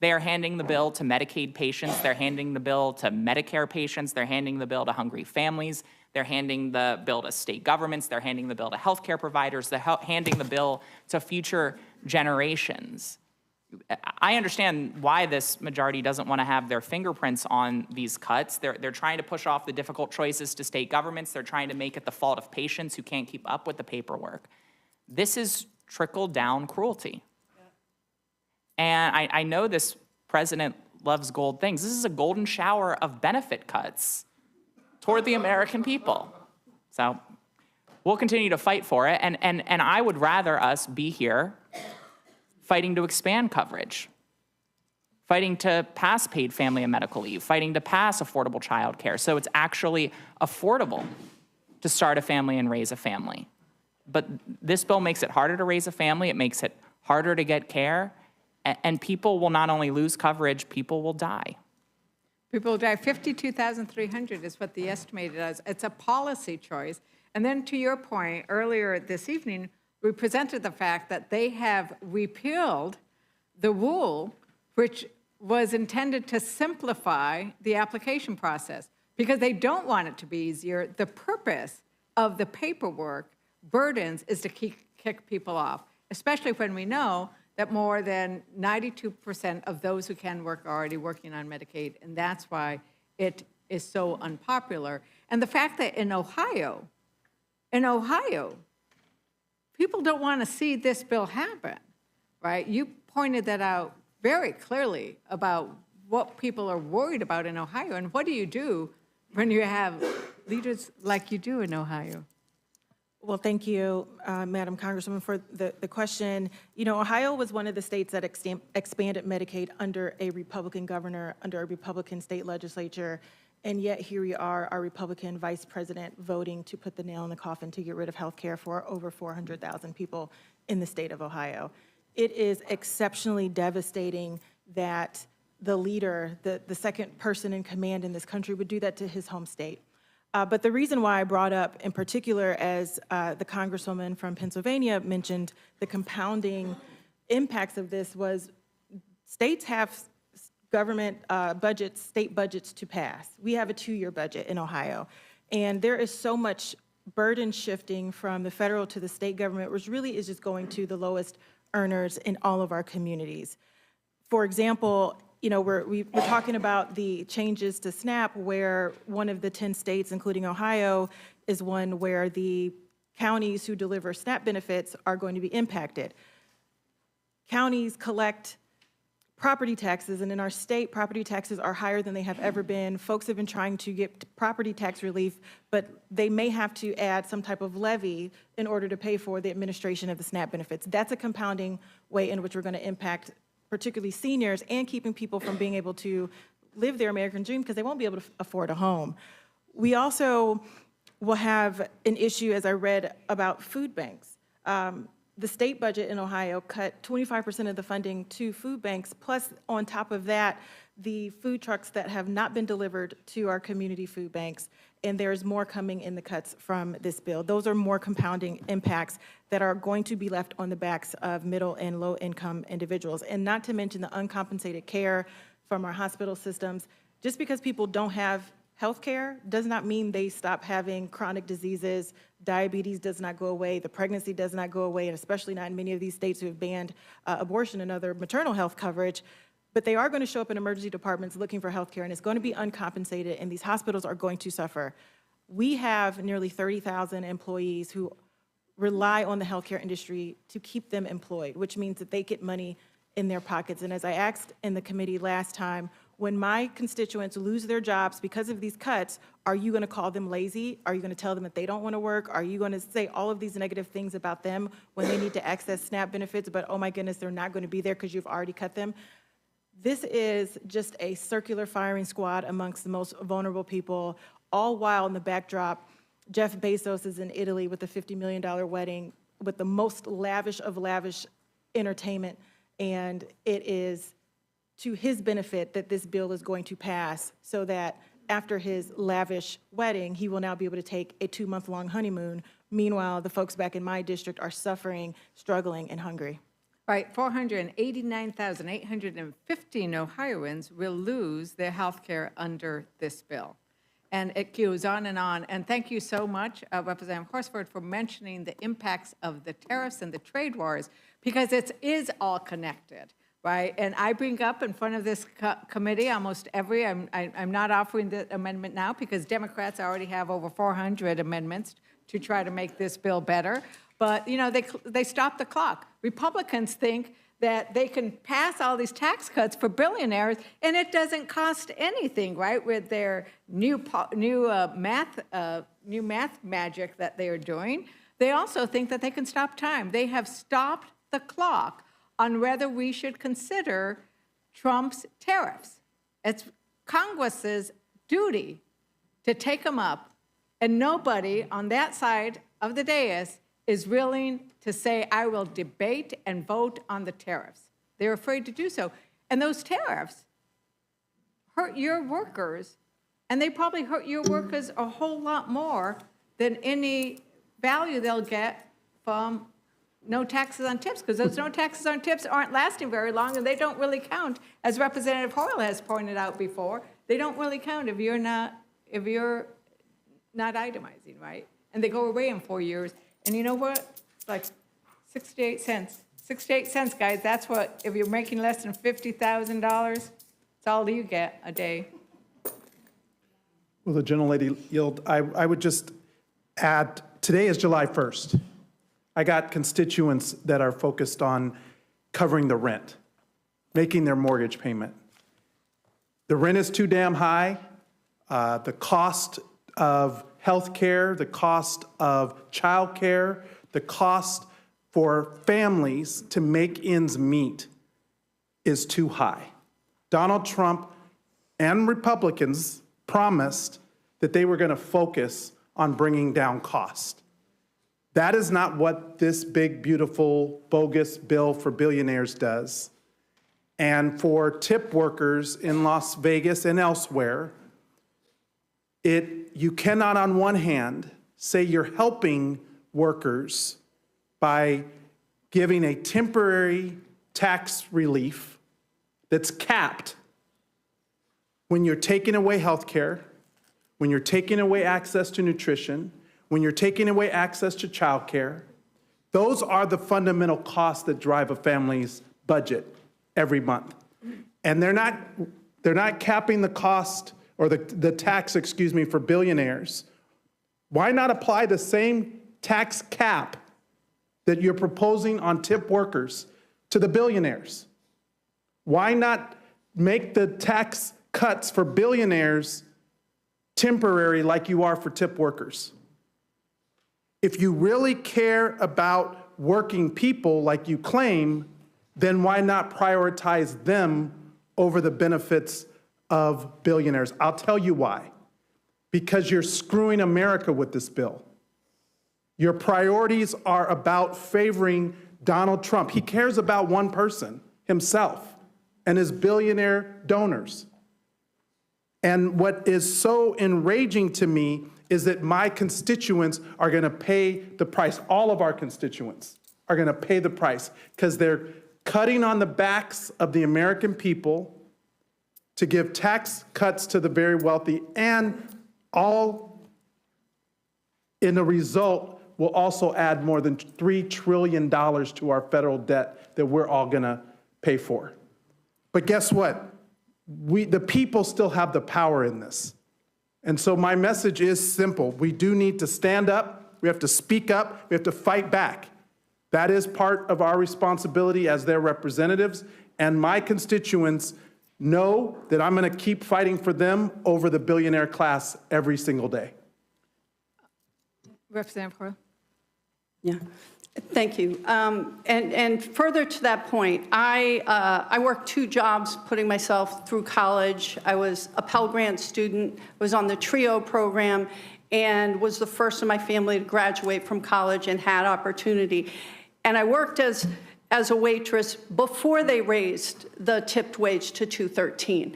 They are handing the bill to Medicaid patients. They're handing the bill to Medicare patients. They're handing the bill to hungry families. They're handing the bill to state governments. They're handing the bill to healthcare providers. They're handing the bill to future generations. I understand why this majority doesn't want to have their fingerprints on these cuts. They're trying to push off the difficult choices to state governments. They're trying to make it the fault of patients who can't keep up with the paperwork. This is trickle-down cruelty. And I know this president loves gold things. This is a golden shower of benefit cuts toward the American people. So we'll continue to fight for it. And I would rather us be here fighting to expand coverage, fighting to pass paid family and medical leave, fighting to pass affordable child care so it's actually affordable to start a family and raise a family. But this bill makes it harder to raise a family. It makes it harder to get care. And people will not only lose coverage, people will die. People will die. 52,300 is what the estimated is. It's a policy choice. And then to your point, earlier this evening, we presented the fact that they have repealed the rule which was intended to simplify the application process because they don't want it to be easier. The purpose of the paperwork burdens is to kick people off, especially when we know that more than 92% of those who can work are already working on Medicaid, and that's why it is so unpopular. And the fact that in Ohio, people don't want to see this bill happen, right? You pointed that out very clearly about what people are worried about in Ohio, and what do you do when you have leaders like you do in Ohio? Well, thank you, Madam Congresswoman, for the question. You know, Ohio was one of the states that expanded Medicaid under a Republican governor, under a Republican state legislature, and yet here we are, our Republican vice president voting to put the nail in the coffin to get rid of health care for over 400,000 people in the state of Ohio. It is exceptionally devastating that the leader, the second person in command in this country, would do that to his home state. But the reason why I brought up in particular, as the Congresswoman from Pennsylvania mentioned, the compounding impacts of this was states have government budgets, state budgets to pass. We have a 2-year budget in Ohio. And there is so much burden shifting from the federal to the state government, which really is just going to the lowest earners in all of our communities. For example, you know, we're talking about the changes to SNAP, where one of the 10 states, including Ohio, is one where the counties who deliver SNAP benefits are going to be impacted. Counties collect property taxes, and in our state, property taxes are higher than they have ever been. Folks have been trying to get property tax relief, but they may have to add some type of levy in order to pay for the administration of the SNAP benefits. That's a compounding way in which we're going to impact particularly seniors and keeping people from being able to live their American dream because they won't be able to afford a home. We also will have an issue, as I read, about food banks. The state budget in Ohio cut 25% of the funding to food banks, plus on top of that, the food trucks that have not been delivered to our community food banks, and there's more coming in the cuts from this bill. Those are more compounding impacts that are going to be left on the backs of middle and low income individuals, and not to mention the uncompensated care from our hospital systems. Just because people don't have health care does not mean they stop having chronic diseases. Diabetes does not go away. The pregnancy does not go away, and especially not in many of these states who have banned abortion and other maternal health coverage. But they are going to show up in emergency departments looking for health care, and it's going to be uncompensated, and these hospitals are going to suffer. We have nearly 30,000 employees who rely on the healthcare industry to keep them employed, which means that they get money in their pockets. And as I asked in the committee last time, when my constituents lose their jobs because of these cuts, are you going to call them lazy? Are you going to tell them that they don't want to work? Are you going to say all of these negative things about them when they need to access SNAP benefits, but oh my goodness, they're not going to be there because you've already cut them? This is just a circular firing squad amongst the most vulnerable people, all while in the backdrop, Jeff Bezos is in Italy with a $50 million wedding with the most lavish of lavish entertainment, and it is to his benefit that this bill is going to pass so that after his lavish wedding, he will now be able to take a 2-month-long honeymoon. Meanwhile, the folks back in my district are suffering, struggling, and hungry. Right, 489,815 Ohioans will lose their health care under this bill. And it goes on. And thank you so much, Representative Horsford, for mentioning the impacts of the tariffs and the trade wars, because it is all connected, right? And I bring up in front of this committee almost every, I'm not offering the amendment now because Democrats already have over 400 amendments to try to make this bill better. But, you know, they stop the clock. Republicans think that they can pass all these tax cuts for billionaires, and it doesn't cost anything, right? With their new math magic that they are doing, they also think that they can stop time. They have stopped the clock on whether we should consider Trump's tariffs. It's Congress's duty to take them up, and nobody on that side of the dais is willing to say, I will debate and vote on the tariffs. They're afraid to do so. And those tariffs hurt your workers, and they probably hurt your workers a whole lot more than any value they'll get from no taxes on tips, because those no taxes on tips aren't lasting very long, and they don't really count, as Representative Hoyle has pointed out before. They don't really count if you're not itemizing, right? And they go away in 4 years. And you know what? Like 68 cents. 68 cents, guys. That's what, if you're making less than $50,000, it's all you get a day. Will the gentlelady yield? I would just add, today is July 1st. I got constituents that are focused on covering the rent, making their mortgage payment. The rent is too damn high. The cost of health care, the cost of child care, the cost for families to make ends meet is too high. Donald Trump and Republicans promised that they were going to focus on bringing down cost. That is not what this big, beautiful, bogus bill for billionaires does. And for tip workers in Las Vegas and elsewhere, you cannot, on one hand, say you're helping workers by giving a temporary tax relief that's capped when you're taking away health care, when you're taking away access to nutrition, when you're taking away access to child care. Those are the fundamental costs that drive a family's budget every month. And they're not capping the cost or the tax, for billionaires. Why not apply the same tax cap that you're proposing on tip workers to the billionaires? Why not make the tax cuts for billionaires temporary like you are for tip workers? If you really care about working people like you claim, then why not prioritize them over the benefits of billionaires? I'll tell you why. Because you're screwing America with this bill. Your priorities are about favoring Donald Trump. He cares about one person, himself, and his billionaire donors. And what is so enraging to me is that my constituents are going to pay the price. All of our constituents are going to pay the price because they're cutting on the backs of the American people to give tax cuts to the very wealthy, and all in the result will also add more than $3 trillion to our federal debt that we're all going to pay for. But guess what? The people still have the power in this. And so my message is simple. We do need to stand up. We have to speak up. We have to fight back. That is part of our responsibility as their representatives. And my constituents know that I'm going to keep fighting for them over the billionaire class every single day. Representative Hoyle. Yeah, thank you. And further to that point, I worked 2 jobs putting myself through college. I was a Pell Grant student, was on the TRIO program, and was the first in my family to graduate from college and had opportunity. And I worked as a waitress before they raised the tipped wage to $2.13.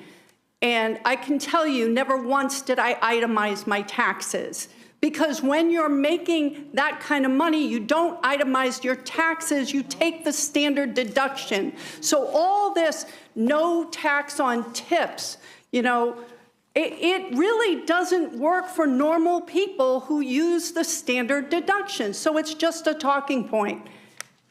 And I can tell you, never once did I itemize my taxes Because when you're making that kind of money, you don't itemize your taxes, you take the standard deduction. So all this no tax on tips, you know, it really doesn't work for normal people who use the standard deduction. So it's just a talking point.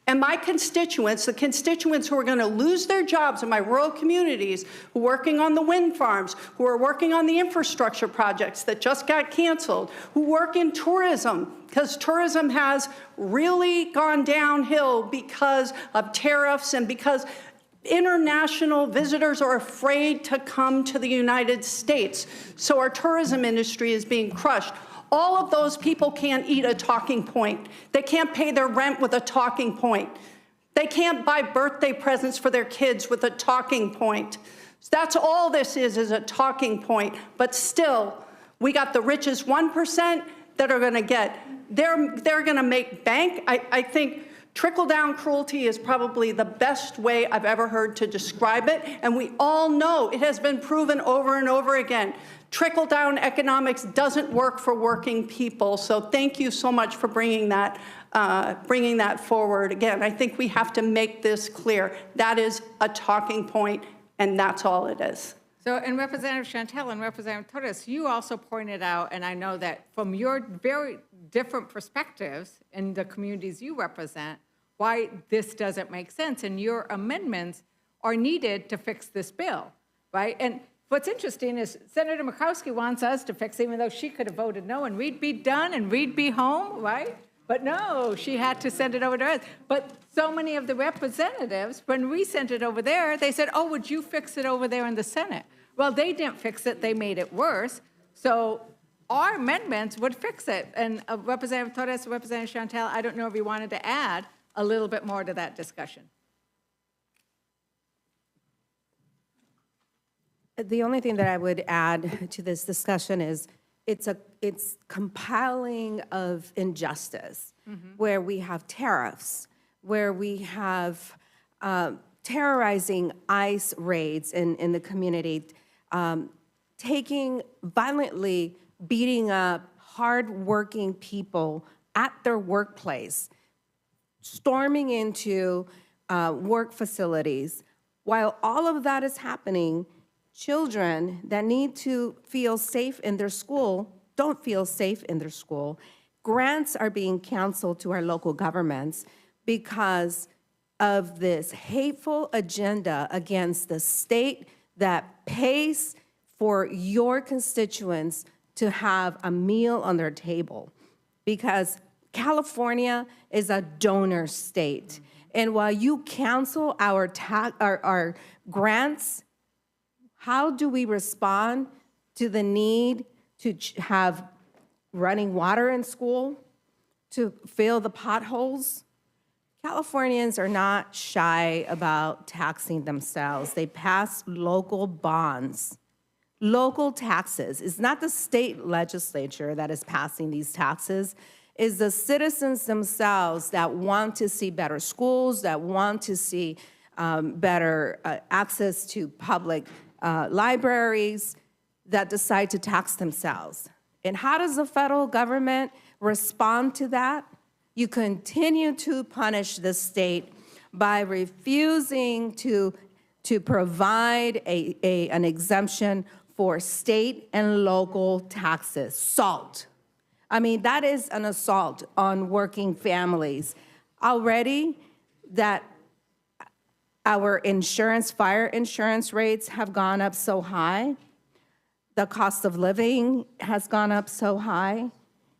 And my constituents, the constituents who are going to lose their jobs in my rural communities, who are working on the wind farms, who are working on the infrastructure projects that just got canceled, who work in tourism, because tourism has really gone downhill because of tariffs and because international visitors are afraid to come to the United States. So our tourism industry is being crushed. All of those people can't eat a talking point. They can't pay their rent with a talking point. They can't buy birthday presents for their kids with a talking point. That's all this is a talking point. But still, we got the richest 1% that are going to get. They're going to make bank. I think trickle-down cruelty is probably the best way I've ever heard to describe it. And we all know it has been proven over and over again. Trickle-down economics doesn't work for working people. So thank you so much for bringing that forward. Again, I think we have to make this clear. That is a talking point, and that's all it is. So, and Representative Shontel and Representative Torres, you also pointed out, and I know that from your very different perspectives in the communities you represent, why this doesn't make sense, and your amendments are needed to fix this bill, right? And what's interesting is Senator Murkowski wants us to fix it, even though she could have voted no, and we'd be done and we'd be home, right? But no, she had to send it over to us. But so many of the representatives, when we sent it over there, they said, oh, would you fix it over there in the Senate? Well, they didn't fix it, they made it worse. So our amendments would fix it. And Representative Torres, Representative Shontel, I don't know if you wanted to add a little bit more to that discussion. The only thing that I would add to this discussion is it's compiling of injustice, where we have tariffs, where we have terrorizing ICE raids in the community, violently beating up hardworking people at their workplace, storming into work facilities. While all of that is happening, children that need to feel safe in their school don't feel safe in their school. Grants are being canceled to our local governments because of this hateful agenda against the state that pays for your constituents to have a meal on their table. Because California is a donor state. And while you cancel our grants, how do we respond to the need to have running water in school, to fill the potholes? Californians are not shy about taxing themselves. They pass local bonds, local taxes. It's not the state legislature that is passing these taxes. It's the citizens themselves that want to see better schools, that want to see better access to public libraries, that decide to tax themselves. And how does the federal government respond to that? You continue to punish the state by refusing to provide an exemption for state and local taxes. SALT. I mean, that is an assault on working families. Already that our insurance, fire insurance rates have gone up so high. The cost of living has gone up so high.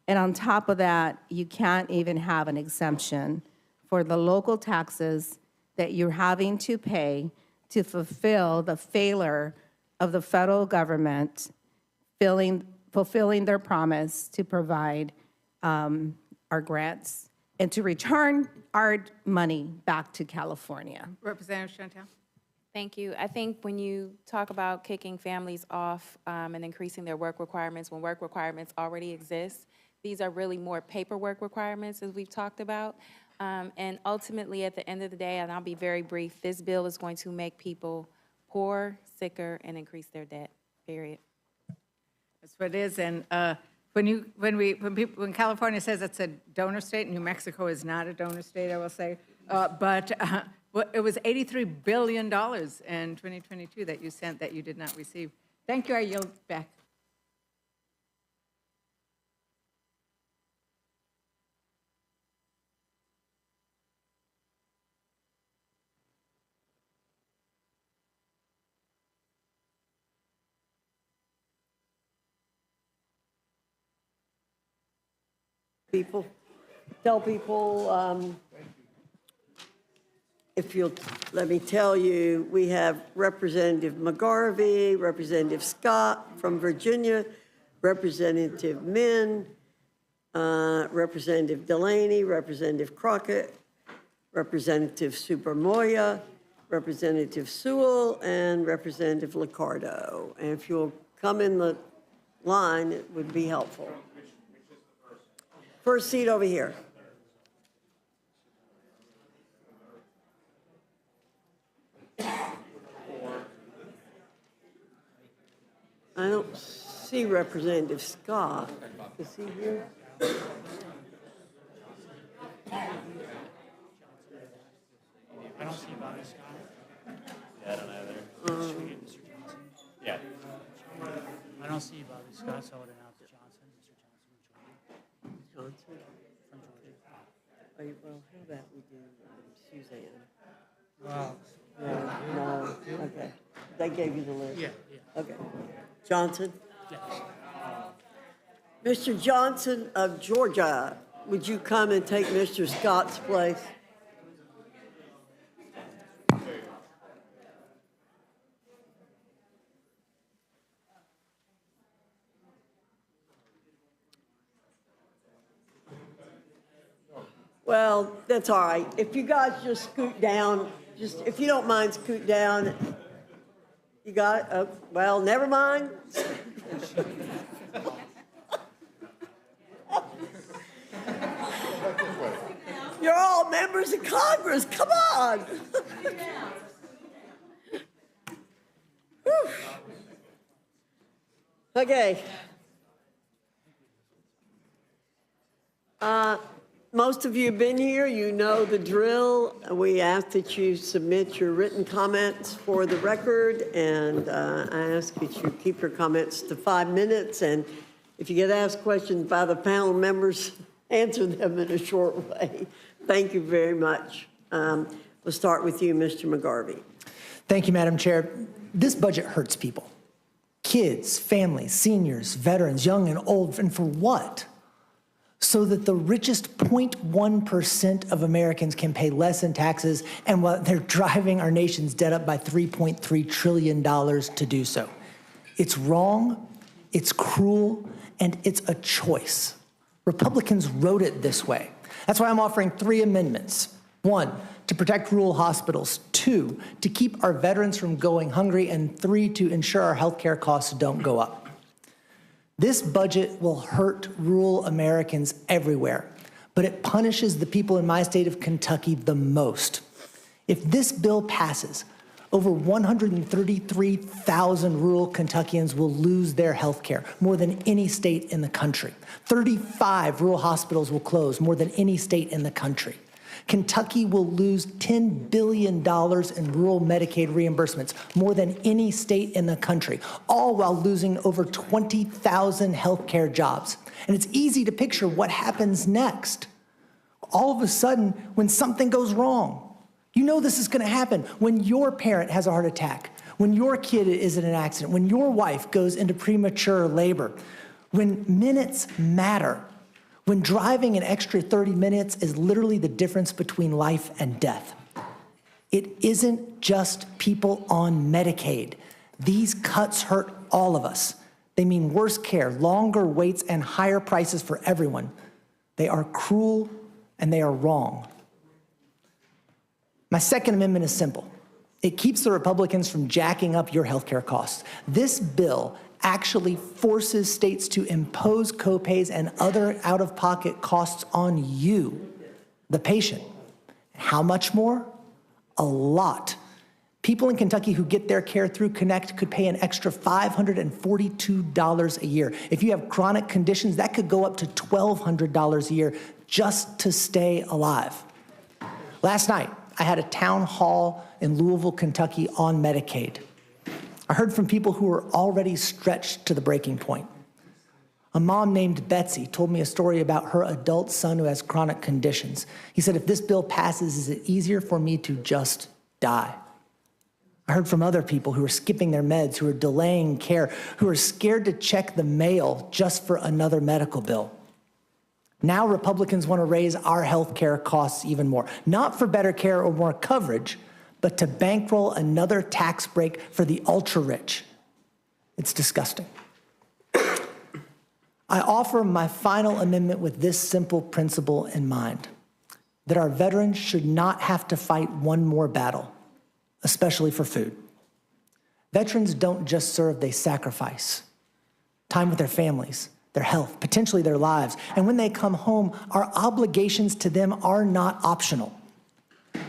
And on top of that, you can't even have an exemption for the local taxes that you're having to pay to fulfill the failure of the federal government fulfilling their promise to provide our grants and to return our money back to California. Representative Shontel. Thank you. I think when you talk about kicking families off and increasing their work requirements, when work requirements already exist, these are really more paperwork requirements, as we've talked about. And ultimately, at the end of the day, and I'll be very brief, this bill is going to make people poor, sicker, and increase their debt, period. That's what it is. And When California says it's a donor state, New Mexico is not a donor state, I will say, but it was $83 billion in 2022 that you sent that you did not receive. Thank you. I yield back. Tell people, if you'll let me tell you, we have Representative McGarvey, Representative Scott from Virginia, Representative Min, Representative Delaney, Representative Crockett, Representative Supermoya, Representative Sewell, and Representative Liccardo. And if you'll come in the line, it would be helpful. First seat over here. I don't see Representative Scott. Is he here? I don't see Bobby Scott. Yeah, I don't either. Yeah. I don't see Bobby Scott, so I would announce Johnson. Mr. Johnson. Johnson? From Georgia. Well, how about we do Suzanne? Wow. No, okay. They gave you the list? Yeah. Okay. Johnson? Yes. Mr. Johnson of Georgia, would you come and take Mr. Scott's place? Well, that's all right. If you guys just scoot down, if you don't mind, scoot down. You got it? Oh, well, never mind. You're all members of Congress. Come on. Okay. Most of you have been here. You know the drill. We ask that you submit your written comments for the record, and I ask that you keep your comments to 5 minutes. And if you get asked questions by the panel members, answer them in a short way. Thank you very much. We'll start with you, Mr. McGarvey. Thank you, Madam Chair. This budget hurts people. Kids, families, seniors, veterans, young and old, and for what? So that the richest 0.1% of Americans can pay less in taxes, and while they're driving our nation's debt up by $3.3 trillion to do so. It's wrong, it's cruel, and it's a choice. Republicans wrote it this way. That's why I'm offering 3 amendments. 1, to protect rural hospitals. 2, to keep our veterans from going hungry. And 3, to ensure our healthcare costs don't go up. This budget will hurt rural Americans everywhere, but it punishes the people in my state of Kentucky the most. If this bill passes, over 133,000 rural Kentuckians will lose their health care, more than any state in the country. 35 rural hospitals will close, more than any state in the country. Kentucky will lose $10 billion in rural Medicaid reimbursements, more than any state in the country, all while losing over 20,000 healthcare jobs. And it's easy to picture what happens next. All of a sudden, when something goes wrong, you know this is going to happen. When your parent has a heart attack, when your kid is in an accident, when your wife goes into premature labor, when minutes matter, when driving an extra 30 minutes is literally the difference between life and death. It isn't just people on Medicaid. These cuts hurt all of us. They mean worse care, longer waits, and higher prices for everyone. They are cruel and they are wrong. My second amendment is simple. It keeps the Republicans from jacking up your healthcare costs. This bill actually forces states to impose copays and other out-of-pocket costs on you, the patient. How much more? A lot. People in Kentucky who get their care through Connect could pay an extra $542 a year. If you have chronic conditions, that could go up to $1,200 a year just to stay alive. Last night, I had a town hall in Louisville, Kentucky on Medicaid. I heard from people who were already stretched to the breaking point. A mom named Betsy told me a story about her adult son who has chronic conditions. He said, if this bill passes, is it easier for me to just die? I heard from other people who are skipping their meds, who are delaying care, who are scared to check the mail just for another medical bill. Now Republicans want to raise our health care costs even more, not for better care or more coverage, but to bankroll another tax break for the ultra-rich. It's disgusting. I offer my final amendment with this simple principle in mind, that our veterans should not have to fight one more battle, especially for food. Veterans don't just serve, they sacrifice. Time with their families, their health, potentially their lives. And when they come home, our obligations to them are not optional.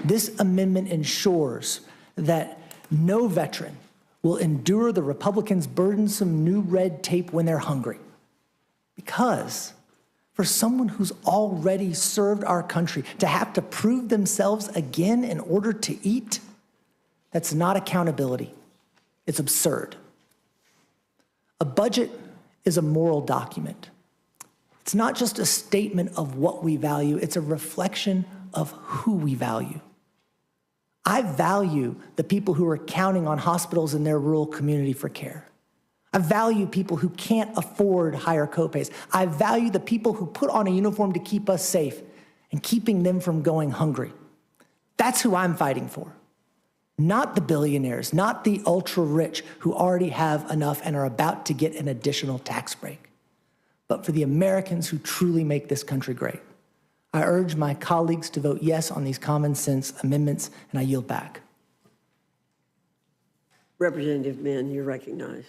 This amendment ensures that no veteran will endure the Republicans' burdensome new red tape when they're hungry. Because for someone who's already served our country to have to prove themselves again in order to eat, that's not accountability. It's absurd. A budget is a moral document. It's not just a statement of what we value, it's a reflection of who we value. I value the people who are counting on hospitals in their rural community for care. I value people who can't afford higher copays. I value the people who put on a uniform to keep us safe and keeping them from going hungry. That's who I'm fighting for. Not the billionaires, not the ultra-rich who already have enough and are about to get an additional tax break, but for the Americans who truly make this country great. I urge my colleagues to vote yes on these common sense amendments, and I yield back. Representative Mann, you're recognized.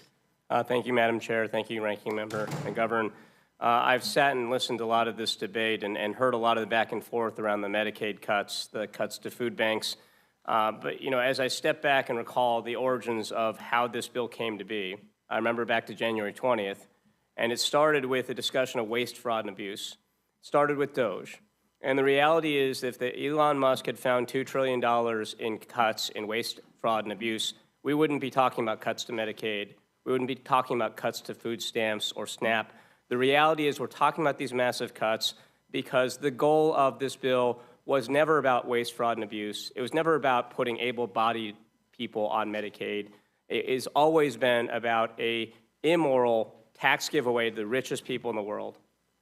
Thank you, Madam Chair. Thank you, Ranking Member McGovern. I've sat and listened to a lot of this debate and heard a lot of the back and forth around the Medicaid cuts, the cuts to food banks. But, you know, as I step back and recall the origins of how this bill came to be, I remember back to January 20th, and it started with a discussion of waste, fraud, and abuse. It started with DOGE. And the reality is, if Elon Musk had found $2 trillion in cuts in waste, fraud, and abuse, we wouldn't be talking about cuts to Medicaid. We wouldn't be talking about cuts to food stamps or SNAP. The reality is we're talking about these massive cuts because the goal of this bill was never about waste, fraud, and abuse. It was never about putting able-bodied people on Medicaid. It has always been about an immoral tax giveaway to the richest people in the world.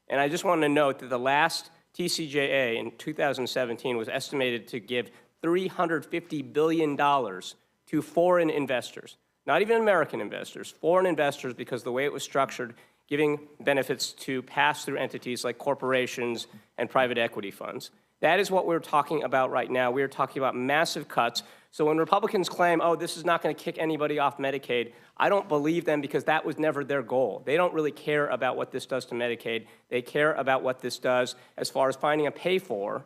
And I just want to note that the last TCJA in 2017 was estimated to give $350 billion to foreign investors. Not even American investors, foreign investors, because the way it was structured, giving benefits to pass-through entities like corporations and private equity funds. That is what we're talking about right now. We're talking about massive cuts. So when Republicans claim, oh, this is not going to kick anybody off Medicaid, I don't believe them because that was never their goal. They don't really care about what this does to Medicaid. They care about what this does as far as finding a pay-for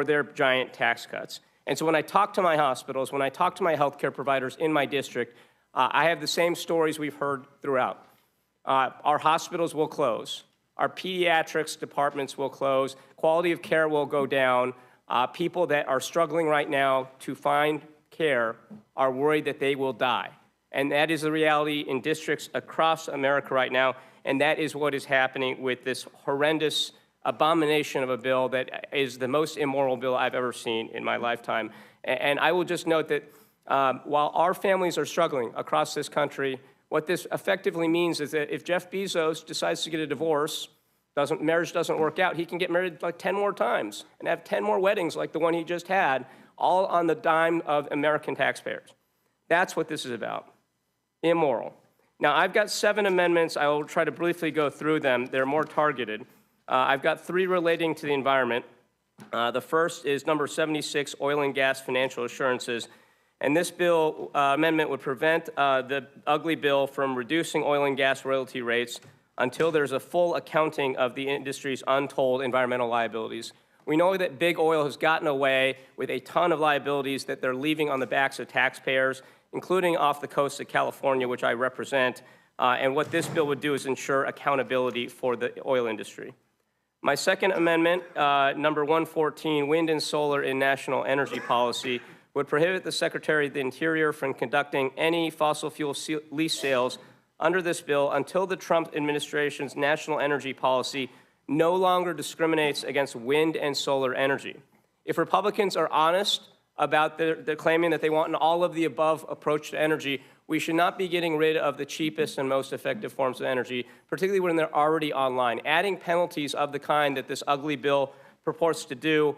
their giant tax cuts. And so when I talk to my hospitals, when I talk to my healthcare providers in my district, I have the same stories we've heard throughout. Our hospitals will close. Our pediatrics departments will close. Quality of care will go down. People that are struggling right now to find care are worried that they will die. And that is the reality in districts across America right now. And that is what is happening with this horrendous abomination of a bill that is the most immoral bill I've ever seen in my lifetime. And I will just note that while our families are struggling across this country, what this effectively means is that if Jeff Bezos decides to get a divorce, marriage doesn't work out, he can get married like 10 more times and have 10 more weddings like the one he just had, all on the dime of American taxpayers. That's what this is about. Immoral. Now, I've got 7 amendments. I will try to briefly go through them. They're more targeted. I've got 3 relating to the environment. The first is number 76, oil and gas financial assurances. And this bill amendment would prevent the ugly bill from reducing oil and gas royalty rates until there's a full accounting of the industry's untold environmental liabilities. We know that big oil has gotten away with a ton of liabilities that they're leaving on the backs of taxpayers, including off the coast of California, which I represent. And what this bill would do is ensure accountability for the oil industry. My second amendment, number 114, wind and solar in national energy policy, would prohibit the Secretary of the Interior from conducting any fossil fuel lease sales under this bill until the Trump administration's national energy policy no longer discriminates against wind and solar energy. If Republicans are honest about their claiming that they want an all-of-the-above approach to energy, we should not be getting rid of the cheapest and most effective forms of energy, particularly when they're already online. Adding penalties of the kind that this ugly bill purports to do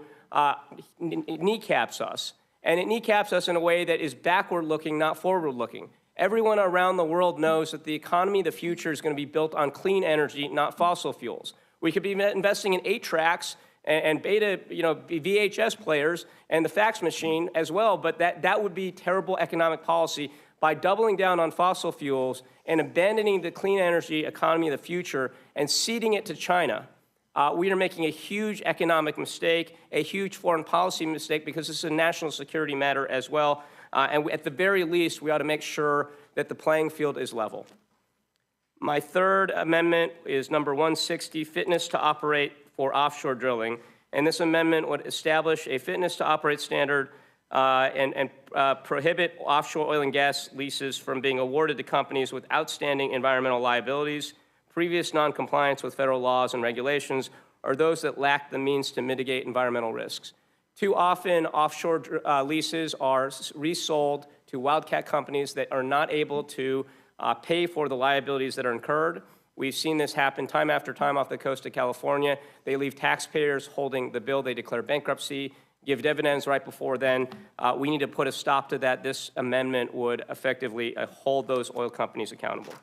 kneecaps us. And it kneecaps us in a way that is backward-looking, not forward-looking. Everyone around the world knows that the economy of the future is going to be built on clean energy, not fossil fuels. We could be investing in 8-tracks and beta, VHS players and the fax machine as well, but that would be terrible economic policy. By doubling down on fossil fuels and abandoning the clean energy economy of the future and ceding it to China, we are making a huge economic mistake, a huge foreign policy mistake, because this is a national security matter as well. And at the very least, we ought to make sure that the playing field is level. My third amendment is number 160, fitness to operate for offshore drilling. And this amendment would establish a fitness to operate standard and prohibit offshore oil and gas leases from being awarded to companies with outstanding environmental liabilities, previous noncompliance with federal laws and regulations, or those that lack the means to mitigate environmental risks. Too often, offshore leases are resold to wildcat companies that are not able to pay for the liabilities that are incurred. We've seen this happen time after time off the coast of California. They leave taxpayers holding the bill. They declare bankruptcy, give dividends right before then. We need to put a stop to that. This amendment would effectively hold those oil companies accountable.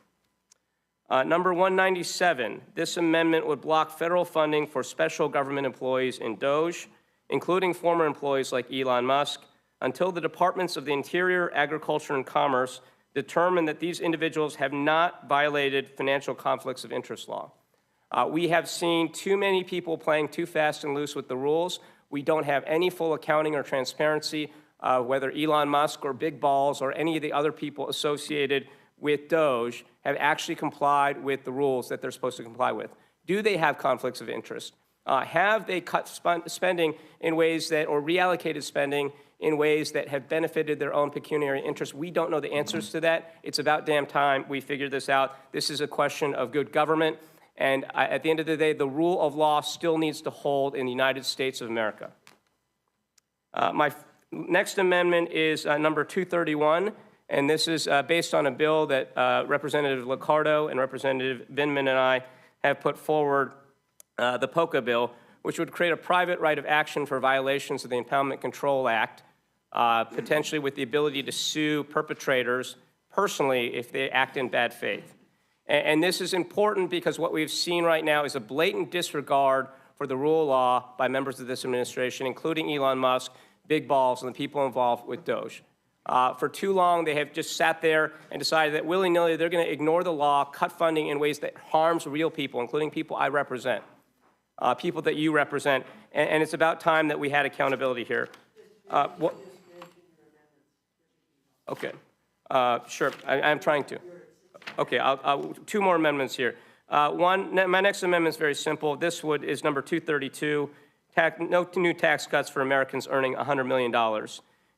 Number 197, this amendment would block federal funding for special government employees in DOGE, including former employees like Elon Musk, until the Departments of the Interior, Agriculture, and Commerce determine that these individuals have not violated financial conflicts of interest law. We have seen too many people playing too fast and loose with the rules. We don't have any full accounting or transparency, whether Elon Musk or Big Balls or any of the other people associated with DOGE have actually complied with the rules that they're supposed to comply with. Do they have conflicts of interest? Have they cut spending in ways that, or reallocated spending in ways that have benefited their own pecuniary interests? We don't know the answers to that. It's about damn time we figure this out. This is a question of good government. And at the end of the day, the rule of law still needs to hold in the United States of America. My next amendment is number 231. And this is based on a bill that Representative Liccardo and Representative Vindman and I have put forward, the POCA bill, which would create a private right of action for violations of the Impoundment Control Act, potentially with the ability to sue perpetrators personally if they act in bad faith. And this is important because what we've seen right now is a blatant disregard for the rule of law by members of this administration, including Elon Musk, Big Balls, and the people involved with DOGE. For too long, they have just sat there and decided that willy-nilly they're going to ignore the law, cut funding in ways that harms real people, including people I represent, people that you represent, and it's about time that we had accountability here. Okay, sure, I'm trying to. Okay, I'll two more amendments here. My next amendment is very simple. This is number 232, no new tax cuts for Americans earning $100 million.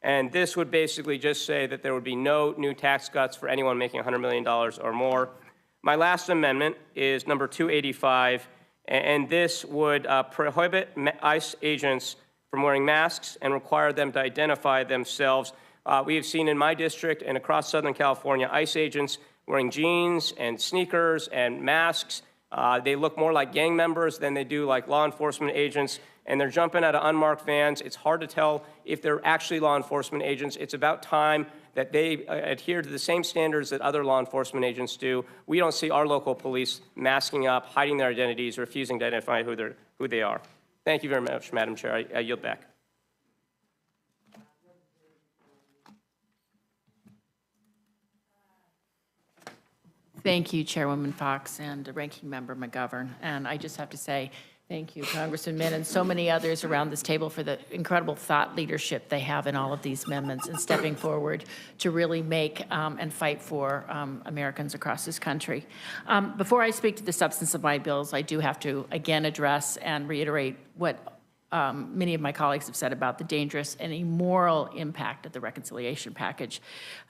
And this would basically just say that there would be no new tax cuts for anyone making $100 million or more. My last amendment is number 285, and this would prohibit ICE agents from wearing masks and require them to identify themselves. We have seen in my district and across Southern California, ICE agents wearing jeans and sneakers and masks. They look more like gang members than they do like law enforcement agents, and they're jumping out of unmarked vans. It's hard to tell if they're actually law enforcement agents. It's about time that they adhere to the same standards that other law enforcement agents do. We don't see our local police masking up, hiding their identities, refusing to identify who they are. Thank you very much, Madam Chair. I yield back. Thank you, Chairwoman Fox and Ranking Member McGovern. And I just have to say Thank you, Congressman Min, and so many others around this table for the incredible thought leadership they have in all of these amendments and stepping forward to really make and fight for Americans across this country. Before I speak to the substance of my bills, I do have to again address and reiterate what many of my colleagues have said about the dangerous and immoral impact of the reconciliation package.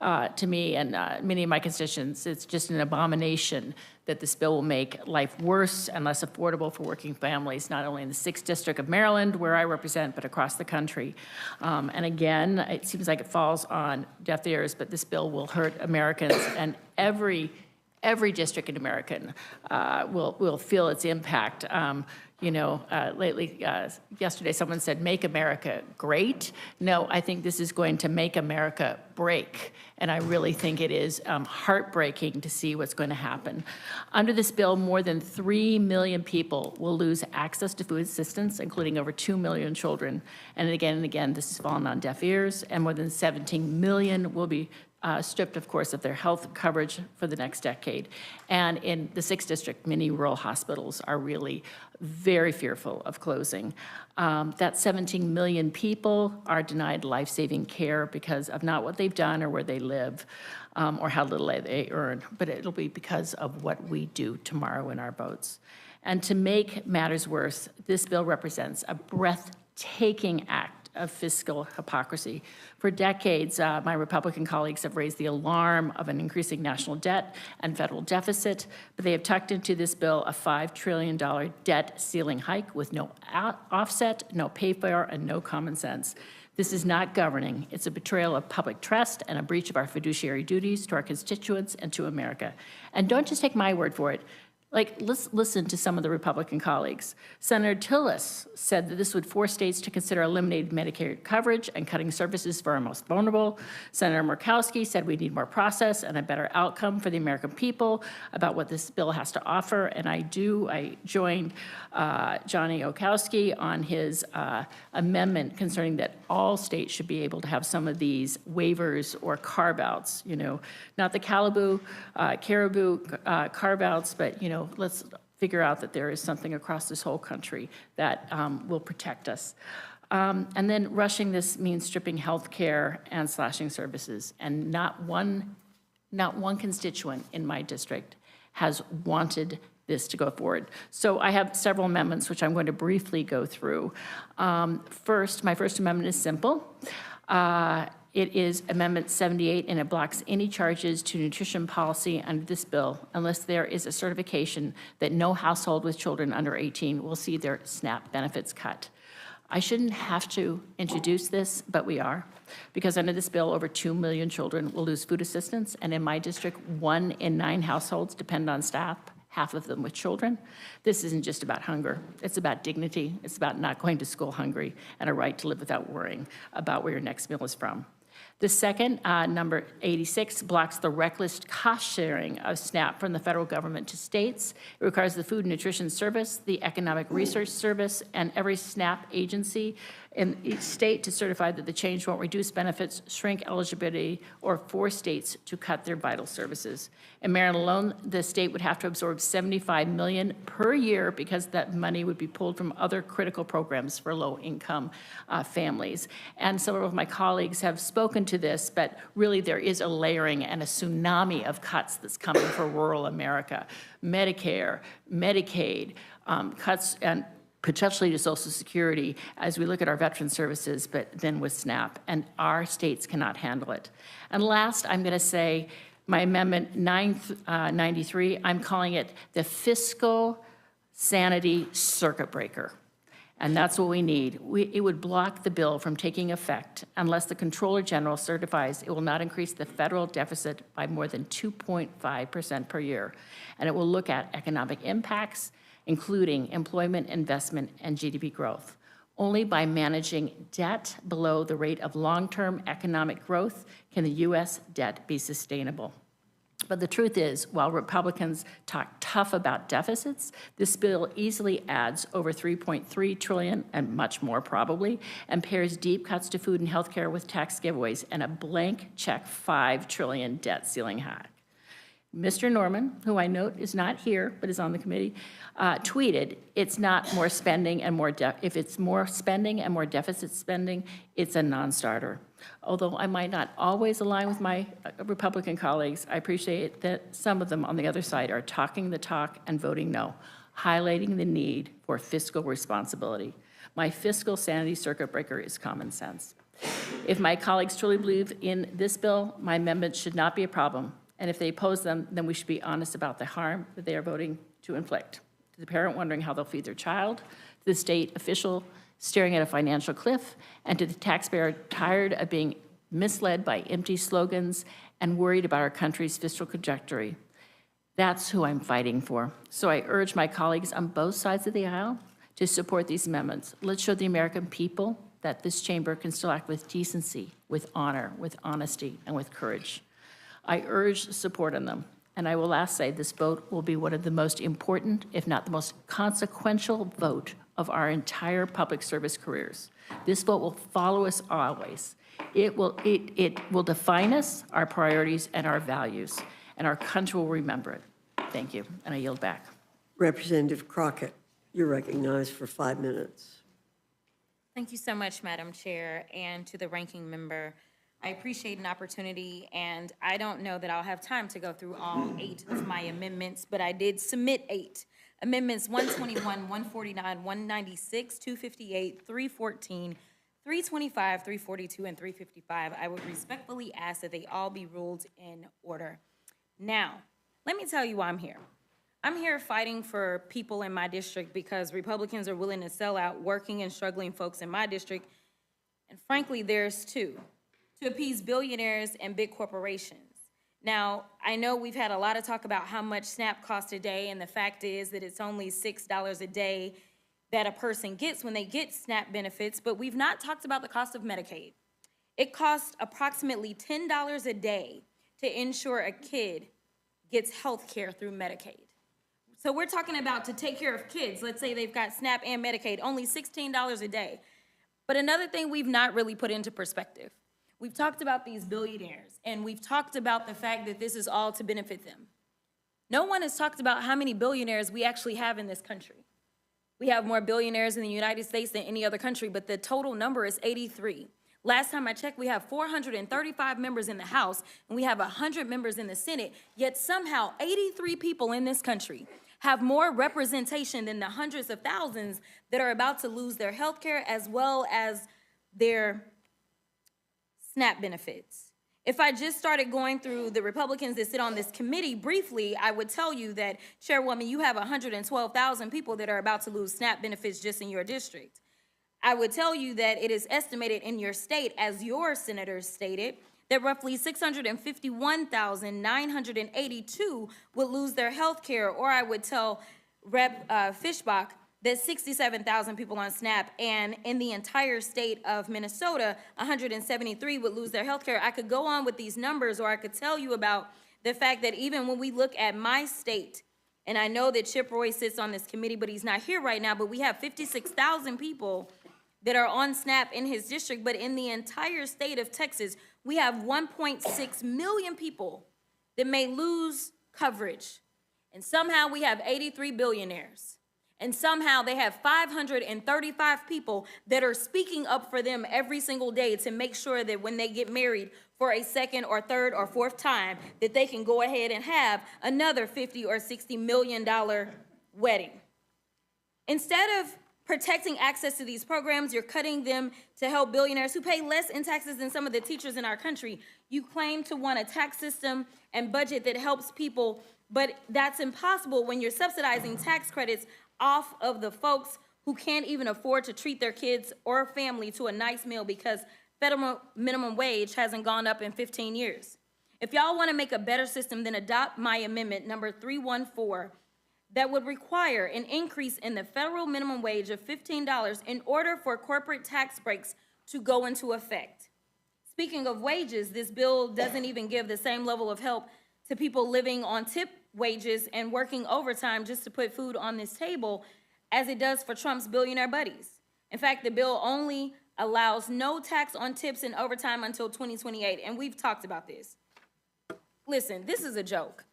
To me and many of my constituents, it's just an abomination that this bill will make life worse and less affordable for working families, not only in the 6th District of Maryland, where I represent, but across the country. And again, it seems like it falls on deaf ears, but this bill will hurt Americans, and every district in America will feel its impact. Yesterday someone said, make America great. No, I think this is going to make America break. And I really think it is heartbreaking to see what's going to happen. Under this bill, more than 3 million people will lose access to food assistance, including over 2 million children. And again, this has fallen on deaf ears, and more than 17 million will be stripped, of course, of their health coverage for the next decade. And in the 6th District, many rural hospitals are really very fearful of closing. That 17 million people are denied life-saving care because of not what they've done or where they live or how little they earn, but it'll be because of what we do tomorrow in our votes. And to make matters worse, this bill represents a breathtaking act of fiscal hypocrisy. For decades, my Republican colleagues have raised the alarm of an increasing national debt and federal deficit, but they have tucked into this bill a $5 trillion debt ceiling hike with no offset, no pay for, and no common sense. This is not governing. It's a betrayal of public trust and a breach of our fiduciary duties to our constituents and to America. And don't just take my word for it. Let's listen to some of the Republican colleagues. Senator Tillis said that this would force states to consider eliminating Medicare coverage and cutting services for our most vulnerable. Senator Murkowski said we need more process and a better outcome for the American people about what this bill has to offer. And I joined Johnny Okowski on his amendment concerning that all states should be able to have some of these waivers or carve-outs, not the caribou carve-outs, but, let's figure out that there is something across this whole country that will protect us. And then rushing this means stripping health care and slashing services. And not one constituent in my district has wanted this to go forward. So I have several amendments, which I'm going to briefly go through. My first amendment is simple. It is Amendment 78, and it blocks any charges to nutrition policy under this bill unless there is a certification that no household with children under 18 will see their SNAP benefits cut. I shouldn't have to introduce this, but we are, because under this bill, over 2 million children will lose food assistance, and in my district, 1 in 9 households depend on SNAP, half of them with children. This isn't just about hunger. It's about dignity. It's about not going to school hungry and a right to live without worrying about where your next meal is from. The second, number 86, blocks the reckless cost sharing of SNAP from the federal government to states. It requires the Food and Nutrition Service, the Economic Research Service, and every SNAP agency in each state to certify that the change won't reduce benefits, shrink eligibility, or force states to cut their vital services. In Maryland alone, the state would have to absorb $75 million per year because that money would be pulled from other critical programs for low-income families. And several of my colleagues have spoken to this, but really there is a layering and a tsunami of cuts that's coming for rural America. Medicare, Medicaid, cuts and potentially to Social Security as we look at our veteran services, but then with SNAP, and our states cannot handle it. And last, I'm going to say my amendment 993, I'm calling it the fiscal sanity circuit breaker. And that's what we need. It would block the bill from taking effect unless the Comptroller General certifies it will not increase the federal deficit by more than 2.5% per year. And it will look at economic impacts, including employment, investment, and GDP growth. Only by managing debt below the rate of long-term economic growth can the U.S. debt be sustainable. But the truth is, while Republicans talk tough about deficits, this bill easily adds over $3.3 trillion, and much more probably, and pairs deep cuts to food and health care with tax giveaways and a blank check $5 trillion debt ceiling hike. Mr. Norman, who I note is not here but is on the committee, tweeted, "It's not more spending and more if it's more spending and more deficit spending, it's a non-starter." Although I might not always align with my Republican colleagues, I appreciate that some of them on the other side are talking the talk and voting no, highlighting the need for fiscal responsibility. My fiscal sanity circuit breaker is common sense. If my colleagues truly believe in this bill, my amendments should not be a problem. And if they oppose them, then we should be honest about the harm that they are voting to inflict. To the parent wondering how they'll feed their child, to the state official staring at a financial cliff, and to the taxpayer tired of being misled by empty slogans and worried about our country's fiscal trajectory. That's who I'm fighting for. So I urge my colleagues on both sides of the aisle to support these amendments. Let's show the American people that this chamber can still act with decency, with honor, with honesty, and with courage. I urge support on them, and I will last say this vote will be one of the most important, if not the most consequential vote of our entire public service careers. This vote will follow us always. It will define us, our priorities, and our values, and our country will remember it. Thank you, and I yield back. Representative Crockett, you're recognized for 5 minutes. Thank you so much, Madam Chair, and to the ranking member. I appreciate an opportunity, and I don't know that I'll have time to go through all 8 of my amendments, but I did submit 8. Amendments 121, 149, 196, 258, 314, 325, 342, and 355. I would respectfully ask that they all be ruled in order. Now, let me tell you why I'm here. I'm here fighting for people in my district because Republicans are willing to sell out working and struggling folks in my district, and frankly, there's 2. To appease billionaires and big corporations. Now, I know we've had a lot of talk about how much SNAP costs a day, and the fact is that it's only $6 a day that a person gets when they get SNAP benefits, but we've not talked about the cost of Medicaid. It costs approximately $10 a day to ensure a kid gets health care through Medicaid. So we're talking about to take care of kids, let's say they've got SNAP and Medicaid, only $16 a day. But another thing we've not really put into perspective, we've talked about these billionaires, and we've talked about the fact that this is all to benefit them. No one has talked about how many billionaires we actually have in this country. We have more billionaires in the United States than any other country, but the total number is 83. Last time I checked, we have 435 members in the House, and we have 100 members in the Senate, yet somehow 83 people in this country have more representation than the hundreds of thousands that are about to lose their health care as well as their SNAP benefits. If I just started going through the Republicans that sit on this committee briefly, I would tell you that, Chairwoman, you have 112,000 people that are about to lose SNAP benefits just in your district. I would tell you that it is estimated in your state, as your senators stated, that roughly 651,982 would lose their health care, or I would tell Rep. Fishbach that 67,000 people on SNAP, and in the entire state of Minnesota, 173 would lose their health care. I could go on with these numbers, or I could tell you about the fact that even when we look at my state, and I know that Chip Roy sits on this committee, but he's not here right now, but we have 56,000 people that are on SNAP in his district, but in the entire state of Texas, we have 1.6 million people that may lose coverage. And somehow we have 83 billionaires. And somehow they have 535 people that are speaking up for them every single day to make sure that when they get married for a second or third or fourth time, that they can go ahead and have another $50 or $60 million wedding. Instead of protecting access to these programs, you're cutting them to help billionaires who pay less in taxes than some of the teachers in our country. You claim to want a tax system and budget that helps people, but that's impossible when you're subsidizing tax credits off of the folks who can't even afford to treat their kids or family to a nice meal because federal minimum wage hasn't gone up in 15 years. If y'all want to make a better system, then adopt my amendment number 314 that would require an increase in the federal minimum wage of $15 in order for corporate tax breaks to go into effect. Speaking of wages, this bill doesn't even give the same level of help to people living on tip wages and working overtime just to put food on this table as it does for Trump's billionaire buddies. In fact, the bill only allows no tax on tips and overtime until 2028, and we've talked about this. Listen, this is a joke.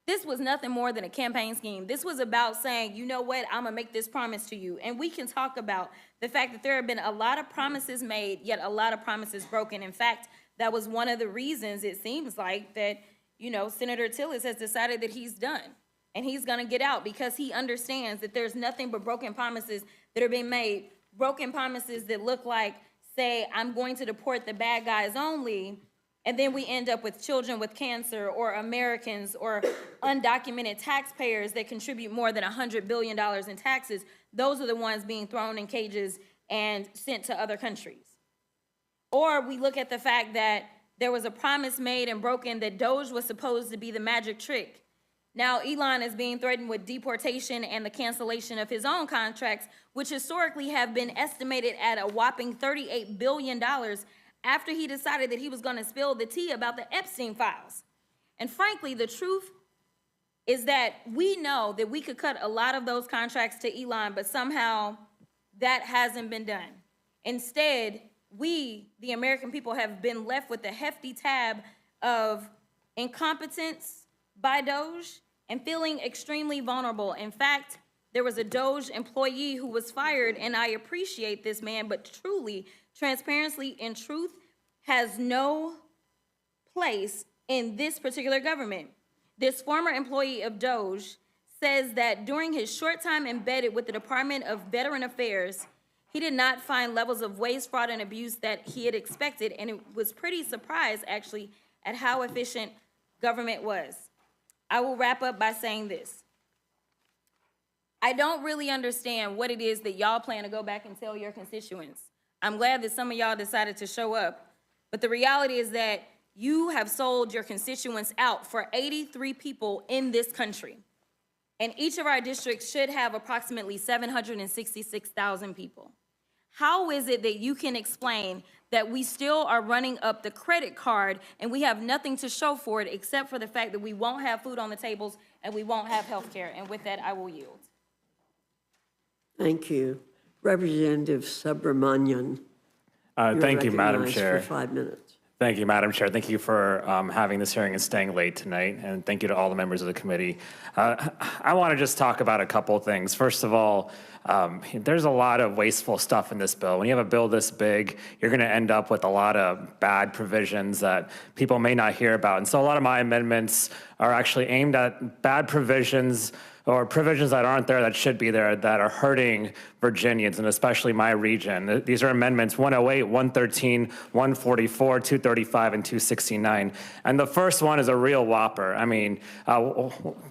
This was nothing more than a campaign scheme. This was about saying, you know what, I'm gonna make this promise to you. And we can talk about the fact that there have been a lot of promises made, yet a lot of promises broken. In fact, that was one of the reasons it seems like that, you know, Senator Tillis has decided that he's done. And he's gonna get out because he understands that there's nothing but broken promises that are being made. Broken promises that look like, say, I'm going to deport the bad guys only, and then we end up with children with cancer or Americans or undocumented taxpayers that contribute more than $100 billion in taxes. Those are the ones being thrown in cages and sent to other countries. Or we look at the fact that there was a promise made and broken that DOGE was supposed to be the magic trick. Now Elon is being threatened with deportation and the cancellation of his own contracts, which historically have been estimated at a whopping $38 billion after he decided that he was going to spill the tea about the Epstein files. And frankly, the truth is that we know that we could cut a lot of those contracts to Elon, but somehow that hasn't been done. Instead, we, the American people, have been left with a hefty tab of incompetence by DOGE and feeling extremely vulnerable. In fact, there was a DOGE employee who was fired, and I appreciate this man, but truly, transparency and truth has no place in this particular government. This former employee of DOGE says that during his short time embedded with the Department of Veteran Affairs, he did not find levels of waste, fraud, and abuse that he had expected, and it was pretty surprised, actually, at how efficient government was. I will wrap up by saying this. I don't really understand what it is that y'all plan to go back and tell your constituents. I'm glad that some of y'all decided to show up, but the reality is that you have sold your constituents out for 83 people in this country. And each of our districts should have approximately 766,000 people. How is it that you can explain that we still are running up the credit card and we have nothing to show for it except for the fact that we won't have food on the tables and we won't have health care? And with that, I will yield. Thank you. Representative Subramanian. Thank you, Madam Chair. For 5 minutes. Thank you, Madam Chair. Thank you for having this hearing and staying late tonight. And thank you to all the members of the committee. I want to just talk about a couple of things. First of all, there's a lot of wasteful stuff in this bill. When you have a bill this big, you're going to end up with a lot of bad provisions that people may not hear about. And so a lot of my amendments are actually aimed at bad provisions or provisions that aren't there that should be there that are hurting Virginians and especially my region. These are amendments 108, 113, 144, 235, and 269. And the first one is a real whopper. I mean,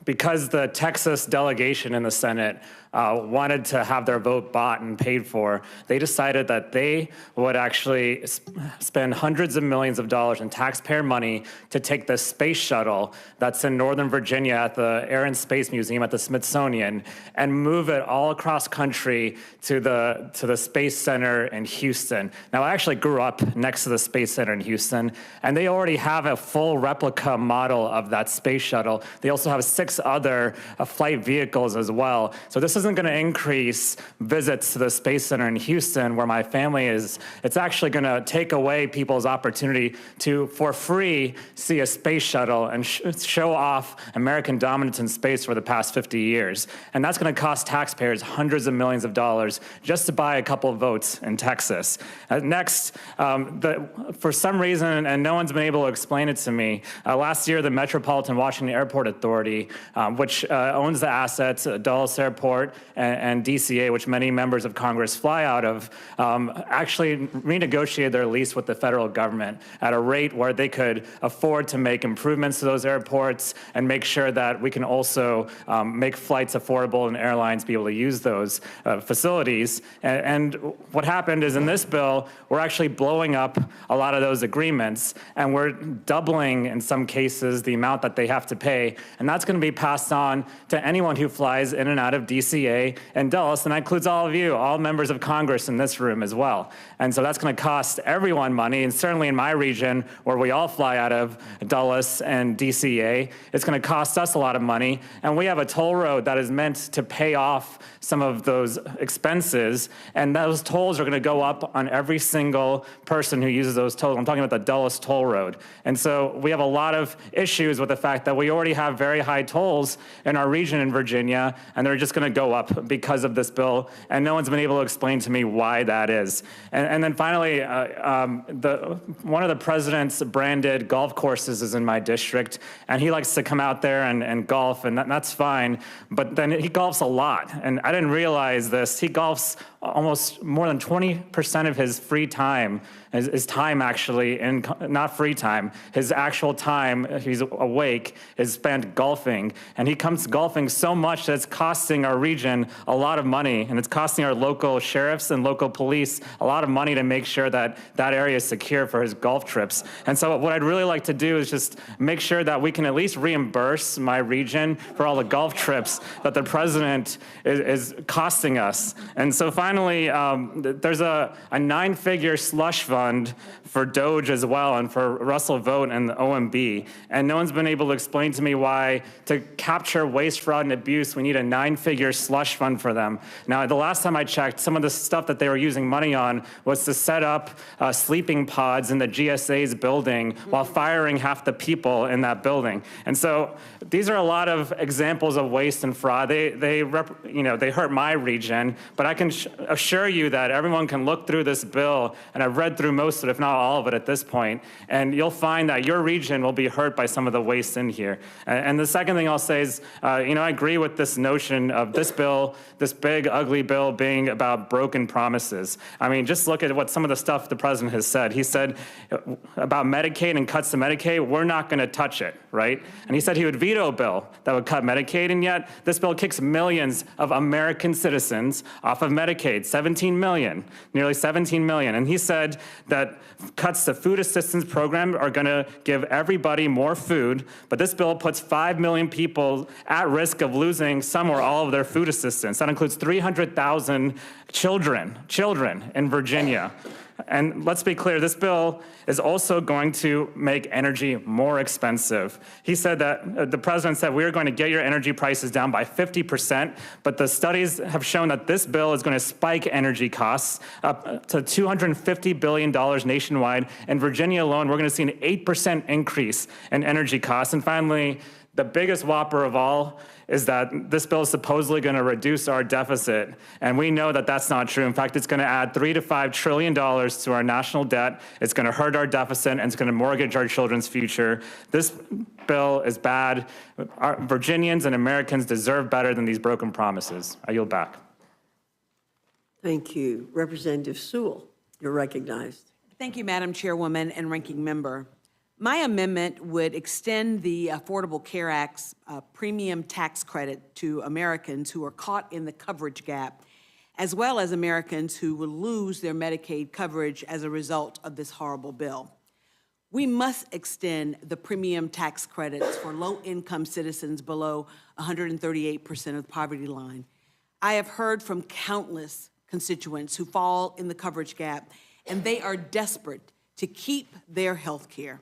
because the Texas delegation in the Senate wanted to have their vote bought and paid for, they decided that they would actually spend hundreds of millions of dollars in taxpayer money to take the space shuttle that's in Northern Virginia at the Air and Space Museum at the Smithsonian and move it all across country to the Space Center in Houston. Now, I actually grew up next to the Space Center in Houston, and they already have a full replica model of that space shuttle. They also have 6 other flight vehicles as well. So this isn't going to increase visits to the Space Center in Houston, where my family is. It's actually going to take away people's opportunity to, for free, see a space shuttle and show off American dominance in space for the past 50 years. And that's going to cost taxpayers hundreds of millions of dollars just to buy a couple of votes in Texas. Next, for some reason, and no one's been able to explain it to me, last year the Metropolitan Washington Airport Authority, which owns the assets at Dulles Airport and DCA, which many members of Congress fly out of, actually renegotiated their lease with the federal government at a rate where they could afford to make improvements to those airports and make sure that we can also make flights affordable and airlines be able to use those facilities. And what happened is in this bill, we're actually blowing up a lot of those agreements, and we're doubling, in some cases, the amount that they have to pay. And that's going to be passed on to anyone who flies in and out of DCA and Dulles, and that includes all of you, all members of Congress in this room as well. And so that's going to cost everyone money, and certainly in my region, where we all fly out of Dulles and DCA, it's going to cost us a lot of money. And we have a toll toll road that is meant to pay off some of those expenses, and those tolls are going to go up on every single person who uses those tolls. I'm talking about the Dulles Toll Road. And so we have a lot of issues with the fact that we already have very high tolls in our region in Virginia, and they're just going to go up because of this bill, and no one's been able to explain to me why that is. And then finally, one of the president's branded golf courses is in my district, and he likes to come out there and golf, and that's fine, but then he golfs a lot, and I didn't realize this. He golfs almost more than 20% of his free time, his time actually, and not free time, his actual time, he's awake, is spent golfing. And he comes golfing so much that it's costing our region a lot of money, and it's costing our local sheriffs and local police a lot of money to make sure that that area is secure for his golf trips. And so what I'd really like to do is just make sure that we can at least reimburse my region for all the golf trips that the president is costing us. And so finally, there's a 9-figure slush fund for Doge as well, and for Russell Vogt and the OMB. And no one's been able to explain to me why, to capture waste, fraud, and abuse, we need a 9-figure slush fund for them. Now, the last time I checked, some of the stuff that they were using money on was to set up sleeping pods in the GSA's building while firing half the people in that building. And so these are a lot of examples of waste and fraud. They hurt my region, but I can assure you that everyone can look through this bill, and I've read through most of it, if not all of it at this point, and you'll find that your region will be hurt by some of the waste in here. And the second thing I'll say is, I agree with this notion of this bill, this big, ugly bill, being about broken promises. I mean, just look at what some of the stuff the president has said. He said about Medicaid and cuts to Medicaid, we're not going to touch it, right? And he said he would veto a bill that would cut Medicaid, and yet this bill kicks millions of American citizens off of Medicaid, 17 million, nearly 17 million. And he said that cuts to food assistance program are going to give everybody more food, but this bill puts 5 million people at risk of losing some or all of their food assistance. That includes 300,000 children in Virginia. And let's be clear, this bill is also going to make energy more expensive. He said that, the president said, we're going to get your energy prices down by 50%, but the studies have shown that this bill is going to spike energy costs up to $250 billion nationwide. In Virginia alone, we're going to see an 8% increase in energy costs. And finally, the biggest whopper of all is that this bill is supposedly going to reduce our deficit, and we know that that's not true. In fact, it's going to add $3 to $5 trillion to our national debt. It's going to hurt our deficit, and it's going to mortgage our children's future. This bill is bad. Our Virginians and Americans deserve better than these broken promises. I yield back. Thank you. Representative Sewell, you're recognized. Thank you, Madam Chairwoman and Ranking Member. My amendment would extend the Affordable Care Act's premium tax credit to Americans who are caught in the coverage gap, as well as Americans who will lose their Medicaid coverage as a result of this horrible bill. We must extend the premium tax credits for low-income citizens below 138% of the poverty line. I have heard from countless constituents who fall in the coverage gap, and they are desperate to keep their health care.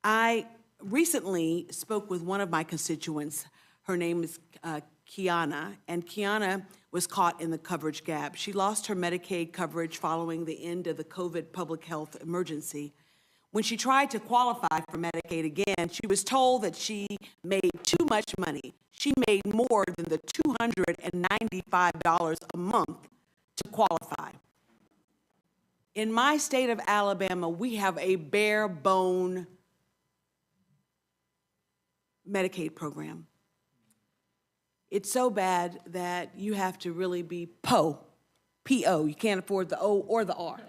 I recently spoke with one of my constituents. Her name is Kiana, and Kiana was caught in the coverage gap. She lost her Medicaid coverage following the end of the COVID public health emergency. When she tried to qualify for Medicaid again, she was told that she made too much money. She made more than the $295 a month to qualify. In my state of Alabama, we have a bare bone Medicaid program. It's so bad that you have to really be P-O. You can't afford the O or the R.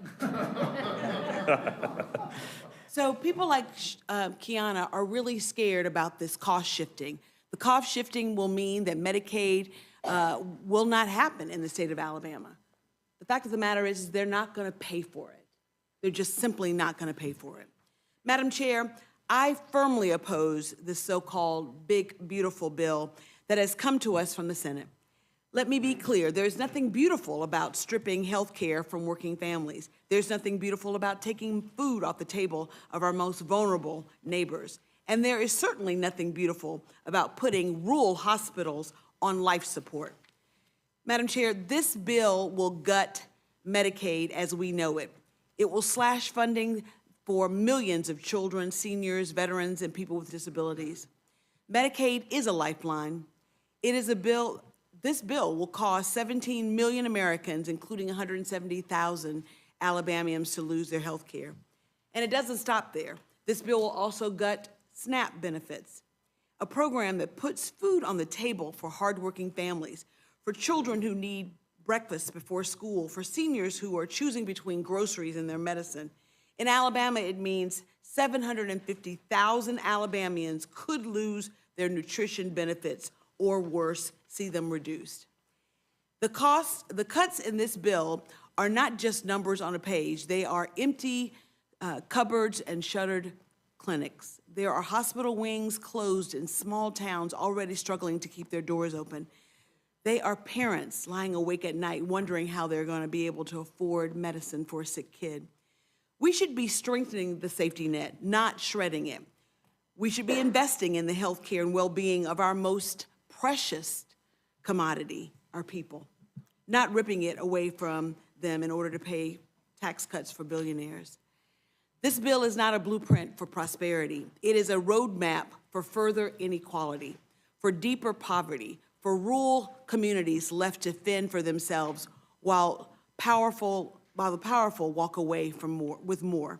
So people like Kiana are really scared about this cost shifting. The cost shifting will mean that Medicaid will not happen in the state of Alabama. The fact of the matter is they're not going to pay for it. They're just simply not going to pay for it. Madam Chair, I firmly oppose this so-called big, beautiful bill that has come to us from the Senate. Let me be clear, there's nothing beautiful about stripping health care from working families. There's nothing beautiful about taking food off the table of our most vulnerable neighbors. And there is certainly nothing beautiful about putting rural hospitals on life support. Madam Chair, this bill will gut Medicaid as we know it. It will slash funding for millions of children, seniors, veterans, and people with disabilities. Medicaid is a lifeline. This bill will cause 17 million Americans, including 170,000 Alabamians, to lose their health care. And it doesn't stop there. This bill will also gut SNAP benefits, a program that puts food on the table for hardworking families, for children who need breakfast before school, for seniors who are choosing between groceries and their medicine. In Alabama, it means 750,000 Alabamians could lose their nutrition benefits or worse, see them reduced. The cuts in this bill are not just numbers on a page. They are empty cupboards and shuttered clinics. There are hospital wings closed in small towns already struggling to keep their doors open. They are parents lying awake at night wondering how they're going to be able to afford medicine for a sick kid. We should be strengthening the safety net, not shredding it. We should be investing in the health care and well-being of our most precious commodity, our people, not ripping it away from them in order to pay tax cuts for billionaires. This bill is not a blueprint for prosperity. It is a roadmap for further inequality, for deeper poverty, for rural communities left to fend for themselves while the powerful walk away with more.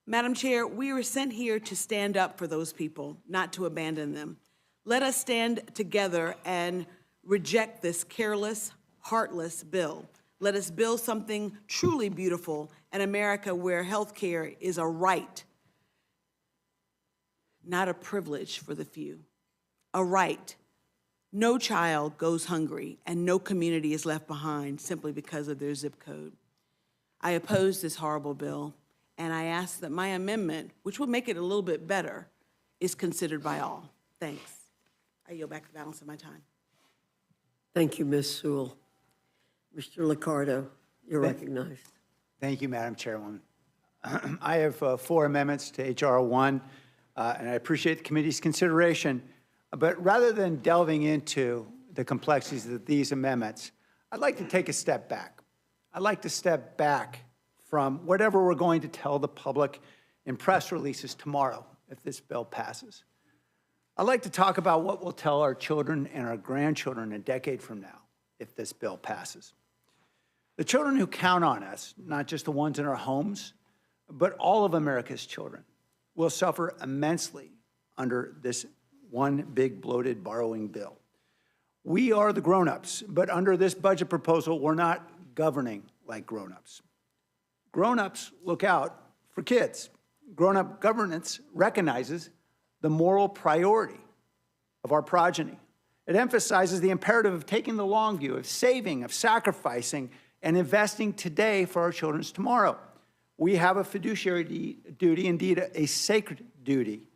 Madam Chair, we were sent here to stand up for those people, not to abandon them. Let us stand together and reject this careless, heartless bill. Let us build something truly beautiful, an America where health care is a right, not a privilege for the few. A right. No child goes hungry and no community is left behind simply because of their zip code. I oppose this horrible bill, and I ask that my amendment, which will make it a little bit better, is considered by all. Thanks. I yield back the balance of my time. Thank you, Ms. Sewell. Mr. Liccardo, you're recognized. Thank you, Madam Chairwoman. I have 4 amendments to H.R. 1, and I appreciate the committee's consideration. But rather than delving into the complexities of these amendments, I'd like to take a step back. I'd like to step back from whatever we're going to tell the public in press releases tomorrow if this bill passes. I'd like to talk about what we'll tell our children and our grandchildren a decade from now if this bill passes. The children who count on us, not just the ones in our homes, but all of America's children, will suffer immensely under this one big bloated borrowing bill. We are the grown-ups, but under this budget proposal, we're not governing like grown-ups. Grown-ups look out for kids. Grown-up governance recognizes the moral priority of our progeny. It emphasizes the imperative of taking the long view, of saving, of sacrificing, and investing today for our children's tomorrow. We have a fiduciary duty, indeed a sacred duty,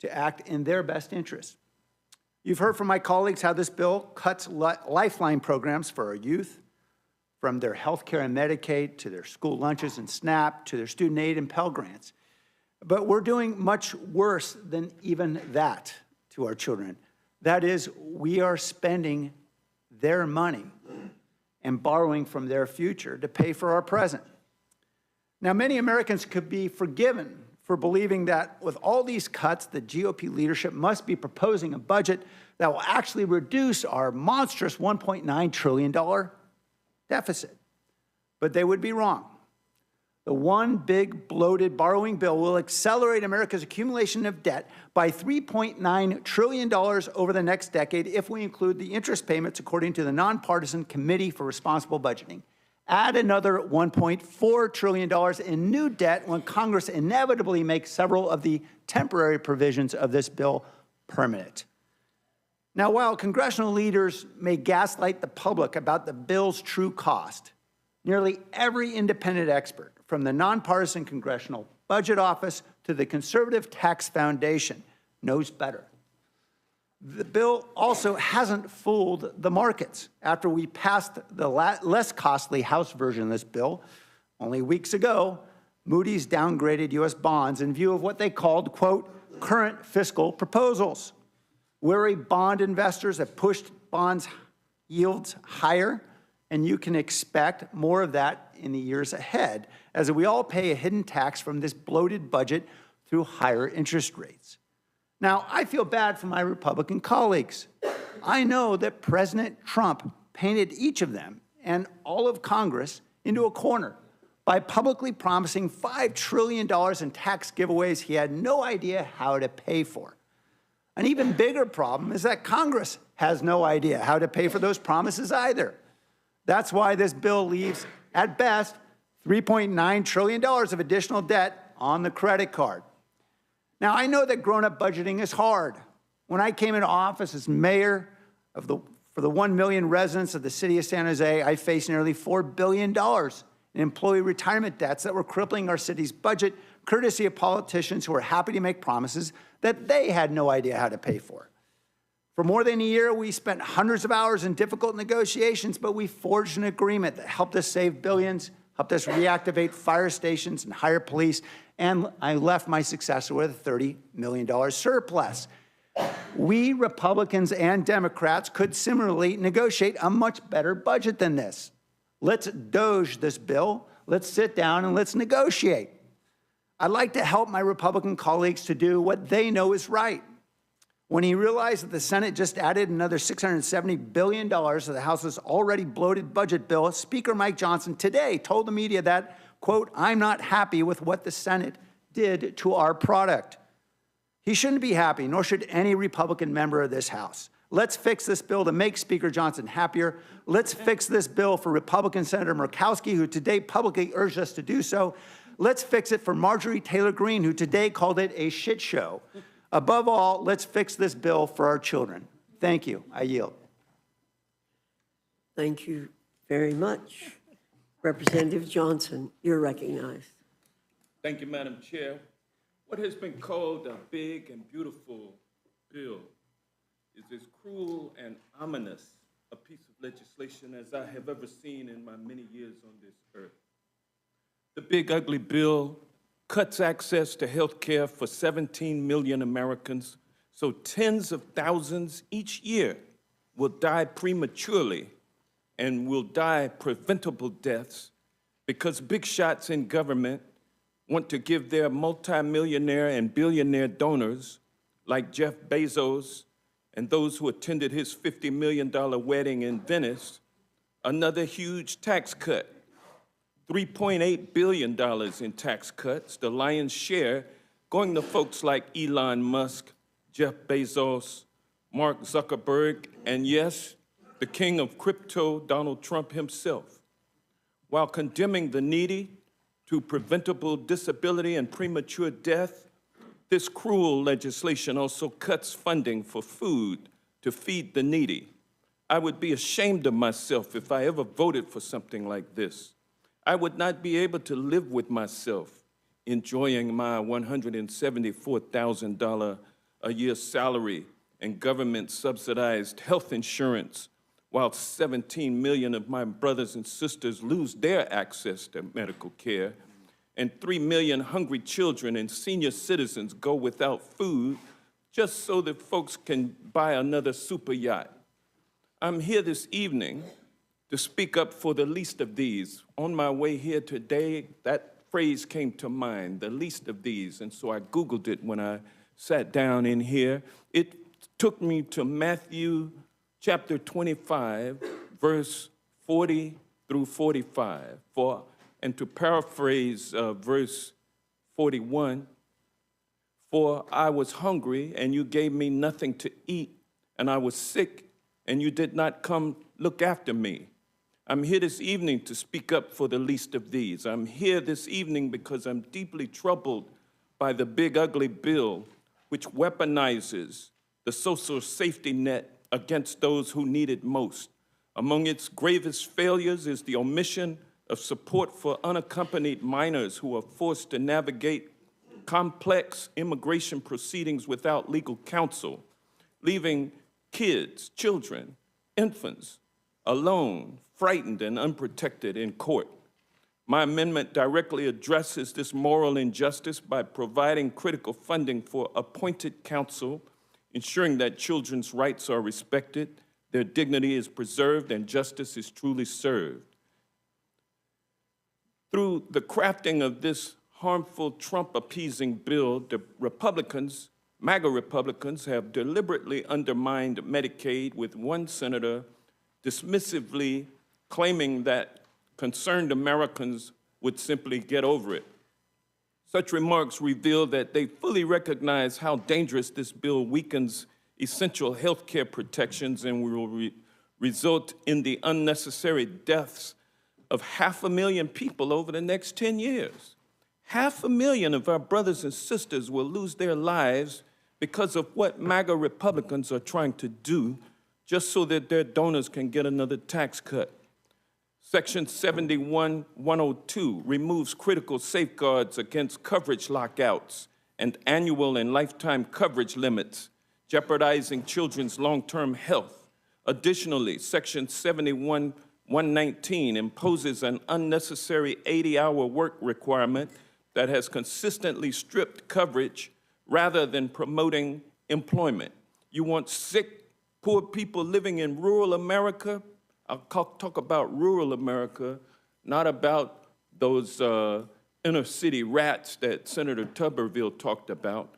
to act in their best interest. You've heard from my colleagues how this bill cuts lifeline programs for our youth, from their health care and Medicaid to their school lunches and SNAP to their student aid and Pell Grants. But we're doing much worse than even that to our children. That is, we are spending their money and borrowing from their future to pay for our present. Now, many Americans could be forgiven for believing that with all these cuts, the GOP leadership must be proposing a budget that will actually reduce our monstrous $1.9 trillion deficit. But they would be wrong. The one big bloated borrowing bill will accelerate America's accumulation of debt by $3.9 trillion over the next decade if we include the interest payments according to the Nonpartisan Committee for Responsible Budgeting. Add another $1.4 trillion in new debt when Congress inevitably makes several of the temporary provisions of this bill permanent. Now, while congressional leaders may gaslight the public about the bill's true cost, nearly every independent expert, from the Nonpartisan Congressional Budget Office to the Conservative Tax Foundation, knows better. The bill also hasn't fooled the markets. After we passed the less costly House version of this bill only weeks ago, Moody's downgraded U.S. bonds in view of what they called, quote, current fiscal proposals. Wary bond investors have pushed bonds yields higher, and you can expect more of that in the years ahead, as we all pay a hidden tax from this bloated budget through higher interest rates. Now, I feel bad for my Republican colleagues. I know that President Trump painted each of them and all of Congress into a corner by publicly promising $5 trillion in tax giveaways he had no idea how to pay for. An even bigger problem is that Congress has no idea how to pay for those promises either. That's why this bill leaves, at best, $3.9 trillion of additional debt on the credit card. Now, I know that grown-up budgeting is hard. When I came into office as mayor for the 1 million residents of the city of San Jose, I faced nearly $4 billion in employee retirement debts that were crippling our city's budget, courtesy of politicians who were happy to make promises that they had no idea how to pay for. For more than a year, we spent hundreds of hours in difficult negotiations, but we forged an agreement that helped us save billions, helped us reactivate fire stations and hire police, and I left my successor with a $30 million surplus. We Republicans and Democrats could similarly negotiate a much better budget than this. Let's doge this bill, let's sit down and let's negotiate. I'd like to help my Republican colleagues to do what they know is right. When he realized that the Senate just added another $670 billion to the House's already bloated budget bill, Speaker Mike Johnson today told the media that, quote, I'm not happy with what the Senate did to our product. He shouldn't be happy, nor should any Republican member of this House. Let's fix this bill to make Speaker Johnson happier. Let's fix this bill for Republican Senator Murkowski, who today publicly urged us to do so. Let's fix it for Marjorie Taylor Greene, who today called it a shit show. Above all, let's fix this bill for our children. Thank you. I yield. Thank you very much. Representative Johnson, you're recognized. Thank you, Madam Chair. What has been called a big and beautiful bill is as cruel and ominous a piece of legislation as I have ever seen in my many years on this earth. The big ugly bill cuts access to health care for 17 million Americans, so tens of thousands each year will die prematurely and will die preventable deaths because big shots in government want to give their multimillionaire and billionaire donors, like Jeff Bezos and those who attended his $50 million wedding in Venice, another huge tax cut. $3.8 billion in tax cuts, the lion's share going to folks like Elon Musk, Jeff Bezos, Mark Zuckerberg, and yes, the king of crypto, Donald Trump himself. While condemning the needy to preventable disability and premature death, this cruel legislation also cuts funding for food to feed the needy. I would be ashamed of myself if I ever voted for something like this. I would not be able to live with myself enjoying my $174,000 a year salary and government-subsidized health insurance, while 17 million of my brothers and sisters lose their access to medical care, and 3 million hungry children and senior citizens go without food just so that folks can buy another super yacht. I'm here this evening to speak up for the least of these. On my way here today, that phrase came to mind, the least of these, and so I Googled it when I sat down in here. It took me to Matthew chapter 25, verse 40 through 45. And to paraphrase verse 41, for I was hungry, and you gave me nothing to eat, and I was sick, and you did not come look after me. I'm here this evening to speak up for the least of these. I'm here this evening because I'm deeply troubled by the big ugly bill which weaponizes the social safety net against those who need it most. Among its gravest failures is the omission of support for unaccompanied minors who are forced to navigate complex immigration proceedings without legal counsel, leaving kids, children, infants alone, frightened and unprotected in court. My amendment directly addresses this moral injustice by providing critical funding for appointed counsel, ensuring that children's rights are respected, their dignity is preserved, and justice is truly served. Through the crafting of this harmful Trump-appeasing bill, the Republicans, MAGA Republicans, have deliberately undermined Medicaid, with one senator dismissively claiming that concerned Americans would simply get over it. Such remarks reveal that they fully recognize how dangerous this bill weakens essential health care protections and will result in the unnecessary deaths of 500,000 people over the next 10 years. 500,000 of our brothers and sisters will lose their lives because of what MAGA Republicans are trying to do just so that their donors can get another tax cut. Section 71-102 removes critical safeguards against coverage lockouts and annual and lifetime coverage limits, jeopardizing children's long-term health. Additionally, Section 71-119 imposes an unnecessary 80-hour work requirement that has consistently stripped coverage rather than promoting employment. You want sick, poor people living in rural America? I'll talk about rural America, not about those inner city rats that Senator Tuberville talked about.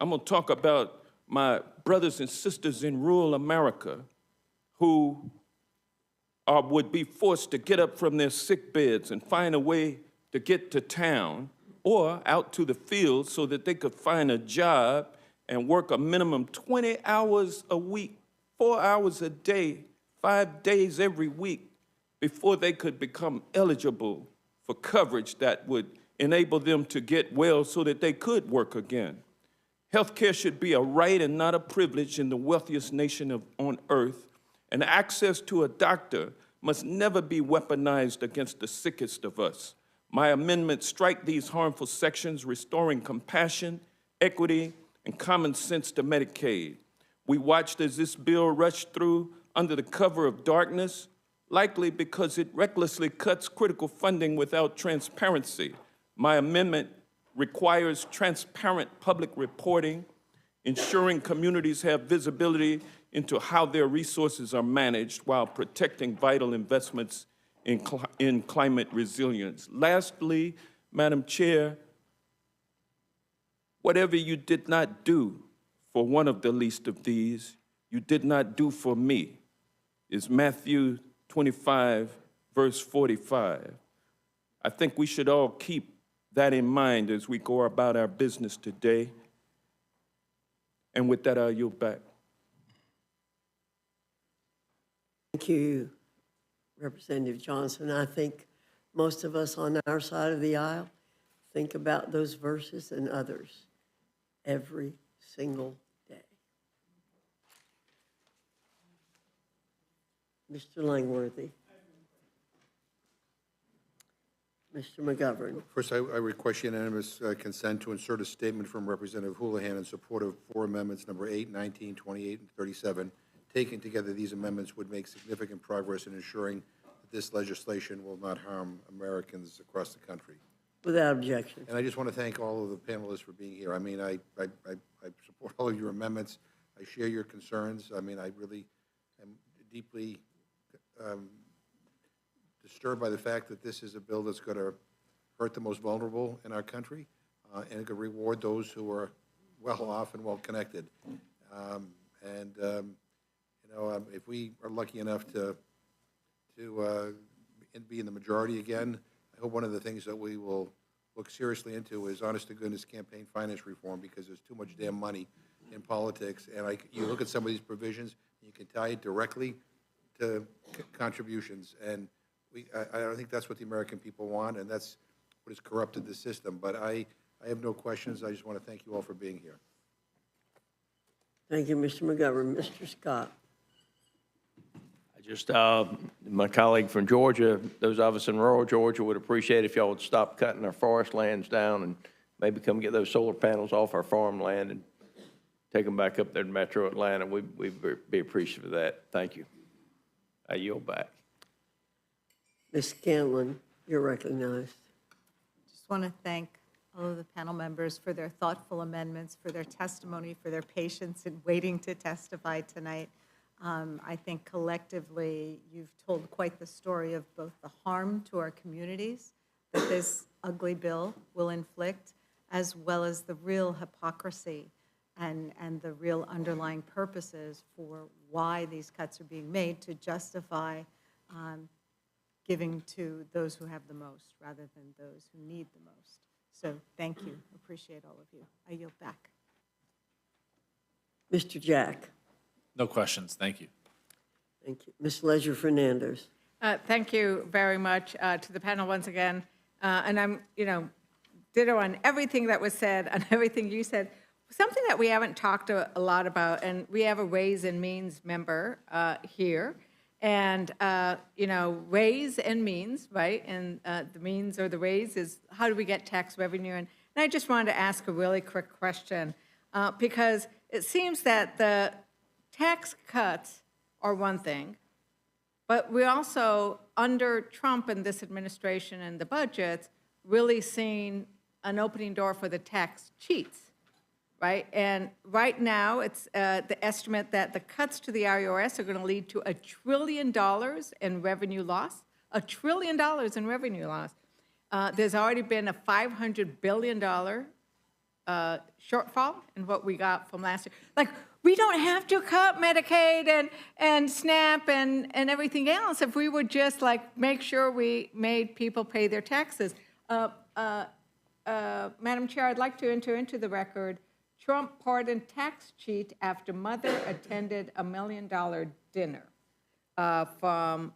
I'm going to talk about my brothers and sisters in rural America who would be forced to get up from their sick beds and find a way to get to town or out to the field so that they could find a job and work a minimum 20 hours a week, 4 hours a day, 5 days every week before they could become eligible for coverage that would enable them to get well so that they could work again. Healthcare should be a right and not a privilege in the wealthiest nation on earth, and access to a doctor must never be weaponized against the sickest of us. My amendments strike these harmful sections, restoring compassion, equity, and common sense to Medicaid. We watched as this bill rushed through under the cover of darkness, likely because it recklessly cuts critical funding without transparency. My amendment requires transparent public reporting, ensuring communities have visibility into how their resources are managed while protecting vital investments in climate resilience. Lastly, Madam Chair, whatever you did not do for one of the least of these, you did not do for me, is Matthew 25, verse 45. I think we should all keep that in mind as we go about our business today. And with that, I'll yield back. Thank you, Representative Johnson. I think most of us on our side of the aisle think about those verses and others every single day. Mr. Langworthy. Mr. McGovern. First, I request unanimous consent to insert a statement from Representative Houlihan in support of 4 amendments, number 8, 19, 28, and 37. Taken together, these amendments would make significant progress in ensuring that this legislation will not harm Americans across the country. Without objection. And I just want to thank all of the panelists for being here. I mean, I support all of your amendments. I share your concerns. I mean, I really am deeply disturbed by the fact that this is a bill that's going to hurt the most vulnerable in our country, and it could reward those who are well off and well connected. You know, if we are lucky enough to be in the majority again, I hope one of the things that we will look seriously into is honest-to-goodness campaign finance reform, because there's too much damn money in politics. And you look at some of these provisions, you can tie it directly to contributions. And I don't think that's what the American people want, and that's what has corrupted the system. But I have no questions. I just want to thank you all for being here. Thank you, Mr. McGovern. Mr. Scott. Just my colleague from Georgia, those of us in rural Georgia would appreciate if y'all would stop cutting our forest lands down and maybe come get those solar panels off our farmland and take them back up there to Metro Atlanta. We'd be appreciative of that. Thank you. I yield back. Ms. Scanlon. You're recognized. Just want to thank all of the panel members for their thoughtful amendments, for their testimony, for their patience in waiting to testify tonight. I think collectively, you've told quite the story of both the harm to our communities that this ugly bill will inflict, as well as the real hypocrisy and the real underlying purposes for why these cuts are being made to justify giving to those who have the most rather than those who need the most. So thank you. Appreciate all of you. I yield back. Mr. Jack. No questions. Thank you. Thank you. Ms. Leisure Fernandez. Thank you very much to the panel once again. And I'm, ditto on everything that was said, on everything you said. Something that we haven't talked a lot about, and we have a Ways and Means member here. And, Ways and Means, right? And the means or the ways is how do we get tax revenue? And I just wanted to ask a really quick question because it seems that the tax cuts are one thing, but we also, under Trump and this administration and the budgets, really seen an opening door for the tax cheats, right? And right now, it's the estimate that the cuts to the IRS are going to lead to $1 trillion in revenue loss, $1 trillion in revenue loss. There's already been a $500 billion shortfall in what we got from last year. Like, we don't have to cut Medicaid and SNAP and everything else if we would just make sure we made people pay their taxes. Madam Chair, I'd like to enter into the record Trump pardoned tax cheat after mother attended $1 million dinner from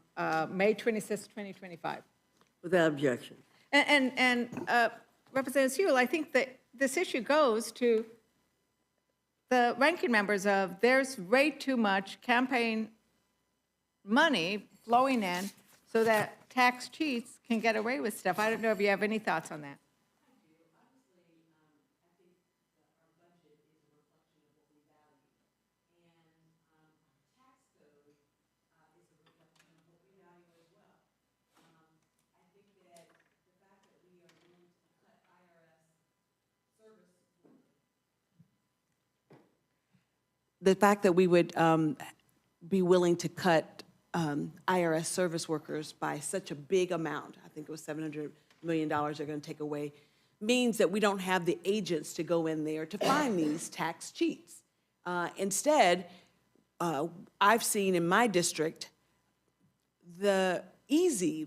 May 26, 2025. Without objection. And Representative Sewell, I think that this issue goes to the ranking members of there's way too much campaign money flowing in so that tax cheats can get away with stuff. I don't know if you have any thoughts on that. The fact that we would be willing to cut IRS service workers by such a big amount, I think it was $700 million they're going to take away, means that we don't have the agents to go in there to find these tax cheats. Instead, I've seen in my district, the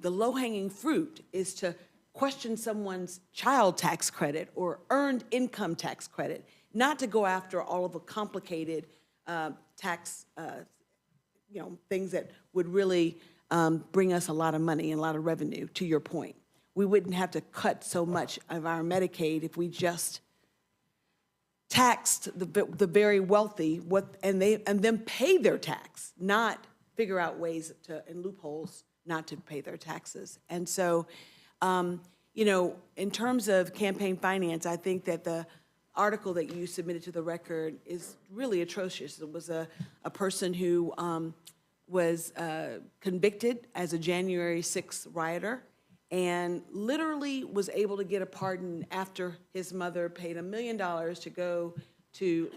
low-hanging fruit is to question someone's child tax credit or earned income tax credit, not to go after all of the complicated tax, things that would really bring us a lot of money and a lot of revenue, to your point. We wouldn't have to cut so much of our Medicaid if we just taxed the very wealthy and then pay their tax, not figure out ways and loopholes not to pay their taxes. And so, in terms of campaign finance, I think that the article that you submitted to the record is really atrocious. It was a person who was convicted as a January 6th rioter and literally was able to get a pardon after his mother paid $1 million to go to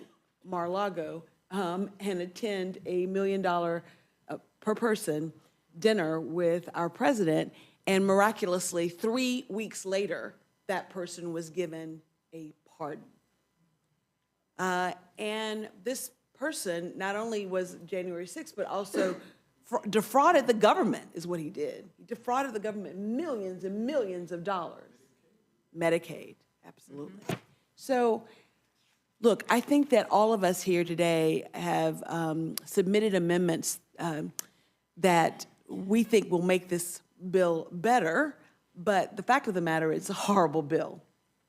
Mar-a-Lago and attend a $1 million per person dinner with our president. And miraculously, 3 weeks later, that person was given a pardon. And this person not only was January 6th, but also defrauded the government, is what he did. He defrauded the government millions and millions of dollars. Medicaid, absolutely. So, look, I think that all of us here today have submitted amendments that we think will make this bill better, but the fact of the matter is it's a horrible bill.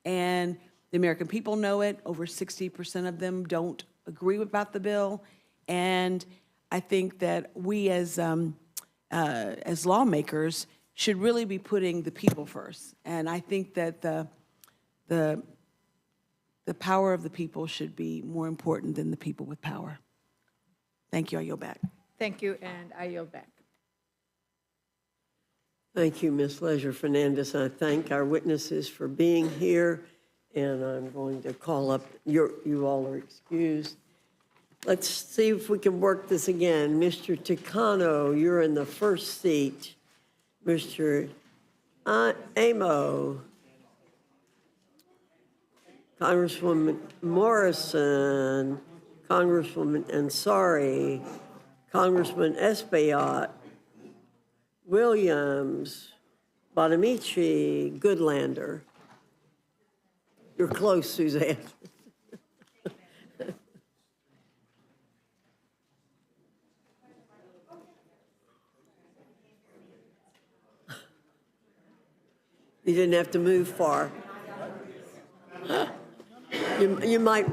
And the American people know it. Over 60% of them don't agree about the bill. And I think that we as lawmakers should really be putting the people first. And I think that the power of the people should be more important than the people with power. Thank you. I yield back. Thank you, and I yield back. Thank you, Ms. Leisure Fernandez. I thank our witnesses for being here, and I'm going to call up, you all are excused. Let's see if we can work this again. Mr. Takano, you're in the first seat. Mr. Amo, Congresswoman Morrison, Congresswoman Ansari, Congressman Espaillat, Williams, Bonamici, Goodlander. You're close, Suzanne. You didn't have to move far. You might.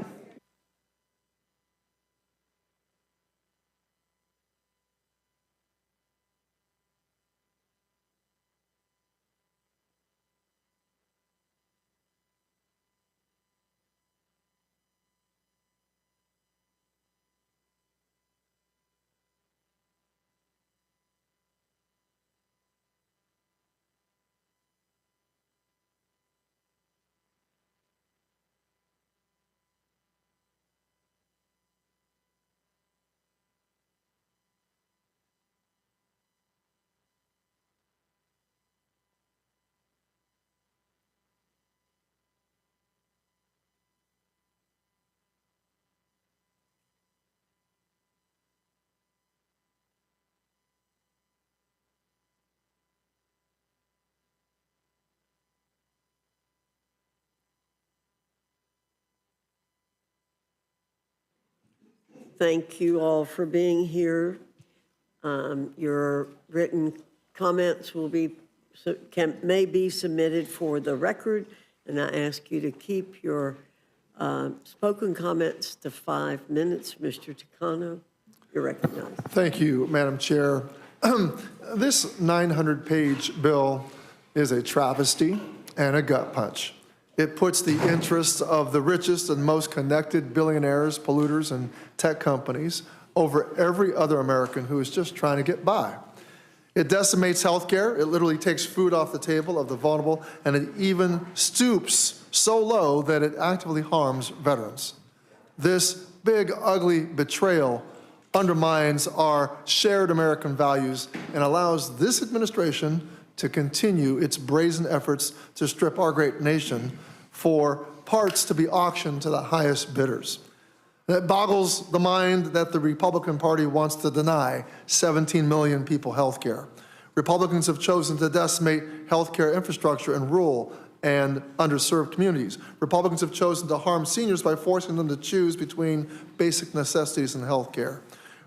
Thank you all for being here. Your written comments may be submitted for the record, and I ask you to keep your spoken comments to 5 minutes. Mr. Takano, you're recognized. Thank you, Madam Chair. This 900-page bill is a travesty and a gut punch. It puts the interests of the richest and most connected billionaires, polluters, and tech companies over every other American who is just trying to get by. It decimates health care. It literally takes food off the table of the vulnerable, and it even stoops so low that it actively harms veterans. This big, ugly betrayal undermines our shared American values and allows this administration to continue its brazen efforts to strip our great nation for parts to be auctioned to the highest bidders. It boggles the mind that the Republican Party wants to deny 17 million people health care. Republicans have chosen to decimate health care infrastructure in rural and underserved communities. Republicans have chosen to harm seniors by forcing them to choose between basic necessities and health care.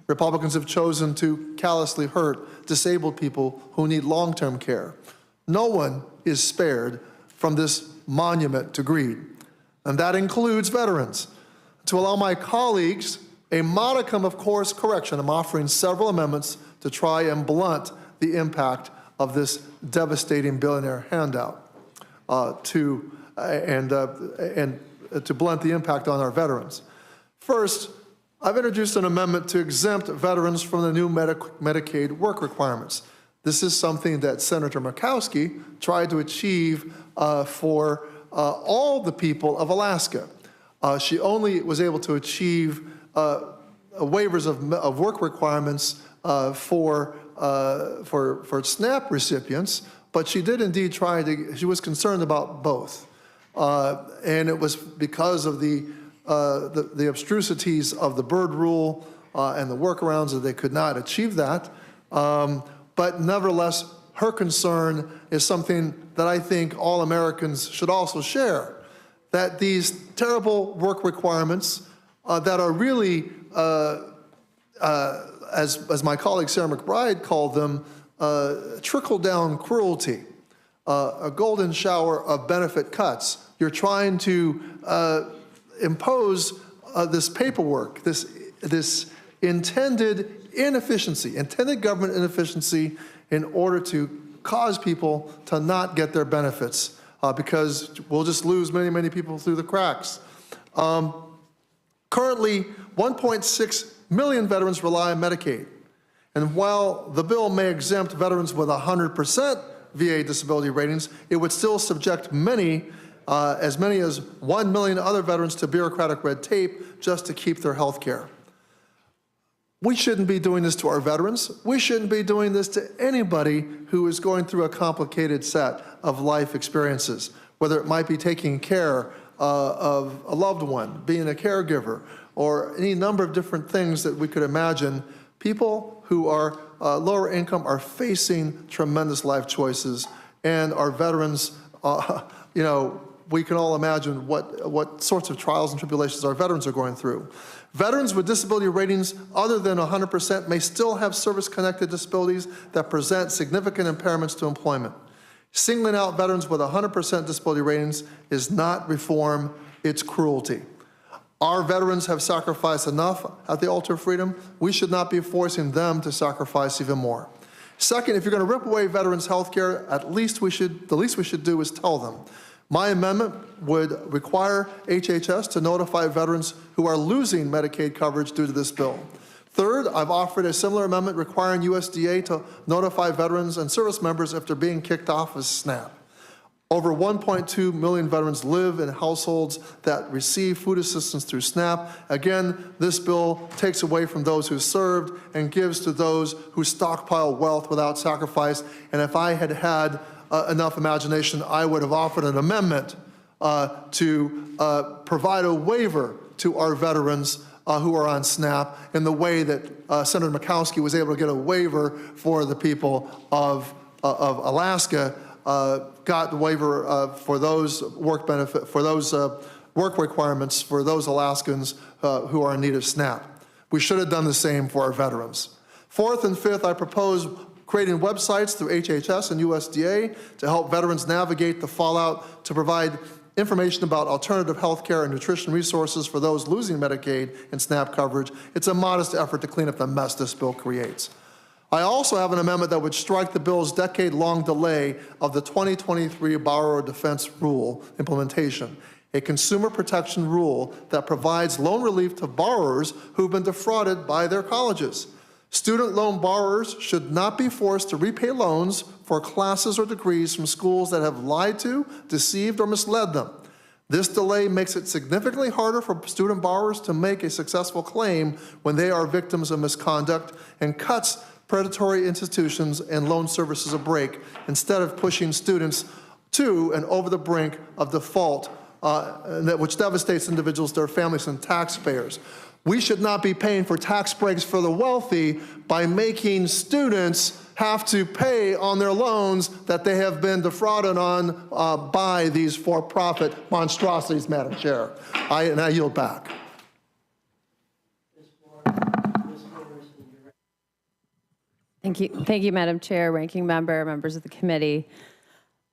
Republicans have chosen to callously hurt disabled people who need long-term care. No one is spared from this monument to greed, and that includes veterans. To allow my colleagues a modicum of course correction, I'm offering several amendments to try and blunt the impact of this devastating billionaire handout, to blunt the impact on our veterans. First, I've introduced an amendment to exempt veterans from the new Medicaid work requirements. This is something that Senator Murkowski tried to achieve for all the people of Alaska. She only was able to achieve waivers of work requirements for SNAP recipients, but she did indeed she was concerned about both. And it was because of the obstrusities of the Byrd rule and the workarounds that they could not achieve that. But nevertheless, her concern is something that I think all Americans should also share, that these terrible work requirements that are really, as my colleague Sarah McBride called them, trickle-down cruelty, a golden shower of benefit cuts. You're trying to impose this paperwork, this intended inefficiency, intended government inefficiency in order to cause people to not get their benefits because we'll just lose many, many people through the cracks. Currently, 1.6 million veterans rely on Medicaid. And while the bill may exempt veterans with 100% VA disability ratings, it would still subject as many as 1 million other veterans to bureaucratic red tape just to keep their health care. We shouldn't be doing this to our veterans. We shouldn't be doing this to anybody who is going through a complicated set of life experiences, whether it might be taking care of a loved one, being a caregiver, or any number of different things that we could imagine. People who are lower income are facing tremendous life choices, and our veterans, you know, we can all imagine what sorts of trials and tribulations our veterans are going through. Veterans with disability ratings other than 100% may still have service-connected disabilities that present significant impairments to employment. Singling out veterans with 100% disability ratings is not reform, it's cruelty. Our veterans have sacrificed enough at the altar of freedom. We should not be forcing them to sacrifice even more. Second, if you're going to rip away veterans' health care, the least we should do is tell them. My amendment would require HHS to notify veterans who are losing Medicaid coverage due to this bill. Third, I've offered a similar amendment requiring USDA to notify veterans and service members if they're being kicked off of SNAP. Over 1.2 million veterans live in households that receive food assistance through SNAP. Again, this bill takes away from those who served and gives to those who stockpile wealth without sacrifice. And if I had had enough imagination, I would have offered an amendment to provide a waiver to our veterans who are on SNAP in the way that Senator Murkowski was able to get a waiver for the people of Alaska, got the waiver for those work benefit, for those work requirements for those Alaskans who are in need of SNAP. We should have done the same for our veterans. Fourth and fifth, I propose creating websites through HHS and USDA to help veterans navigate the fallout, to provide information about alternative health care and nutrition resources for those losing Medicaid and SNAP coverage. It's a modest effort to clean up the mess this bill creates. I also have an amendment that would strike the bill's decade-long delay of the 2023 Borrower Defense Rule implementation, a consumer protection rule that provides loan relief to borrowers who've been defrauded by their colleges. Student loan borrowers should not be forced to repay loans for classes or degrees from schools that have lied to, deceived, or misled them. This delay makes it significantly harder for student borrowers to make a successful claim when they are victims of misconduct, and cuts predatory institutions and loan services a break instead of pushing students to and over the brink of default, which devastates individuals, their families, and taxpayers. We should not be paying for tax breaks for the wealthy by making students have to pay on their loans that they have been defrauded on by these for-profit monstrosities, Madam Chair. And I yield back. Thank you, Madam Chair, Ranking Member, members of the committee.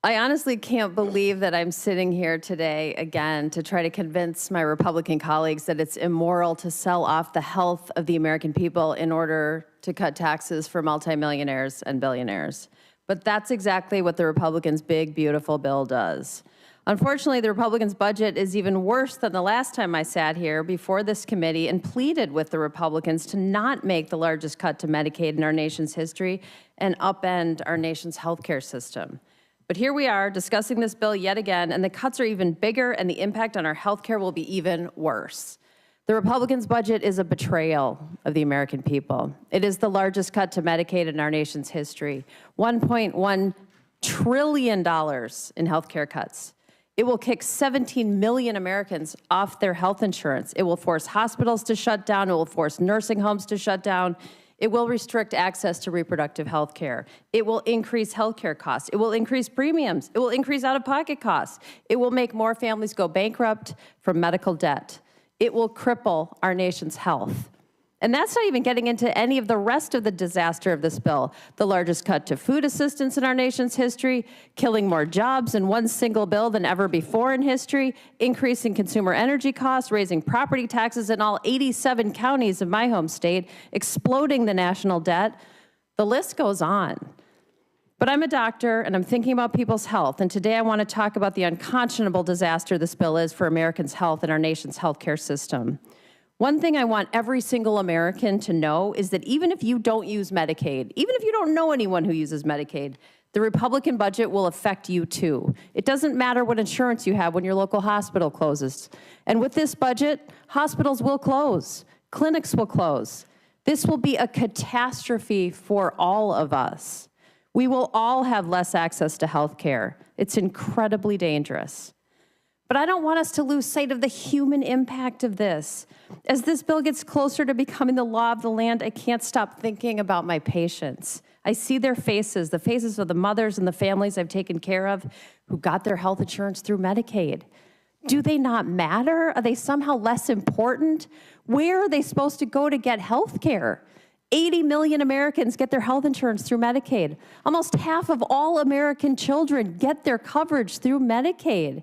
I honestly can't believe that I'm sitting here today again to try to convince my Republican colleagues that it's immoral to sell off the health of the American people in order to cut taxes for multimillionaires and billionaires. But that's exactly what the Republicans' big, beautiful bill does. Unfortunately, the Republicans' budget is even worse than the last time I sat here before this committee and pleaded with the Republicans to not make the largest cut to Medicaid in our nation's history and upend our nation's healthcare system. But here we are discussing this bill yet again, and the cuts are even bigger, and the impact on our healthcare will be even worse. The Republicans' budget is a betrayal of the American people. It is the largest cut to Medicaid in our nation's history, $1.1 trillion in healthcare cuts. It will kick 17 million Americans off their health insurance. It will force hospitals to shut down. It will force nursing homes to shut down. It will restrict access to reproductive health care. It will increase health care costs. It will increase premiums. It will increase out-of-pocket costs. It will make more families go bankrupt from medical debt. It will cripple our nation's health. And that's not even getting into any of the rest of the disaster of this bill. The largest cut to food assistance in our nation's history, killing more jobs in one single bill than ever before in history, increasing consumer energy costs, raising property taxes in all 87 counties of my home state, exploding the national debt. The list goes on. But I'm a doctor, and I'm thinking about people's health, and today I want to talk about the unconscionable disaster this bill is for Americans' health and our nation's healthcare system. One thing I want every single American to know is that even if you don't use Medicaid, even if you don't know anyone who uses Medicaid, The Republican budget will affect you too. It doesn't matter what insurance you have when your local hospital closes. And with this budget, hospitals will close, clinics will close. This will be a catastrophe for all of us. We will all have less access to health care. It's incredibly dangerous. But I don't want us to lose sight of the human impact of this. As this bill gets closer to becoming the law of the land, I can't stop thinking about my patients. I see their faces, the faces of the mothers and the families I've taken care of who got their health insurance through Medicaid. Do they not matter? Are they somehow less important? Where are they supposed to go to get health care? 80 million Americans get their health insurance through Medicaid. Almost half of all American children get their coverage through Medicaid.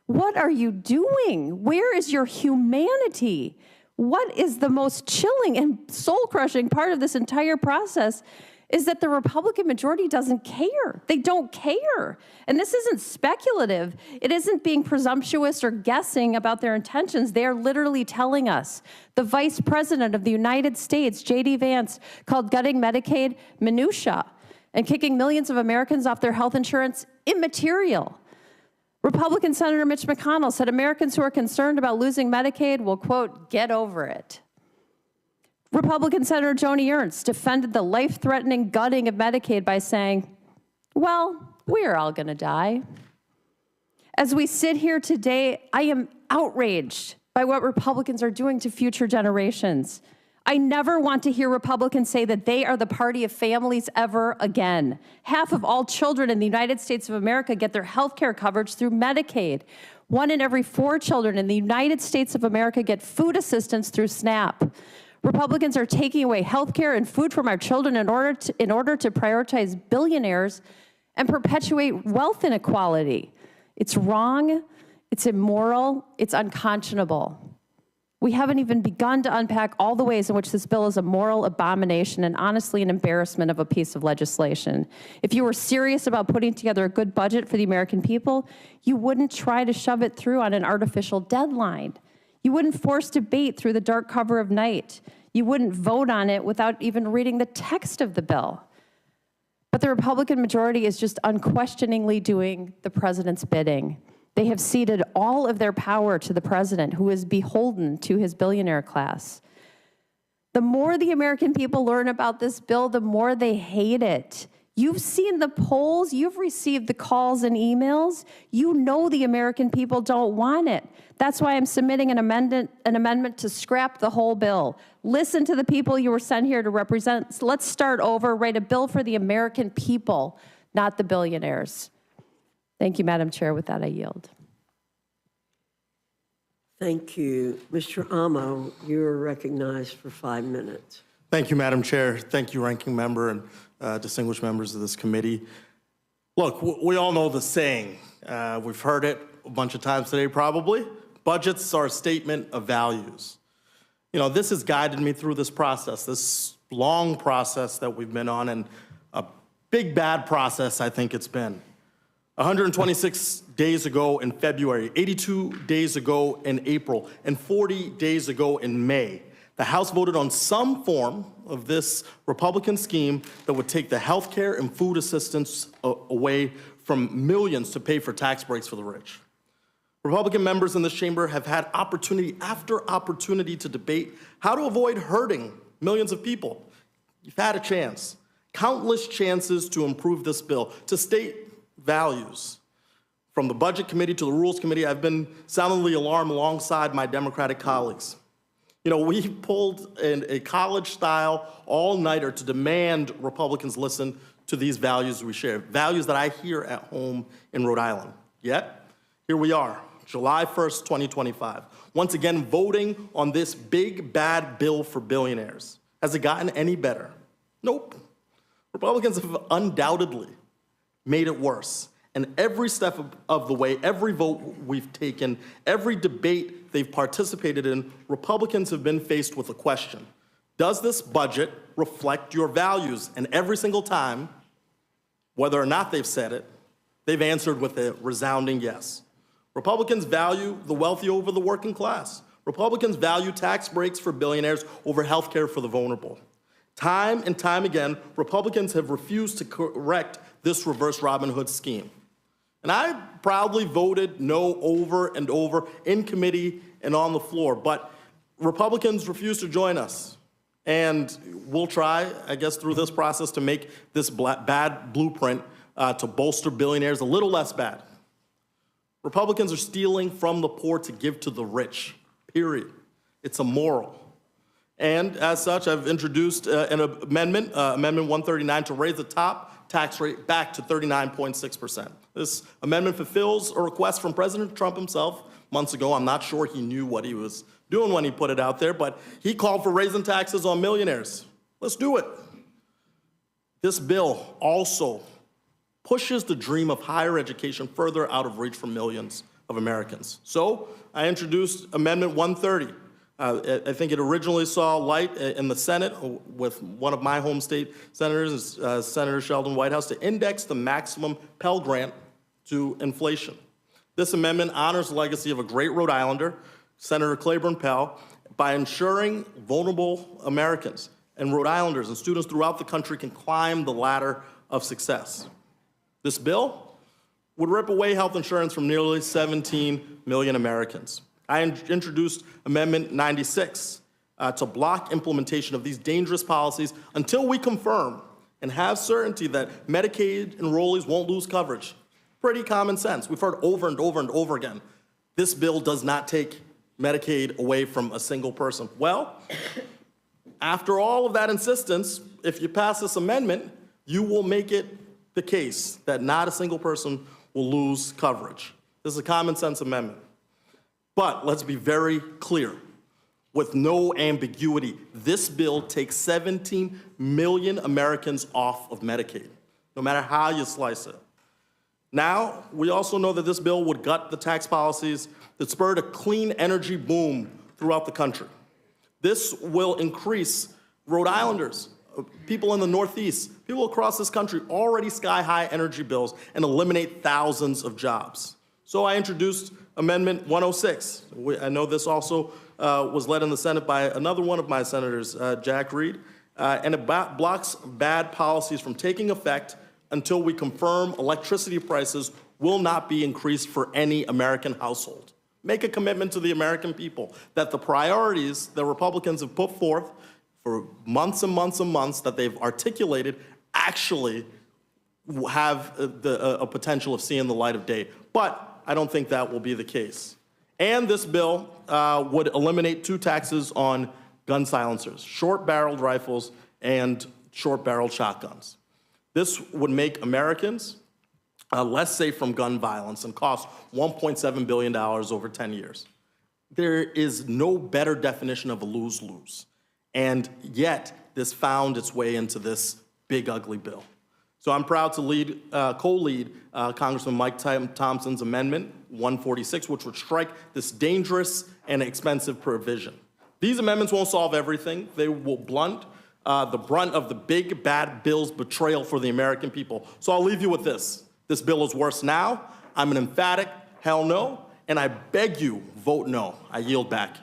What are you doing? Where is your humanity? What is the most chilling and soul-crushing part of this entire process is that the Republican majority doesn't care. They don't care. And this isn't speculative. It isn't being presumptuous or guessing about their intentions. They are literally telling us. The Vice President of the United States, J.D. Vance, called gutting Medicaid minutia and kicking millions of Americans off their health insurance immaterial. Republican Senator Mitch McConnell said Americans who are concerned about losing Medicaid will, quote, get over it. Republican Senator Joni Ernst defended the life-threatening gutting of Medicaid by saying, well, we're all going to die. As we sit here today, I am outraged by what Republicans are doing to future generations. I never want to hear Republicans say that they are the party of families ever again. Half of all children in the United States of America get their health care coverage through Medicaid. 1 in every 4 children in the United States of America get food assistance through SNAP. Republicans are taking away health care and food from our children in order to prioritize billionaires and perpetuate wealth inequality. It's wrong, it's immoral, it's unconscionable. We haven't even begun to unpack all the ways in which this bill is a moral abomination and honestly an embarrassment of a piece of legislation. If you were serious about putting together a good budget for the American people, you wouldn't try to shove it through on an artificial deadline. You wouldn't force debate through the dark cover of night. You wouldn't vote on it without even reading the text of the bill. But the Republican majority is just unquestioningly doing the president's bidding. They have ceded all of their power to the president, who is beholden to his billionaire class. The more the American people learn about this bill, the more they hate it. You've seen the polls, you've received the calls and emails. You know the American people don't want it. That's why I'm submitting an amendment to scrap the whole bill. Listen to the people you were sent here to represent. Let's start over, write a bill for the American people, not the billionaires. Thank you, Madam Chair. With that, I yield. Thank you. Mr. Amo, you're recognized for 5 minutes. Thank you, Madam Chair. Thank you, Ranking Member and distinguished members of this committee. Look, we all know the saying. We've heard it a bunch of times today, probably. Budgets are a statement of values. You know, this has guided me through this process, this long process that we've been on, and a big, bad process I think it's been. 126 days ago in February, 82 days ago in April, and 40 days ago in May, the House voted on some form of this Republican scheme that would take the health care and food assistance away from millions to pay for tax breaks for the rich. Republican members in this chamber have had opportunity after opportunity to debate how to avoid hurting millions of people. You've had a chance, countless chances to improve this bill, to state values. From the Budget Committee to the Rules Committee, I've been sounding the alarm alongside my Democratic colleagues. You know, we pulled a college-style all-nighter to demand Republicans listen to these values we share, values that I hear at home in Rhode Island. Yet, here we are, July 1st, 2025, once again voting on this big, bad bill for billionaires. Has it gotten any better? Nope. Republicans have undoubtedly made it worse. And every step of the way, every vote we've taken, every debate they've participated in, Republicans have been faced with a question. Does this budget reflect your values? And every single time, whether or not they've said it, they've answered with a resounding yes. Republicans value the wealthy over the working class. Republicans value tax breaks for billionaires over health care for the vulnerable. Time and time again, Republicans have refused to correct this reverse Robin Hood scheme. And I proudly voted no over and over in committee and on the floor, but Republicans refused to join us. And we'll try, I guess, through this process to make this bad blueprint to bolster billionaires a little less bad. Republicans are stealing from the poor to give to the rich, period. It's immoral. And as such, I've introduced an amendment, Amendment 139, to raise the top tax rate back to 39.6%. This amendment fulfills a request from President Trump himself months ago. I'm not sure he knew what he was doing when he put it out there, but he called for raising taxes on millionaires. Let's do it. This bill also pushes the dream of higher education further out of reach for millions of Americans. So I introduced Amendment 130. I think it originally saw light in the Senate with one of my home state senators, Senator Sheldon Whitehouse, to index the maximum Pell Grant to inflation. This amendment honors the legacy of a great Rhode Islander, Senator Claiborne Pell, by ensuring vulnerable Americans and Rhode Islanders and students throughout the country can climb the ladder of success. This bill would rip away health insurance from nearly 17 million Americans. I introduced Amendment 96 to block implementation of these dangerous policies until we confirm and have certainty that Medicaid enrollees won't lose coverage. Pretty common sense. We've heard over and over and over again, this bill does not take Medicaid away from a single person. Well, after all of that insistence, if you pass this amendment, you will make it the case that not a single person will lose coverage. This is a common sense amendment. But let's be very clear, with no ambiguity, this bill takes 17 million Americans off of Medicaid, no matter how you slice it. Now, we also know that this bill would gut the tax policies that spurred a clean energy boom throughout the country. This will increase Rhode Islanders, people in the Northeast, people across this country already sky-high energy bills and eliminate thousands of jobs. So I introduced Amendment 106. I know this also was led in the Senate by another one of my senators, Jack Reed, and it blocks bad policies from taking effect until we confirm electricity prices will not be increased for any American household. Make a commitment to the American people that the priorities that Republicans have put forth for months and months and months that they've articulated actually have a potential of seeing the light of day. But I don't think that will be the case. And this bill would eliminate two taxes on gun silencers, short-barreled rifles and short-barreled shotguns. This would make Americans less safe from gun violence and cost $1.7 billion over 10 years. There is no better definition of a lose-lose. And yet, this found its way into this big, ugly bill. So I'm proud to co-lead Congressman Mike Thompson's Amendment 146, which would strike this dangerous and expensive provision. These amendments won't solve everything. They will blunt the brunt of the big, bad bill's betrayal for the American people. So I'll leave you with this. This bill is worse now. I'm an emphatic hell no, and I beg you, vote no. I yield back.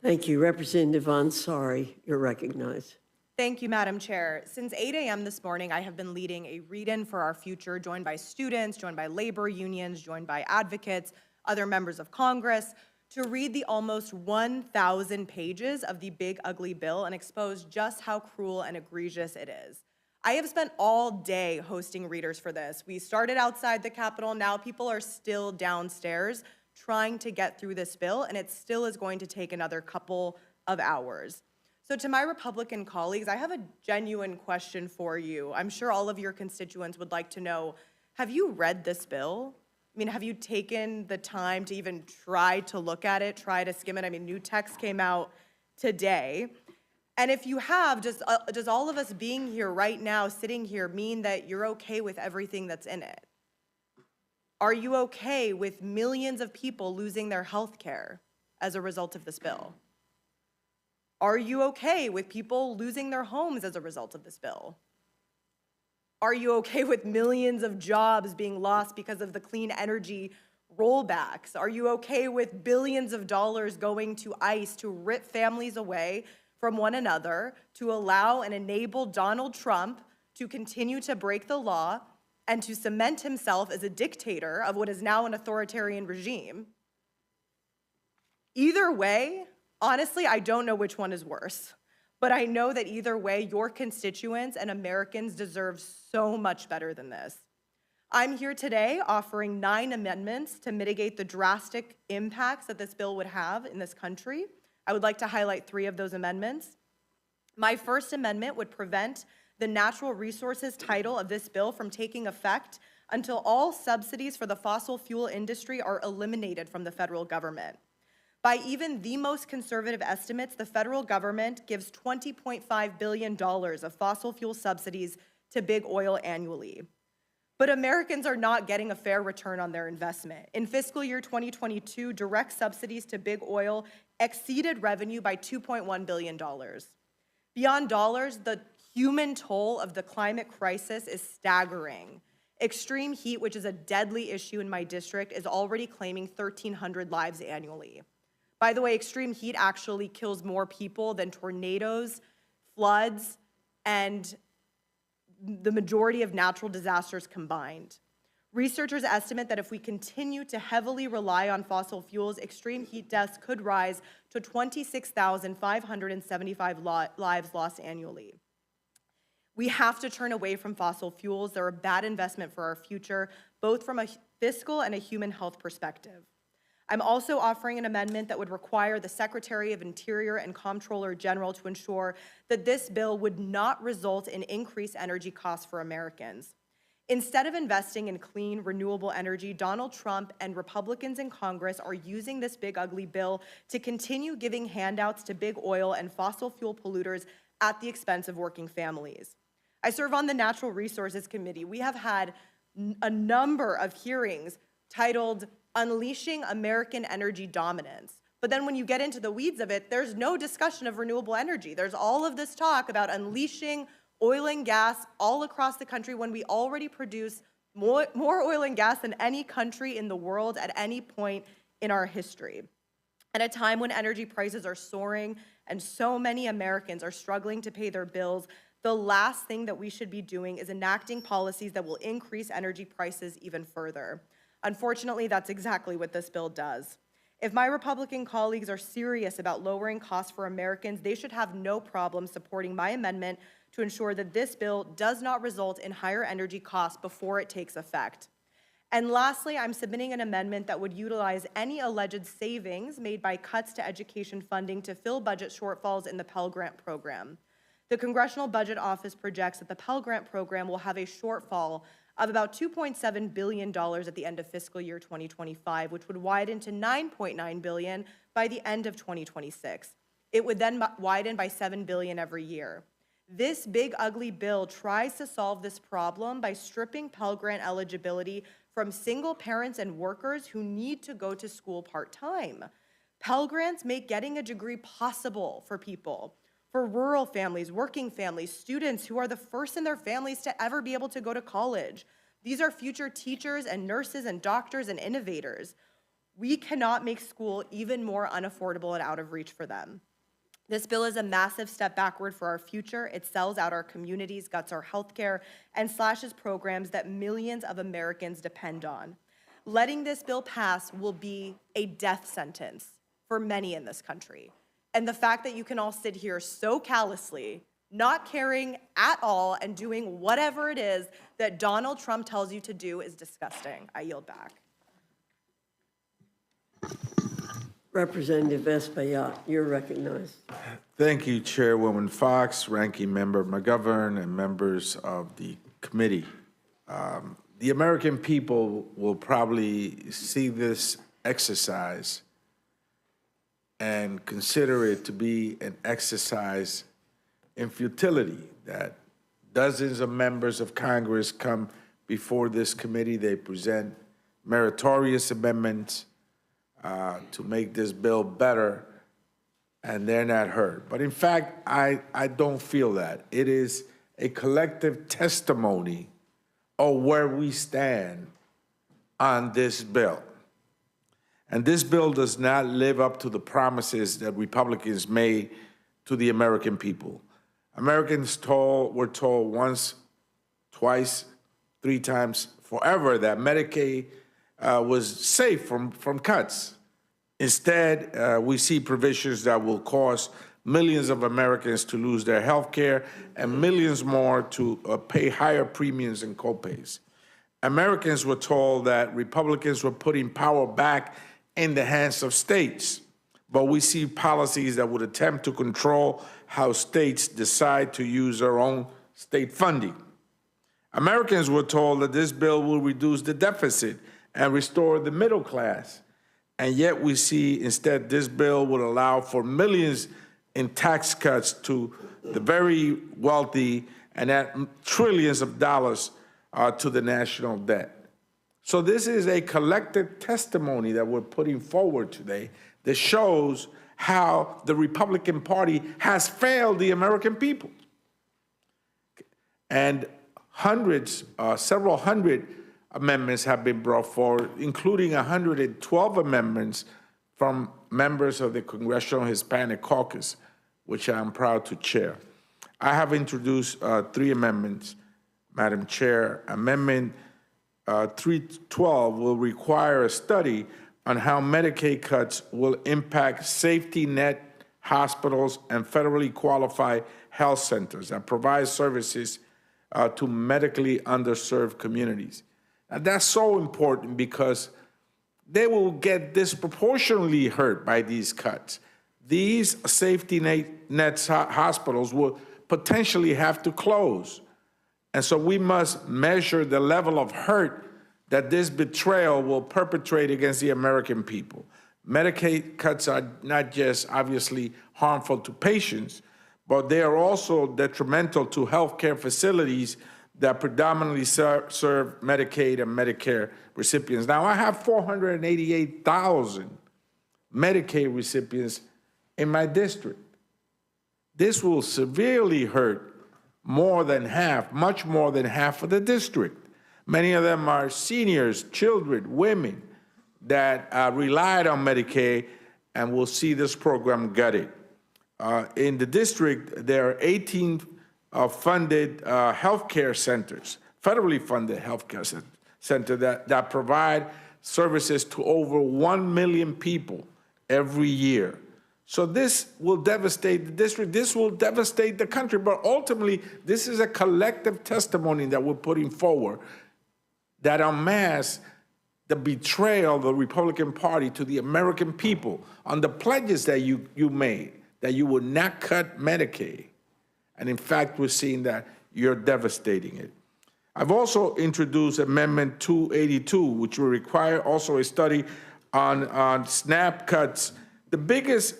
Thank you. Representative Ansari, you're recognized. Thank you, Madam Chair. Since 8 a.m. this morning, I have been leading a read-in for our future, joined by students, joined by labor unions, joined by advocates, other members of Congress, to read the almost 1,000 pages of the big, ugly bill and expose just how cruel and egregious it is. I have spent all day hosting readers for this. We started outside the Capitol. Now people are still downstairs trying to get through this bill, and it still is going to take another couple of hours. So to my Republican colleagues, I have a genuine question for you. I'm sure all of your constituents would like to know, have you read this bill? I mean, have you taken the time to even try to look at it, try to skim it? I mean, new text came out today. And if you have, does all of us being here right now, sitting here, mean that you're okay with everything that's in it? Are you okay with millions of people losing their health care as a result of this bill? Are you okay with people losing their homes as a result of this bill? Are you okay with millions of jobs being lost because of the clean energy rollbacks? Are you okay with billions of dollars going to ICE to rip families away from one another, to allow and enable Donald Trump to continue to break the law and to cement himself as a dictator of what is now an authoritarian regime. Either way, honestly, I don't know which one is worse, but I know that either way, your constituents and Americans deserve so much better than this. I'm here today offering 9 amendments to mitigate the drastic impacts that this bill would have in this country. I would like to highlight 3 of those amendments. My first amendment would prevent the natural resources title of this bill from taking effect until all subsidies for the fossil fuel industry are eliminated from the federal government. By even the most conservative estimates, the federal government gives $20.5 billion of fossil fuel subsidies to big oil annually. But Americans are not getting a fair return on their investment. In fiscal year 2022, direct subsidies to big oil exceeded revenue by $2.1 billion. Beyond dollars, the human toll of the climate crisis is staggering. Extreme heat, which is a deadly issue in my district, is already claiming 1,300 lives annually. By the way, extreme heat actually kills more people than tornadoes, floods, and the majority of natural disasters combined. Researchers estimate that if we continue to heavily rely on fossil fuels, extreme heat deaths could rise to 26,575 lives lost annually. We have to turn away from fossil fuels. They're a bad investment for our future, both from a fiscal and a human health perspective. I'm also offering an amendment that would require the Secretary of Interior and Comptroller General to ensure that this bill would not result in increased energy costs for Americans. Instead of investing in clean, renewable energy, Donald Trump and Republicans in Congress are using this big, ugly bill to continue giving handouts to big oil and fossil fuel polluters at the expense of working families. I serve on the Natural Resources Committee. We have had a number of hearings titled Unleashing American Energy Dominance. But then when you get into the weeds of it, there's no discussion of renewable energy. There's all of this talk about unleashing oil and gas all across the country when we already produce more oil and gas than any country in the world at any point in our history. At a time when energy prices are soaring and so many Americans are struggling to pay their bills, the last thing that we should be doing is enacting policies that will increase energy prices even further. Unfortunately, that's exactly what this bill does. If my Republican colleagues are serious about lowering costs for Americans, they should have no problem supporting my amendment to ensure that this bill does not result in higher energy costs before it takes effect. And lastly, I'm submitting an amendment that would utilize any alleged savings made by cuts to education funding to fill budget shortfalls in the Pell Grant program. The Congressional Budget Office projects that the Pell Grant program will have a shortfall of about $2.7 billion at the end of fiscal year 2025, which would widen to $9.9 billion by the end of 2026. It would then widen by $7 billion every year. This big, ugly bill tries to solve this problem by stripping Pell Grant eligibility from single parents and workers who need to go to school part-time. Pell Grants make getting a degree possible for people, for rural families, working families, students who are the first in their families to ever be able to go to college. These are future teachers and nurses and doctors and innovators. We cannot make school even more unaffordable and out of reach for them. This bill is a massive step backward for our future. It sells out our communities, guts our healthcare, and slashes programs that millions of Americans depend on. Letting this bill pass will be a death sentence for many in this country. And the fact that you can all sit here so callously, not caring at all, and doing whatever it is that Donald Trump tells you to do is disgusting. I yield back. Representative Espaillat, you're recognized. Thank you, Chairwoman Fox, Ranking Member McGovern, and members of the committee. The American people will probably see this exercise and consider it to be an exercise in futility, that dozens of members of Congress come before this committee, they present meritorious amendments to make this bill better, and they're not heard. But in fact, I don't feel that. It is a collective testimony of where we stand on this bill. And this bill does not live up to the promises that Republicans made to the American people. Americans were told once twice, 3 times, forever that Medicaid was safe from cuts. Instead, we see provisions that will cause millions of Americans to lose their health care and millions more to pay higher premiums and copays. Americans were told that Republicans were putting power back in the hands of states, but we see policies that would attempt to control how states decide to use their own state funding. Americans were told that this bill will reduce the deficit and restore the middle class, and yet we see instead this bill would allow for millions in tax cuts to the very wealthy and add trillions of dollars to the national debt. So this is a collective testimony that we're putting forward today that shows how the Republican Party has failed the American people. And several hundred amendments have been brought forward, including 112 amendments from members of the Congressional Hispanic Caucus, which I'm proud to chair. I have introduced 3 amendments, Madam Chair. Amendment 312 will require a study on how Medicaid cuts will impact safety net hospitals and federally qualified health centers that provide services to medically underserved communities. And that's so important because they will get disproportionately hurt by these cuts. These safety net hospitals will potentially have to close. And so we must measure the level of hurt that this betrayal will perpetrate against the American people. Medicaid cuts are not just obviously harmful to patients, but they are also detrimental to healthcare facilities that predominantly serve Medicaid and Medicare recipients. Now, I have 488,000 Medicaid recipients in my district. This will severely hurt more than half, much more than half of the district. Many of them are seniors, children, women that relied on Medicaid and will see this program gutted. In the district, there are 18 funded healthcare centers, federally funded healthcare centers that provide services to over 1 million people every year. So this will devastate the district, this will devastate the country, but ultimately, this is a collective testimony that we're putting forward that unmasks the betrayal of the Republican Party to the American people on the pledges that you made, that you would not cut Medicaid. And in fact, we're seeing that you're devastating it. I've also introduced Amendment 282, which will require also a study on SNAP cuts, the biggest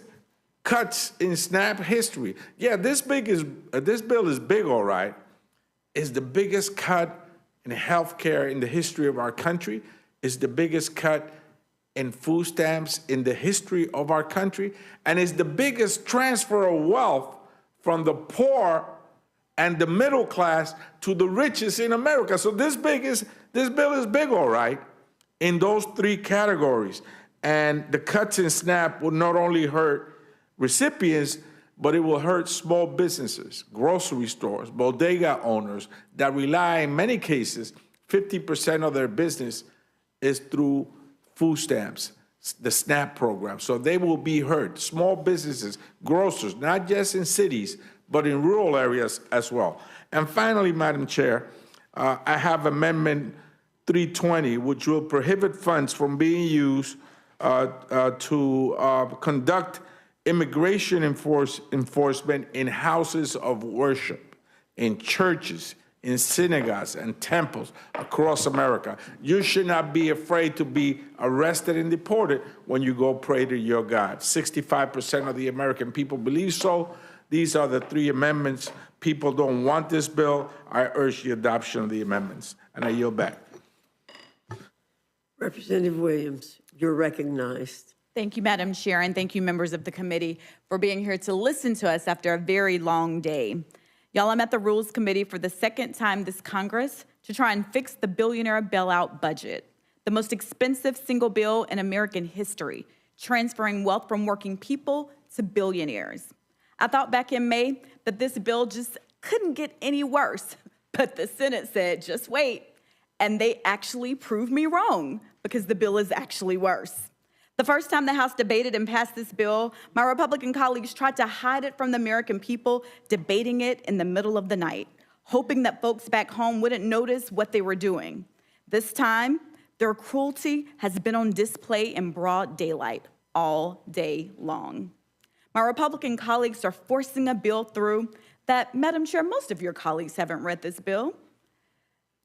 cuts in SNAP history. Yeah, this bill is big, all right. It's the biggest cut in healthcare in the history of our country. It's the biggest cut in food stamps in the history of our country, and it's the biggest transfer of wealth from the poor and the middle class to the richest in America. So this bill is big, all right, in those 3 categories. And the cuts in SNAP will not only hurt recipients, but it will hurt small businesses, grocery stores, bodega owners that rely, in many cases, 50% of their business is through food stamps, the SNAP program. So they will be hurt. Small businesses, grocers, not just in cities, but in rural areas as well. And finally, Madam Chair, I have Amendment 320, which will prohibit funds from being used to conduct immigration enforcement in houses of worship, in churches, in synagogues and temples across America. You should not be afraid to be arrested and deported when you go pray to your God. 65% of the American people believe so. These are the 3 amendments. People don't want this bill. I urge the adoption of the amendments. And I yield back. Representative Williams, you're recognized. Thank you, Madam Chair, and thank you, members of the committee, for being here to listen to us after a very long day. Y'all, I'm at the Rules Committee for the 2nd time this Congress to try and fix the billionaire bailout budget, the most expensive single bill in American history, transferring wealth from working people to billionaires. I thought back in May that this bill just couldn't get any worse. But the Senate said, just wait. And they actually proved me wrong because the bill is actually worse. The first time the House debated and passed this bill, my Republican colleagues tried to hide it from the American people, debating it in the middle of the night, hoping that folks back home wouldn't notice what they were doing. This time, their cruelty has been on display in broad daylight all day long. My Republican colleagues are forcing a bill through that, Madam Chair, most of your colleagues haven't read this bill.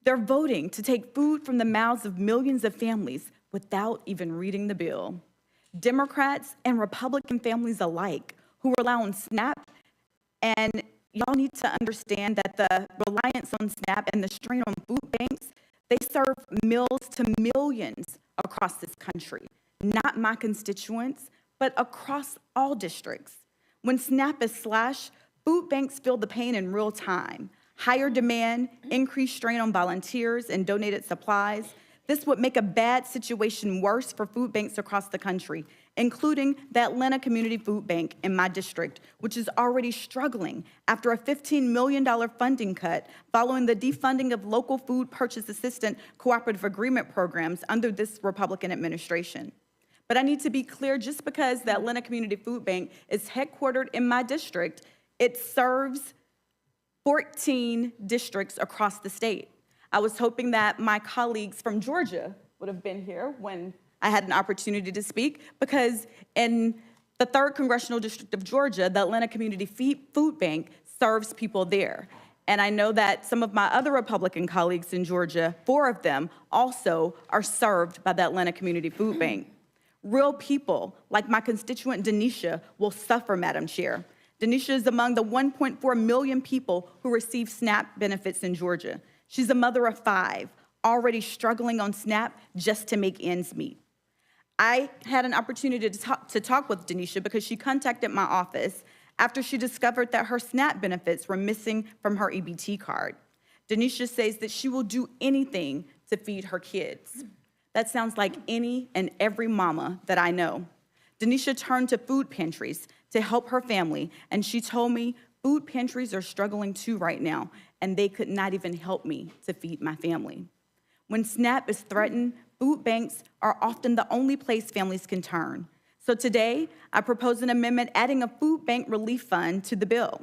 They're voting to take food from the mouths of millions of families without even reading the bill. Democrats and Republican families alike who rely on SNAP, and y'all need to understand that the reliance on SNAP and the strain on food banks, they serve meals to millions across this country, not my constituents, but across all districts. When SNAP is slashed, food banks feel the pain in real time. Higher demand, increased strain on volunteers and donated supplies. This would make a bad situation worse for food banks across the country, including the Atlanta Community Food Bank in my district, which is already struggling after a $15 million funding cut following the defunding of local food purchase assistant cooperative agreement programs under this Republican administration. But I need to be clear, just because the Atlanta Community Food Bank is headquartered in my district, it serves 14 districts across the state. I was hoping that my colleagues from Georgia would have been here when I had an opportunity to speak, because in the 3rd Congressional District of Georgia, the Atlanta Community Food Bank serves people there. And I know that some of my other Republican colleagues in Georgia, 4 of them, also are served by the Atlanta Community Food Bank. Real people, like my constituent Denisha, will suffer, Madam Chair. Denisha is among the 1.4 million people who receive SNAP benefits in Georgia. She's a mother of 5, already struggling on SNAP just to make ends meet. I had an opportunity to talk with Denisha because she contacted my office after she discovered that her SNAP benefits were missing from her EBT card. Denisha says that she will do anything to feed her kids. That sounds like any and every mama that I know. Denisha turned to food pantries to help her family, and she told me food pantries are struggling too right now, and they could not even help me to feed my family. When SNAP is threatened, food banks are often the only place families can turn. So today, I propose an amendment adding a food bank relief fund to the bill.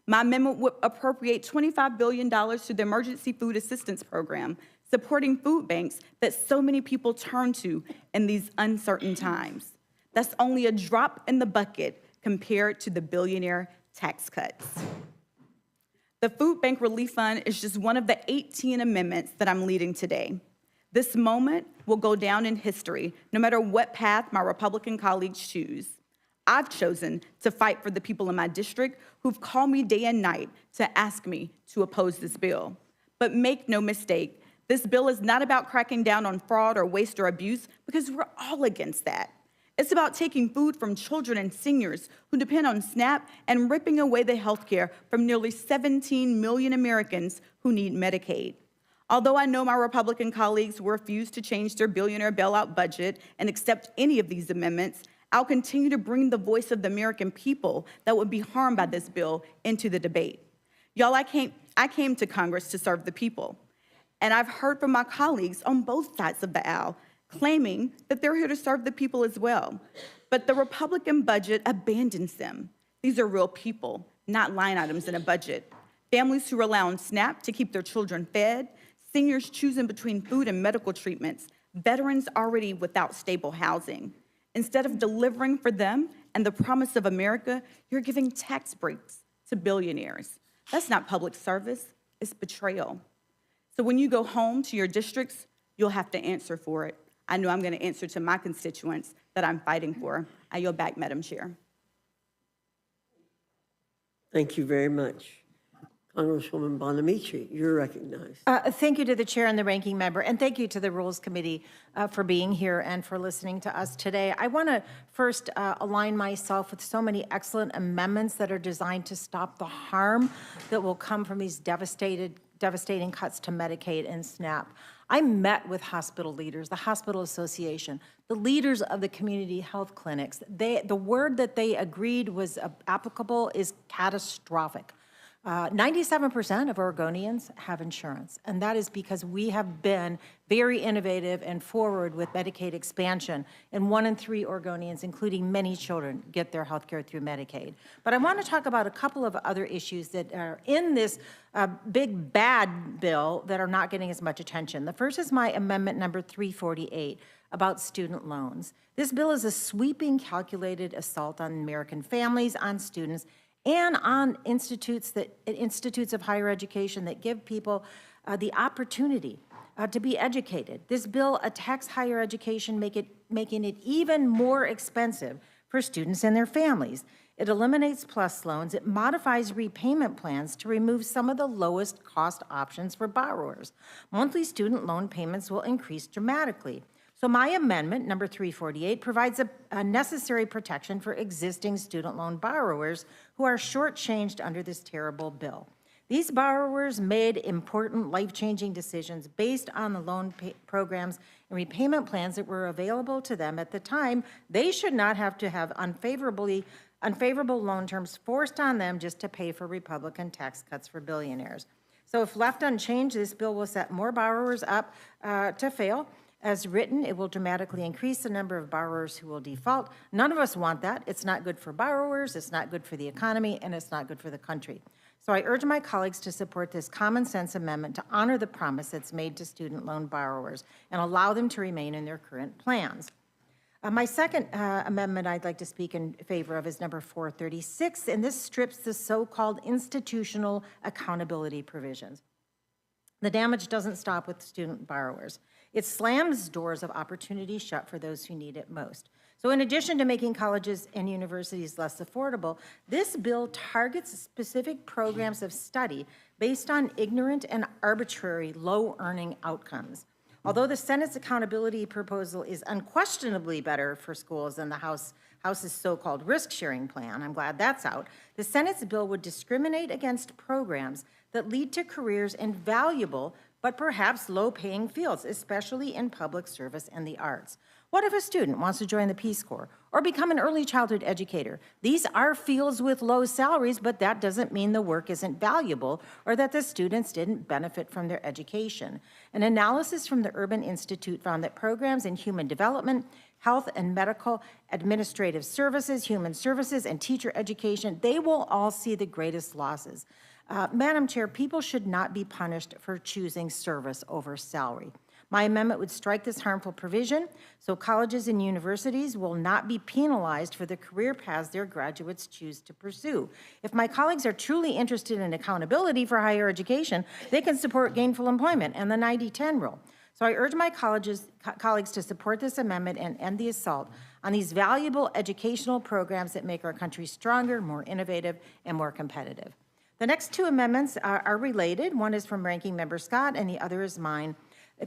My amendment would appropriate $25 billion to the Emergency Food Assistance Program, supporting food banks that so many people turn to in these uncertain times. That's only a drop in the bucket compared to the billionaire tax cuts. The Food Bank Relief Fund is just one of the 18 amendments that I'm leading today. This moment will go down in history, no matter what path my Republican colleagues choose. I've chosen to fight for the people in my district who've called me day and night to ask me to oppose this bill. But make no mistake, this bill is not about cracking down on fraud or waste or abuse, because we're all against that. It's about taking food from children and seniors who depend on SNAP and ripping away the health care from nearly 17 million Americans who need Medicaid. Although I know my Republican colleagues will refuse to change their billionaire bailout budget and accept any of these amendments, I'll continue to bring the voice of the American people that would be harmed by this bill into the debate. Y'all, I came to Congress to serve the people, and I've heard from my colleagues on both sides of the aisle claiming that they're here to serve the people as well. But the Republican budget abandons them. These are real people, not line items in a budget. Families who rely on SNAP to keep their children fed, seniors choosing between food and medical treatments, veterans already without stable housing. Instead of delivering for them and the promise of America, you're giving tax breaks to billionaires. That's not public service, it's betrayal. So when you go home to your districts, you'll have to answer for it. I know I'm going to answer to my constituents that I'm fighting for. I yield back, Madam Chair. Thank you very much. Congresswoman Bonamici, you're recognized. Thank you to the chair and the ranking member, and thank you to the Rules Committee for being here and for listening to us today. I want to first align myself with so many excellent amendments that are designed to stop the harm that will come from these devastating cuts to Medicaid and SNAP. I met with hospital leaders, the Hospital Association, the leaders of the community health clinics. The word that they agreed was applicable is catastrophic. 97% of Oregonians have insurance, and that is because we have been very innovative and forward with Medicaid expansion, and 1 in 3 Oregonians, including many children, get their health care through Medicaid. But I want to talk about a couple of other issues that are in this big bad bill that are not getting as much attention. The first is my amendment number 348 about student loans. This bill is a sweeping, calculated assault on American families, on students, and on institutes of higher education that give people the opportunity to be educated. This bill attacks higher education, making it even more expensive for students and their families. It eliminates PLUS loans. It modifies repayment plans to remove some of the lowest cost options for borrowers. Monthly student loan payments will increase dramatically. So my amendment, number 348, provides a necessary protection for existing student loan borrowers who are shortchanged under this terrible bill. These borrowers made important life-changing decisions based on the loan programs and repayment plans that were available to them at the time. They should not have to have unfavorable loan terms forced on them just to pay for Republican tax cuts for billionaires. So if left unchanged, this bill will set more borrowers up to fail. As written, it will dramatically increase the number of borrowers who will default. None of us want that. It's not good for borrowers, it's not good for the economy, and it's not good for the country. So I urge my colleagues to support this common sense amendment to honor the promise that's made to student loan borrowers and allow them to remain in their current plans. My second amendment I'd like to speak in favor of is number 436, and this strips the so-called institutional accountability provisions. The damage doesn't stop with student borrowers. It slams doors of opportunity shut for those who need it most. So in addition to making colleges and universities less affordable, this bill targets specific programs of study based on ignorant and arbitrary low-earning outcomes. Although the Senate's accountability proposal is unquestionably better for schools than the House's so-called risk-sharing plan, I'm glad that's out, the Senate's bill would discriminate against programs that lead to careers in valuable but perhaps low-paying fields, especially in public service and the arts. What if a student wants to join the Peace Corps or become an early childhood educator? These are fields with low salaries, but that doesn't mean the work isn't valuable or that the students didn't benefit from their education. An analysis from the Urban Institute found that programs in human development, health and medical, administrative services, human services, and teacher education, they will all see the greatest losses. Madam Chair, people should not be punished for choosing service over salary. My amendment would strike this harmful provision so colleges and universities will not be penalized for the career paths their graduates choose to pursue. If my colleagues are truly interested in accountability for higher education, they can support gainful employment and the 90-10 rule. So I urge my colleagues to support this amendment and end the assault on these valuable educational programs that make our country stronger, more innovative, and more competitive. The next two amendments are related. One is from Ranking Member Scott, and the other is mine,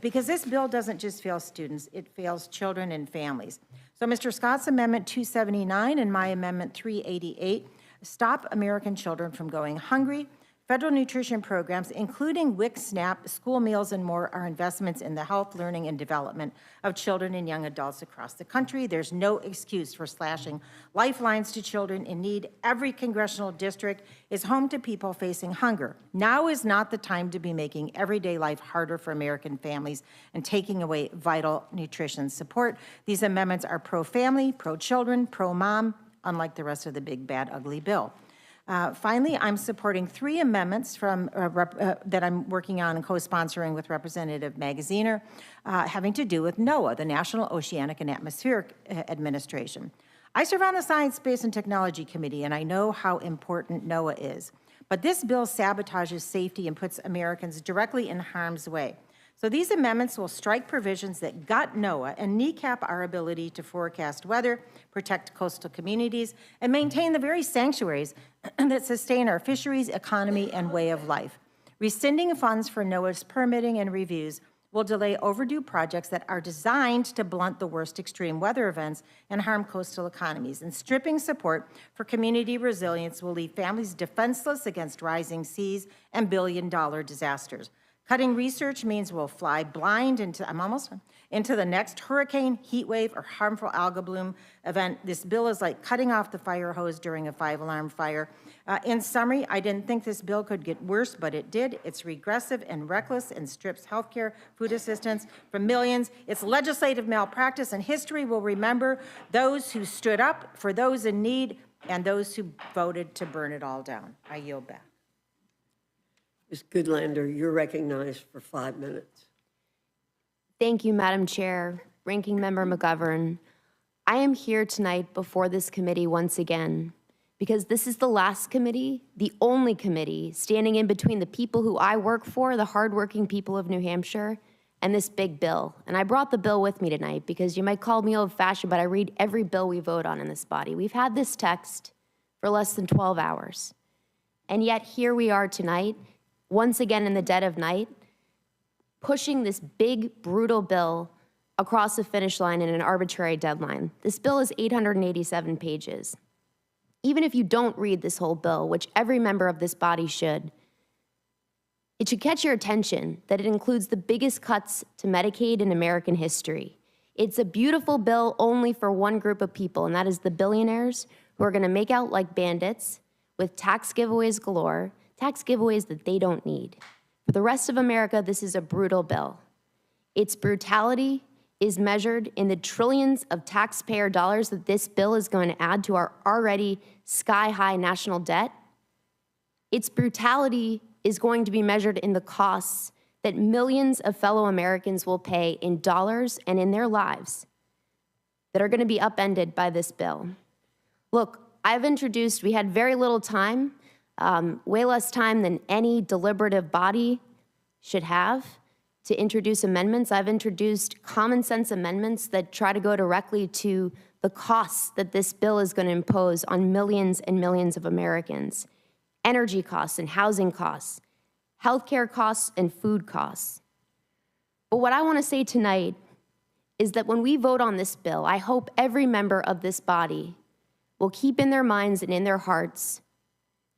because this bill doesn't just fail students, it fails children and families. So Mr. Scott's Amendment 279 and my Amendment 388 stop American children from going hungry. Federal nutrition programs, including WIC, SNAP, school meals, and more, are investments in the health, learning, and development of children and young adults across the country. There's no excuse for slashing lifelines to children in need. Every congressional district is home to people facing hunger. Now is not the time to be making everyday life harder for American families and taking away vital nutrition support. These amendments are pro-family, pro-children, pro-mom, unlike the rest of the big, bad, ugly bill. Finally, I'm supporting 3 amendments from that I'm working on and co-sponsoring with Representative Magaziner, having to do with NOAA, the National Oceanic and Atmospheric Administration. I serve on the Science, Space, and Technology Committee, and I know how important NOAA is. But this bill sabotages safety and puts Americans directly in harm's way. So these amendments will strike provisions that gut NOAA and kneecap our ability to forecast weather, protect coastal communities, and maintain the very sanctuaries that sustain our fisheries, economy, and way of life. Rescinding funds for NOAA's permitting and reviews will delay overdue projects that are designed to blunt the worst extreme weather events and harm coastal economies. And stripping support for community resilience will leave families defenseless against rising seas and billion-dollar disasters. Cutting research means we'll fly blind into, into the next hurricane, heat wave, or harmful algal bloom event. This bill is like cutting off the fire hose during a 5-alarm fire. In summary, I didn't think this bill could get worse, but it did. It's regressive and reckless and strips healthcare, food assistance from millions. It's legislative malpractice, and history will remember those who stood up for those in need and those who voted to burn it all down. I yield back. Ms. Goodlander, you're recognized for 5 minutes. Thank you, Madam Chair, Ranking Member McGovern. I am here tonight before this committee once again because this is the last committee, the only committee, standing in between the people who I work for, the hardworking people of New Hampshire, and this big bill. And I brought the bill with me tonight because you might call me old-fashioned, but I read every bill we vote on in this body. We've had this text for less than 12 hours. And yet here we are tonight, once again in the dead of night, pushing this big, brutal bill across the finish line in an arbitrary deadline. This bill is 887 pages. Even if you don't read this whole bill, which every member of this body should, it should catch your attention that it includes the biggest cuts to Medicaid in American history. It's a beautiful bill only for one group of people, and that is the billionaires who are going to make out like bandits with tax giveaways galore, tax giveaways that they don't need. For the rest of America, this is a brutal bill. Its brutality is measured in the trillions of taxpayer dollars that this bill is going to add to our already sky-high national debt. Its brutality is going to be measured in the costs that millions of fellow Americans will pay in dollars and in their lives that are going to be upended by this bill. Look, we had very little time, way less time than any deliberative body should have to introduce amendments. I've introduced common sense amendments that try to go directly to the costs that this bill is going to impose on millions and millions of Americans. Energy costs and housing costs, healthcare costs and food costs. But what I want to say tonight is that when we vote on this bill, I hope every member of this body will keep in their minds and in their hearts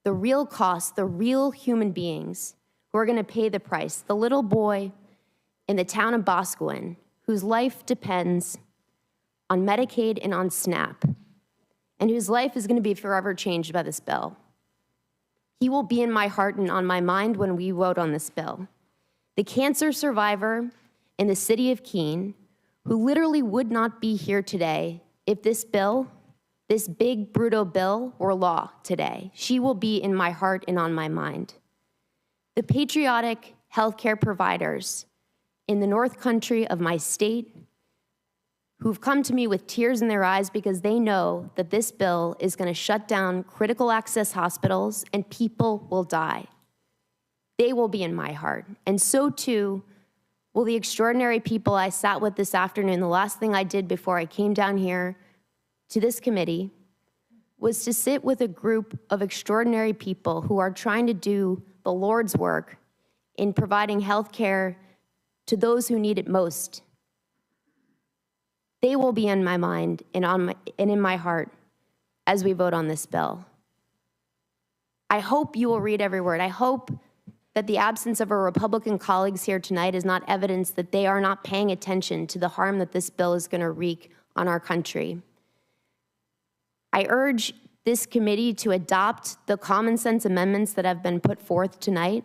the real cost, the real human beings who are going to pay the price, the little boy in the town of Boscawen whose life depends on Medicaid and on SNAP, and whose life is going to be forever changed by this bill. He will be in my heart and on my mind when we vote on this bill. The cancer survivor in the city of Keene, who literally would not be here today if this bill, this big, brutal bill, were law today. She will be in my heart and on my mind. The patriotic healthcare providers in the North Country of my state who've come to me with tears in their eyes because they know that this bill is going to shut down critical access hospitals and people will die. They will be in my heart. And so too will the extraordinary people I sat with this afternoon. The last thing I did before I came down here to this committee was to sit with a group of extraordinary people who are trying to do the Lord's work in providing health care to those who need it most. They will be in my mind and in my heart as we vote on this bill. I hope you will read every word. I hope that the absence of our Republican colleagues here tonight is not evidence that they are not paying attention to the harm that this bill is going to wreak on our country. I urge this committee to adopt the common sense amendments that have been put forth tonight,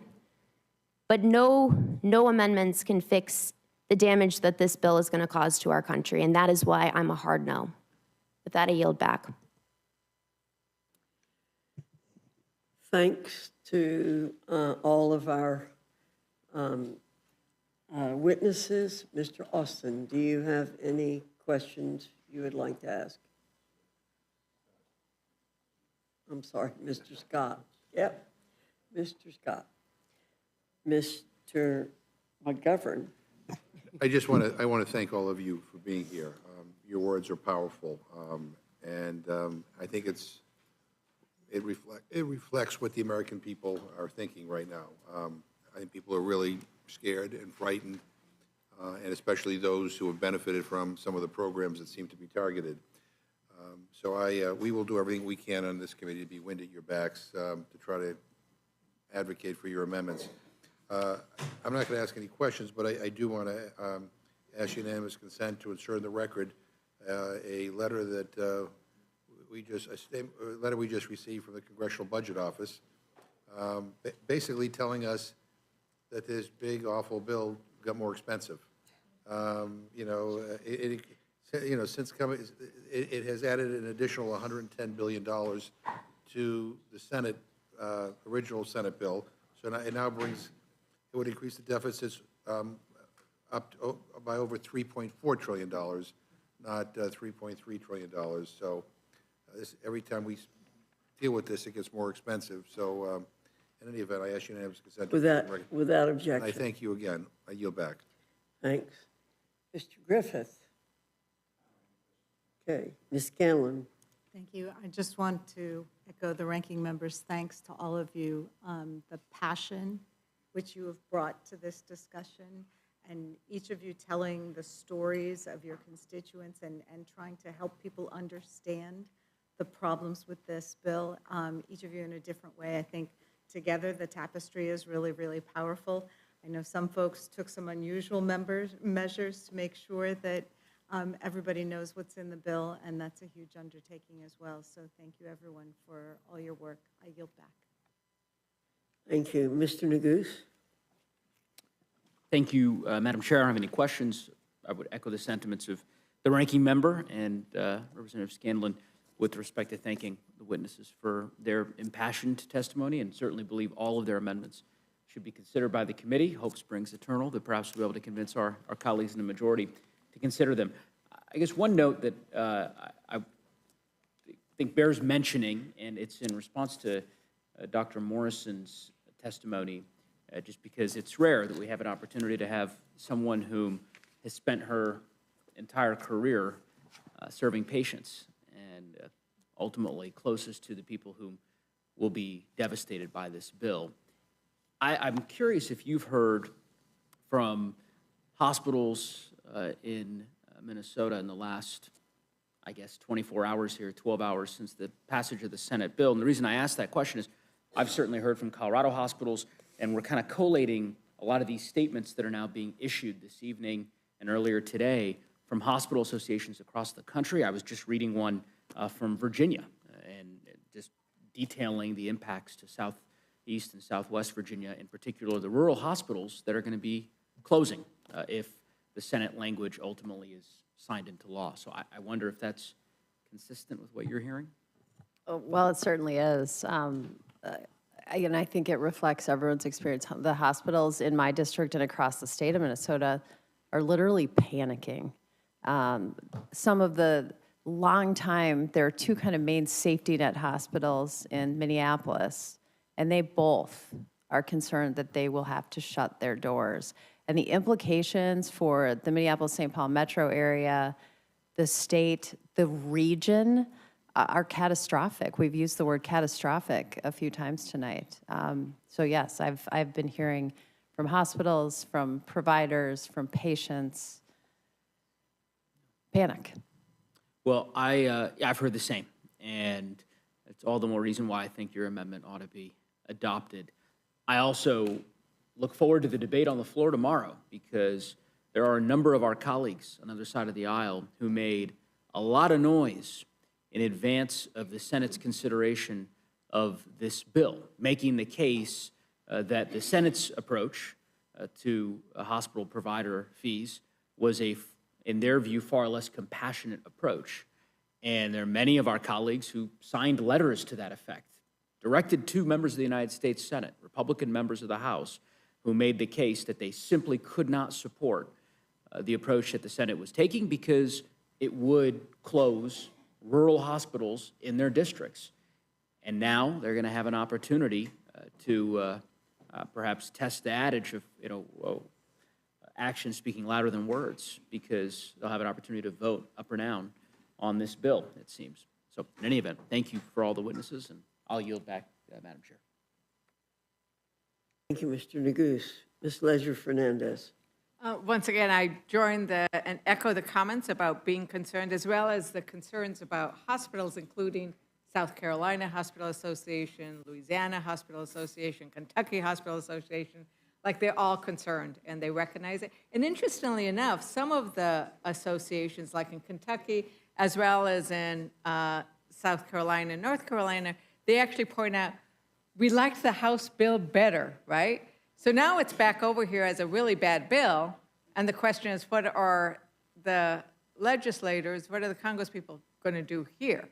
but no amendments can fix the damage that this bill is going to cause to our country, and that is why I'm a hard no. With that, I yield back. Thanks to all of our witnesses. Mr. Austin, do you have any questions you would like to ask? I'm sorry, Mr. Scott. Yep, Mr. Scott. Mr. McGovern. I want to thank all of you for being here. Your words are powerful, and I think it reflects what the American people are thinking right now. I think people are really scared and frightened, and especially those who have benefited from some of the programs that seem to be targeted. So we will do everything we can on this committee to be wind at your backs to try to advocate for your amendments. I'm not going to ask any questions, but I do want to ask unanimous consent to insert in the record a letter that we just received from the Congressional Budget Office, basically telling us that this big, awful bill got more expensive. Since coming, it has added an additional $110 billion to the Senate, original Senate bill. So now, it would increase the deficits up to, by over $3.4 trillion, not $3.3 trillion. So every time we deal with this, it gets more expensive. So in any event, I ask unanimous consent. Without objection. I thank you again. I yield back. Thanks. Mr. Griffith. Okay, Ms. Scanlon. Thank you. I just want to echo the ranking member's thanks to all of you. The passion which you have brought to this discussion, and each of you telling the stories of your constituents and trying to help people understand the problems with this bill, each of you in a different way. I think together the tapestry is really, really powerful. I know some folks took some unusual measures to make sure that everybody knows what's in the bill, and that's a huge undertaking as well. So thank you, everyone, for all your work. I yield back. Thank you. Mr. Neguse. Thank you, Madam Chair. I don't have any questions. I would echo the sentiments of the ranking member and Representative Scanlon with respect to thanking the witnesses for their impassioned testimony, and certainly believe all of their amendments should be considered by the committee. Hope springs eternal that perhaps we'll be able to convince our colleagues in the majority to consider them. I guess one note that I think bears mentioning, and it's in response to Dr. Morrison's testimony, just because it's rare that we have an opportunity to have someone who has spent her entire career serving patients and ultimately closest to the people who will be devastated by this bill. I'm curious if you've heard from hospitals in Minnesota in the last, I guess, 24 hours here, 12 hours since the passage of the Senate bill. And the reason I ask that question is I've certainly heard from Colorado hospitals, and we're kind of collating a lot of these statements that are now being issued this evening and earlier today from hospital associations across the country. I was just reading one from Virginia and just detailing the impacts to Southeast and Southwest Virginia, in particular the rural hospitals that are going to be closing if the Senate language ultimately is signed into law. So I wonder if that's consistent with what you're hearing? Well, it certainly is. And I think it reflects everyone's experience. The hospitals in my district and across the state of Minnesota are literally panicking. Some of the long time, there are two kind of main safety net hospitals in Minneapolis, and they both are concerned that they will have to shut their doors. And the implications for the Minneapolis-St. Paul metro area, the state, the region, are catastrophic. We've used the word catastrophic a few times tonight. So yes, I've been hearing from hospitals, from providers, from patients, panic. Well, I've heard the same, and it's all the more reason why I think your amendment ought to be adopted. I also look forward to the debate on the floor tomorrow, because there are a number of our colleagues on the other side of the aisle who made a lot of noise in advance of the Senate's consideration of this bill, making the case that the Senate's approach to hospital provider fees was in their view, far less compassionate approach. And there are many of our colleagues who signed letters to that effect, directed to members of the United States Senate, Republican members of the House, who made the case that they simply could not support the approach that the Senate was taking because it would close rural hospitals in their districts. And now they're going to have an opportunity to perhaps test the adage of, action speaking louder than words, because they'll have an opportunity to vote up or down on this bill, it seems. So in any event, thank you for all the witnesses, and I'll yield back, Madam Chair. Thank you, Mr. Neguse. Ms. Leisure-Fernandez. Once again, I join and echo the comments about being concerned, as well as the concerns about hospitals, including South Carolina Hospital Association, Louisiana Hospital Association, Kentucky Hospital Association, Like they're all concerned and they recognize it. And interestingly enough, some of the associations, like in Kentucky, as well as in South Carolina and North Carolina, they actually point out, we liked the House bill better, right? So now it's back over here as a really bad bill. And the question is, what are the legislators, what are the Congress people going to do here,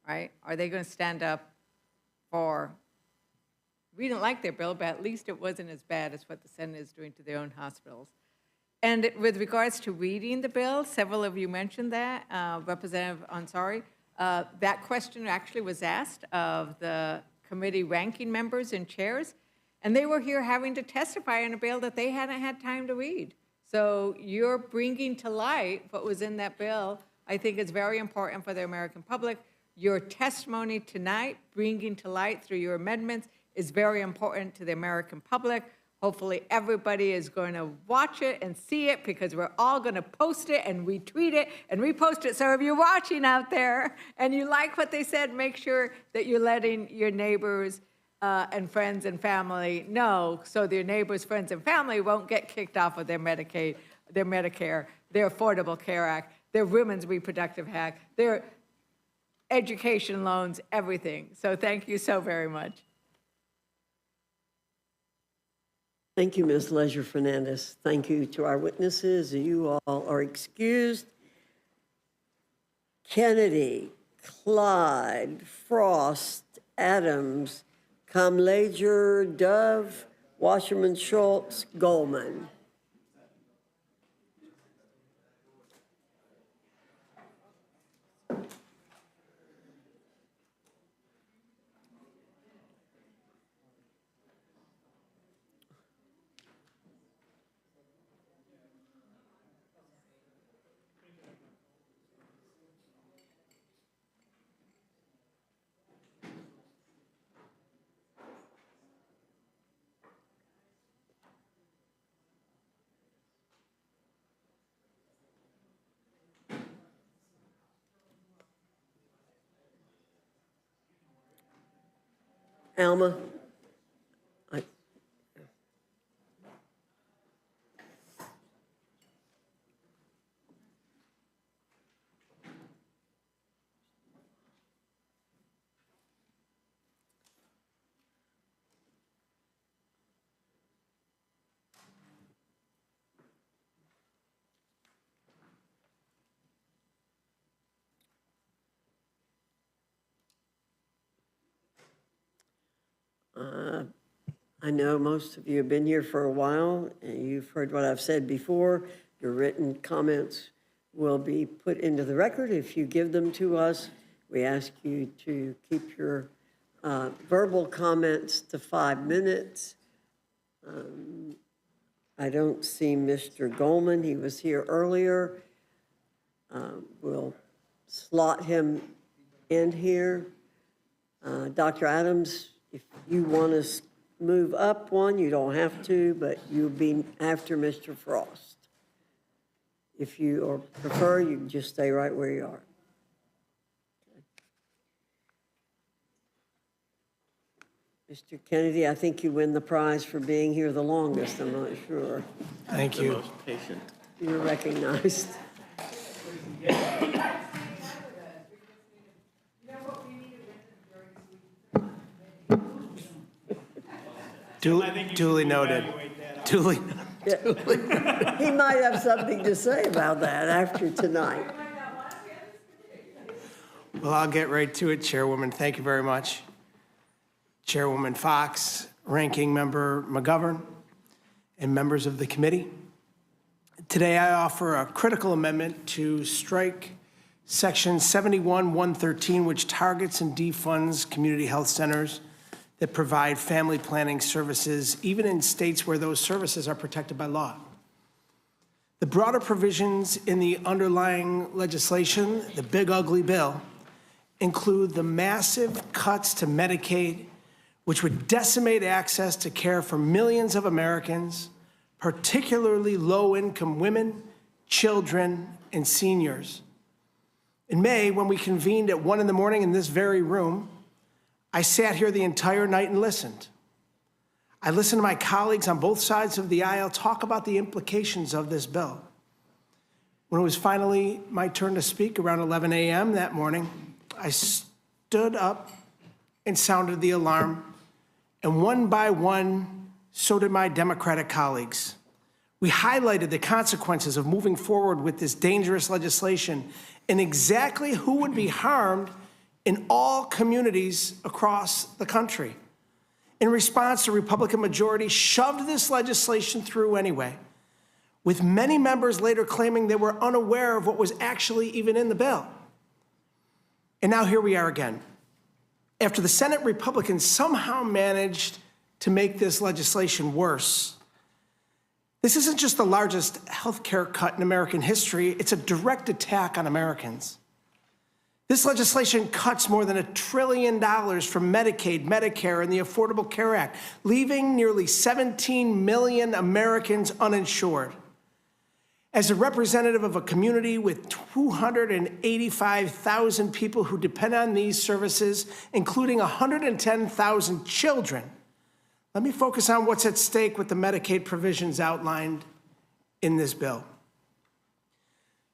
right? Are they going to stand up for, we didn't like their bill, but at least it wasn't as bad as what the Senate is doing to their own hospitals. And with regards to reading the bill, several of you mentioned that, Representative Ansari, that question actually was asked of the committee ranking members and chairs, and they were here having to testify on a bill that they hadn't had time to read. So you're bringing to light what was in that bill. I think it's very important for the American public. Your testimony tonight, bringing to light through your amendments, is very important to the American public. Hopefully everybody is going to watch it and see it, because we're all going to post it and retweet it and repost it. So if you're watching out there and you like what they said, make sure that you're letting your neighbors and friends and family know, so their neighbors, friends, and family won't get kicked off of their Medicaid, their Medicare, their Affordable Care Act, their Women's Reproductive Act, their education loans, everything. So thank you so very much. Thank you, Ms. Leisure Fernandez. Thank you to our witnesses. You all are excused. Kennedy, Clyde, Frost, Adams, Kamlager, Dove, Wasserman Schultz, Goldman. Alma? I know most of you have been here for a while, and you've heard what I've said before. Your written comments will be put into the record if you give them to us. We ask you to keep your verbal comments to 5 minutes. I don't see Mr. Goldman. He was here earlier. We'll slot him in here. Dr. Adams, if you want to move up one, you don't have to, but you'll be after Mr. Frost. If you or prefer, you can just stay right where you are. Mr. Kennedy, I think you win the prize for being here the longest. I'm not sure. Thank you. The most patient. You're recognized. Duly noted. Duly noted. He might have something to say about that after tonight. Well, I'll get right to it, Chairwoman. Thank you very much. Chairwoman Fox, Ranking Member McGovern, and members of the committee. Today, I offer a critical amendment to strike Section 71-113, which targets and defunds community health centers that provide family planning services, even in states where those services are protected by law. The broader provisions in the underlying legislation, the big ugly bill, include the massive cuts to Medicaid, which would decimate access to care for millions of Americans, particularly low-income women, children, and seniors. In May, when we convened at 1 a.m. in this very room, I sat here the entire night and listened. I listened to my colleagues on both sides of the aisle talk about the implications of this bill. When it was finally my turn to speak around 11 a.m. that morning, I stood up and sounded the alarm, and one by one, so did my Democratic colleagues. We highlighted the consequences of moving forward with this dangerous legislation and exactly who would be harmed in all communities across the country. In response, the Republican majority shoved this legislation through anyway, with many members later claiming they were unaware of what was actually even in the bill. And now here we are again. After the Senate Republicans somehow managed to make this legislation worse, this isn't just the largest health care cut in American history, it's a direct attack on Americans. This legislation cuts more than $1 trillion from Medicaid, Medicare, and the Affordable Care Act, leaving nearly 17 million Americans uninsured. As a representative of a community with 285,000 people who depend on these services, including 110,000 children, let me focus on what's at stake with the Medicaid provisions outlined in this bill.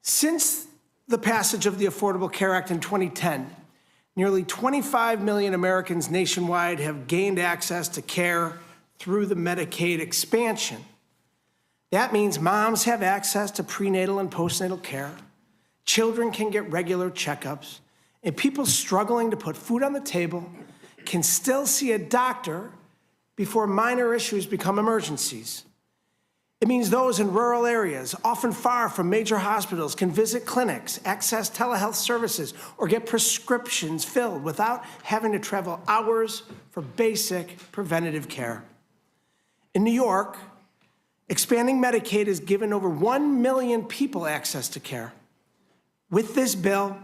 Since the passage of the Affordable Care Act in 2010, nearly 25 million Americans nationwide have gained access to care through the Medicaid expansion. That means moms have access to prenatal and postnatal care, children can get regular checkups, and people struggling to put food on the table can still see a doctor before minor issues become emergencies. It means those in rural areas, often far from major hospitals, can visit clinics, access telehealth services, or get prescriptions filled without having to travel hours for basic preventative care. In New York, expanding Medicaid has given over 1 million people access to care. With this bill,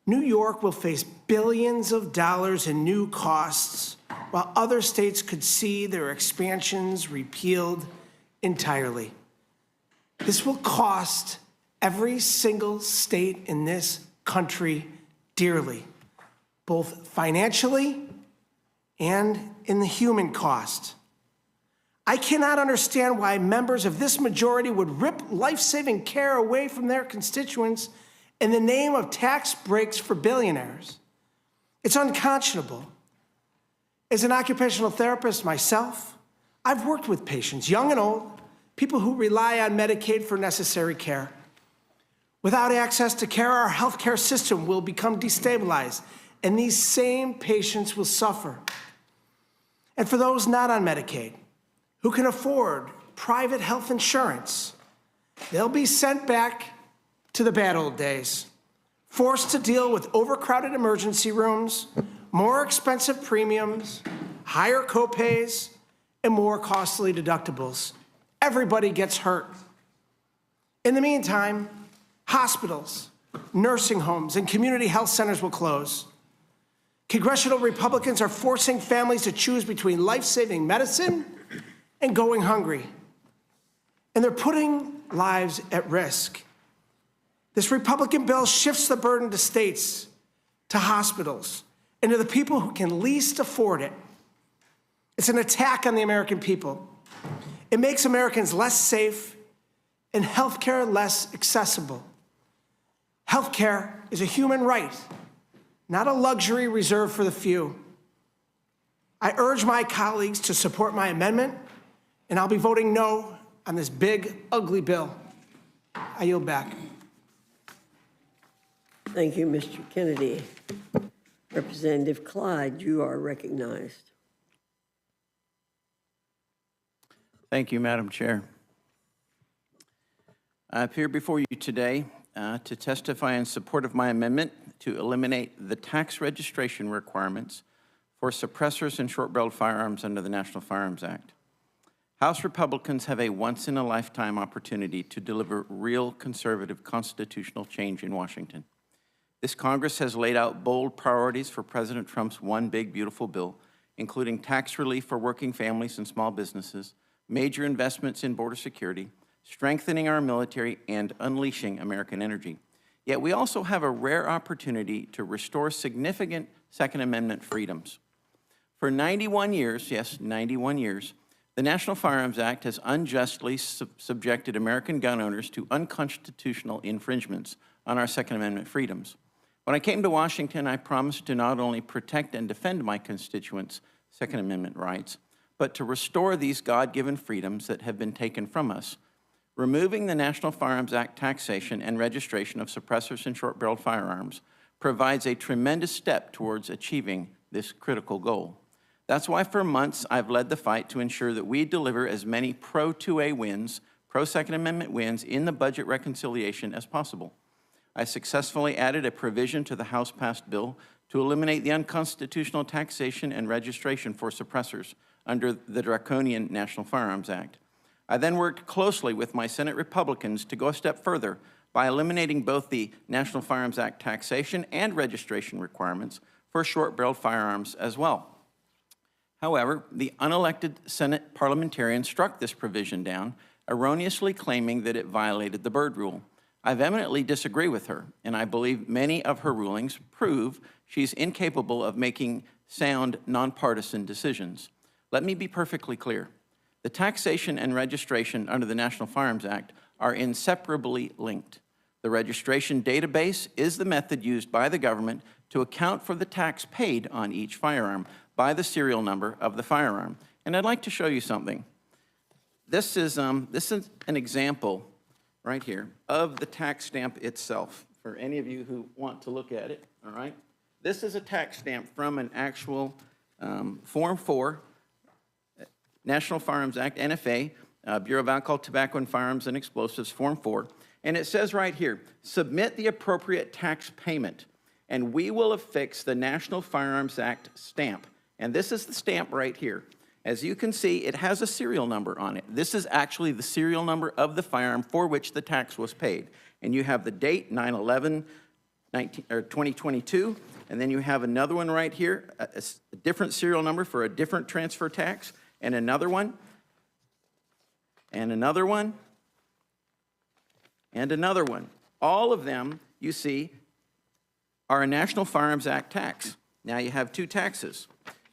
New York will face billions of dollars in new costs, while other states could see their expansions repealed entirely. This will cost every single state in this country dearly, both financially and in the human cost. I cannot understand why members of this majority would rip life-saving care away from their constituents in the name of tax breaks for billionaires. It's unconscionable. As an occupational therapist myself, I've worked with patients, young and old, people who rely on Medicaid for necessary care. Without access to care, our healthcare system will become destabilized, and these same patients will suffer. And for those not on Medicaid, who can afford private health insurance, they'll be sent back to the bad old days, forced to deal with overcrowded emergency rooms, more expensive premiums, higher copays, and more costly deductibles. Everybody gets hurt. In the meantime, hospitals, nursing homes, and community health centers will close. Congressional Republicans are forcing families to choose between life-saving medicine and going hungry. And they're putting lives at risk. This Republican bill shifts the burden to states, to hospitals, and to the people who can least afford it. It's an attack on the American people. It makes Americans less safe and healthcare less accessible. Healthcare is a human right, not a luxury reserved for the few. I urge my colleagues to support my amendment, and I'll be voting no on this big, ugly bill. I yield back. Thank you, Mr. Kennedy. Representative Clyde, you are recognized. Thank you, Madam Chair. I appear before you today to testify in support of my amendment to eliminate the tax registration requirements for suppressors and short-barreled firearms under the National Firearms Act. House Republicans have a once-in-a-lifetime opportunity to deliver real conservative constitutional change in Washington. This Congress has laid out bold priorities for President Trump's one big, beautiful bill, including tax relief for working families and small businesses, major investments in border security, strengthening our military, and unleashing American energy. Yet we also have a rare opportunity to restore significant Second Amendment freedoms. For 91 years, yes, 91 years, The National Firearms Act has unjustly subjected American gun owners to unconstitutional infringements on our Second Amendment freedoms. When I came to Washington, I promised to not only protect and defend my constituents' Second Amendment rights, but to restore these God-given freedoms that have been taken from us. Removing the National Firearms Act taxation and registration of suppressors and short-barreled firearms provides a tremendous step towards achieving this critical goal. That's why for months I've led the fight to ensure that we deliver as many pro-2A wins, pro-Second Amendment wins in the budget reconciliation as possible. I successfully added a provision to the House-passed bill to eliminate the unconstitutional taxation and registration for suppressors under the draconian National Firearms Act. I then worked closely with my Senate Republicans to go a step further by eliminating both the National Firearms Act taxation and registration requirements for short-barreled firearms as well. However, the unelected Senate parliamentarian struck this provision down, erroneously claiming that it violated the Byrd Rule. I vehemently disagree with her, and I believe many of her rulings prove she's incapable of making sound, nonpartisan decisions. Let me be perfectly clear. The taxation and registration under the National Firearms Act are inseparably linked. The registration database is the method used by the government to account for the tax paid on each firearm by the serial number of the firearm. And I'd like to show you something. This is an example right here of the tax stamp itself, for any of you who want to look at it, all right? This is a tax stamp from an actual Form 4, National Firearms Act, NFA, Bureau of Alcohol, Tobacco, and Firearms and Explosives, Form 4. And it says right here, submit the appropriate tax payment, and we will affix the National Firearms Act stamp. And this is the stamp right here. As you can see, it has a serial number on it. This is actually the serial number of the firearm for which the tax was paid. And you have the date, 9/11/2022, and then you have another one right here, a different serial number for a different transfer tax, and another one, and another one, and another one. All of them, you see, are a National Firearms Act tax. Now you have two taxes.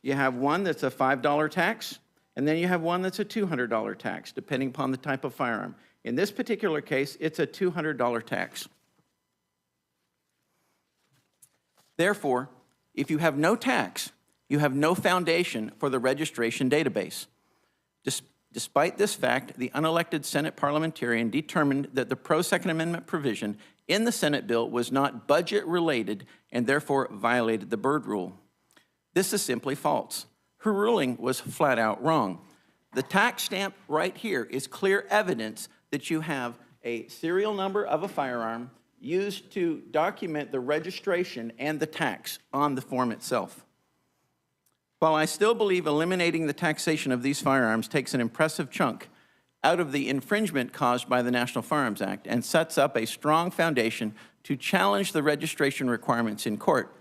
You have one that's a $5 tax, and then you have one that's a $200 tax, depending upon the type of firearm. In this particular case, it's a $200 tax. Therefore, if you have no tax, you have no foundation for the registration database. Despite this fact, the unelected Senate parliamentarian determined that the pro-Second Amendment provision in the Senate bill was not budget-related and therefore violated the Byrd Rule. This is simply false. Her ruling was flat out wrong. The tax stamp right here is clear evidence that you have a serial number of a firearm used to document the registration and the tax on the form itself. While I still believe eliminating the taxation of these firearms takes an impressive chunk out of the infringement caused by the National Firearms Act and sets up a strong foundation to challenge the registration requirements in court,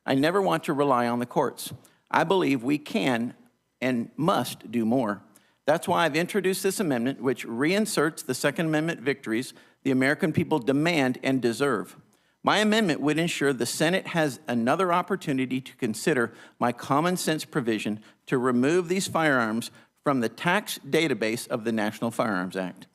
I never want to rely on the courts. I believe we can and must do more. That's why I've introduced this amendment, which reinserts the Second Amendment victories the American people demand and deserve. My amendment would ensure the Senate has another opportunity to consider my common sense provision to remove these firearms from the tax database of the National Firearms Act.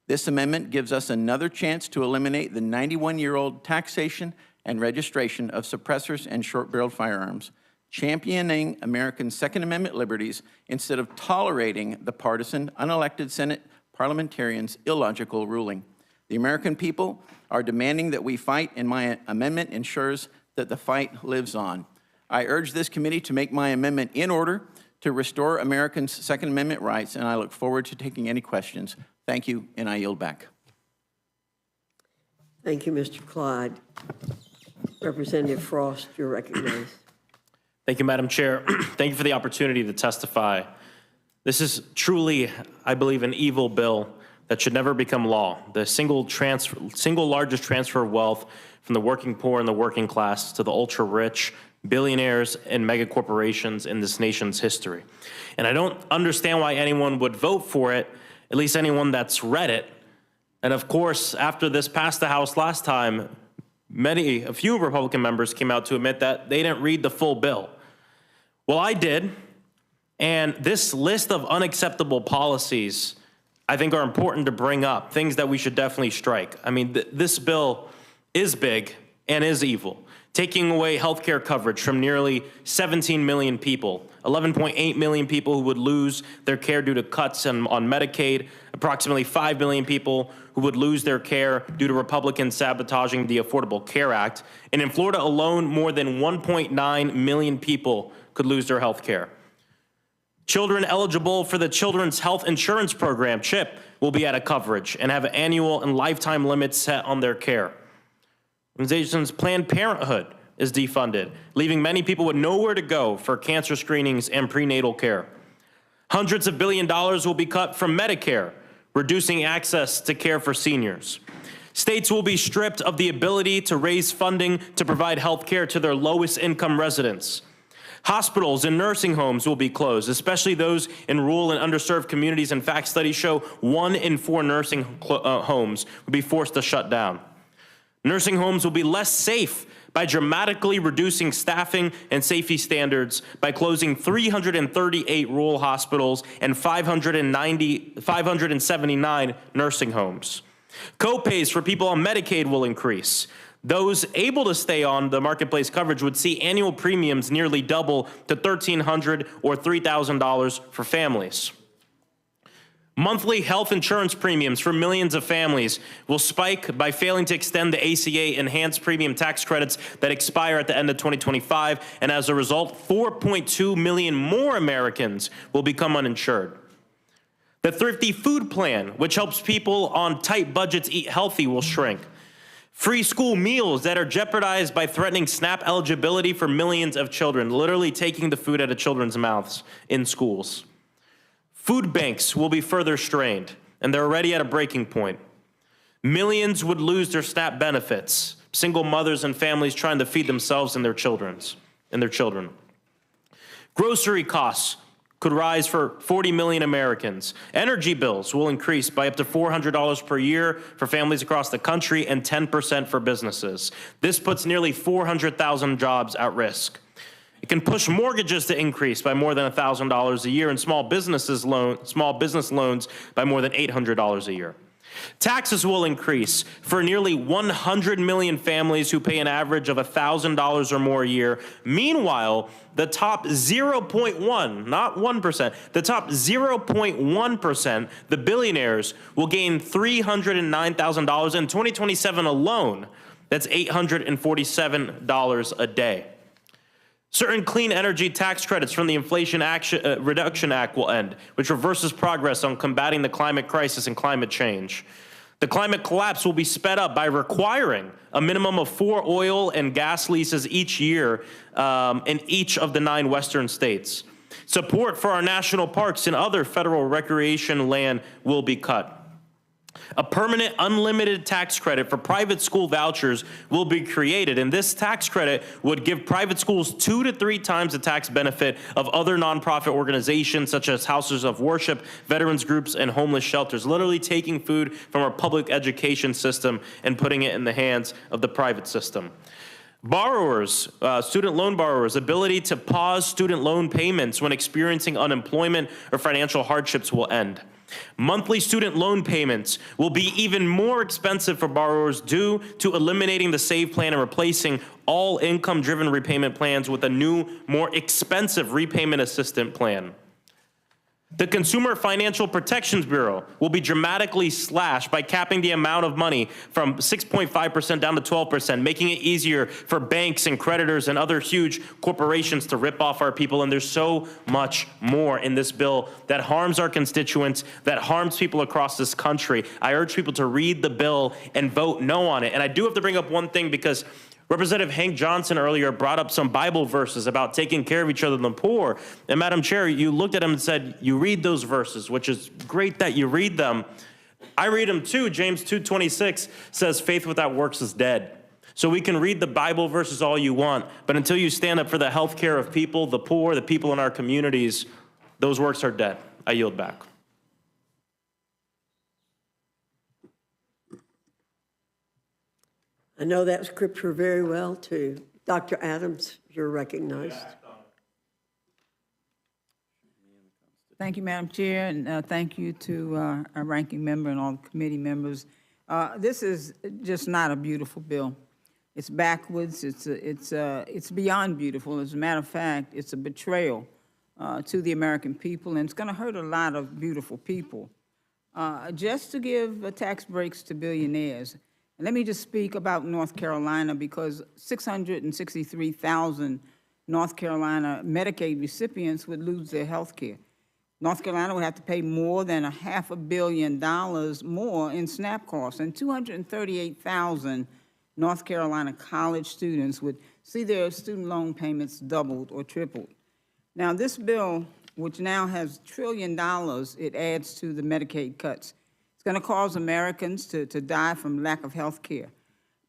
This amendment gives us another chance to eliminate the 91-year-old taxation and registration of suppressors and short-barreled firearms, championing American Second Amendment liberties instead of tolerating the partisan, unelected Senate parliamentarians' illogical ruling. The American people are demanding that we fight, and my amendment ensures that the fight lives on. I urge this committee to make my amendment in order to restore Americans' Second Amendment rights, and I look forward to taking any questions. Thank you, and I yield back. Thank you, Mr. Clyde. Representative Frost, you're recognized. Thank you, Madam Chair. Thank you for the opportunity to testify. This is truly, I believe, an evil bill that should never become law. The single largest transfer of wealth from the working poor and the working class to the ultra-rich, billionaires, and mega corporations in this nation's history. And I don't understand why anyone would vote for it, at least anyone that's read it. And of course, after this passed the House last time, a few Republican members came out to admit that they didn't read the full bill. Well, I did, And this list of unacceptable policies, I think, are important to bring up, things that we should definitely strike. I mean, this bill is big and is evil, taking away health care coverage from nearly 17 million people, 11.8 million people who would lose their care due to cuts on Medicaid, approximately 5 million people who would lose their care due to Republicans sabotaging the Affordable Care Act. And in Florida alone, more than 1.9 million people could lose their health care. Children eligible for the Children's Health Insurance Program, CHIP, will be out of coverage and have annual and lifetime limits set on their care. Organizations Planned Parenthood is defunded, leaving many people with nowhere to go for cancer screenings and prenatal care. Hundreds of billions of dollars will be cut from Medicare, reducing access to care for seniors. States will be stripped of the ability to raise funding to provide health care to their lowest income residents. Hospitals and nursing homes will be closed, especially those in rural and underserved communities. In fact, studies show 1 in 4 nursing homes will be forced to shut down. Nursing homes will be less safe by dramatically reducing staffing and safety standards by closing 338 rural hospitals and 579 nursing homes. Co-pays for people on Medicaid will increase. Those able to stay on the marketplace coverage would see annual premiums nearly double to $1,300 or $3,000 for families. Monthly health insurance premiums for millions of families will spike by failing to extend the ACA enhanced premium tax credits that expire at the end of 2025, and as a result, 4.2 million more Americans will become uninsured. The Thrifty Food Plan, which helps people on tight budgets eat healthy, will shrink. Free school meals that are jeopardized by threatening SNAP eligibility for millions of children, literally taking the food out of children's mouths in schools. Food banks will be further strained, and they're already at a breaking point. Millions would lose their SNAP benefits, single mothers and families trying to feed themselves and their children. Grocery costs could rise for 40 million Americans. Energy bills will increase by up to $400 per year for families across the country and 10% for businesses. This puts nearly 400,000 jobs at risk. It can push mortgages to increase by more than $1,000 a year and small business loans by more than $800 a year. Taxes will increase for nearly 100 million families who pay an average of $1,000 or more a year. Meanwhile, the top 0.1, not 1%, the top 0.1%, the billionaires, will gain $309,000 in 2027 alone. That's $847 a day. Certain clean energy tax credits from the Inflation Reduction Act will end, which reverses progress on combating the climate crisis and climate change. The climate collapse will be sped up by requiring a minimum of 4 oil and gas leases each year in each of the 9 western states. Support for our national parks and other federal recreation land will be cut. A permanent unlimited tax credit for private school vouchers will be created, and this tax credit would give private schools 2 to 3 times the tax benefit of other nonprofit organizations such as houses of worship, veterans groups, and homeless shelters, literally taking food from our public education system and putting it in the hands of the private system. Borrowers, student loan borrowers' ability to pause student loan payments when experiencing unemployment or financial hardships will end. Monthly student loan payments will be even more expensive for borrowers due to eliminating the SAVE plan and replacing all income-driven repayment plans with a new, more expensive repayment assistant plan. The Consumer Financial Protections Bureau will be dramatically slashed by capping the amount of money from 6.5% down to 12%, making it easier for banks and creditors and other huge corporations to rip off our people. And there's so much more in this bill that harms our constituents, that harms people across this country. I urge people to read the bill and vote no on it. And I do have to bring up one thing, because Representative Hank Johnson earlier brought up some Bible verses about taking care of each other and the poor. And Madam Chair, you looked at him and said, you read those verses, which is great that you read them. I read them too. James 2:26 says faith without works is dead. So we can read the Bible verses all you want, but until you stand up for the health care of people, the poor, the people in our communities, those works are dead. I yield back. I know that scripture very well, too. Dr. Adams, you're recognized. Thank you, Madam Chair, and thank you to our ranking member and all the committee members. This is just not a beautiful bill. It's backwards. It's beyond beautiful. As a matter of fact, it's a betrayal to the American people, and it's going to hurt a lot of beautiful people. Just to give tax breaks to billionaires. And let me just speak about North Carolina, because 663,000 North Carolina Medicaid recipients would lose their health care. North Carolina would have to pay more than $500 million more in SNAP costs, and 238,000 North Carolina college students would see their student loan payments doubled or tripled. Now, this bill, which now has $1 trillion, it adds to the Medicaid cuts. It's going to cause Americans to die from lack of health care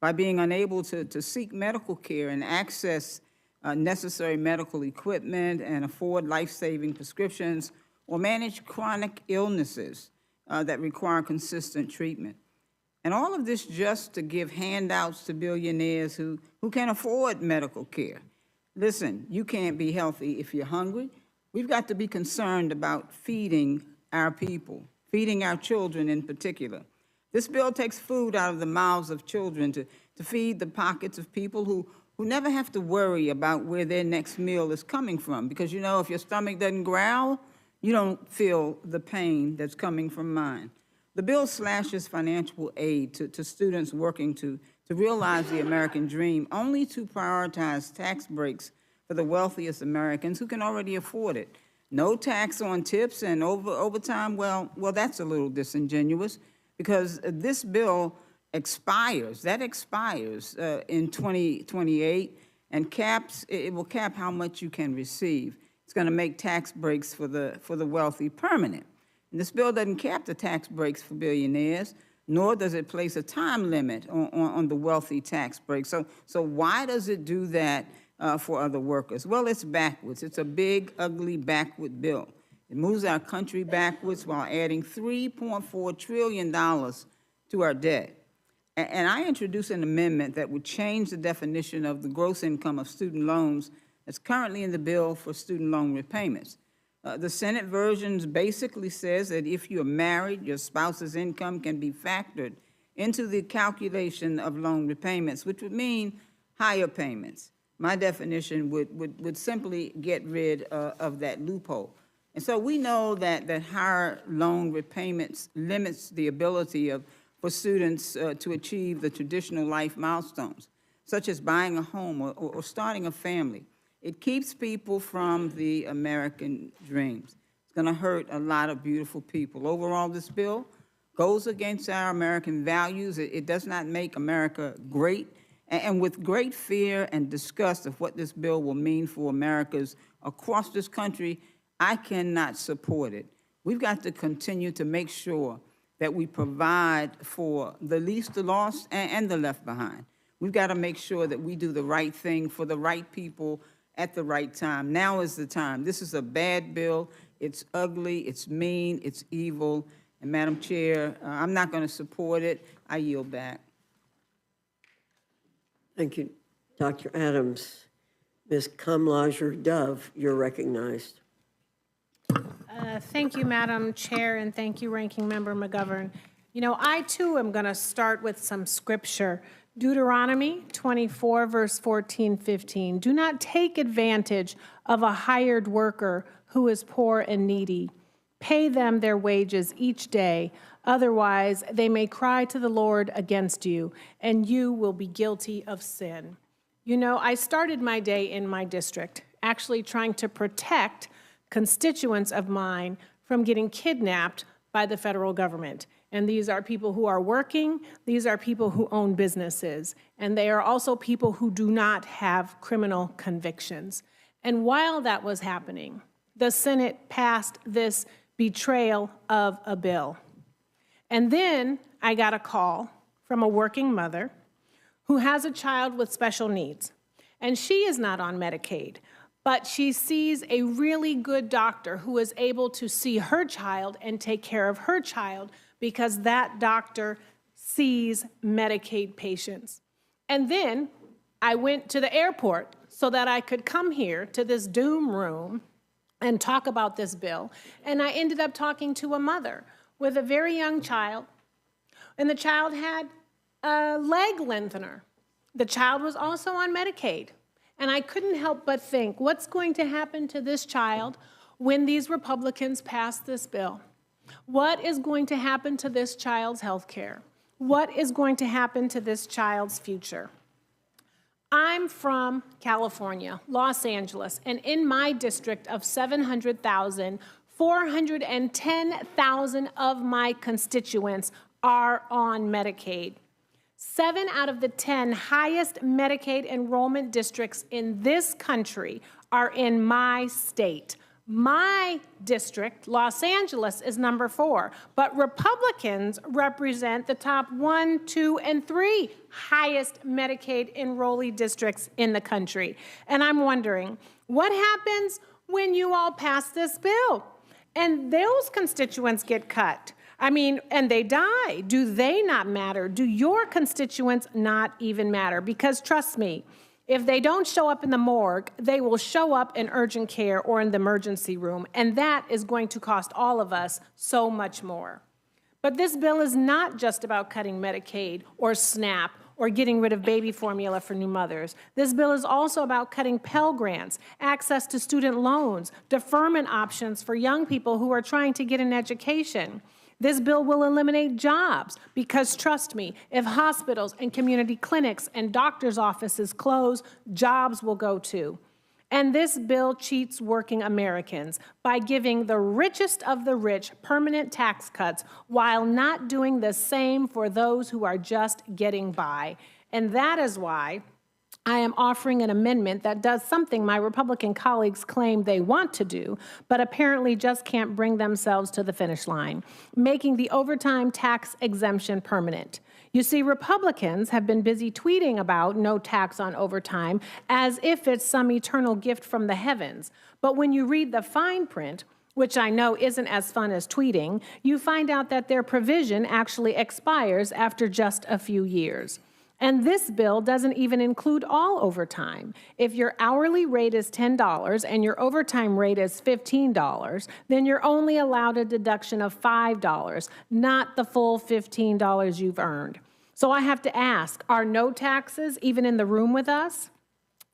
by being unable to seek medical care and access necessary medical equipment and afford life-saving prescriptions or manage chronic illnesses that require consistent treatment. And all of this just to give handouts to billionaires who can afford medical care. Listen, you can't be healthy if you're hungry. We've got to be concerned about feeding our people, feeding our children in particular. This bill takes food out of the mouths of children to feed the pockets of people who never have to worry about where their next meal is coming from. Because, you know, if your stomach doesn't growl, you don't feel the pain that's coming from mine. The bill slashes financial aid to students working to realize the American dream, only to prioritize tax breaks for the wealthiest Americans who can already afford it. No tax on tips and overtime, well, that's a little disingenuous, because this bill expires in 2028, and it will cap how much you can receive. It's going to make tax breaks for the wealthy permanent. And this bill doesn't cap the tax breaks for billionaires, nor does it place a time limit on the wealthy tax breaks. So why does it do that for other workers? Well, it's backwards. It's a big, ugly, backward bill. It moves our country backwards while adding $3.4 trillion to our debt. And I introduced an amendment that would change the definition of the gross income of student loans that's currently in the bill for student loan repayments. The Senate version basically says that if you're married, your spouse's income can be factored into the calculation of loan repayments, which would mean higher payments. My definition would simply get rid of that loophole. And so we know that higher loan repayments limits the ability for students to achieve the traditional life milestones, such as buying a home or starting a family. It keeps people from the American dreams. It's going to hurt a lot of beautiful people. Overall, this bill goes against our American values. It does not make America great. And with great fear and disgust of what this bill will mean for Americans across this country, I cannot support it. We've got to continue to make sure that we provide for the least, the lost, and the left behind. We've got to make sure that we do the right thing for the right people at the right time. Now is the time. This is a bad bill. It's ugly, it's mean, it's evil. And Madam Chair, I'm not going to support it. I yield back. Thank you, Dr. Adams. Ms. Kamlager-Dove, you're recognized. Thank you, Madam Chair, and thank you, Ranking Member McGovern. You know, I too am going to start with some scripture. Deuteronomy 24, verse 14-15. Do not take advantage of a hired worker who is poor and needy. Pay them their wages each day. Otherwise, they may cry to the Lord against you, and you will be guilty of sin. You know, I started my day in my district, actually trying to protect constituents of mine from getting kidnapped by the federal government. And these are people who are working, these are people who own businesses, and they are also people who do not have criminal convictions. And while that was happening, the Senate passed this betrayal of a bill. And then I got a call from a working mother who has a child with special needs. And she is not on Medicaid, but she sees a really good doctor who is able to see her child and take care of her child because that doctor sees Medicaid patients. And then I went to the airport so that I could come here to this Doom room and talk about this bill. And I ended up talking to a mother with a very young child, and the child had a leg lengthener. The child was also on Medicaid. And I couldn't help but think, what's going to happen to this child when these Republicans pass this bill? What is going to happen to this child's health care? What is going to happen to this child's future? I'm from California, Los Angeles, and in my district of 700,000, 410,000 of my constituents are on Medicaid. 7 out of the 10 highest Medicaid enrollment districts in this country are in my state. My district, Los Angeles, is number 4, but Republicans represent the top 1, 2, and 3 highest Medicaid enrollee districts in the country. And I'm wondering, what happens when you all pass this bill and those constituents get cut? I mean, and they die. Do they not matter? Do your constituents not even matter? Because trust me, if they don't show up in the morgue, they will show up in urgent care or in the emergency room, and that is going to cost all of us so much more. But this bill is not just about cutting Medicaid or SNAP or getting rid of baby formula for new mothers. This bill is also about cutting Pell Grants, access to student loans, deferment options for young people who are trying to get an education. This bill will eliminate jobs because, trust me, if hospitals and community clinics and doctors' offices close, jobs will go too. And this bill cheats working Americans by giving the richest of the rich permanent tax cuts while not doing the same for those who are just getting by. And that is why I am offering an amendment that does something my Republican colleagues claim they want to do, but apparently just can't bring themselves to the finish line, making the overtime tax exemption permanent. You see, Republicans have been busy tweeting about no tax on overtime as if it's some eternal gift from the heavens. But when you read the fine print, which I know isn't as fun as tweeting, you find out that their provision actually expires after just a few years. And this bill doesn't even include all overtime. If your hourly rate is $10 and your overtime rate is $15, then you're only allowed a deduction of $5, not the full $15 you've earned. So I have to ask, are no taxes even in the room with us?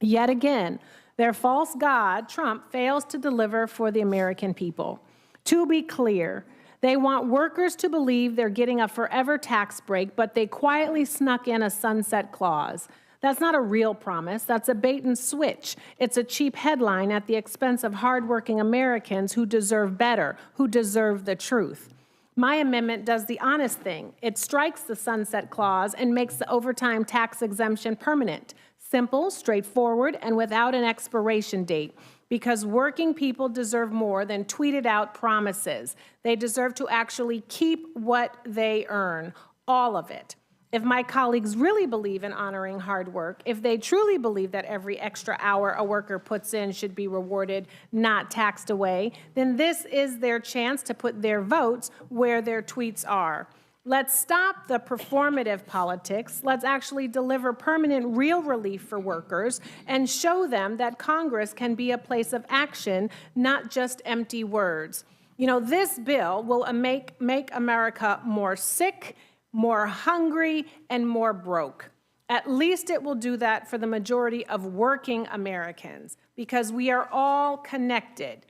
Yet again, their false god, Trump, fails to deliver for the American people. To be clear, they want workers to believe they're getting a forever tax break, but they quietly snuck in a sunset clause. That's not a real promise. That's a bait and switch. It's a cheap headline at the expense of hardworking Americans who deserve better, who deserve the truth. My amendment does the honest thing. It strikes the sunset clause and makes the overtime tax exemption permanent. Simple, straightforward, and without an expiration date. Because working people deserve more than tweeted out promises. They deserve to actually keep what they earn, all of it. If my colleagues really believe in honoring hard work, if they truly believe that every extra hour a worker puts in should be rewarded, not taxed away, then this is their chance to put their votes where their tweets are. Let's stop the performative politics. Let's actually deliver permanent, real relief for workers and show them that Congress can be a place of action, not just empty words. You know, this bill will make America more sick, more hungry, and more broke. At least it will do that for the majority of working Americans, because we are all connected.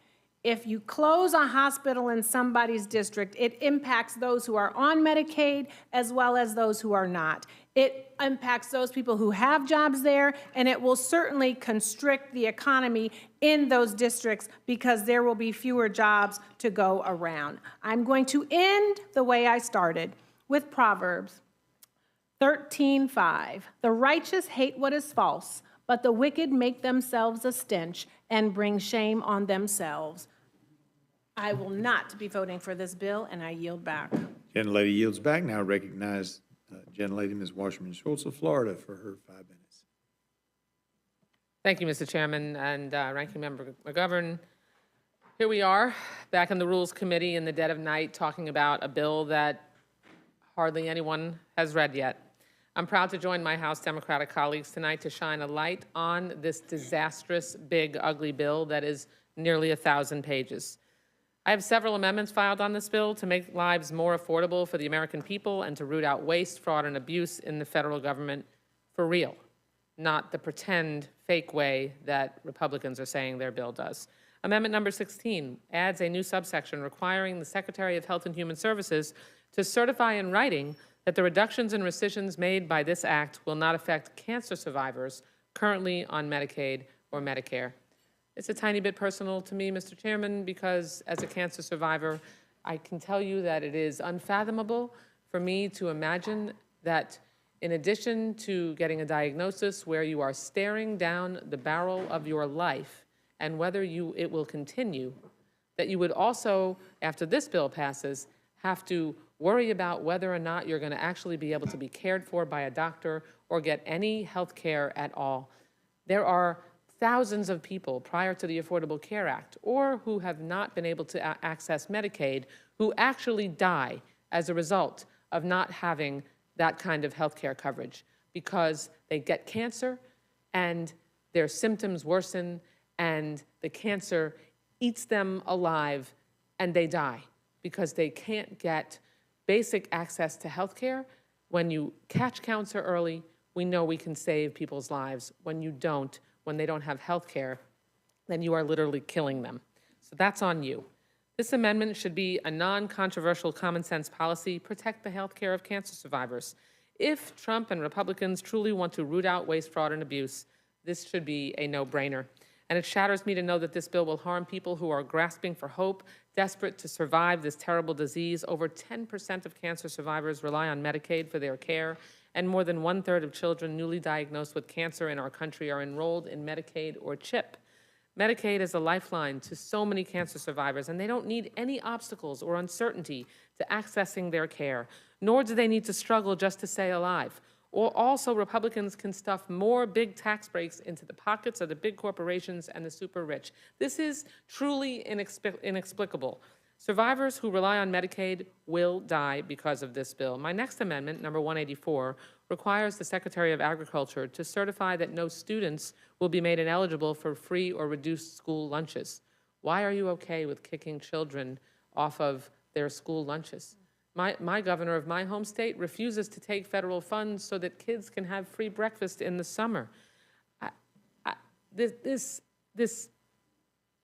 If you close a hospital in somebody's district, it impacts those who are on Medicaid as well as those who are not. It impacts those people who have jobs there, and it will certainly constrict the economy in those districts because there will be fewer jobs to go around. I'm going to end the way I started with Proverbs 13:5. The righteous hate what is false, but the wicked make themselves a stench and bring shame on themselves. I will not be voting for this bill, and I yield back. Gentlelady yields back. Now recognize Gentlelady Ms. Wasserman Schultz of Florida for her 5 minutes. Thank you, Mr. Chairman and Ranking Member McGovern. Here we are, back in the Rules Committee in the dead of night, talking about a bill that hardly anyone has read yet. I'm proud to join my House Democratic colleagues tonight to shine a light on this disastrous, big, ugly bill that is nearly 1,000 pages. I have several amendments filed on this bill to make lives more affordable for the American people and to root out waste, fraud, and abuse in the federal government for real, not the pretend, fake way that Republicans are saying their bill does. Amendment number 16 adds a new subsection requiring the Secretary of Health and Human Services to certify in writing that the reductions and rescissions made by this act will not affect cancer survivors currently on Medicaid or Medicare. It's a tiny bit personal to me, Mr. Chairman, because as a cancer survivor, I can tell you that it is unfathomable for me to imagine that in addition to getting a diagnosis where you are staring down the barrel of your life and whether it will continue, that you would also, after this bill passes, have to worry about whether or not you're going to actually be able to be cared for by a doctor or get any health care at all. There are thousands of people prior to the Affordable Care Act or who have not been able to access Medicaid who actually die as a result of not having that kind of health care coverage because they get cancer and their symptoms worsen and the cancer eats them alive and they die because they can't get basic access to health care. When you catch cancer early, we know we can save people's lives. When you don't, when they don't have health care, then you are literally killing them. So that's on you. This amendment should be a non-controversial common sense policy, protect the health care of cancer survivors. If Trump and Republicans truly want to root out waste, fraud, and abuse, this should be a no-brainer. And it shatters me to know that this bill will harm people who are grasping for hope, desperate to survive this terrible disease. Over 10% of cancer survivors rely on Medicaid for their care, and more than 1/3 of children newly diagnosed with cancer in our country are enrolled in Medicaid or CHIP. Medicaid is a lifeline to so many cancer survivors, and they don't need any obstacles or uncertainty to accessing their care, nor do they need to struggle just to stay alive. Or also, Republicans can stuff more big tax breaks into the pockets of the big corporations and the super rich. This is truly inexplicable. Survivors who rely on Medicaid will die because of this bill. My next amendment, number 184, requires the Secretary of Agriculture to certify that no students will be made ineligible for free or reduced school lunches. Why are you okay with kicking children off of their school lunches? My governor of my home state refuses to take federal funds so that kids can have free breakfast in the summer. This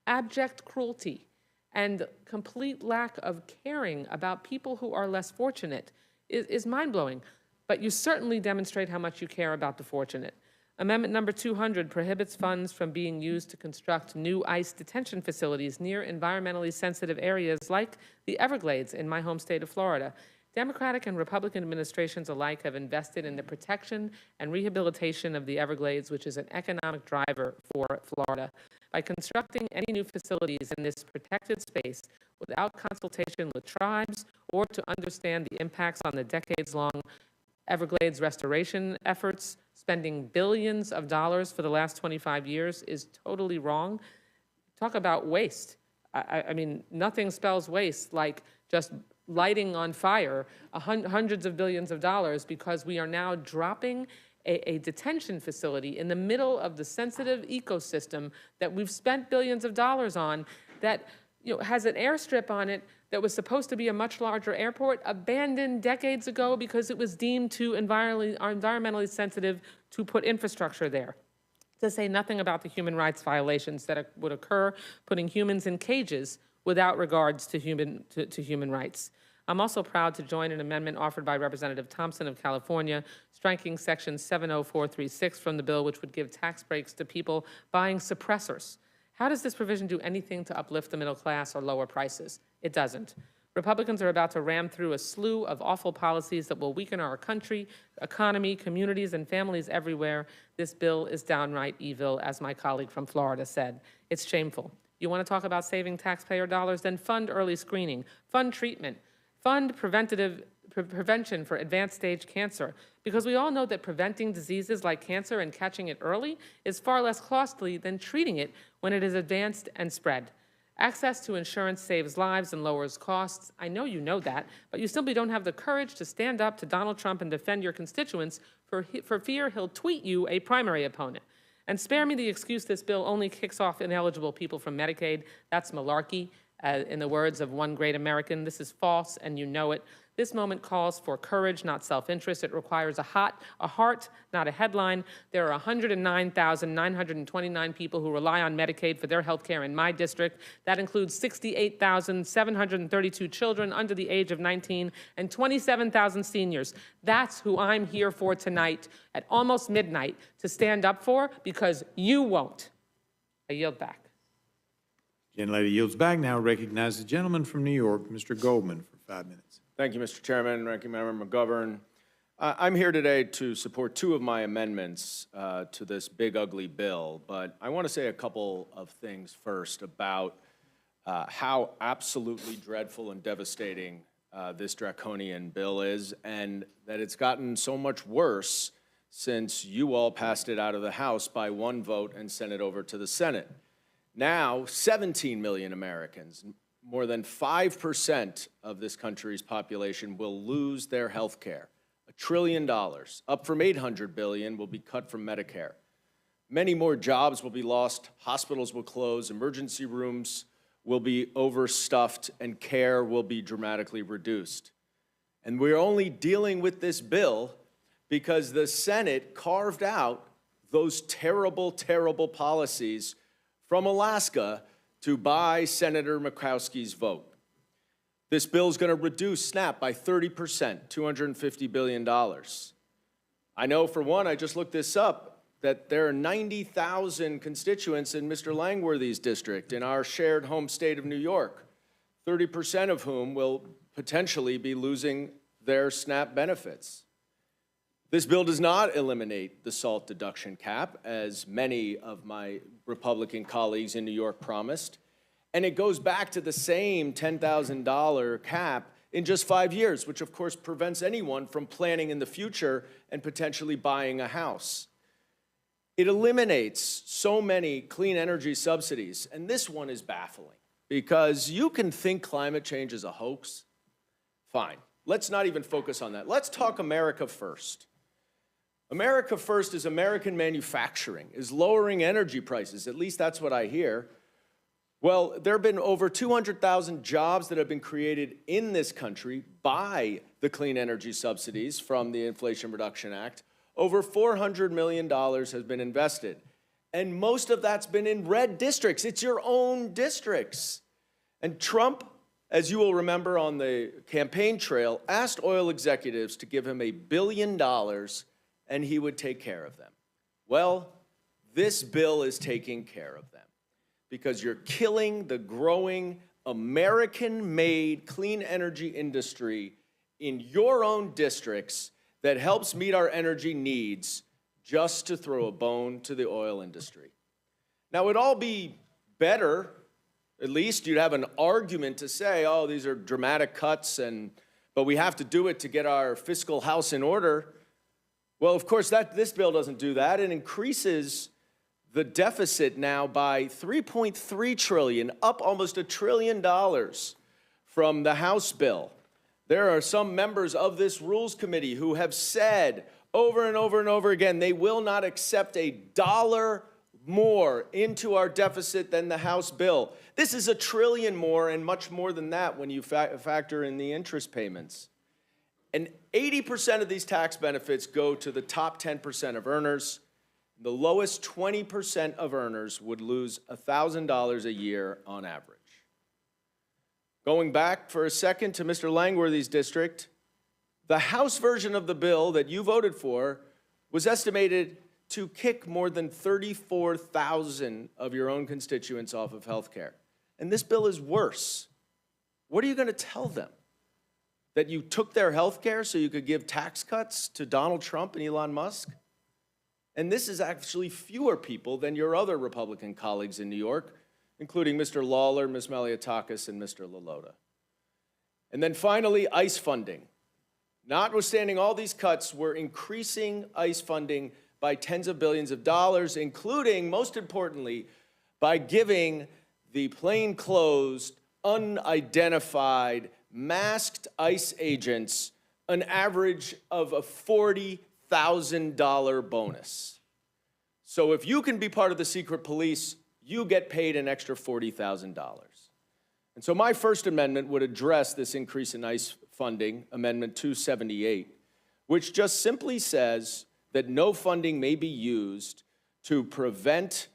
abject cruelty and complete lack of caring about people who are less fortunate is mind-blowing. But you certainly demonstrate how much you care about the fortunate. Amendment number 200 prohibits funds from being used to construct new ICE detention facilities near environmentally sensitive areas like the Everglades in my home state of Florida. Democratic and Republican administrations alike have invested in the protection and rehabilitation of the Everglades, which is an economic driver for Florida. By constructing any new facilities in this protected space without consultation with tribes or to understand the impacts on the decades-long Everglades restoration efforts, spending billions of dollars for the last 25 years is totally wrong. Talk about waste. I mean, nothing spells waste like just lighting on fire hundreds of billions of dollars because we are now dropping a detention facility in the middle of the sensitive ecosystem that we've spent billions of dollars on that has an airstrip on it that was supposed to be a much larger airport, abandoned decades ago because it was deemed too environmentally sensitive to put infrastructure there. To say nothing about the human rights violations that would occur, putting humans in cages without regards to human rights. I'm also proud to join an amendment offered by Representative Thompson of California, striking Section 70436 from the bill, which would give tax breaks to people buying suppressors. How does this provision do anything to uplift the middle class or lower prices? It doesn't. Republicans are about to ram through a slew of awful policies that will weaken our country, economy, communities, and families everywhere. This bill is downright evil, as my colleague from Florida said. It's shameful. You want to talk about saving taxpayer dollars? Then fund early screening, fund treatment, fund prevention for advanced stage cancer, because we all know that preventing diseases like cancer and catching it early is far less costly than treating it when it is advanced and spread. Access to insurance saves lives and lowers costs. I know you know that, but you simply don't have the courage to stand up to Donald Trump and defend your constituents for fear he'll tweet you a primary opponent. And spare me the excuse this bill only kicks off ineligible people from Medicaid. That's malarkey. In the words of one great American, this is false, and you know it. This moment calls for courage, not self-interest. It requires a heart, not a headline. There are 109,929 people who rely on Medicaid for their health care in my district. That includes 68,732 children under the age of 19 and 27,000 seniors. That's who I'm here for tonight at almost midnight to stand up for, because you won't. I yield back. Gentlelady yields back now. Recognize the gentleman from New York, Mr. Goldman, for 5 minutes. Thank you, Mr. Chairman, Ranking Member McGovern. I'm here today to support two of my amendments to this big, ugly bill, but I want to say a couple of things first about how absolutely dreadful and devastating this draconian bill is, and that it's gotten so much worse since you all passed it out of the House by one vote and sent it over to the Senate. Now, 17 million Americans, more than 5% of this country's population, will lose their health care. $1 trillion, up from $800 billion, will be cut from Medicare. Many more jobs will be lost, hospitals will close, emergency rooms will be overstuffed, and care will be dramatically reduced. And we're only dealing with this bill because the Senate carved out those terrible, terrible policies from Alaska to buy Senator Murkowski's vote. This bill is going to reduce SNAP by 30%, $250 billion. I know, for one, I just looked this up, that there are 90,000 constituents in Mr. Langworthy's district in our shared home state of New York, 30% of whom will potentially be losing their SNAP benefits. This bill does not eliminate the SALT deduction cap, as many of my Republican colleagues in New York promised, and it goes back to the same $10,000 cap in just 5 years, which of course prevents anyone from planning in the future and potentially buying a house. It eliminates so many clean energy subsidies, and this one is baffling, because you can think climate change is a hoax. Fine, let's not even focus on that. Let's talk America first. America first is American manufacturing, is lowering energy prices, at least that's what I hear. Well, there have been over 200,000 jobs that have been created in this country by the clean energy subsidies from the Inflation Reduction Act. Over $400 million has been invested. And most of that's been in red districts. It's your own districts. And Trump, as you will remember on the campaign trail, asked oil executives to give him $1 billion and he would take care of them. Well, this bill is taking care of them, because you're killing the growing American-made clean energy industry in your own districts that helps meet our energy needs, just to throw a bone to the oil industry. Now, it'd all be better, at least you'd have an argument to say, oh, these are dramatic cuts, but we have to do it to get our fiscal house in order. Well, of course, this bill doesn't do that. It increases the deficit now by $3.3 trillion, up almost $1 trillion from the House bill. There are some members of this Rules Committee who have said over and over and over again they will not accept a dollar more into our deficit than the House bill. This is $1 trillion more, and much more than that when you factor in the interest payments. And 80% of these tax benefits go to the top 10% of earners. The lowest 20% of earners would lose $1,000 a year on average. Going back for a second to Mr. Langworthy's district, the House version of the bill that you voted for was estimated to kick more than 34,000 of your own constituents off of health care. And this bill is worse. What are you going to tell them? That you took their health care so you could give tax cuts to Donald Trump and Elon Musk? And this is actually fewer people than your other Republican colleagues in New York, including Mr. Lawler, Ms. Maliotakis, and Mr. LaLota. And then finally, ICE funding. Notwithstanding all these cuts, we're increasing ICE funding by tens of billions of dollars, including, most importantly, by giving the plainclothes, unidentified, masked ICE agents an average of a $40,000 bonus. So if you can be part of the secret police, you get paid an extra $40,000. And so my first amendment would address this increase in ICE funding, Amendment 278, which just simply says that no funding may be used to prevent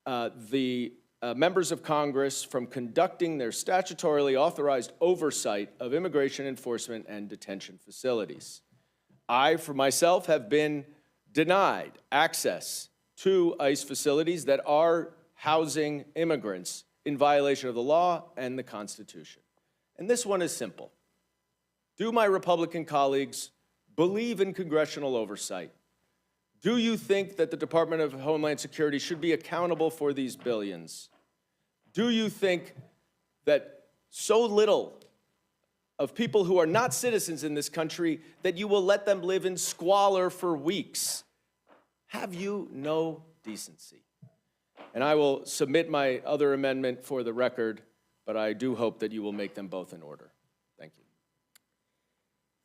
the members of Congress from conducting their statutorily authorized oversight of immigration enforcement and detention facilities. I, for myself, have been denied access to ICE facilities that are housing immigrants in violation of the law and the Constitution. And this one is simple. Do my Republican colleagues believe in congressional oversight? Do you think that the Department of Homeland Security should be accountable for these billions? Do you think that so little of people who are not citizens in this country that you will let them live in squalor for weeks? Have you no decency? And I will submit my other amendment for the record, but I do hope that you will make them both in order. Thank you.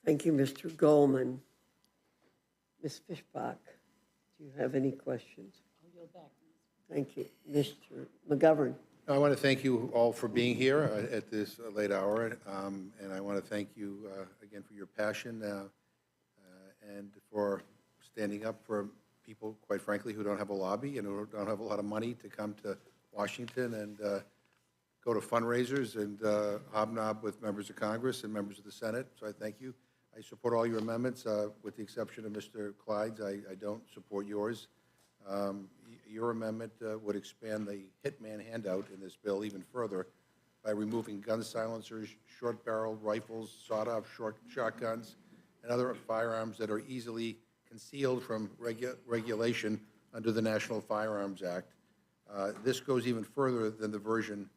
Thank you, Mr. Goldman. Ms. Fishbach, do you have any questions? I'll yield back. Thank you. Mr. McGovern. I want to thank you all for being here at this late hour, and I want to thank you again for your passion and for standing up for people, quite frankly, who don't have a lobby and who don't have a lot of money to come to Washington and go to fundraisers and hobnob with members of Congress and members of the Senate. So I thank you. I support all your amendments, with the exception of Mr. Clyde's. I don't support yours. Your amendment would expand the hitman handout in this bill even further by removing gun silencers, short-barreled rifles, sawed-off shotguns, and other firearms that are easily concealed from regulation under the National Firearms Act. This goes even further than the version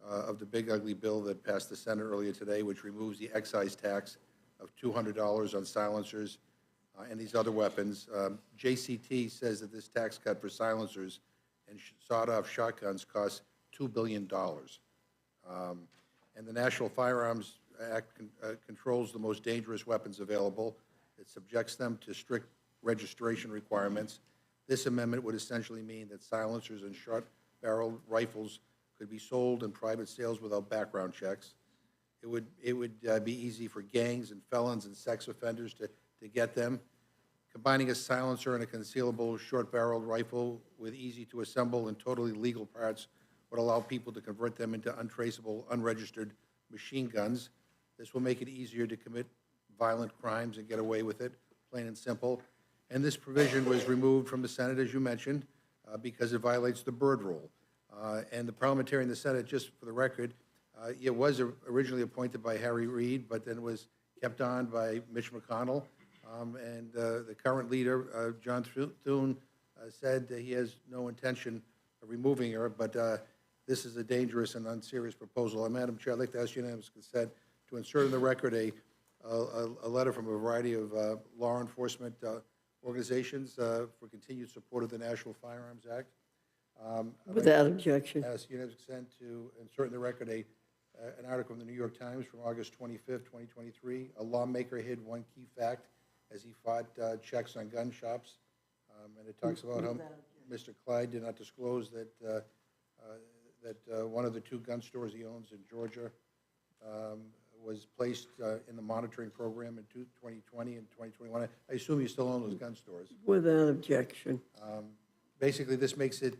of the big ugly bill that passed the Senate earlier today, which removes the excise tax of $200 on silencers and these other weapons. JCT says that this tax cut for silencers and sawed-off shotguns costs $2 billion. And the National Firearms Act controls the most dangerous weapons available. It subjects them to strict registration requirements. This amendment would essentially mean that silencers and short-barreled rifles could be sold in private sales without background checks. It would be easy for gangs and felons and sex offenders to get them. Combining a silencer and a concealable short-barreled rifle with easy-to-assemble and totally legal parts would allow people to convert them into untraceable, unregistered machine guns. This will make it easier to commit violent crimes and get away with it, plain and simple. And this provision was removed from the Senate, as you mentioned, because it violates the Byrd Rule. And the parliamentarian in the Senate, just for the record, it was originally appointed by Harry Reid, but then was kept on by Mitch McConnell. And the current leader, John Thune, said that he has no intention of removing her, but this is a dangerous and unserious proposal. Madam Chair, I'd like to ask unanimous consent to insert in the record a letter from a variety of law enforcement organizations for continued support of the National Firearms Act. Without objection. Ask unanimous consent to insert in the record an article in the New York Times from August 25th, 2023. A lawmaker hid one key fact as he fought checks on gun shops. And it talks about how Mr. Clyde did not disclose that one of the two gun stores he owns in Georgia was placed in the monitoring program in 2020 and 2021. I assume you still own those gun stores. Without objection. Basically, this makes it,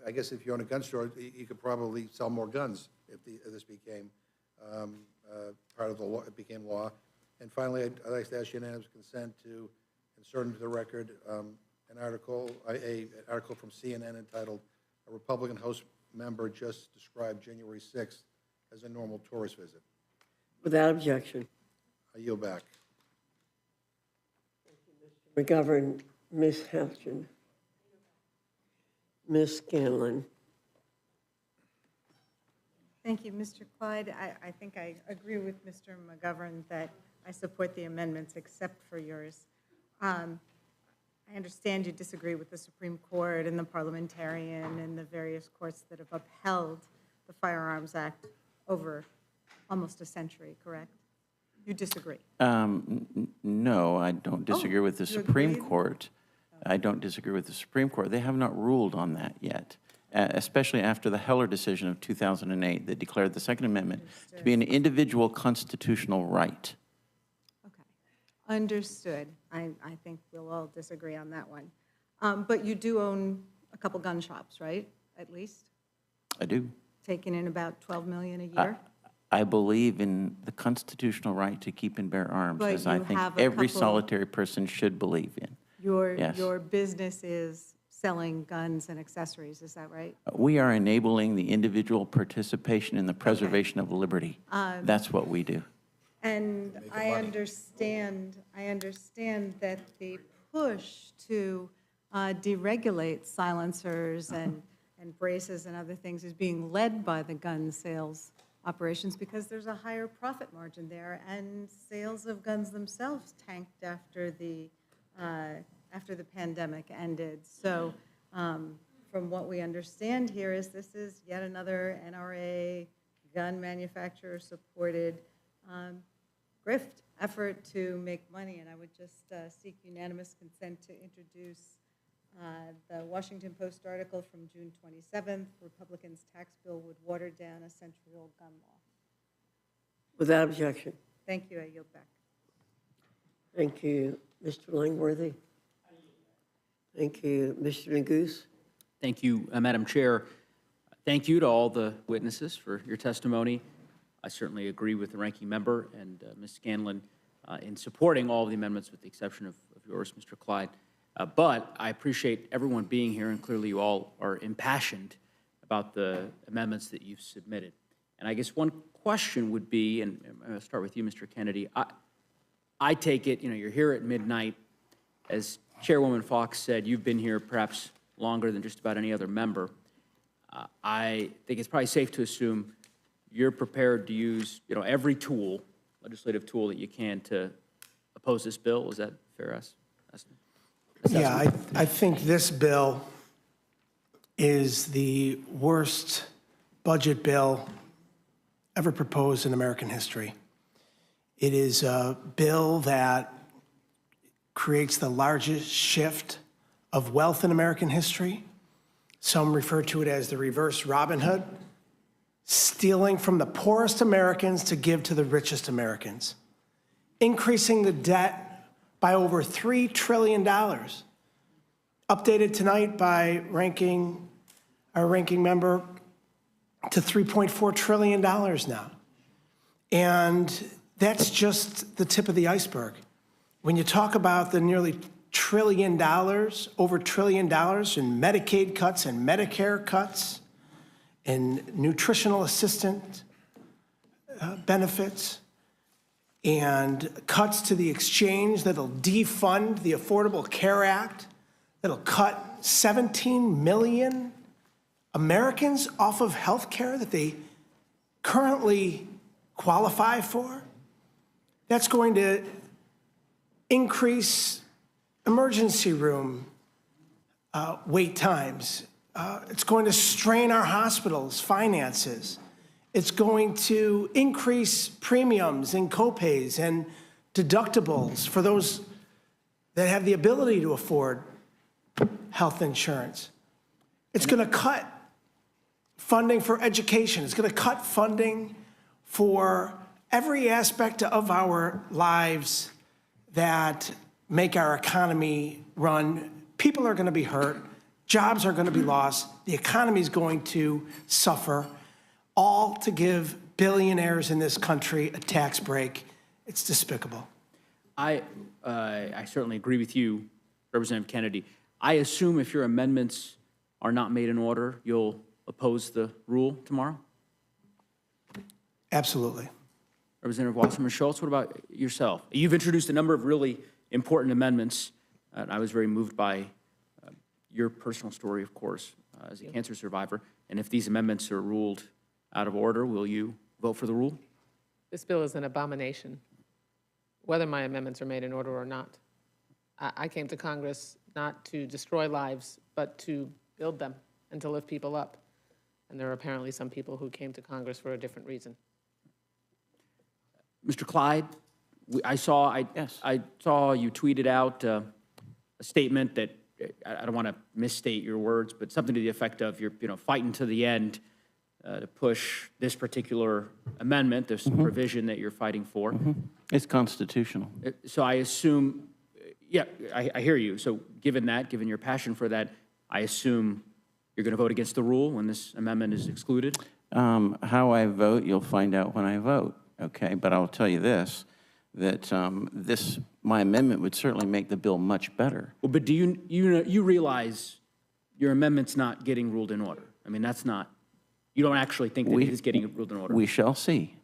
I guess if you own a gun store, you could probably sell more guns if this became part of the law, it became law. And finally, I'd like to ask unanimous consent to insert into the record an article from CNN entitled, "A Republican House Member Just Described January 6th as a Normal Tourist Visit." Without objection. I yield back. McGovern, Ms. Houchin, Ms. Scanlon. Thank you, Mr. Clyde. I think I agree with Mr. McGovern that I support the amendments except for yours. I understand you disagree with the Supreme Court and the parliamentarian and the various courts that have upheld the Firearms Act over almost a century, correct? You disagree? No, I don't disagree with the you Supreme agree? Court. I don't disagree with the Supreme Court. They have not ruled on that yet, especially after the Heller decision of 2008 that declared the Second Amendment to be an individual constitutional right. Understood. I think we'll all disagree on that one. But you do own a couple gun shops, right, at least? I do. Taking in about 12 million a year? I believe in the constitutional right to keep and bear arms, But as I you think have a every couple- solitary person should believe in. Yes. Your business is selling guns and accessories, is that right? We are enabling the individual participation in the preservation of liberty. Um, That's what we do. And I understand that the push to deregulate silencers and braces and other things is being led by the gun sales operations because there's a higher profit margin there, and sales of guns themselves tanked after the pandemic ended. So from what we understand here is this is yet another NRA gun manufacturer-supported grift effort to make money, and I would just seek unanimous consent to introduce the Washington Post article from June 27th, Republicans' tax bill would water down a century-old gun law. Without objection. Thank you, I yield back. Thank you, Mr. Langworthy. Thank you, Mr. Neguse. Thank you, Madam Chair. Thank you to all the witnesses for your testimony. I certainly agree with the ranking member and Ms. Scanlon in supporting all of the amendments with the exception of yours, Mr. Clyde. But I appreciate everyone being here, and clearly you all are impassioned about the amendments that you've submitted. And I guess one question would be, and I'll start with you, Mr. Kennedy. I take it, you're here at midnight. As Chairwoman Fox said, you've been here perhaps longer than just about any other member. I think it's probably safe to assume you're prepared to use, every tool, legislative tool that you can to oppose this bill. Is that fair estimate? Yeah, I think this bill is the worst budget bill ever proposed in American history. It is a bill that creates the largest shift of wealth in American history. Some refer to it as the reverse Robin Hood, stealing from the poorest Americans to give to the richest Americans, increasing the debt by over $3 trillion, updated tonight by our ranking member to $3.4 trillion now. And that's just the tip of the iceberg. When you talk about the nearly $1 trillion, over $1 trillion in Medicaid cuts and Medicare cuts and nutritional assistant benefits, and cuts to the exchange that'll defund the Affordable Care Act, that'll cut 17 million Americans off of health care that they currently qualify for. That's going to increase emergency room wait times. It's going to strain our hospitals' finances. It's going to increase premiums and copays and deductibles for those that have the ability to afford health insurance. It's going to cut funding for education. It's going to cut funding for every aspect of our lives that make our economy run. People are going to be hurt. Jobs are going to be lost. The economy is going to suffer, all to give billionaires in this country a tax break. It's despicable. I certainly agree with you, Representative Kennedy. I assume if your amendments are not made in order, you'll oppose the rule tomorrow? Absolutely. Representative Wasserman-Schultz, what about yourself? You've introduced a number of really important amendments. I was very moved by your personal story, of course, as a cancer survivor. And if these amendments are ruled out of order, will you vote for the rule? This bill is an abomination, whether my amendments are made in order or not. I came to Congress not to destroy lives, but to build them and to lift people up. And there are apparently some people who came to Congress for a different reason. Mr. Clyde, I saw you tweeted out a statement that, I don't want to misstate your words, but something to the effect of you're fighting to the end to push this particular amendment, this provision that you're fighting for. It's constitutional. So I assume, yeah, I hear you. So given your passion for that, I assume you're going to vote against the rule when this amendment is excluded? How I vote, you'll find out when I vote, okay? But I'll tell you this, that my amendment would certainly make the bill much better. Well, but do you realize your amendment's not getting ruled in order? I mean, you don't actually think that it is getting ruled in order? We shall see.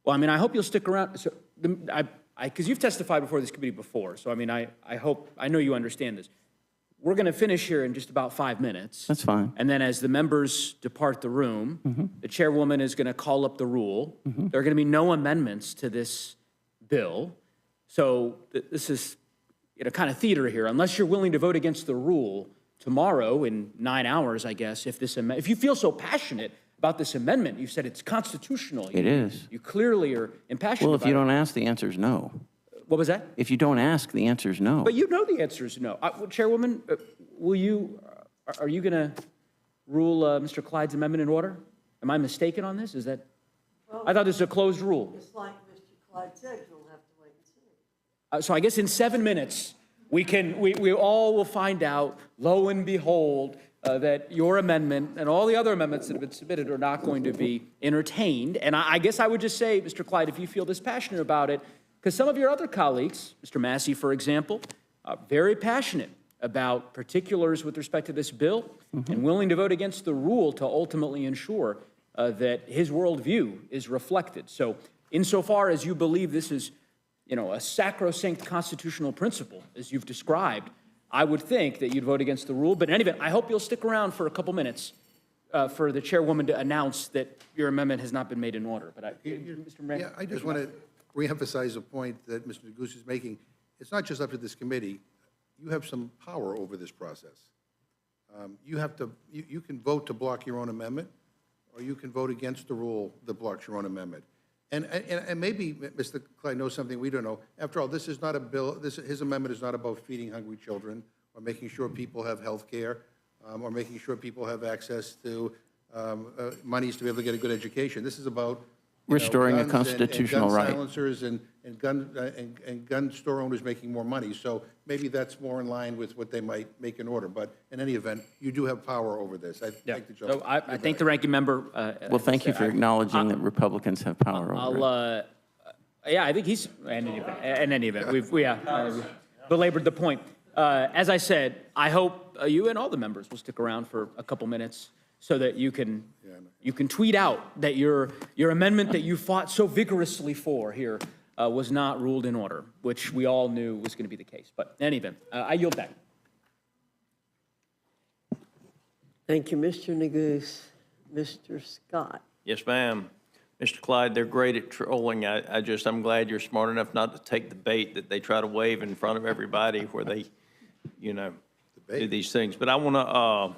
Well, I mean, I hope you'll stick around. So, because you've testified before this committee before, so I mean, I know you understand this. We're going to finish here in just about 5 minutes. That's fine. And then as the members depart the room, the chairwoman is going to call up the rule. There are going to be no amendments to this bill. So this is kind of theater here. Unless you're willing to vote against the rule tomorrow in 9 hours, I guess, if you feel so passionate about this amendment, you said it's constitutional. It is. You clearly are impassioned Well, about if you it. don't ask, the answer is no. What was that? If you don't ask, the answer is no. But you know the answer is no. Chairwoman, are you going to rule Mr. Clyde's amendment in order? Am I mistaken on this? Is that? I thought this was a closed rule. Just like Mr. Clyde said, you'll have to wait and see. So I guess in 7 minutes, we all will find out, lo and behold, that your amendment and all the other amendments that have been submitted are not going to be entertained. And I guess I would just say, Mr. Clyde, if you feel this passionate about it, because some of your other colleagues, Mr. Massey, for example, are very passionate about particulars with respect to this bill and willing to vote against the rule to ultimately ensure that his worldview is reflected. So insofar as you believe this is, a sacrosanct constitutional principle, as you've described, I would think that you'd vote against the rule. But in any event, I hope you'll stick around for a couple minutes for the chairwoman to announce that your amendment has not been made in order. But Mr. Moran? Yeah, I just want to reemphasize a point that Mr. Neguse is making. It's not just up to this committee. You have some power over this process. You can vote to block your own amendment, or you can vote against the rule that blocks your own amendment. And maybe Mr. Clyde knows something we don't know. After all, this is not a bill, his amendment is not about feeding hungry children or making sure people have health care or making sure people have access to monies to be able to get a good education. This is about restoring a guns constitutional and gun right. silencers and gun store owners making more money. So maybe that's more in line with what they might make in order. But in any event, you do have power over this. I'd like to jump. So I thank the ranking member. Well, thank you for acknowledging that Republicans have power over it. I think he's, in any event, we've belabored the point. As I said, I hope you and all the members will stick around for a couple minutes so that you can tweet out that your amendment that you fought so vigorously for here was not ruled in order, which we all knew was going to be the case. But in any event, I yield back. Thank you, Mr. Neguse. Mr. Scott. Yes, ma'am. Mr. Clyde, they're great at trolling. I'm glad you're smart enough not to take the bait that they try to wave in front of everybody where they, do these things. But I want to,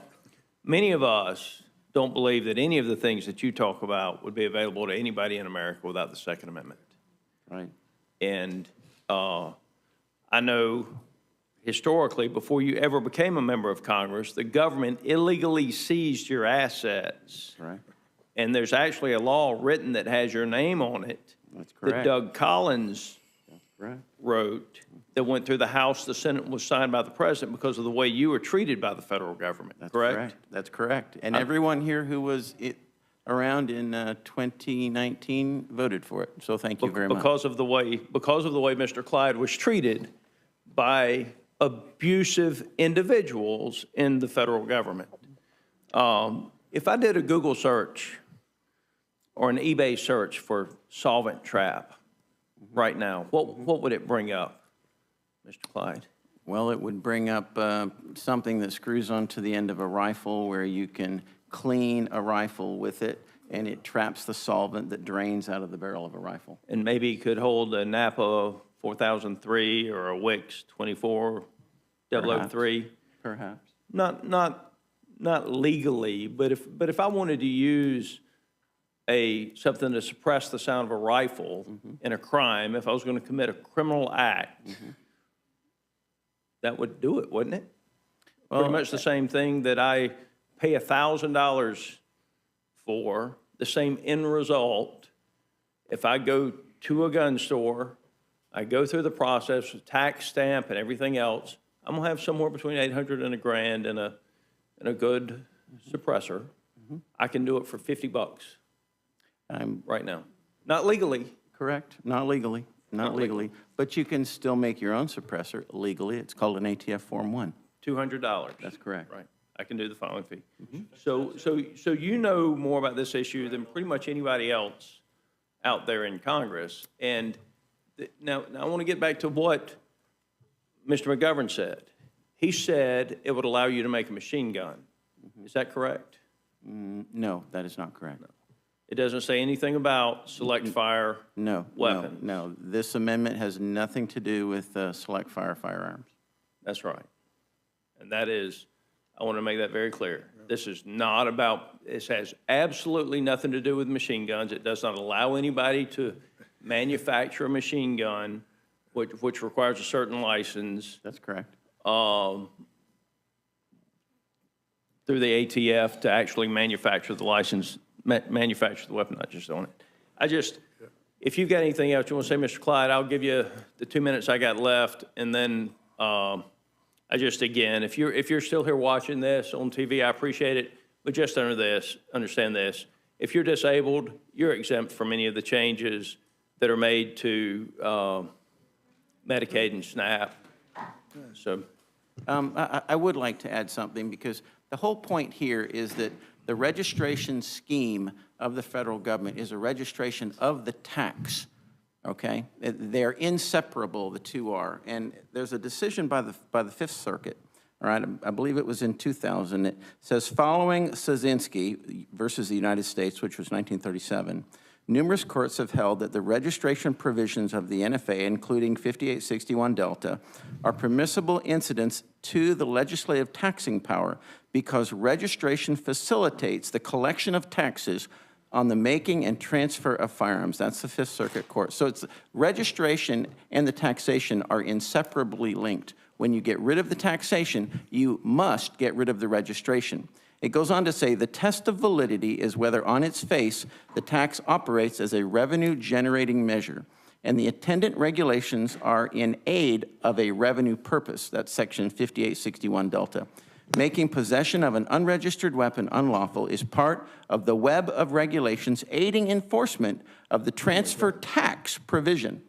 many of us don't believe that any of the things that you talk about would be available to anybody in America without the Second Amendment. Right. And I know historically, before you ever became a member of Congress, the government illegally seized your assets. Right. And there's actually a law written that has your name on it. That's correct. That Doug Collins Right. wrote that went through the House, the Senate, was signed by the president because of the way you were treated by the federal government. That's correct? That's correct. And everyone here who was around in 2019 voted for it. So thank you very much. Because of the way Mr. Clyde was treated by abusive individuals in the federal government. If I did a Google search or an eBay search for solvent trap right now, what would it bring up, Mr. Clyde? Well, it would bring up something that screws onto the end of a rifle where you can clean a rifle with it, and it traps the solvent that drains out of the barrel of a rifle. And maybe it could hold a Napa 4003 or a Wix 24003. Perhaps. not legally, but if I wanted to use something to suppress the sound of a rifle in a crime, if I was going to commit a criminal act, that would do it, wouldn't it? Pretty much the same thing that I pay $1,000 for, the same end result. If I go to a gun store, I go through the process with tax stamp and everything else, I'm gonna have somewhere between $800 and $1,000 and a good suppressor. I can do it for $50 right now. Not legally. Correct, not legally, not legally. But you can still make your own suppressor legally. It's called an ATF Form 1. $200. That's correct. Right. I can do the filing fee. So you know more about this issue than pretty much anybody else out there in Congress. And now I want to get back to what Mr. McGovern said. He said it would allow you to make a machine gun. Is that correct? No, that is not correct. It doesn't say anything about select fire weapons. No, this amendment has nothing to do with select fire firearms. That's right. And that is, I want to make that very clear. This is not about, this has absolutely nothing to do with machine guns. It does not allow anybody to manufacture a machine gun, which requires a certain license. That's correct. Through the ATF to actually manufacture the license, manufacture the weapon, not just own it. If you've got anything else you want to say, Mr. Clyde, I'll give you the 2 minutes I got left, and then again, if you're still here watching this on TV, I appreciate it, but just understand this. If you're disabled, you're exempt from any of the changes that are made to Medicaid and SNAP. So, I would like to add something, because the whole point here is that the registration scheme of the federal government is a registration of the tax, okay? They're inseparable, the two are. And there's a decision by the Fifth Circuit, all right? I believe it was in 2000. It says, following Szynski versus the United States, which was 1937, numerous courts have held that the registration provisions of the NFA, including 5861 Delta, are permissible incidents to the legislative taxing power because registration facilitates the collection of taxes on the making and transfer of firearms. That's the Fifth Circuit Court. So it's registration and the taxation are inseparably linked. When you get rid of the taxation, you must get rid of the registration. It goes on to say the test of validity is whether on its face the tax operates as a revenue-generating measure, and the attendant regulations are in aid of a revenue purpose. That's section 5861 Delta. Making possession of an unregistered weapon unlawful is part of the web of regulations aiding enforcement of the transfer tax provision.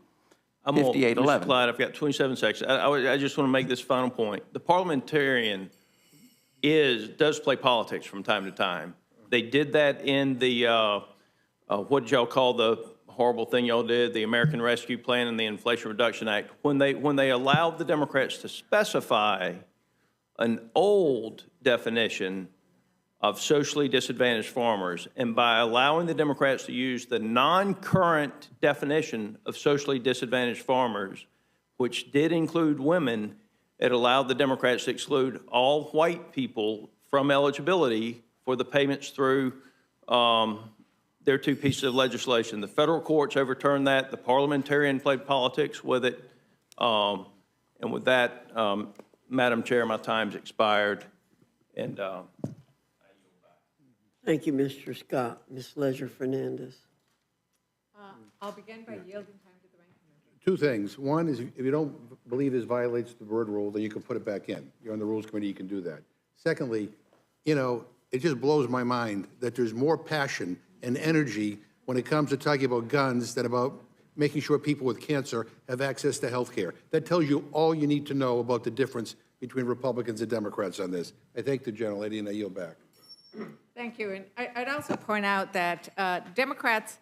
I'm 5811. Mr. Clyde, I've got 27 seconds. I just want to make this final point. The parliamentarian does play politics from time to time. They did that in the, what did y'all call the horrible thing y'all did, the American Rescue Plan and the Inflation Reduction Act, when they allowed the Democrats to specify an old definition of socially disadvantaged farmers, and by allowing the Democrats to use the non-current definition of socially disadvantaged farmers, which did include women, it allowed the Democrats to exclude all white people from eligibility for the payments through their two pieces of legislation. The federal courts overturned that. The parliamentarian played politics with it. And with that, Madam Chair, my time's expired. And Thank you, Mr. Scott. Ms. Leisure-Fernandez. I'll begin by yielding time to the ranking member. Two things. One is if you don't believe this violates the Byrd rule, then you can put it back in. You're on the Rules Committee, you can do that. Secondly, you know, it just blows my mind that there's more passion and energy when it comes to talking about guns than about making sure people with cancer have access to health care. That tells you all you need to know about the difference between Republicans and Democrats on this. I thank the gentlelady, and I yield back. Thank you. And I'd also point out that Democrats,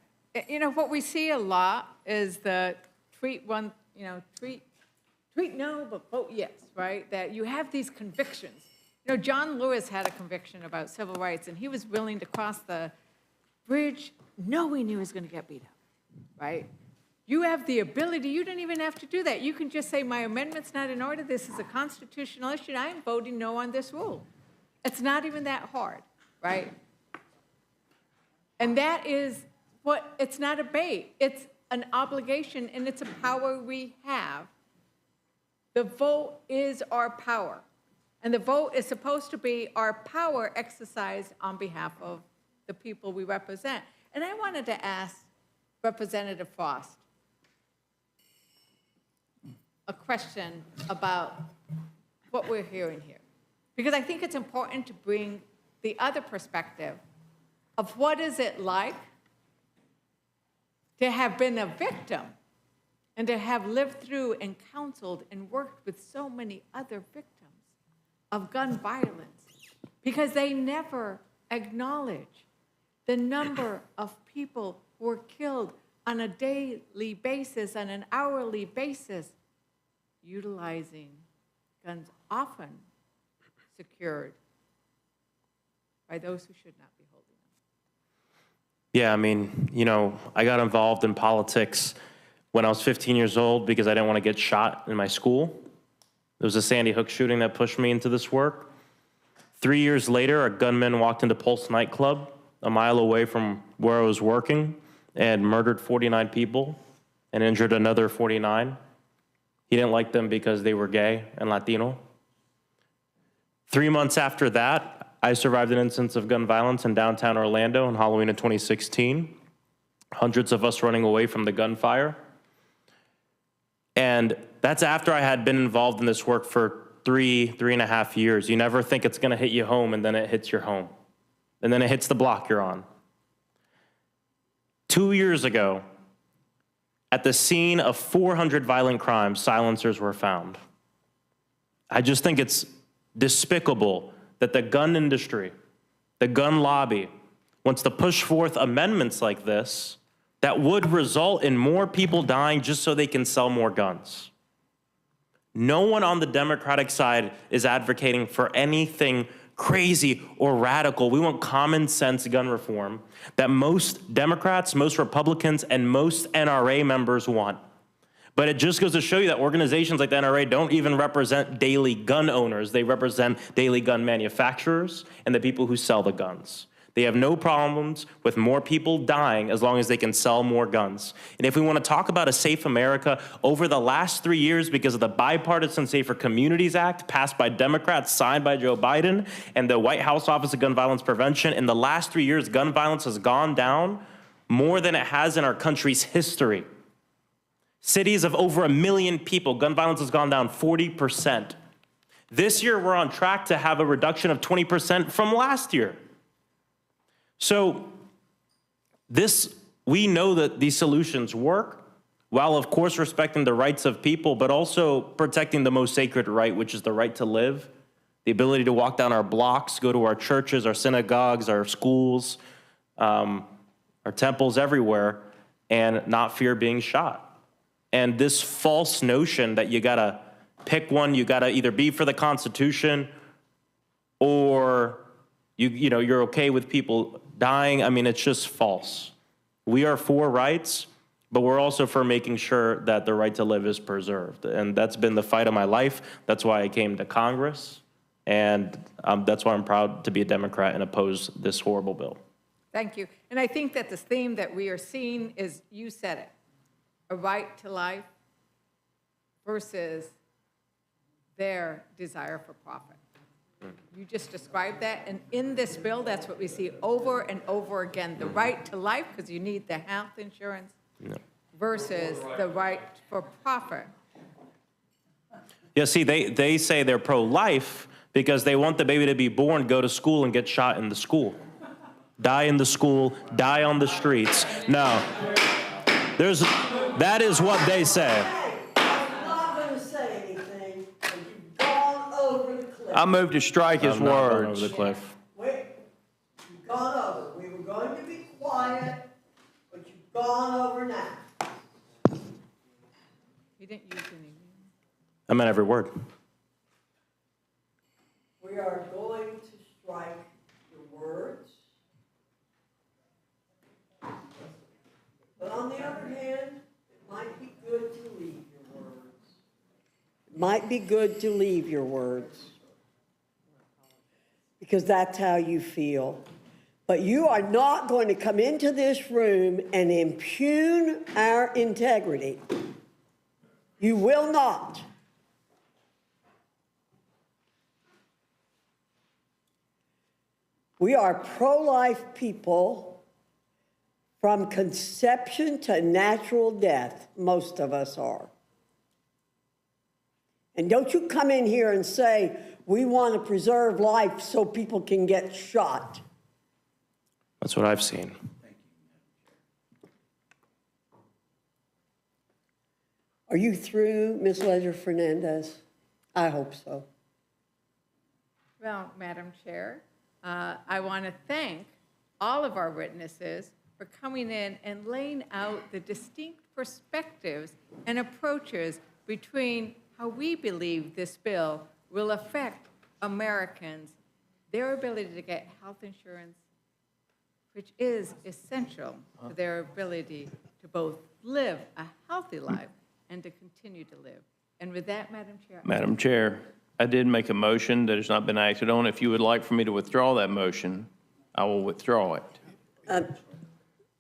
you know, what we see a lot is the treat no, but vote yes, right? That you have these convictions. You know, John Lewis had a conviction about civil rights, and he was willing to cross the bridge knowing he was going to get beat up, right? You have the ability, you don't even have to do that. You can just say, my amendment's not in order, this is a constitutional issue, I am voting no on this rule. It's not even that hard, right? And that is what, it's not a bait, it's an obligation and it's a power we have. The vote is our power. And the vote is supposed to be our power exercised on behalf of the people we represent. And I wanted to ask Representative Frost a question about what we're hearing here. Because I think it's important to bring the other perspective of what is it like to have been a victim and to have lived through and counseled and worked with so many other victims of gun violence, because they never acknowledge the number of people who are killed on a daily basis, on an hourly basis, utilizing guns often secured by those who should not be holding them. Yeah, I mean, you know, I got involved in politics when I was 15 years old because I didn't want to get shot in my school. It was a Sandy Hook shooting that pushed me into this work. 3 years later, a gunman walked into Pulse nightclub a mile away from where I was working and murdered 49 people and injured another 49. He didn't like them because they were gay and Latino. 3 months after that, I survived an instance of gun violence in downtown Orlando on Halloween of 2016. Hundreds of us running away from the gunfire. And that's after I had been involved in this work for three and a half years. You never think it's gonna hit you home, and then it hits your home. And then it hits the block you're on. 2 years ago, at the scene of 400 violent crimes, silencers were found. I just think it's despicable that the gun industry, the gun lobby, wants to push forth amendments like this that would result in more people dying just so they can sell more guns. No one on the Democratic side is advocating for anything crazy or radical. We want common sense gun reform that most Democrats, most Republicans, and most NRA members want. But it just goes to show you that organizations like the NRA don't even represent daily gun owners. They represent daily gun manufacturers and the people who sell the guns. They have no problems with more people dying as long as they can sell more guns. And if we want to talk about a safe America, over the last 3 years, because of the Bipartisan Safer Communities Act passed by Democrats, signed by Joe Biden, and the White House Office of Gun Violence Prevention, in the last 3 years, gun violence has gone down more than it has in our country's history. Cities of over 1 million people, gun violence has gone down 40%. This year, we're on track to have a reduction of 20% from last year. So we know that these solutions work, while of course respecting the rights of people, but also protecting the most sacred right, which is the right to live, the ability to walk down our blocks, go to our churches, our synagogues, our schools, our temples everywhere, and not fear being shot. And this false notion that you gotta pick one, you gotta either be for the Constitution or you're okay with people dying. I mean, it's just false. We are for rights, but we're also for making sure that the right to live is preserved. And that's been the fight of my life. That's why I came to Congress. And that's why I'm proud to be a Democrat and oppose this horrible bill. Thank you. And I think that the theme that we are seeing is, you said it, a right to life versus their desire for profit. You just described that, and in this bill, that's what we see over and over again, the right to life, because you need the health insurance, versus the right for profit. Yeah, see, they say they're pro-life because they want the baby to be born, go to school, and get shot in the school. Die in the school, die on the streets. No, that is what they say. I move to strike his words. Over the cliff. Wait, you've gone over. We were going to be quiet, but you've gone over now. You didn't use any. I meant every word. We are going to strike your words. But on the other hand, it might be good to leave your words. It might be good to leave your words. because that's how you feel. But you are not going to come into this room and impugn our integrity. You will not. We are pro-life people from conception to natural death. Most of us are. And don't you come in here and say, we want to preserve life so people can get shot. That's what I've seen. Are you through, Ms. Ledger-Fernandez? I hope so. Well, Madam Chair, I want to thank all of our witnesses for coming in and laying out the distinct perspectives and approaches between how we believe this bill will affect Americans, their ability to get health insurance, which is essential to their ability to both live a healthy life and to continue to live. And with that, Madam Chair. Madam Chair, I did make a motion that has not been acted on. If you would like for me to withdraw that motion, I will withdraw it.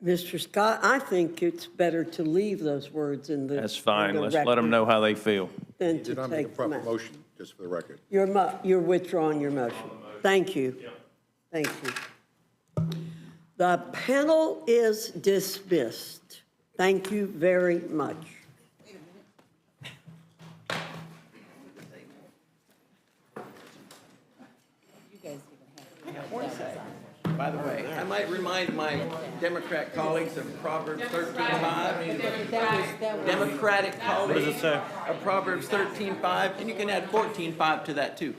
Mr. Scott, I think it's better to leave those words in the That's fine. in the Let's let them record know how they feel. than You to did not make a take proper them out. motion, just for the record. You're withdrawing your motion. Thank you. Thank you. The panel is dismissed. Thank you very much. By the way, I might remind my Democrat colleagues of Proverbs 13:5. Democratic colleagues. What does it say? Of Proverbs 13:5, and you can add 14:5 to that too.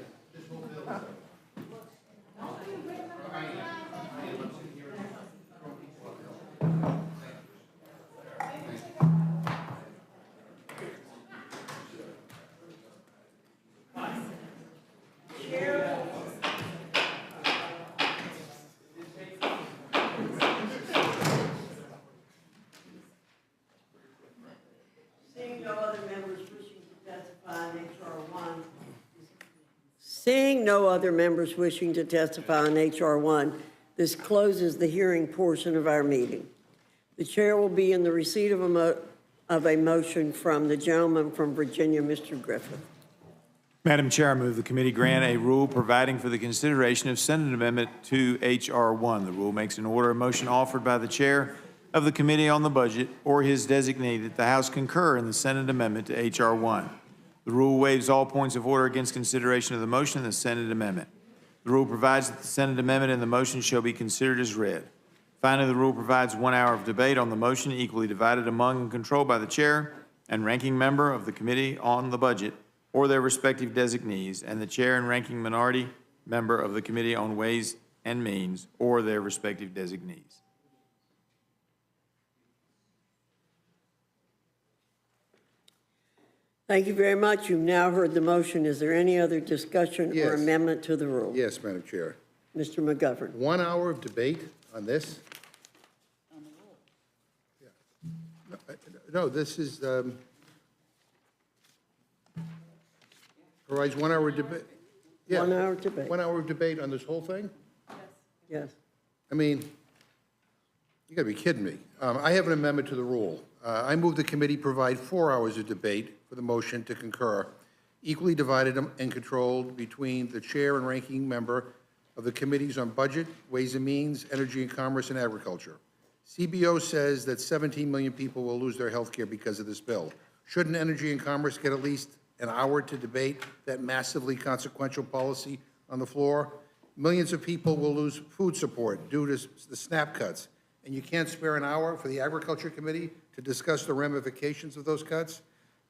Seeing no other members wishing to testify on H.R. 1, this closes the hearing portion of our meeting. The chair will be in the receipt of a motion from the gentleman from Virginia, Mr. Griffith. Madam Chair, I move the committee grant a rule providing for the consideration of Senate Amendment to H.R. 1. The rule makes an order of motion offered by the chair of the Committee on the Budget or his designee that the House concur in the Senate Amendment to H.R. 1. The rule waives all points of order against consideration of the motion and the Senate Amendment. The rule provides that the Senate Amendment and the motion shall be considered as read. Finally, the rule provides 1 hour of debate on the motion equally divided among and controlled by the chair and ranking member of the Committee on the Budget or their respective designees, and the chair and ranking minority member of the Committee on Ways and Means or their respective designees. Thank you very much. You've now heard the motion. Is there any other discussion or Yes. amendment to the rule? Yes, Madam Chair. Mr. McGovern. 1 hour of debate on this? Yeah. No, this is, provides 1 hour debate. Yeah. 1 hour debate. 1 hour of debate on this whole thing? Yes. I mean, you gotta be kidding me. I have an amendment to the rule. I move the committee provide 4 hours of debate for the motion to concur, equally divided and controlled between the chair and ranking member of the committees on Budget, Ways and Means, Energy and Commerce, and Agriculture. CBO says that 17 million people will lose their health care because of this bill. Shouldn't Energy and Commerce get at least an hour to debate that massively consequential policy on the floor? Millions of people will lose food support due to the SNAP cuts, and you can't spare an hour for the Agriculture Committee to discuss the ramifications of those cuts?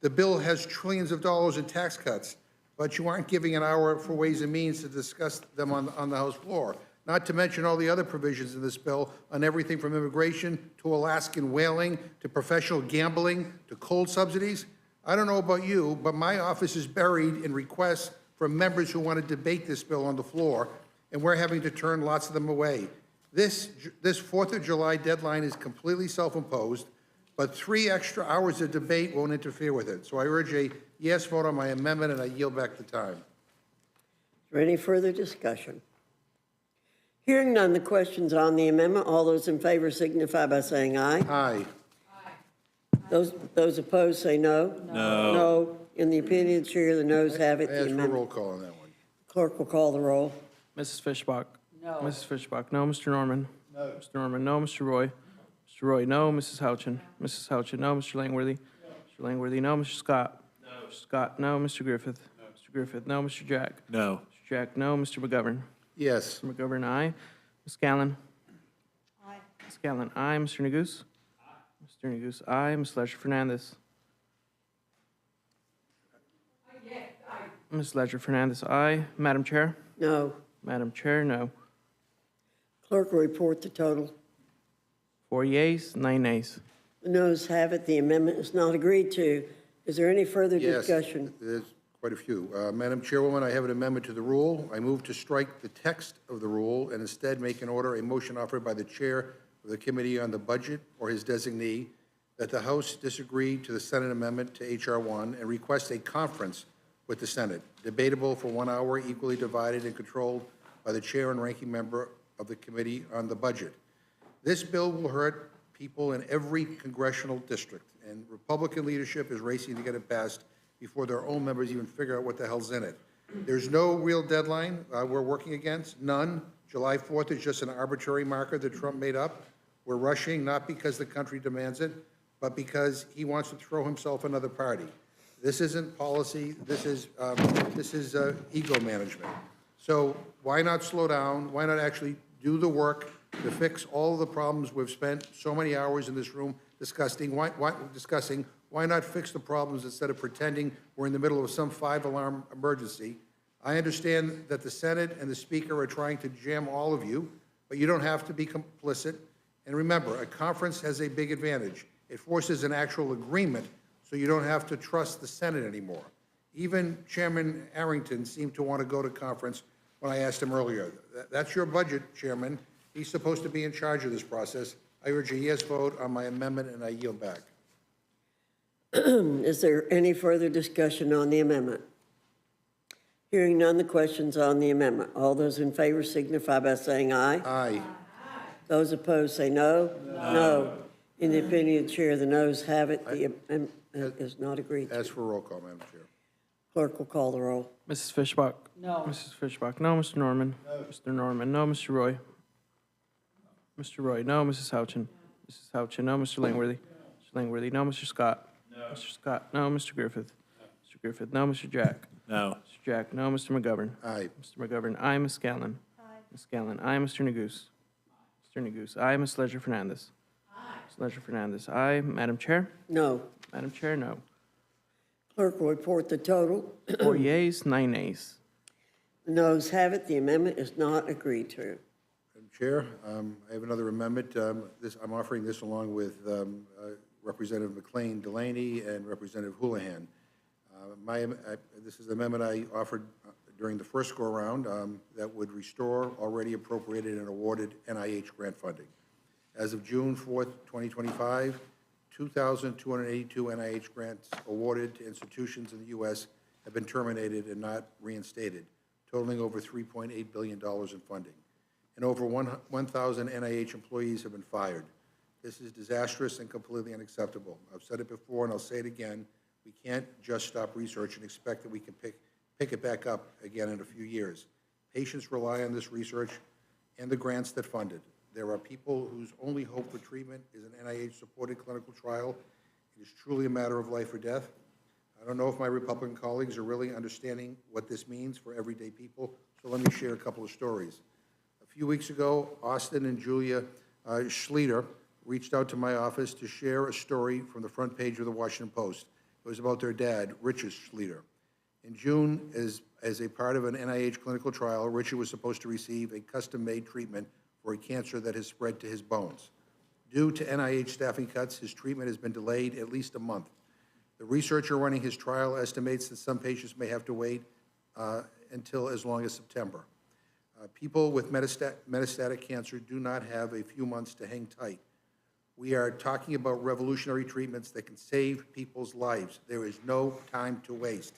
The bill has trillions of dollars in tax cuts, but you aren't giving an hour for Ways and Means to discuss them on the House floor, not to mention all the other provisions in this bill on everything from immigration to Alaskan whaling to professional gambling to coal subsidies. I don't know about you, but my office is buried in requests from members who want to debate this bill on the floor, and we're having to turn lots of them away. This 4th of July deadline is completely self-imposed, but 3 extra hours of debate won't interfere with it. So I urge a yes vote on my amendment, and I yield back the time. Is there any further discussion? Hearing none, the question's on the amendment. All those in favor signify by saying aye. Aye. Those opposed say no. No. No. In the opinion of the chair, the noes have it. I The ask for a amendment. roll call on that one. Clerk will call the roll. Mrs. Fishbach? No. Mrs. Fishbach, no. Mr. Norman? No. Mr. Norman, no. Mr. Roy? Mr. Roy, no. Mrs. Houchin? Mrs. Houchin, no. Mr. Langworthy? Mr. Langworthy, no. Mr. Scott? No. Mr. Scott, no. Mr. Griffith? No. Mr. Griffith, no. Mr. Jack? No. Mr. Jack, no. Mr. McGovern? Yes. Mr. McGovern, aye. Ms. Gallen? Aye. Ms. Gallen, aye. Mr. Neguse? Aye. Mr. Neguse, aye. Ms. Ledger Fernandez? Ms. Ledger Fernandez, aye. Madam Chair? No. Madam Chair, no. Clerk will report the total. 4 yeas, 9 nays. The noes have it. The amendment is not agreed to. Is there any further discussion? Yes, there's quite a few. Madam Chairwoman, I have an amendment to the rule. I move to strike the text of the rule and instead make an order, a motion offered by the Chair of the Committee on the Budget or his designee, that the House disagree to the Senate amendment to H.R. 1 and request a conference with the Senate, debatable for 1 hour, equally divided and controlled by the Chair and Ranking Member of the Committee on the Budget. This bill will hurt people in every congressional district, and Republican leadership is racing to get it passed before their own members even figure out what the hell's in it. There's no real deadline we're working against, none. July 4th is just an arbitrary marker that Trump made up. We're rushing not because the country demands it, but because he wants to throw himself another party. This isn't policy, this is ego management. So why not slow down? Why not actually do the work to fix all of the problems we've spent so many hours in this room discussing? Why not fix the problems instead of pretending we're in the middle of some 5-alarm emergency? I understand that the Senate and the Speaker are trying to jam all of you, but you don't have to be complicit. And remember, a conference has a big advantage. It forces an actual agreement, so you don't have to trust the Senate anymore. Even Chairman Arrington seemed to want to go to conference when I asked him earlier. That's your budget, Chairman. He's supposed to be in charge of this process. I urge a yes vote on my amendment, and I yield back. Is there any further discussion on the amendment? Hearing none, the question's on the amendment. All those in favor signify by saying aye. Aye. Those opposed say no. No. In the opinion of the chair, the noes have it. The amendment is not agreed to. Ask for a roll call, Madam Chair. Clerk will call the roll. Mrs. Fishbach? No. Mrs. Fishbach, no. Mr. Norman? No. Mr. Norman, no. Mr. Roy? Mr. Roy, no. Mrs. Houchin? Mrs. Houchin, no. Mr. Langworthy? Mr. Langworthy, no. Mr. Scott? No. Mr. Scott, no. Mr. Griffith? Mr. Griffith, no. Mr. Jack? No. Mr. Jack, no. Mr. McGovern? Aye. Mr. McGovern, aye. Ms. Gallen? Aye. Ms. Gallen, aye. Mr. Neguse? Mr. Neguse, aye. Ms. Ledger Fernandez? Aye. Ms. Ledger Fernandez, aye. Madam Chair? No. Madam Chair, no. Clerk will report the total. 4 yeas, 9 nays. The noes have it. The amendment is not agreed to. Madam Chair, I have another amendment. I'm offering this along with Representative McLean Delaney and Representative Houlihan. This is the amendment I offered during the first go-around that would restore already appropriated and awarded NIH grant funding. As of June 4th, 2025, 2,282 NIH grants awarded to institutions in the U.S. have been terminated and not reinstated, totaling over $3.8 billion in funding. And over 1,000 NIH employees have been fired. This is disastrous and completely unacceptable. I've said it before and I'll say it again. We can't just stop research and expect that we can pick it back up again in a few years. Patients rely on this research and the grants that fund it. There are people whose only hope for treatment is an NIH-supported clinical trial. It is truly a matter of life or death. I don't know if my Republican colleagues are really understanding what this means for everyday people, so let me share a couple of stories. A few weeks ago, Austin and Julia Schlueter reached out to my office to share a story from the front page of the Washington Post. It was about their dad, Richard Schlueter. In June, as a part of an NIH clinical trial, Richard was supposed to receive a custom-made treatment for a cancer that has spread to his bones. Due to NIH staffing cuts, his treatment has been delayed at least a month. The researcher running his trial estimates that some patients may have to wait until as long as September. People with metastatic cancer do not have a few months to hang tight. We are talking about revolutionary treatments that can save people's lives. There is no time to waste.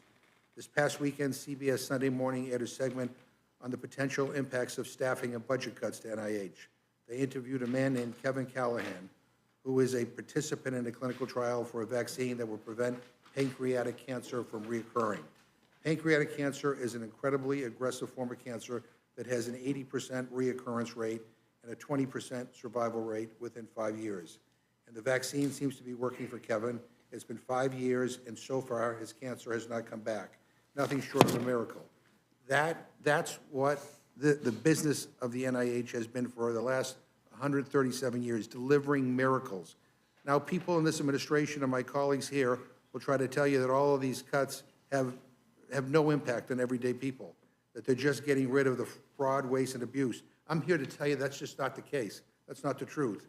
This past weekend, CBS Sunday Morning aired a segment on the potential impacts of staffing and budget cuts to NIH. They interviewed a man named Kevin Callahan, who is a participant in a clinical trial for a vaccine that will prevent pancreatic cancer from reoccurring. Pancreatic cancer is an incredibly aggressive form of cancer that has an 80% reoccurrence rate and a 20% survival rate within 5 years. And the vaccine seems to be working for Kevin. It's been 5 years, and so far his cancer has not come back. Nothing short of a miracle. That's what the business of the NIH has been for the last 137 years, delivering miracles. Now, people in this administration and my colleagues here will try to tell you that all of these cuts have no impact on everyday people, that they're just getting rid of the fraud, waste, and abuse. I'm here to tell you that's just not the case. That's not the truth.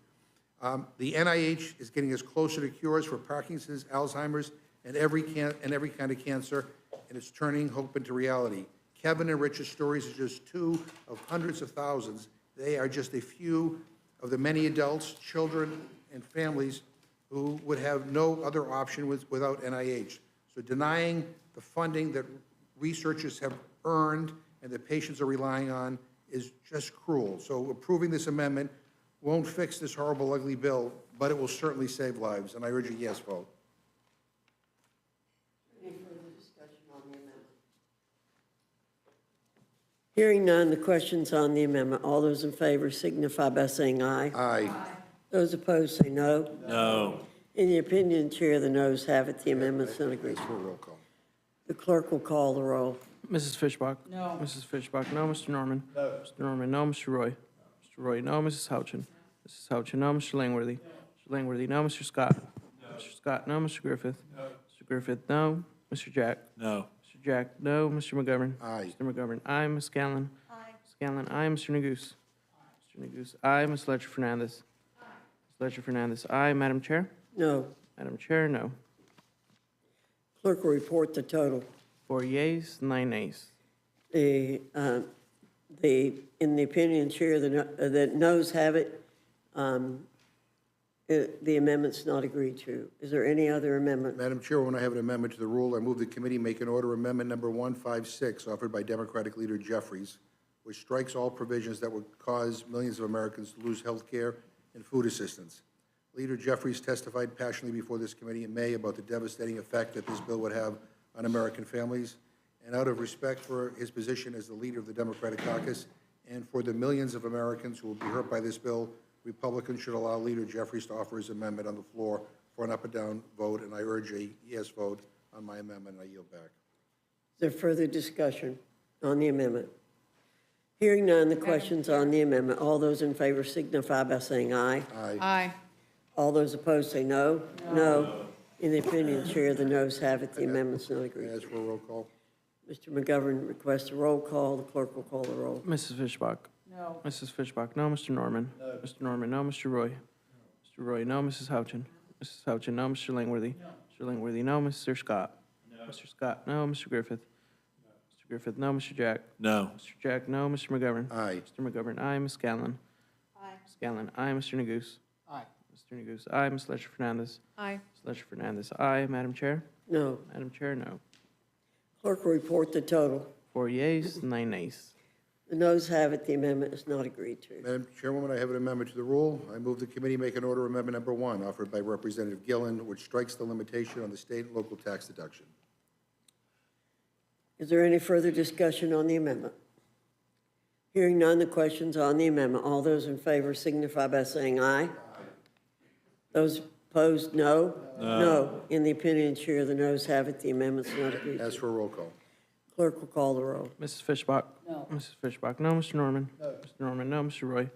The NIH is getting us closer to cures for Parkinson's, Alzheimer's, and every kind of cancer, and it's turning hope into reality. Kevin and Rich's stories are just two of hundreds of thousands. They are just a few of the many adults, children, and families who would have no other option without NIH. So denying the funding that researchers have earned and that patients are relying on is just cruel. So approving this amendment won't fix this horrible, ugly bill, but it will certainly save lives, and I urge a yes vote. Any further discussion on the amendment? Hearing none, the question's on the amendment. All those in favor signify by saying aye. Aye. Those opposed say no. No. In the opinion of the chair, the noes have it. The amendment's not agreed For a to. roll call. The clerk will call the roll. Mrs. Fishbach? No. Mrs. Fishbach, no. Mr. Norman? No. Mr. Norman, no. Mr. Roy? Mr. Roy, no. Mrs. Houchin? Mrs. Houchin, no. Mr. Langworthy? Mr. Langworthy, no. Mr. Scott? No. Mr. Scott, no. Mr. Griffith? No. Mr. Griffith, no. Mr. Jack? No. Mr. Jack, no. Mr. McGovern? Aye. Mr. McGovern, aye. Ms. Scanlon? Aye. Ms. Scanlon, aye. Mr. Neguse? Mr. Neguse, aye. Ms. Ledger Fernandez? Aye. Ms. Ledger Fernandez, aye. Madam Chair? No. Madam Chair, no. Clerk will report the total. 4 yeas, 9 nays. In the opinion of the chair, the noes have it. The amendment's not agreed to. Is there any other amendment? Madam Chairwoman, I have an amendment to the rule. I move the committee make an order amendment number 156 offered by Democratic leader Jeffries, which strikes all provisions that would cause millions of Americans to lose health care and food assistance. Leader Jeffries testified passionately before this committee in May about the devastating effect that this bill would have on American families. And out of respect for his position as the leader of the Democratic caucus and for the millions of Americans who will be hurt by this bill, Republicans should allow Leader Jeffries to offer his amendment on the floor for an up or down vote, and I urge a yes vote on my amendment, and I yield back. Is there further discussion on the amendment? Hearing none, the question's on the amendment. All those in favor signify by saying aye. Aye. Aye. All those opposed say no. No. In the opinion of the chair, the noes have it. The amendment's not agreed. As for a roll call. Mr. McGovern requests a roll call. The clerk will call the roll. Mrs. Fishbach? No. Mrs. Fishbach, no. Mr. Norman? No. Mr. Norman, no. Mr. Roy? Mr. Roy, no. Mrs. Houchin? Mrs. Houchin, no. Mr. Langworthy? Mr. Langworthy, no. Mr. Scott? No. Mr. Scott, no. Mr. Griffith? Mr. Griffith, no. Mr. Jack? No. Mr. Jack, no. Mr. McGovern? Aye. Mr. McGovern, aye. Ms. Scanlon? Aye. Scanlon, aye. Mr. Neguse? Aye. Mr. Neguse, aye. Ms. Ledger Fernandez? Aye. Ms. Ledger Fernandez, aye. Madam Chair? No. Madam Chair, no. Clerk will report the total. 4 yeas, 9 nays. The noes have it. The amendment is not agreed to. Madam Chairwoman, I have an amendment to the rule. I move the committee make an order amendment number 1 offered by Representative Gillen, which strikes the limitation on the state and local tax deduction. Is there any further discussion on the amendment? Hearing none, the question's on the amendment. All those in favor signify by saying aye. Those opposed, no. No. In the opinion of the chair, the noes have it. The amendment's not agreed to. As for a roll call. Clerk will call the roll. Mrs. Fishbach? No. Mrs. Fishbach, no. Mr. Norman? No. Mr. Norman, no. Mr. Roy? Mr.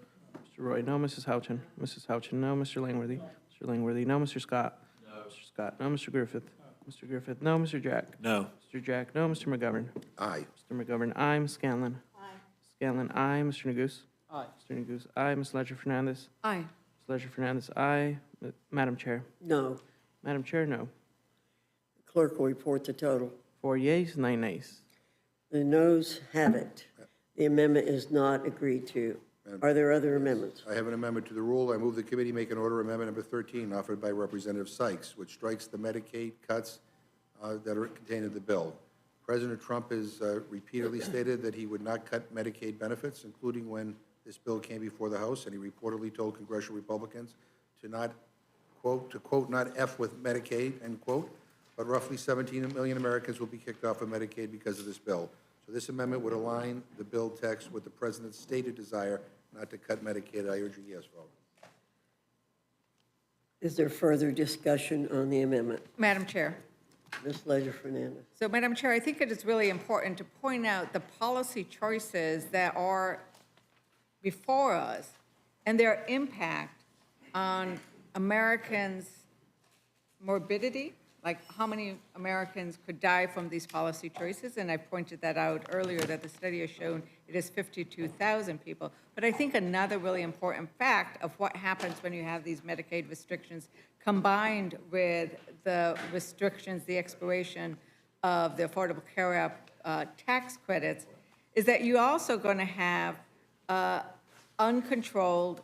Roy, no. Mrs. Houchin? Mrs. Houchin, no. Mr. Langworthy? Mr. Langworthy, no. Mr. Scott? No. Mr. Scott, no. Mr. Griffith? Mr. Griffith, no. Mr. Jack? No. Mr. Jack, no. Mr. McGovern? Aye. Mr. McGovern, aye. Ms. Scanlon? Aye. Scanlon, aye. Mr. Neguse? Aye. Mr. Neguse, aye. Ms. Ledger Fernandez? Aye. Ms. Ledger Fernandez, aye. Madam Chair? No. Madam Chair, no. Clerk will report the total. 4 yeas, 9 nays. The noes have it. The amendment is not agreed to. Are there other amendments? I have an amendment to the rule. I move the committee make an order amendment number 13 offered by Representative Sykes, which strikes the Medicaid cuts that are contained in the bill. President Trump has repeatedly stated that he would not cut Medicaid benefits, including when this bill came before the House, and he reportedly told congressional Republicans to not, quote, not F with Medicaid, end quote, but roughly 17 million Americans will be kicked off of Medicaid because of this bill. So this amendment would align the bill text with the president's stated desire not to cut Medicaid. I urge a yes vote. Is there further discussion on the amendment? Madam Chair. Ms. Leger-Fernandez. So, Madam Chair, I think it is really important to point out the policy choices that are before us and their impact on Americans' morbidity, like how many Americans could die from these policy choices. And I pointed that out earlier, that the study has shown it is 52,000 people. But I think another really important fact of what happens when you have these Medicaid restrictions combined with the restrictions, the expiration of the Affordable Care Act tax credits, is that you're also going to have uncontrolled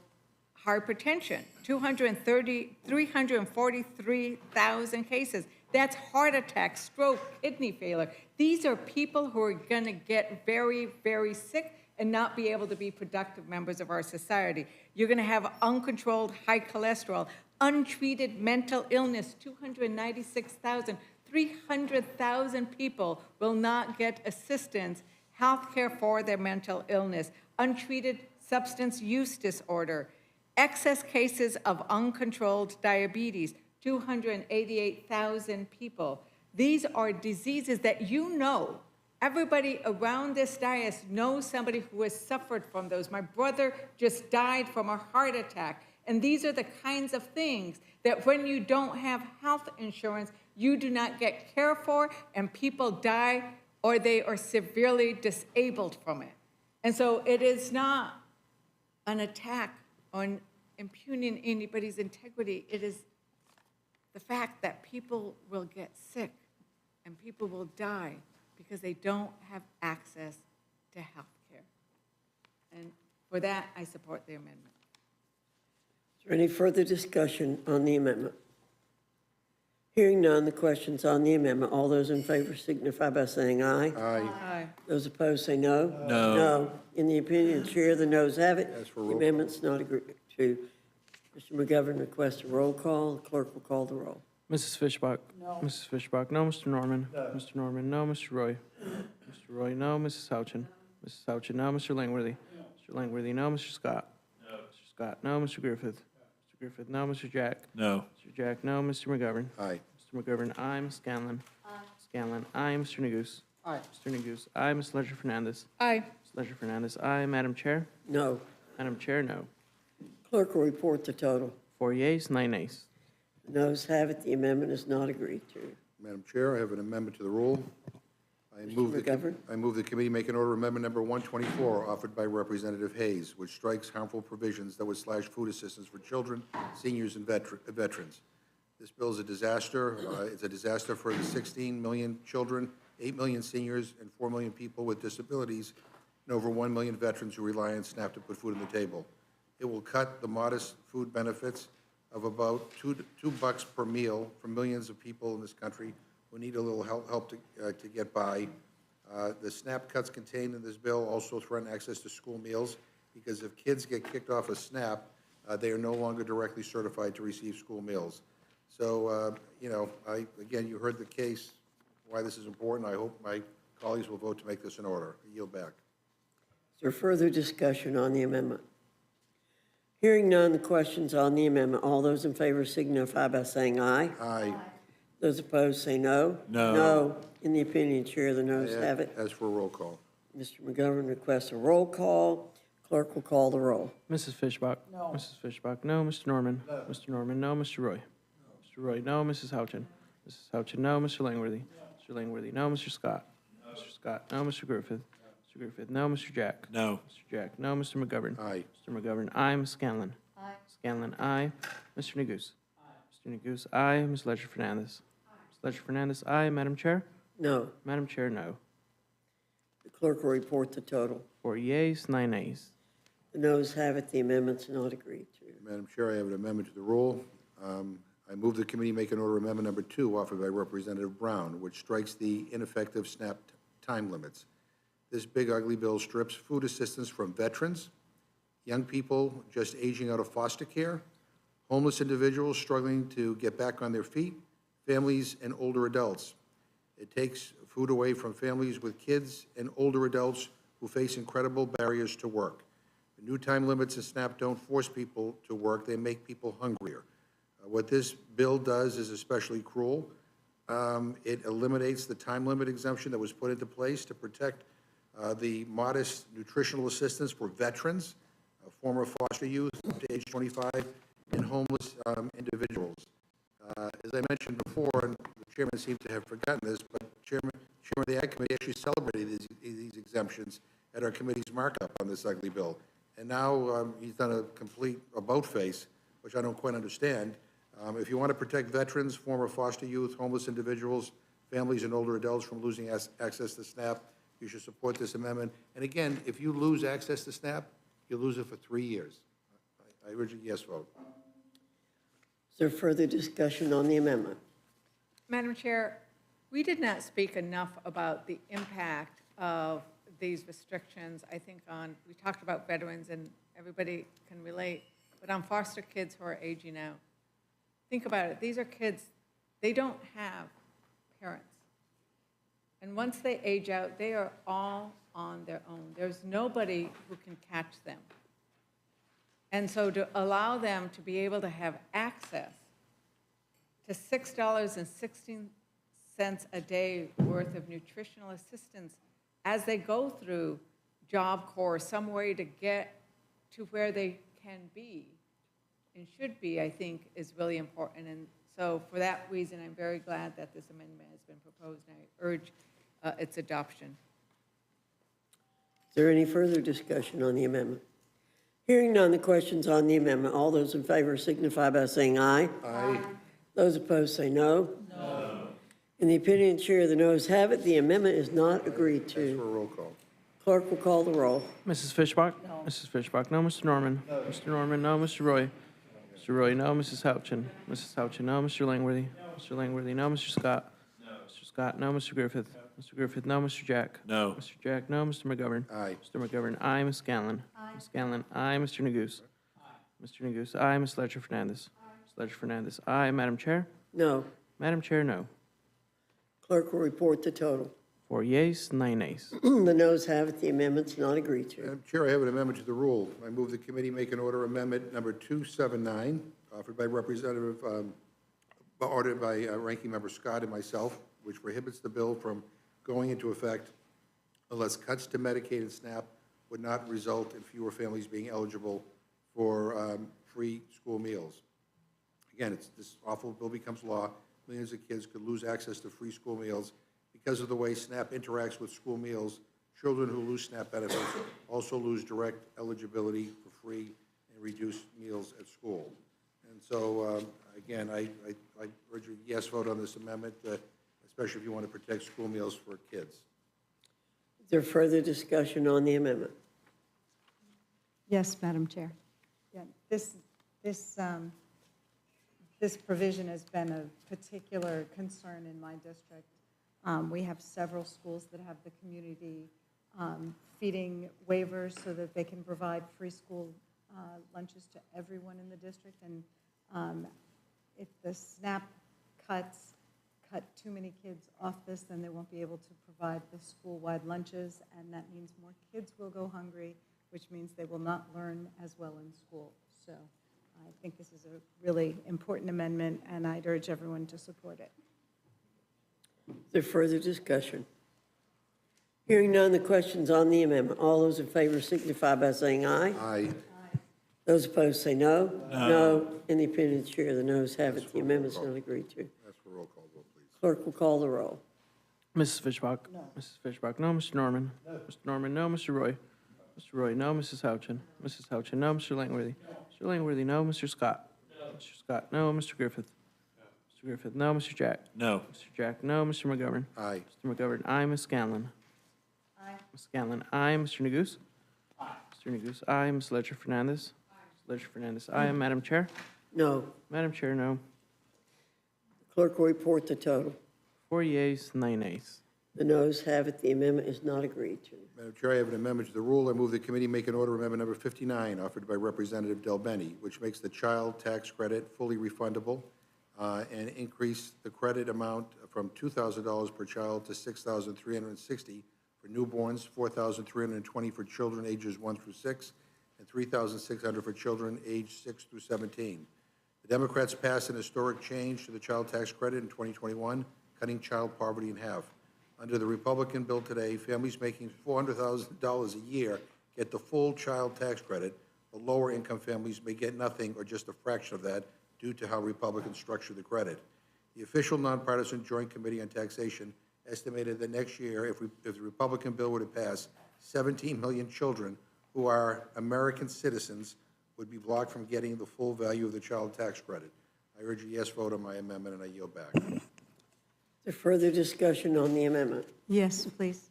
hypertension, 343,000 cases. That's heart attack, stroke, kidney failure. These are people who are going to get very, very sick and not be able to be productive members of our society. You're going to have uncontrolled high cholesterol, untreated mental illness, 296,000. 300,000 people will not get assistance, health care for their mental illness, untreated substance use disorder, excess cases of uncontrolled diabetes, 288,000 people. These are diseases that you know. Everybody around this dais knows somebody who has suffered from those. My brother just died from a heart attack. And these are the kinds of things that when you don't have health insurance, you do not get care for, and people die or they are severely disabled from it. And so it is not an attack on impugning anybody's integrity. It is the fact that people will get sick and people will die because they don't have access to health care. And for that, I support the amendment. Is there any further discussion on the amendment? Hearing none, the question's on the amendment. All those in favor signify by saying aye. Aye. Aye. Those opposed say no. No. No. In the opinion of the chair, the noes have it. As for The roll call. amendment's not agreed to. Mr. McGovern requests a roll call. The clerk will call the roll. Mrs. Fishbach? No. Mrs. Fishbach, no. Mr. Norman? No. Mr. Norman, no. Mr. Roy? Mr. Roy, no. Mrs. Houchin? Mrs. Houchin, no. Mr. Langworthy? Mr. Langworthy, no. Mr. Scott? No. Mr. Scott, no. Mr. Griffith? Mr. Griffith, no. Mr. Jack? No. Mr. Jack, no. Mr. McGovern? Aye. Mr. McGovern, aye. Ms. Scanlon? Aye. Scanlon, aye. Mr. Neguse? Aye. Mr. Neguse, aye. Ms. Leger-Fernandez? Aye. Ms. Leger-Fernandez, aye. Madam Chair? No. Madam Chair, no. Clerk will report the total. 4 yeas, 9 nays. The noes have it. The amendment is not agreed to. Madam Chair, I have an amendment to the rule. McGovern? I move the committee make an order amendment number 124 offered by Representative Hayes, which strikes harmful provisions that would slash food assistance for children, seniors, and veterans. This bill is a disaster. It's a disaster for the 16 million children, 8 million seniors, and 4 million people with disabilities, and over 1 million veterans who rely on SNAP to put food on the table. It will cut the modest food benefits of about $2 per meal for millions of people in this country who need a little help to get by. The SNAP cuts contained in this bill also threaten access to school meals, because if kids get kicked off of SNAP, they are no longer directly certified to receive school meals. So, again, you heard the case, why this is important. I hope my colleagues will vote to make this an order. I yield back. Is there further discussion on the amendment? Hearing none, the question's on the amendment. All those in favor signify by saying aye. Aye. Those opposed say no. No. No. In the opinion of the chair, the noes have it. As for a roll call. Mr. McGovern requests a roll call. Clerk will call the roll. Mrs. Fishbach? No. Mrs. Fishbach, no. Mr. Norman? No. Mr. Norman, no. Mr. Roy? No. Mr. Roy, no. Mrs. Houchin? Mrs. Houchin, no. Mr. Langworthy? No. Mr. Langworthy, no. Mr. Scott? No. Mr. Scott, no. Mr. Griffith? Mr. Griffith, no. Mr. Jack? No. Mr. Jack, no. Mr. McGovern? Aye. Mr. McGovern, aye. Ms. Scanlon? Aye. Scanlon, aye. Mr. Neguse? Aye. Mr. Neguse, aye. Ms. Leger-Fernandez? Aye. Ms. Leger-Fernandez, aye. Madam Chair? No. Madam Chair, no. The clerk will report the total. 4 yeas, 9 nays. The noes have it. The amendment's not agreed to. Madam Chair, I have an amendment to the rule. I move the committee make an order amendment number 2 offered by Representative Brown, which strikes the ineffective SNAP time limits. This big ugly bill strips food assistance from veterans, young people just aging out of foster care, homeless individuals struggling to get back on their feet, families and older adults. It takes food away from families with kids and older adults who face incredible barriers to work. The new time limits in SNAP don't force people to work, they make people hungrier. What this bill does is especially cruel. It eliminates the time limit exemption that was put into place to protect the modest nutritional assistance for veterans, former foster youth up to age 25, and homeless individuals. As I mentioned before, and the chairman seems to have forgotten this, but Chairman of the Ag Committee actually celebrated these exemptions at our committee's markup on this ugly bill. And now he's done a complete about-face, which I don't quite understand. If you want to protect veterans, former foster youth, homeless individuals, families, and older adults from losing access to SNAP, you should support this amendment. And again, if you lose access to SNAP, you lose it for 3 years. I urge a yes vote. Is there further discussion on the amendment? Madam Chair, we did not speak enough about the impact of these restrictions. I think we talked about veterans and everybody can relate, but on foster kids who are aging out. Think about it. These are kids, they don't have parents. And once they age out, they are all on their own. There's nobody who can catch them. And so to allow them to be able to have access to $6.16 a day worth of nutritional assistance as they go through Job Corps, some way to get to where they can be and should be, I think, is really important. And so for that reason, I'm very glad that this amendment has been proposed, and I urge its adoption. Is there any further discussion on the amendment? Hearing none, the questions on the amendment. All those in favor signify by saying aye. Aye. Those opposed say no. No. In the opinion of the chair, the noes have it. The amendment is not agreed Ask for a to. roll call. Clerk will call the roll. Mrs. Fishbach? No. Mrs. Fishbach, no. Mr. Norman? No. Mr. Norman, no. Mr. Roy? Mr. Roy, no. Mrs. Houchin? Mrs. Houchin, no. Mr. Langworthy? Mr. Langworthy, no. Mr. Scott? No. Mr. Scott, no. Mr. Griffith? Mr. Griffith, no. Mr. Jack? No. Mr. Jack, no. Mr. McGovern? Aye. Mr. McGovern, aye. Ms. Scanlon? Aye. Ms. Scanlon, aye. Mr. Neguse? Aye. Mr. Neguse, aye. Ms. Ledger Fernandez? Aye. Ms. Ledger Fernandez, aye. Madam Chair? No. Madam Chair, no. Clerk will report the total. 4 yeas, 9 nays. The noes have it. The amendment's not agreed to. Madam Chair, I have an amendment to the rule. I move the committee make an order amendment number 279, offered by ordered by Ranking Member Scott and myself, which prohibits the bill from going into effect unless cuts to Medicaid and SNAP would not result in fewer families being eligible for free school meals. Again, this awful bill becomes law. Millions of kids could lose access to free school meals because of the way SNAP interacts with school meals. Children who lose SNAP benefits also lose direct eligibility for free and reduced meals at school. And so, again, I urge a yes vote on this amendment, especially if you want to protect school meals for kids. Is there further discussion on the amendment? Yes, Madam Chair. Yeah, this provision has been of particular concern in my district. We have several schools that have the community feeding waivers so that they can provide free school lunches to everyone in the district. And if the SNAP cuts cut too many kids off this, then they won't be able to provide the school-wide lunches, and that means more kids will go hungry, which means they will not learn as well in school. So I think this is a really important amendment, and I'd urge everyone to support it. Is there further discussion? Hearing none, the questions on the amendment. All those in favor signify by saying aye. Aye. Those opposed say no. No. In the opinion of the chair, the noes have it. The amendment's not agreed to. Ask for a roll call vote, please. Clerk will call the roll. Mrs. Fishbach? No. Mrs. Fishbach, no. Mr. Norman? No. Mr. Norman, no. Mr. Roy? Mr. Roy, no. Mrs. Houchin? Mrs. Houchin, no. Mr. Langworthy? Mr. Langworthy, no. Mr. Scott? No. Mr. Scott, no. Mr. Griffith? Mr. Griffith, no. Mr. Jack? No. Mr. Jack, no. Mr. McGovern? Aye. Mr. McGovern, aye. Ms. Scanlon? Aye. Ms. Scanlon, aye. Mr. Neguse? Aye. Mr. Neguse, aye. Ms. Ledger Fernandez? Ms. Ledger Fernandez, aye. Madam Chair? No. Madam Chair, no. Clerk will report the total. 4 yeas, 9 nays. The noes have it. The amendment is not agreed to. Madam Chair, I have an amendment to the rule. I move the committee make an order amendment number 59, offered by Representative Del Bene, which makes the child tax credit fully refundable and increase the credit amount from $2,000 per child to $6,360 for newborns, $4,320 for children ages 1 through 6, and $3,600 for children aged 6 through 17. The Democrats passed an historic change to the child tax credit in 2021, cutting child poverty in half. Under the Republican bill today, families making $400,000 a year get the full child tax credit, but lower income families may get nothing or just a fraction of that due to how Republicans structure the credit. The official nonpartisan Joint Committee on Taxation estimated that next year, if the Republican bill were to pass, 17 million children who are American citizens would be blocked from getting the full value of the child tax credit. I urge a yes vote on my amendment, and I yield back. Is there further discussion on the amendment? Yes, please.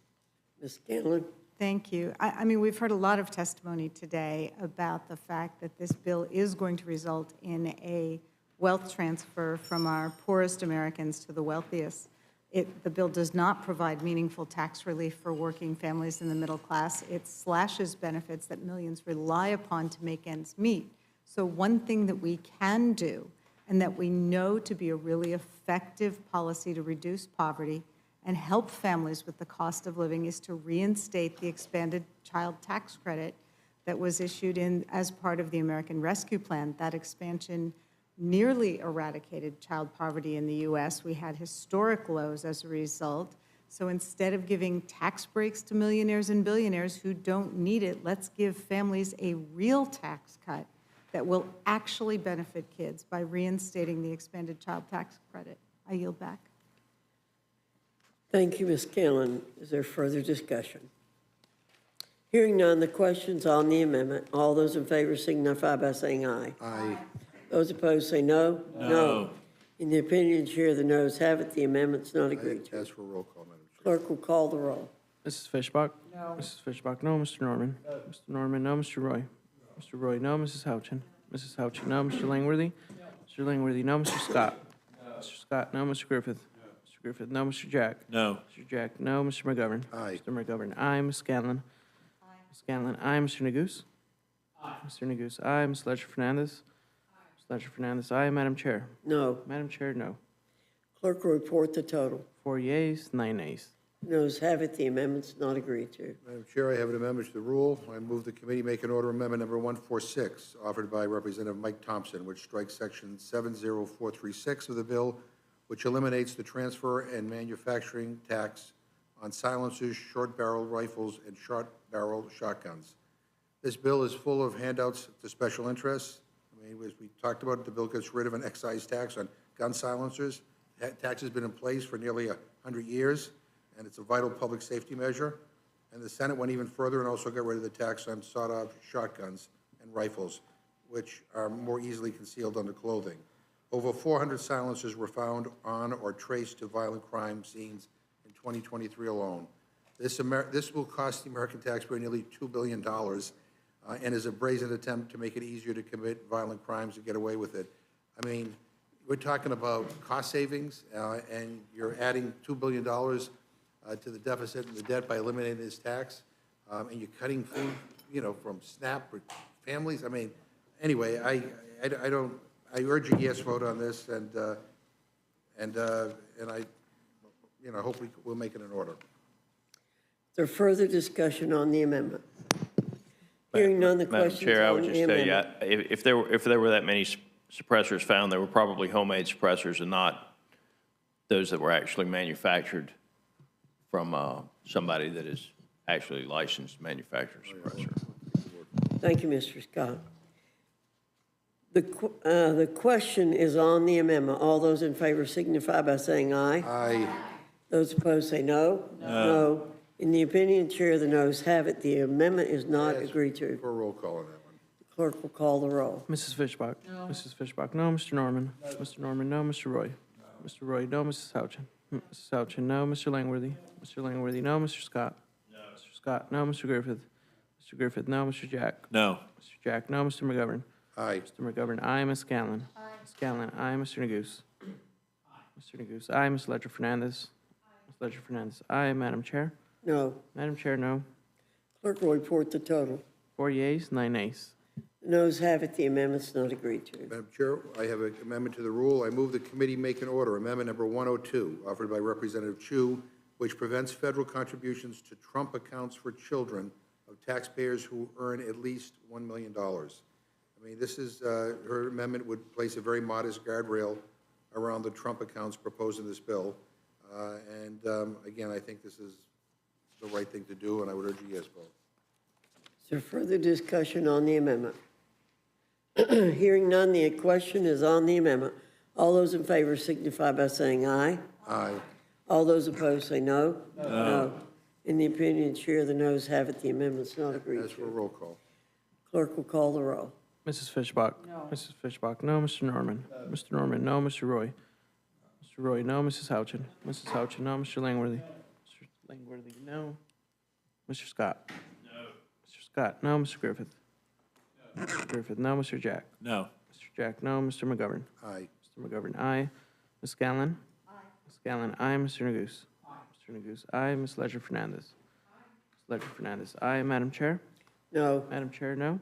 Ms. Scanlon? Thank you. I mean, we've heard a lot of testimony today about the fact that this bill is going to result in a wealth transfer from our poorest Americans to the wealthiest. The bill does not provide meaningful tax relief for working families in the middle class. It slashes benefits that millions rely upon to make ends meet. So one thing that we can do, and that we know to be a really effective policy to reduce poverty and help families with the cost of living, is to reinstate the expanded child tax credit that was issued as part of the American Rescue Plan. That expansion nearly eradicated child poverty in the U.S. We had historic lows as a result. So instead of giving tax breaks to millionaires and billionaires who don't need it, let's give families a real tax cut that will actually benefit kids by reinstating the expanded child tax credit. I yield back. Thank you, Ms. Scanlon. Is there further discussion? Hearing none, the question's on the amendment. All those in favor signify by saying aye. Aye. Those opposed say no. No. In the opinion of the chair, the noes have it. The amendment's not agreed to. Ask for a roll call, Madam Chair. Clerk will call the roll. Mrs. Fishbach? No. Mrs. Fishbach, no. Mr. Norman? No. Mr. Norman, no. Mr. Roy? Mr. Roy, no. Mrs. Houchin? Mrs. Houchin, no. Mr. Langworthy? No. Mr. Langworthy, no. Mr. Scott? No. Mr. Scott, no. Mr. Griffith? No. Mr. Griffith, no. Mr. Jack? No. Mr. Jack, no. Mr. McGovern? Aye. Mr. McGovern, aye. Ms. Scanlon? Aye. Ms. Scanlon, aye. Mr. Neguse? Aye. Mr. Neguse, aye. Ms. Ledger-Fernandez? Ms. Ledger-Fernandez, aye. Madam Chair? No. Madam Chair, no. Clerk will report the total. 4 yeas, 9 nays. Noes have it. The amendment's not agreed to. Madam Chair, I have an amendment to the rule. I move the committee make an order amendment number 146, offered by Representative Mike Thompson, which strikes section 70436 of the bill, which eliminates the transfer and manufacturing tax on silencers, short-barrel rifles, and short-barrel shotguns. This bill is full of handouts to special interests. I mean, as we talked about, the bill gets rid of an excise tax on gun silencers. That tax has been in place for nearly 100 years, and it's a vital public safety measure. And the Senate went even further and also got rid of the tax on sawed-off shotguns and rifles, which are more easily concealed under clothing. Over 400 silencers were found on or traced to violent crime scenes in 2023 alone. This will cost the American taxpayer nearly $2 billion and is a brazen attempt to make it easier to commit violent crimes and get away with it. I mean, we're talking about cost savings, and you're adding $2 billion to the deficit and the debt by eliminating this tax, and you're cutting food, from SNAP for families. I mean, anyway, I urge a yes vote on this, and I, hope we'll make it in order. Is there further discussion on the amendment? Hearing none, the Madam question's Chair, I on would the just tell you, amendment. if there were that many suppressors found, they were probably homemade suppressors and not those that were actually manufactured from somebody that is actually licensed to manufacture suppressor. Thank you, Mr. Scott. The question is on the amendment. All those in favor signify by saying aye. Aye. Those opposed say no. No. In the opinion of the chair, the noes have it. The amendment is not agreed to. For a roll call on that one. The clerk will call the roll. Mrs. Fishbach? No. Mrs. Fishbach, no. Mr. Norman? No. Mr. Norman, no. Mr. Roy? No. Mr. Roy, no. Mrs. Houchin? Mrs. Houchin, no. Mr. Langworthy? Mr. Langworthy, no. Mr. Scott? No. Mr. Scott, no. Mr. Griffith? Mr. Griffith, no. Mr. Jack? No. Mr. Jack, no. Mr. McGovern? Aye. Mr. McGovern, aye. Ms. Scanlon? Aye. Ms. Scanlon, aye. Mr. Neguse? Aye. Mr. Neguse, aye. Ms. Ledger Fernandez. Ms. Ledger Fernandez, aye. Madam Chair? No. Madam Chair, no. Clerk will report the total. 4 yeas, 9 nays. The noes have it, the amendment's not agreed to. Madam Chair, I have an amendment to the rule. I move the committee make an order, amendment number 102, offered by Representative Chu, which prevents federal contributions to Trump accounts for children of taxpayers who earn at least $1 million. I mean, this is, her amendment would place a very modest guardrail around the Trump accounts proposed in this bill. Again, I think this is the right thing to do, and I would urge a yes vote. Is there further discussion on the amendment? Hearing none, the question is on the amendment. All those in favor signify by saying aye. Aye. All those opposed say no. No. In the opinion of the chair, the noes have it, the amendment's not agreed As for a to. roll call. Clerk will call the roll. Mrs. Fishbach? No. Mrs. Fishbach, no. Mr. Norman? Mr. Norman, no. Mr. Roy? Mr. Roy, no. Mrs. Houchin? Mrs. Houchin, no. Mr. Langworthy? Mr. Langworthy, no. Mr. Scott? No. Mr. Scott, no. Mr. Griffith? No. Mr. Griffith, no. Mr. Jack? No. Mr. Jack, no. Mr. McGovern? Aye. Mr. McGovern, aye. Ms. Scanlon? Aye. Ms. Scanlon, aye. Mr. Neguse? Aye. Mr. Neguse, aye. Ms. Ledger Fernandez? Aye. Ms. Ledger Fernandez, aye. Madam Chair? No. Madam Chair, no.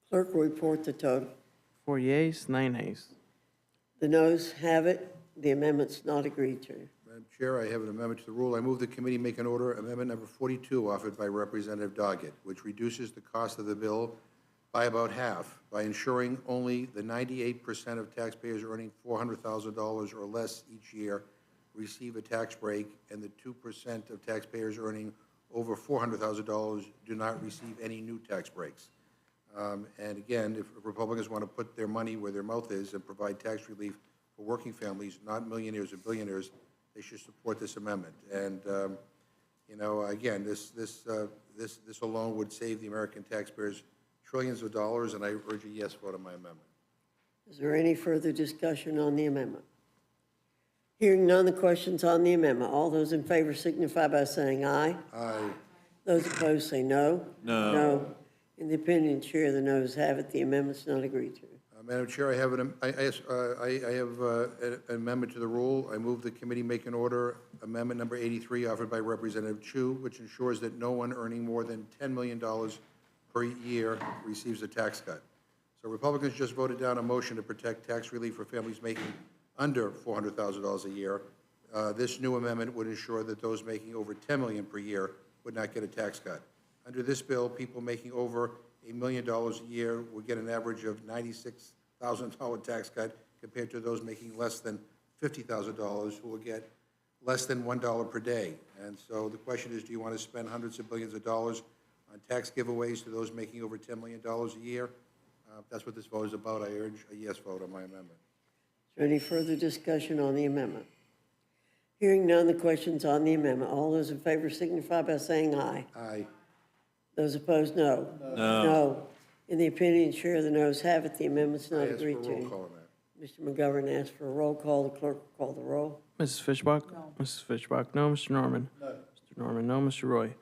Clerk will report the total. 4 yeas, 9 nays. The noes have it, the amendment's not agreed to. Madam Chair, I have an amendment to the rule. I move the committee make an order, amendment number 42, offered by Representative Doggett, which reduces the cost of the bill by about half by ensuring only the 98% of taxpayers earning $400,000 or less each year receive a tax break, and the 2% of taxpayers earning over $400,000 do not receive any new tax breaks. And again, if Republicans want to put their money where their mouth is and provide tax relief for working families, not millionaires or billionaires, they should support this amendment. And you know, again, this alone would save the American taxpayers trillions of dollars, and I urge a yes vote on my amendment. Is there any further discussion on the amendment? Hearing none, the question's on the amendment. All those in favor signify by saying aye. Aye. Those opposed say no. No. No. In the opinion of the chair, the noes have it, the amendment's not agreed to. Madam Chair, I have an amendment to the rule. I move the committee make an order, amendment number 83, offered by Representative Chu, which ensures that no one earning more than $10 million per year receives a tax cut. So Republicans just voted down a motion to protect tax relief for families making under $400,000 a year. This new amendment would ensure that those making over $10 million per year would not get a tax cut. Under this bill, people making over $1 million a year will get an average of $96,000 tax cut compared to those making less than $50,000 who will get less than $1 per day. And so the question is, do you want to spend hundreds of billions of dollars on tax giveaways to those making over $10 million a year? That's what this vote is about. I urge a yes vote on my amendment. Is there any further discussion on the amendment? Hearing none, the question's on the amendment. All those in favor signify by saying aye. Aye. Those opposed, no. No. In the opinion of the chair, the noes have it, the amendment's not I ask for a agreed roll to. call on that. Mr. McGovern asked for a roll call. The clerk will call the roll. Mrs. Fishbach? No. Mrs. Fishbach, no. Mr. Norman? No. Mr. Norman, no. Mr. Roy?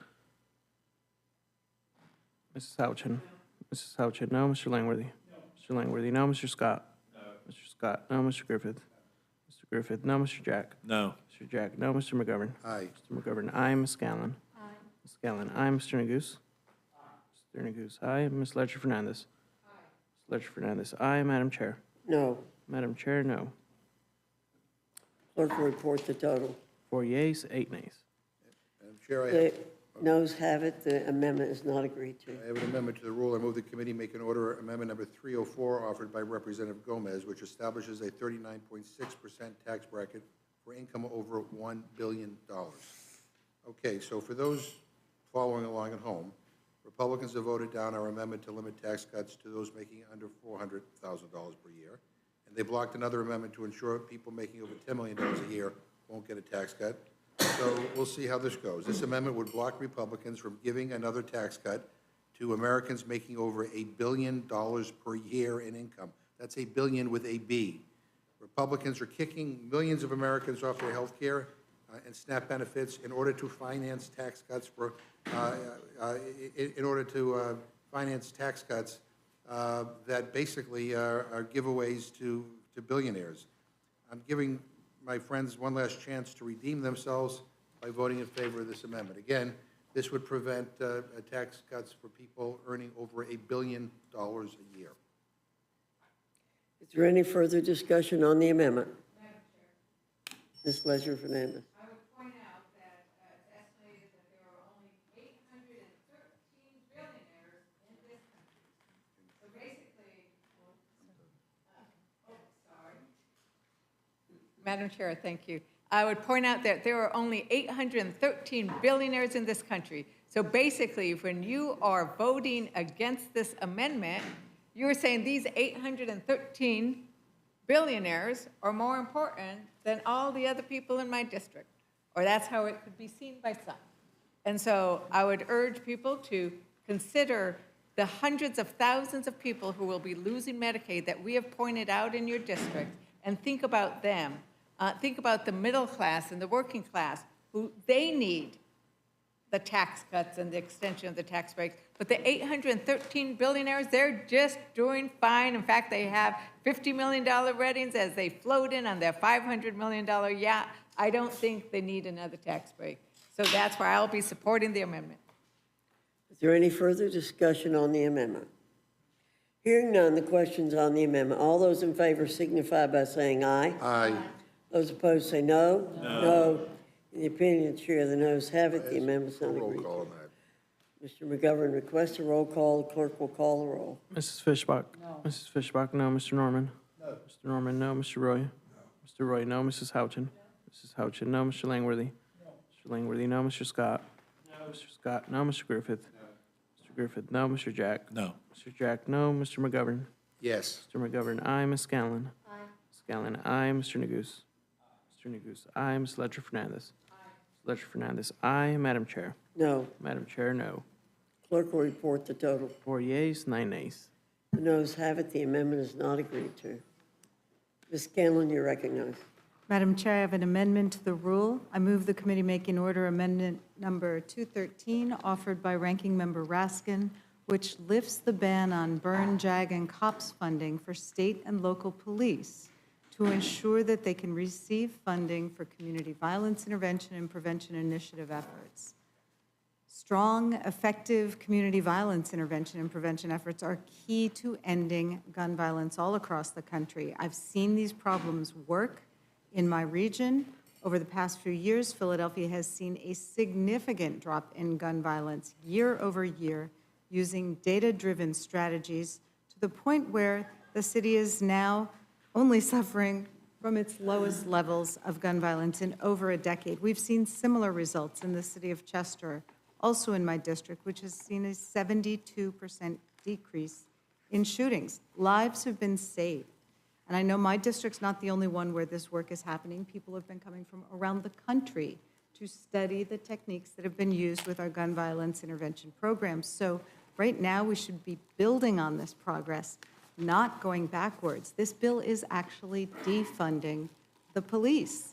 Mrs. Houchin? Mrs. Houchin, no. Mr. Langworthy? No. Mr. Langworthy, no. Mr. Scott? No. Mr. Scott, no. Mr. Griffith? Mr. Griffith, no. Mr. Jack? No. Mr. Jack, no. Mr. McGovern? Aye. Mr. McGovern, aye. Ms. Scanlon? Aye. Ms. Scanlon, aye. Mr. Neguse? Aye. Mr. Neguse, aye. Ms. Ledger Fernandez? Aye. Ms. Ledger Fernandez, aye. Madam Chair? No. Madam Chair, no. Clerk will report the total. 4 yeas, 8 nays. Madam Chair, The noes have it, the amendment is not agreed to. I have an amendment to the rule. I move the committee make an order, amendment number 304, offered by Representative Gomez, which establishes a 39.6% tax bracket for income over $1 billion. Okay, so for those following along at home, Republicans have voted down our amendment to limit tax cuts to those making under $400,000 per year. And they blocked another amendment to ensure people making over $10 million a year won't get a tax cut. So we'll see how this goes. This amendment would block Republicans from giving another tax cut to Americans making over $1 billion per year in income. That's $1 billion with a B. Republicans are kicking millions of Americans off their health care and SNAP benefits in order to finance tax cuts for, that basically are giveaways to billionaires. I'm giving my friends one last chance to redeem themselves by voting in favor of this amendment. Again, this would prevent tax cuts for people earning over $1 billion a year. Is there any further discussion on the amendment? Ms. Leisure Fernandez. I would point out that it's estimated that there are only 813 billionaires in this country. So basically, sorry. Madam Chair, thank you. I would point out that there are only 813 billionaires in this country. So basically, when you are voting against this amendment, you're saying these 813 billionaires are more important than all the other people in my district, or that's how it could be seen by some. And so I would urge people to consider the hundreds of thousands of people who will be losing Medicaid that we have pointed out in your district, and think about them. Think about the middle class and the working class, who they need the tax cuts and the extension of the tax breaks. But the 813 billionaires, they're just doing fine. In fact, they have $50 million weddings as they float in on their $500 million yacht. I don't think they need another tax break. So that's why I'll be supporting the amendment. Is there any further discussion on the amendment? Hearing none, the question's on the amendment. All those in favor signify by saying aye. Aye. Those opposed say no. No. In the opinion of the chair, the noes have it. The amendment's not agreed to. Mr. McGovern requests a roll call. The clerk will call the roll. Mrs. Fishbach? No. Mrs. Fishbach, no. Mr. Norman? No. Mr. Norman, no. Mr. Roy? No. Mr. Roy, no. Mrs. Houchin? No. Mrs. Houchin, no. Mr. Langworthy? No. Mr. Langworthy, no. Mr. Scott? No. Mr. Scott, no. Mr. Griffith? No. Mr. Griffith, no. Mr. Jack? No. Mr. Jack, no. Mr. McGovern? Yes. Mr. McGovern, aye. Ms. Scanlon? Aye. Ms. Scanlon, aye. Mr. Neguse? Mr. Neguse, aye. Ms. Ledger Fernandez? Aye. Ms. Ledger Fernandez, aye. Madam Chair? No. Madam Chair, no. Clerk will report the total. 4 yeas, 9 nays. The noes have it. The amendment is not agreed to. Ms. Scanlon, you're recognized. Madam Chair, I have an amendment to the rule. I move the committee make in order amendment number 213, offered by Ranking Member Raskin, which lifts the ban on burn, jag, and COPS funding for state and local police to ensure that they can receive funding for community violence intervention and prevention initiative efforts. Strong, effective community violence intervention and prevention efforts are key to ending gun violence all across the country. I've seen these problems work in my region. Over the past few years, Philadelphia has seen a significant drop in gun violence year over year using data-driven strategies to the point where the city is now only suffering from its lowest levels of gun violence in over a decade. We've seen similar results in the city of Chester, also in my district, which has seen a 72% decrease in shootings. Lives have been saved. And I know my district's not the only one where this work is happening. People have been coming from around the country to study the techniques that have been used with our gun violence intervention programs. So right now, we should be building on this progress, not going backwards. This bill is actually defunding the police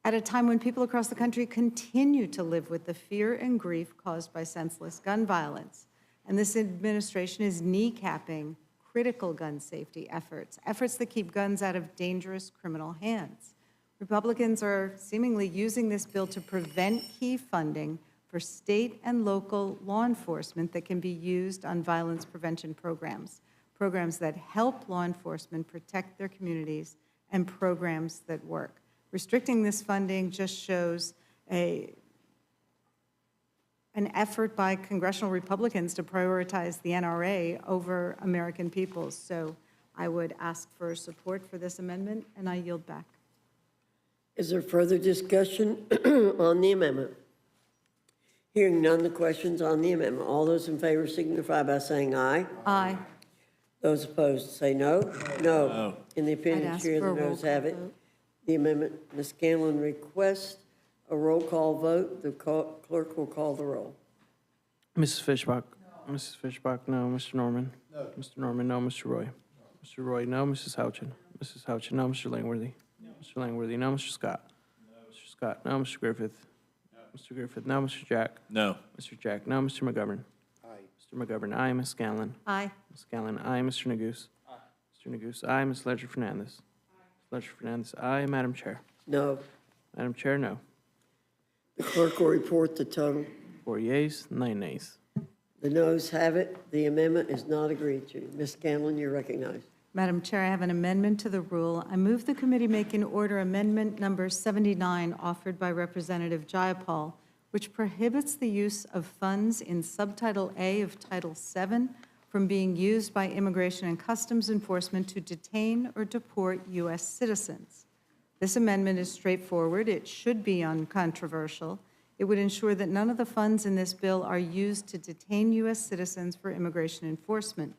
at a time when people across the country continue to live with the fear and grief caused by senseless gun violence. And this administration is kneecapping critical gun safety efforts, efforts that keep guns out of dangerous criminal hands. Republicans are seemingly using this bill to prevent key funding for state and local law enforcement that can be used on violence prevention programs, programs that help law enforcement protect their communities, and programs that work. Restricting this funding just shows an effort by congressional Republicans to prioritize the NRA over American peoples. So I would ask for support for this amendment, and I yield back. Is there further discussion on the amendment? Hearing none, the question's on the amendment. All those in favor signify by saying aye. Aye. Those opposed say no. No. In the opinion of I'd the ask chair, for the a roll noes call have it. vote. The amendment, Ms. Scanlon requests a roll call vote. The clerk will call the roll. Mrs. Fishbach? No. Mrs. Fishbach, no. Mr. Norman? No. Mr. Norman, no. Mr. Roy? No. Mr. Roy, no. Mrs. Houchin? Mrs. Houchin, no. Mr. Langworthy? No. Mr. Langworthy, no. Mr. Scott? No. Mr. Scott, no. Mr. Griffith? No. Mr. Griffith, no. Mr. Jack? No. Mr. Jack, no. Mr. McGovern? Aye. Mr. McGovern, aye. Ms. Scanlon? Aye. Ms. Scanlon, aye. Mr. Neguse? Aye. Mr. Neguse, aye. Ms. Ledger Fernandez? Aye. Ms. Ledger Fernandez, aye. Madam Chair? No. Madam Chair, no. The clerk will report the total. 4 yeas, 9 nays. The noes have it. The amendment is not agreed to. Ms. Scanlon, you're recognized. Madam Chair, I have an amendment to the rule. I move the committee make in order amendment number 79 offered by Representative Jayapal, which prohibits the use of funds in Subtitle A of Title VII from being used by Immigration and Customs Enforcement to detain or deport U.S. citizens. This amendment is straightforward. It should be uncontroversial. It would ensure that none of the funds in this bill are used to detain U.S. citizens for immigration enforcement.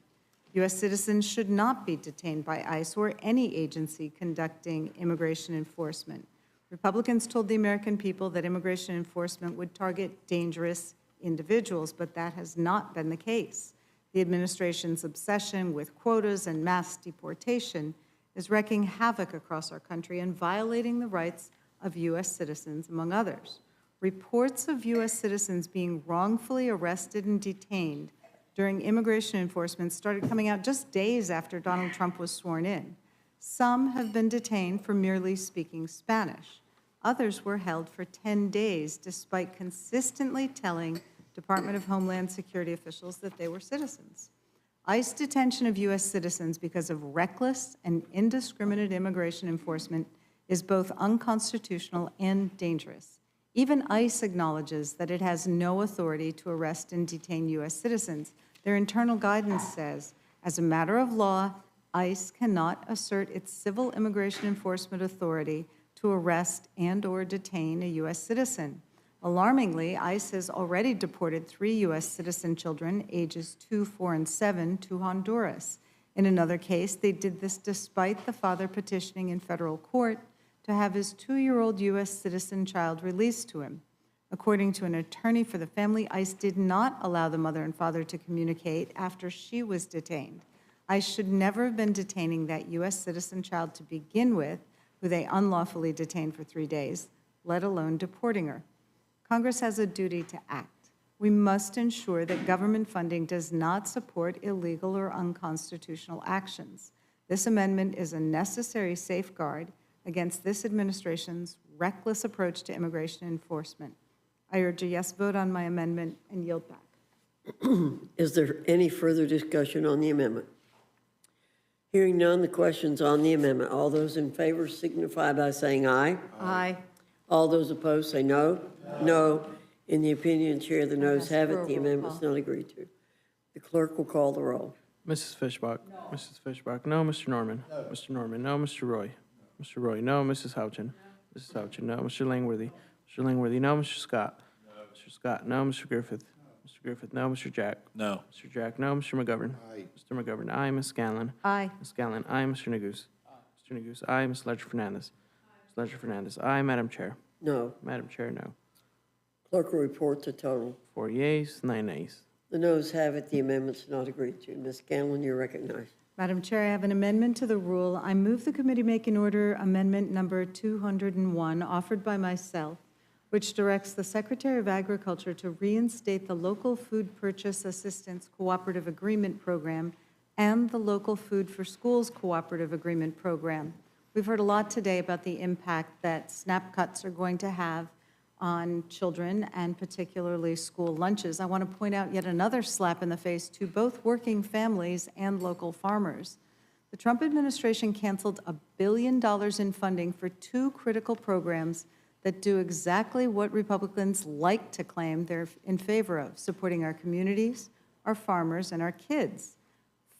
U.S. citizens should not be detained by ICE or any agency conducting immigration enforcement. Republicans told the American people that immigration enforcement would target dangerous individuals, but that has not been the case. The administration's obsession with quotas and mass deportation is wreaking havoc across our country and violating the rights of U.S. citizens, among others. Reports of U.S. citizens being wrongfully arrested and detained during immigration enforcement started coming out just days after Donald Trump was sworn in. Some have been detained for merely speaking Spanish. Others were held for 10 days, despite consistently telling Department of Homeland Security officials that they were citizens. ICE detention of U.S. citizens because of reckless and indiscriminate immigration enforcement is both unconstitutional and dangerous. Even ICE acknowledges that it has no authority to arrest and detain U.S. citizens. Their internal guidance says, as a matter of law, ICE cannot assert its civil immigration enforcement authority to arrest and/or detain a U.S. citizen. Alarmingly, ICE has already deported 3 U.S. citizen children, ages 2, 4, and 7, to Honduras. In another case, they did this despite the father petitioning in federal court to have his 2-year-old U.S. citizen child released to him. According to an attorney for the family, ICE did not allow the mother and father to communicate after she was detained. ICE should never have been detaining that U.S. citizen child to begin with, who they unlawfully detained for 3 days, let alone deporting her. Congress has a duty to act. We must ensure that government funding does not support illegal or unconstitutional actions. This amendment is a necessary safeguard against this administration's reckless approach to immigration enforcement. I urge a yes vote on my amendment and yield back. Is there any further discussion on the amendment? Hearing none, the question's on the amendment. All those in favor signify by saying aye. Aye. All those opposed say no. No. In the opinion of the chair, the noes have it. The amendment's not agreed to. The clerk will call the roll. Mrs. Fishbach? No. Mrs. Fishbach, no. Mr. Norman? No. Mr. Norman, no. Mr. Roy? Mr. Roy, no. Mrs. Houchin? No. Mrs. Houchin, no. Mr. Langworthy? Mr. Langworthy, no. Mr. Scott? No. Mr. Scott, no. Mr. Griffith? No. Mr. Griffith, no. Mr. Jack? No. Mr. Jack, no. Mr. McGovern? Aye. Mr. McGovern, aye. Ms. Scanlon? Aye. Ms. Scanlon, aye. Mr. Neguse? Mr. Neguse, aye. Ms. Ledger-Fernandez? Ms. Ledger-Fernandez, aye. Madam Chair? No. Madam Chair, no. Clerk will report the total. 4 yeas, 9 nays. The noes have it. The amendment's not agreed to. Ms. Scanlon, you're recognized. Madam Chair, I have an amendment to the rule. I move the committee make in order amendment number 201 offered by myself, which directs the Secretary of Agriculture to reinstate the Local Food Purchase Assistance Cooperative Agreement Program and the Local Food for Schools Cooperative Agreement Program. We've heard a lot today about the impact that SNAP cuts are going to have on children and particularly school lunches. I want to point out yet another slap in the face to both working families and local farmers. The Trump administration canceled $1 billion in funding for 2 critical programs that do exactly what Republicans like to claim they're in favor of, supporting our communities, our farmers, and our kids.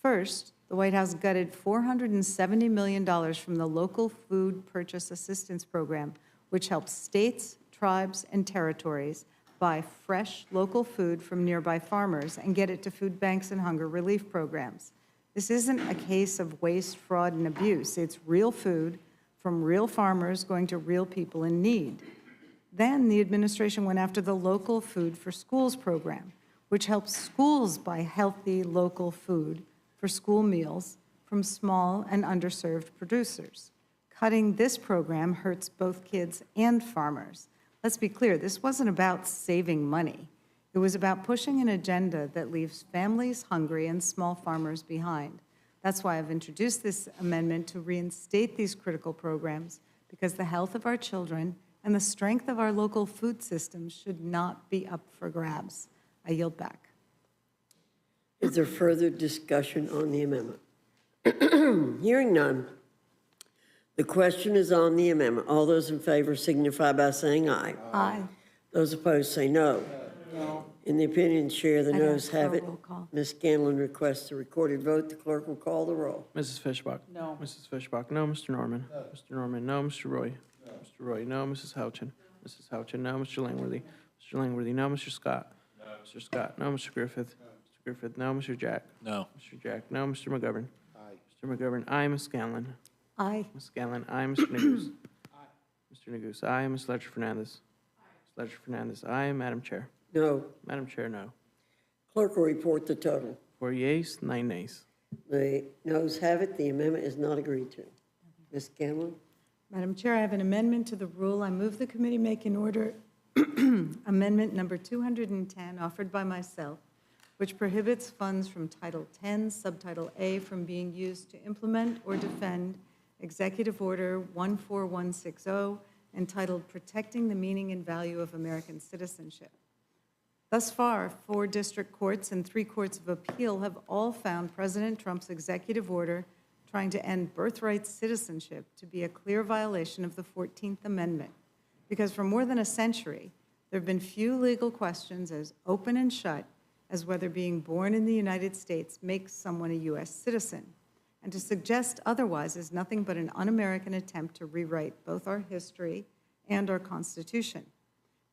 First, the White House gutted $470 million from the Local Food Purchase Assistance Program, which helps states, tribes, and territories buy fresh local food from nearby farmers and get it to food banks and hunger relief programs. This isn't a case of waste, fraud, and abuse. It's real food from real farmers going to real people in need. Then the administration went after the Local Food for Schools program, which helps schools buy healthy local food for school meals from small and underserved producers. Cutting this program hurts both kids and farmers. Let's be clear, this wasn't about saving money. It was about pushing an agenda that leaves families hungry and small farmers behind. That's why I've introduced this amendment to reinstate these critical programs, because the health of our children and the strength of our local food systems should not be up for grabs. I yield back. Is there further discussion on the amendment? Hearing none. The question is on the amendment. All those in favor signify by saying aye. Aye. Those opposed say no. No. In the opinion of the chair, the I'd noes ask for have a it. roll call. Ms. Scanlon requests a recorded vote. The clerk will call the roll. Mrs. Fishbach? No. Mrs. Fishbach, no. Mr. Norman? Mr. Norman, no. Mr. Roy? Mr. Roy, no. Mrs. Houchin? Mrs. Houchin, no. Mr. Langworthy? Mr. Langworthy, no. Mr. Scott? Mr. Scott, no. Mr. Griffith? Mr. Griffith, no. Mr. Jack? No. Mr. Jack, no. Mr. McGovern? Mr. McGovern, aye. Ms. Scanlon? Aye. Ms. Scanlon, aye. Mr. Neguse? Mr. Neguse, aye. Ms. Ledger Fernandez? Ms. Ledger Fernandez, aye. Madam Chair? No. Madam Chair, no. Clerk will report the total. 4 yeas, 9 nays. The noes have it. The amendment is not agreed to. Ms. Scanlon? Madam Chair, I have an amendment to the rule. I move the committee make in order amendment number 210 offered by myself, which prohibits funds from Title 10, Subtitle A from being used to implement or defend Executive Order 14160 entitled Protecting the Meaning and Value of American Citizenship. Thus far, 4 district courts and 3 courts of appeal have all found President Trump's executive order trying to end birthright citizenship to be a clear violation of the 14th Amendment, because for more than a century, there have been few legal questions as open and shut as whether being born in the United States makes someone a U.S. citizen. And to suggest otherwise is nothing but an un-American attempt to rewrite both our history and our Constitution.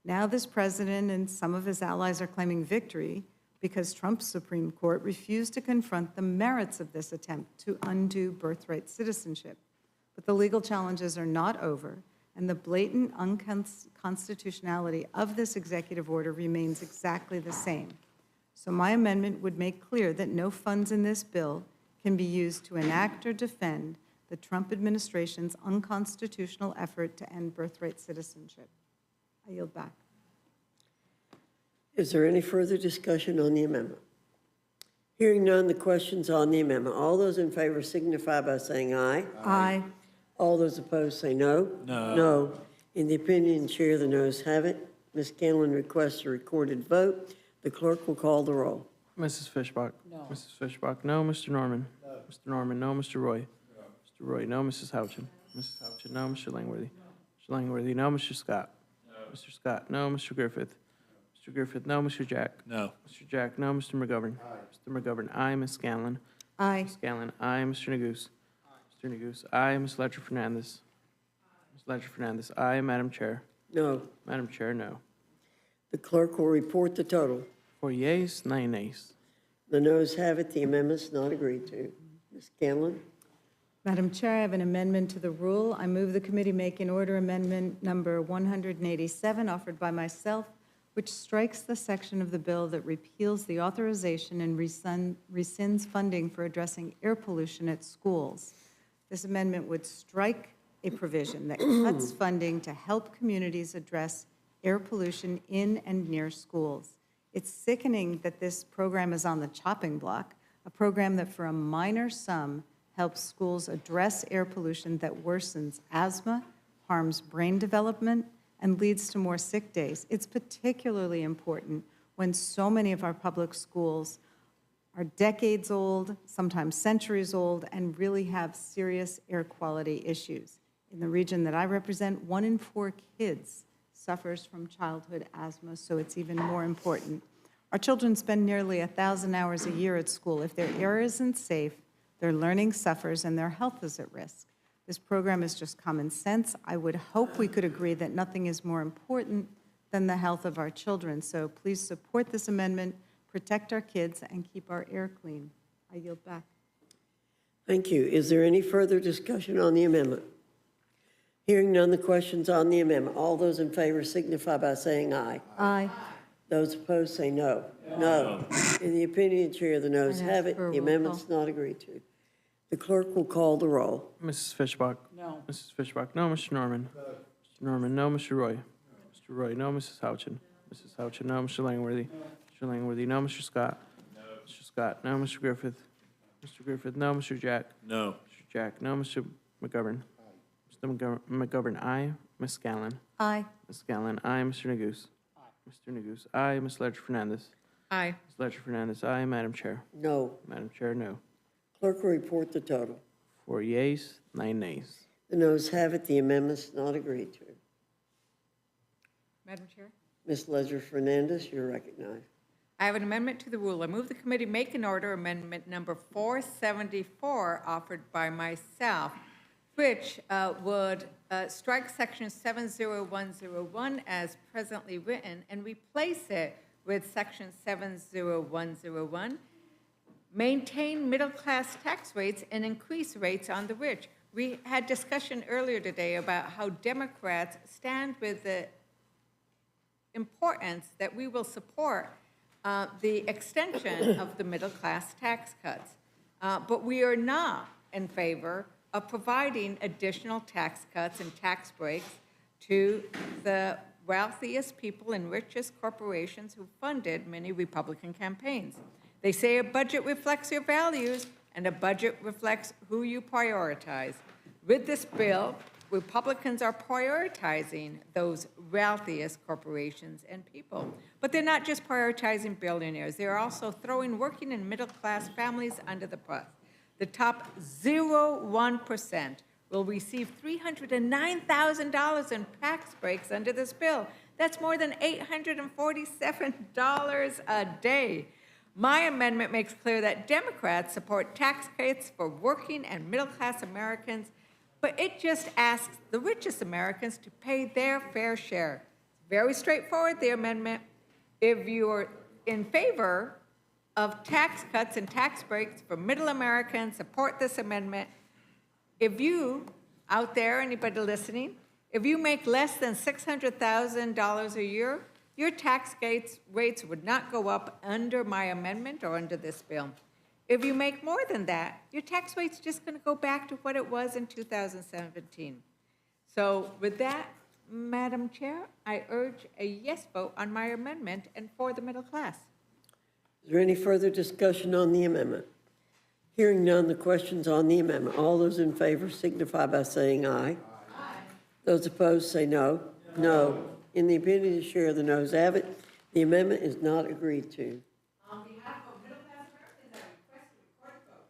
Now this president and some of his allies are claiming victory because Trump's Supreme Court refused to confront the merits of this attempt to undo birthright citizenship. But the legal challenges are not over, and the blatant unconstitutionality of this executive order remains exactly the same. So my amendment would make clear that no funds in this bill can be used to enact or defend the Trump administration's unconstitutional effort to end birthright citizenship. I yield back. Is there any further discussion on the amendment? Hearing none, the question's on the amendment. All those in favor signify by saying aye. Aye. All those opposed say no. No. No. In the opinion of the chair, the noes have it. Ms. Scanlon requests a recorded vote. The clerk will call the roll. Mrs. Fishbach? No. Mrs. Fishbach, no. Mr. Norman? No. Mr. Norman, no. Mr. Roy? No. Mr. Roy, no. Mrs. Houchin? Mrs. Houchin, no. Mr. Langworthy? Mr. Langworthy, no. Mr. Scott? No. Mr. Scott, no. Mr. Griffith? Mr. Griffith, no. Mr. Jack? No. Mr. Jack, no. Mr. McGovern? Mr. McGovern, aye. Ms. Scanlon? Aye. Ms. Scanlon, aye. Mr. Neguse? Mr. Neguse, aye. Ms. Ledger Fernandez? Ms. Ledger Fernandez, aye. Madam Chair? No. Madam Chair, no. The clerk will report the total. 4 yeas, 9 nays. The noes have it. The amendment's not agreed to. Ms. Scanlon? Madam Chair, I have an amendment to the rule. I move the committee make in order amendment number 187 offered by myself, which strikes the section of the bill that repeals the authorization and rescinds funding for addressing air pollution at schools. This amendment would strike a provision that cuts funding to help communities address air pollution in and near schools. It's sickening that this program is on the chopping block, a program that for a minor sum helps schools address air pollution that worsens asthma, harms brain development, and leads to more sick days. It's particularly important when so many of our public schools are decades old, sometimes centuries old, and really have serious air quality issues. In the region that I represent, 1 in 4 kids suffers from childhood asthma, so it's even more important. Our children spend nearly 1,000 hours a year at school. If their air isn't safe, their learning suffers and their health is at risk. This program is just common sense. I would hope we could agree that nothing is more important than the health of our children. So please support this amendment, protect our kids, and keep our air clean. I yield back. Thank you. Is there any further discussion on the amendment? Hearing none, the question's on the amendment. All those in favor signify by saying aye. Aye. Those opposed say no. No. In the opinion of the chair, the noes I'd have ask it. for a The roll amendment's not agreed to. The clerk will call the roll. Mrs. Fishbach? No. Mrs. Fishbach, no. Mr. Norman? No. Mr. Norman, no. Mr. Roy? Mr. Roy, no. Mrs. Houchin? Mrs. Houchin, no. Mr. Langworthy? Mr. Langworthy, no. Mr. Scott? No. Mr. Scott, no. Mr. Griffith? Mr. Griffith, no. Mr. Jack? No. Mr. Jack, no. Mr. McGovern? Mr. McGovern, aye. Ms. Scanlon. Aye. Ms. Scanlon, aye. Mr. Neguse. Mr. Neguse, aye. Ms. Ledger-Fernandez. Aye. Ms. Ledger-Fernandez, aye. Madam Chair. No. Madam Chair, no. Clerk will report the total. 4 yeas, 9 nays. The noes have it, the amendment's not agreed to. Madam Chair? Ms. Ledger-Fernandez, you're recognized. I have an amendment to the rule. I move the committee make an order amendment number 474 offered by myself, which would strike section 70101 as presently written and replace it with section 70101, maintain middle-class tax rates and increase rates on the rich. We had discussion earlier today about how Democrats stand with the importance that we will support the extension of the middle-class tax cuts. But we are not in favor of providing additional tax cuts and tax breaks to the wealthiest people and richest corporations who funded many Republican campaigns. They say a budget reflects your values, and a budget reflects who you prioritize. With this bill, Republicans are prioritizing those wealthiest corporations and people. But they're not just prioritizing billionaires. They're also throwing working and middle-class families under the bus. The top 0.01% will receive $309,000 in tax breaks under this bill. That's more than $847 a day. My amendment makes clear that Democrats support tax cuts for working and middle-class Americans, but it just asks the richest Americans to pay their fair share. It's very straightforward, the amendment. If you're in favor of tax cuts and tax breaks for middle Americans, support this amendment. If you, out there, anybody listening, if you make less than $600,000 a year, your tax rates would not go up under my amendment or under this bill. If you make more than that, your tax rate's just going to go back to what it was in 2017. So with that, Madam Chair, I urge a yes vote on my amendment and for the middle class. Is there any further discussion on the amendment? Hearing none, the question's on the amendment. All those in favor signify by saying aye. Aye. Those opposed say no. No. In the opinion of the chair, the noes have it. The amendment is not agreed to. On behalf of middle-class Americans, I request a recorded vote.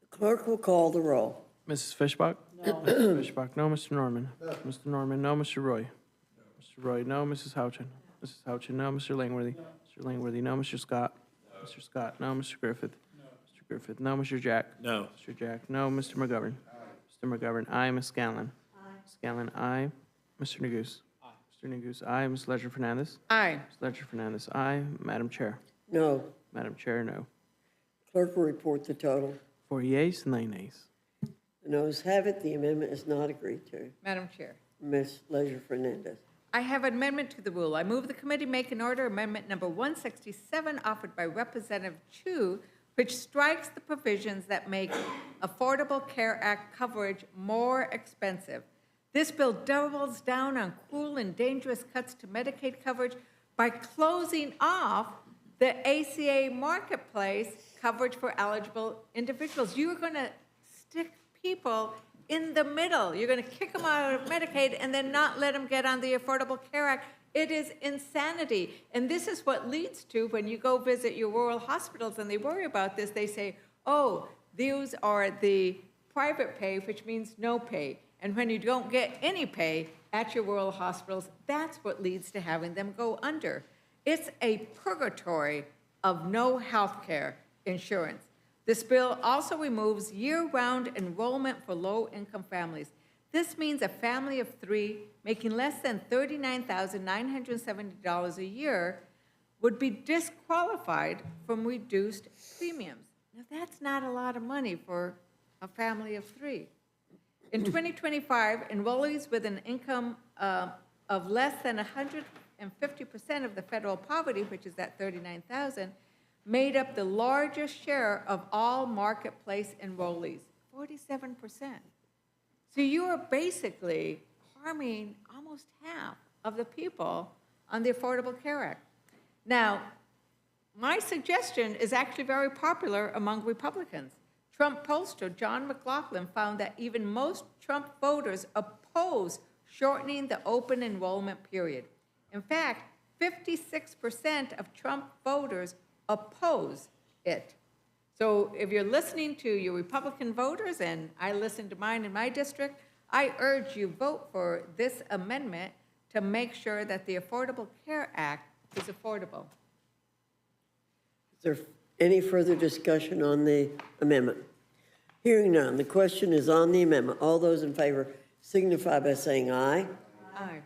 The clerk will call the roll. Mrs. Fishbach? No. Mrs. Fishbach, no. Mr. Norman? No. Mr. Norman, no. Mr. Roy? No. Mr. Roy, no. Mrs. Houchin? Mrs. Houchin, no. Mr. Langworthy? No. Mr. Langworthy, no. Mr. Scott? No. Mr. Scott, no. Mr. Griffith? No. Mr. Griffith, no. Mr. Jack? No. Mr. Jack, no. Mr. McGovern? Aye. Mr. McGovern, aye. Ms. Scanlon? Aye. Scanlon, aye. Mr. Neguse? Aye. Mr. Neguse, aye. Ms. Ledger-Fernandez? Aye. Ms. Ledger-Fernandez, aye. Madam Chair? No. Madam Chair, no. Clerk will report the total. 4 yeas, 9 nays. The noes have it. The amendment is not agreed to. Madam Chair. Ms. Ledger-Fernandez. I have an amendment to the rule. I move the committee make an order amendment number 167 offered by Representative Chu, which strikes the provisions that make Affordable Care Act coverage more expensive. This bill doubles down on cruel and dangerous cuts to Medicaid coverage by closing off the ACA marketplace coverage for eligible individuals. You are going to stick people in the middle. You're going to kick them out of Medicaid and then not let them get on the Affordable Care Act. It is insanity. And this is what leads to, when you go visit your rural hospitals and they worry about this, they say, oh, these are the private pay, which means no pay. And when you don't get any pay at your rural hospitals, that's what leads to having them go under. It's a purgatory of no health care insurance. This bill also removes year-round enrollment for low-income families. This means a family of 3 making less than $39,970 a year would be disqualified from reduced premiums. Now, that's not a lot of money for a family of 3. In 2025, enrollees with an income of less than 150% of the federal poverty, which is at $39,000, made up the largest share of all marketplace enrollees, 47%. So you are basically harming almost half of the people on the Affordable Care Act. Now, my suggestion is actually very popular among Republicans. Trump pollster John McLaughlin found that even most Trump voters oppose shortening the open enrollment period. In fact, 56% of Trump voters oppose it. So if you're listening to your Republican voters, and I listen to mine in my district, I urge you vote for this amendment to make sure that the Affordable Care Act is affordable. Is there any further discussion on the amendment? Hearing none, the question is on the amendment. All those in favor signify by saying aye. Aye.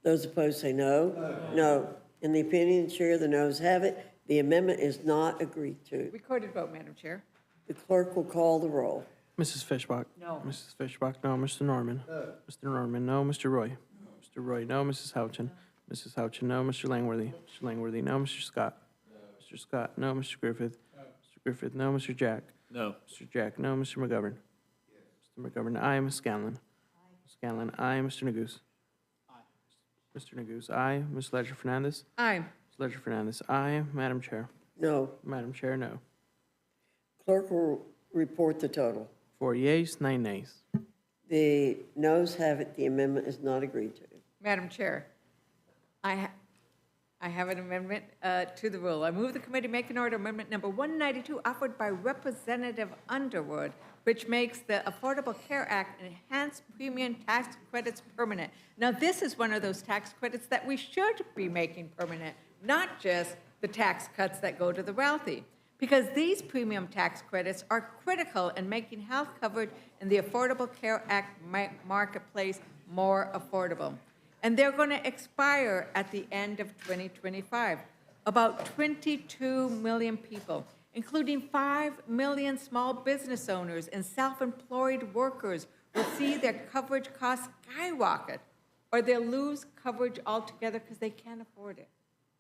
Those opposed say no. No. In the opinion of the chair, the noes have it. The amendment is not agreed to. Recorded vote, Madam Chair. The clerk will call the roll. Mrs. Fishbach? No. Mrs. Fishbach, no. Mr. Norman? Mr. Norman, no. Mr. Roy? Mr. Roy, no. Mrs. Houchin? Mrs. Houchin, no. Mr. Langworthy? Mr. Langworthy, no. Mr. Scott? Mr. Scott, no. Mr. Griffith? Mr. Griffith, no. Mr. Jack? No. Mr. Jack, no. Mr. McGovern? Mr. McGovern, aye. Ms. Scanlon? Scanlon, aye. Mr. Neguse? Mr. Neguse, aye. Ms. Ledger Fernandez? Aye. Ms. Ledger Fernandez, aye. Madam Chair? No. Madam Chair, no. Clerk will report the total. 4 yeas, 9 nays. The noes have it. The amendment is not agreed to. Madam Chair, I have an amendment to the rule. I move the committee make an order amendment number 192 offered by Representative Underwood, which makes the Affordable Care Act enhanced premium tax credits permanent. Now, this is one of those tax credits that we should be making permanent, not just the tax cuts that go to the wealthy, because these premium tax credits are critical in making health coverage in the Affordable Care Act marketplace more affordable. And they're going to expire at the end of 2025. About 22 million people, including 5 million small business owners and self-employed workers, will see their coverage costs skyrocket, or they'll lose coverage altogether because they can't afford it.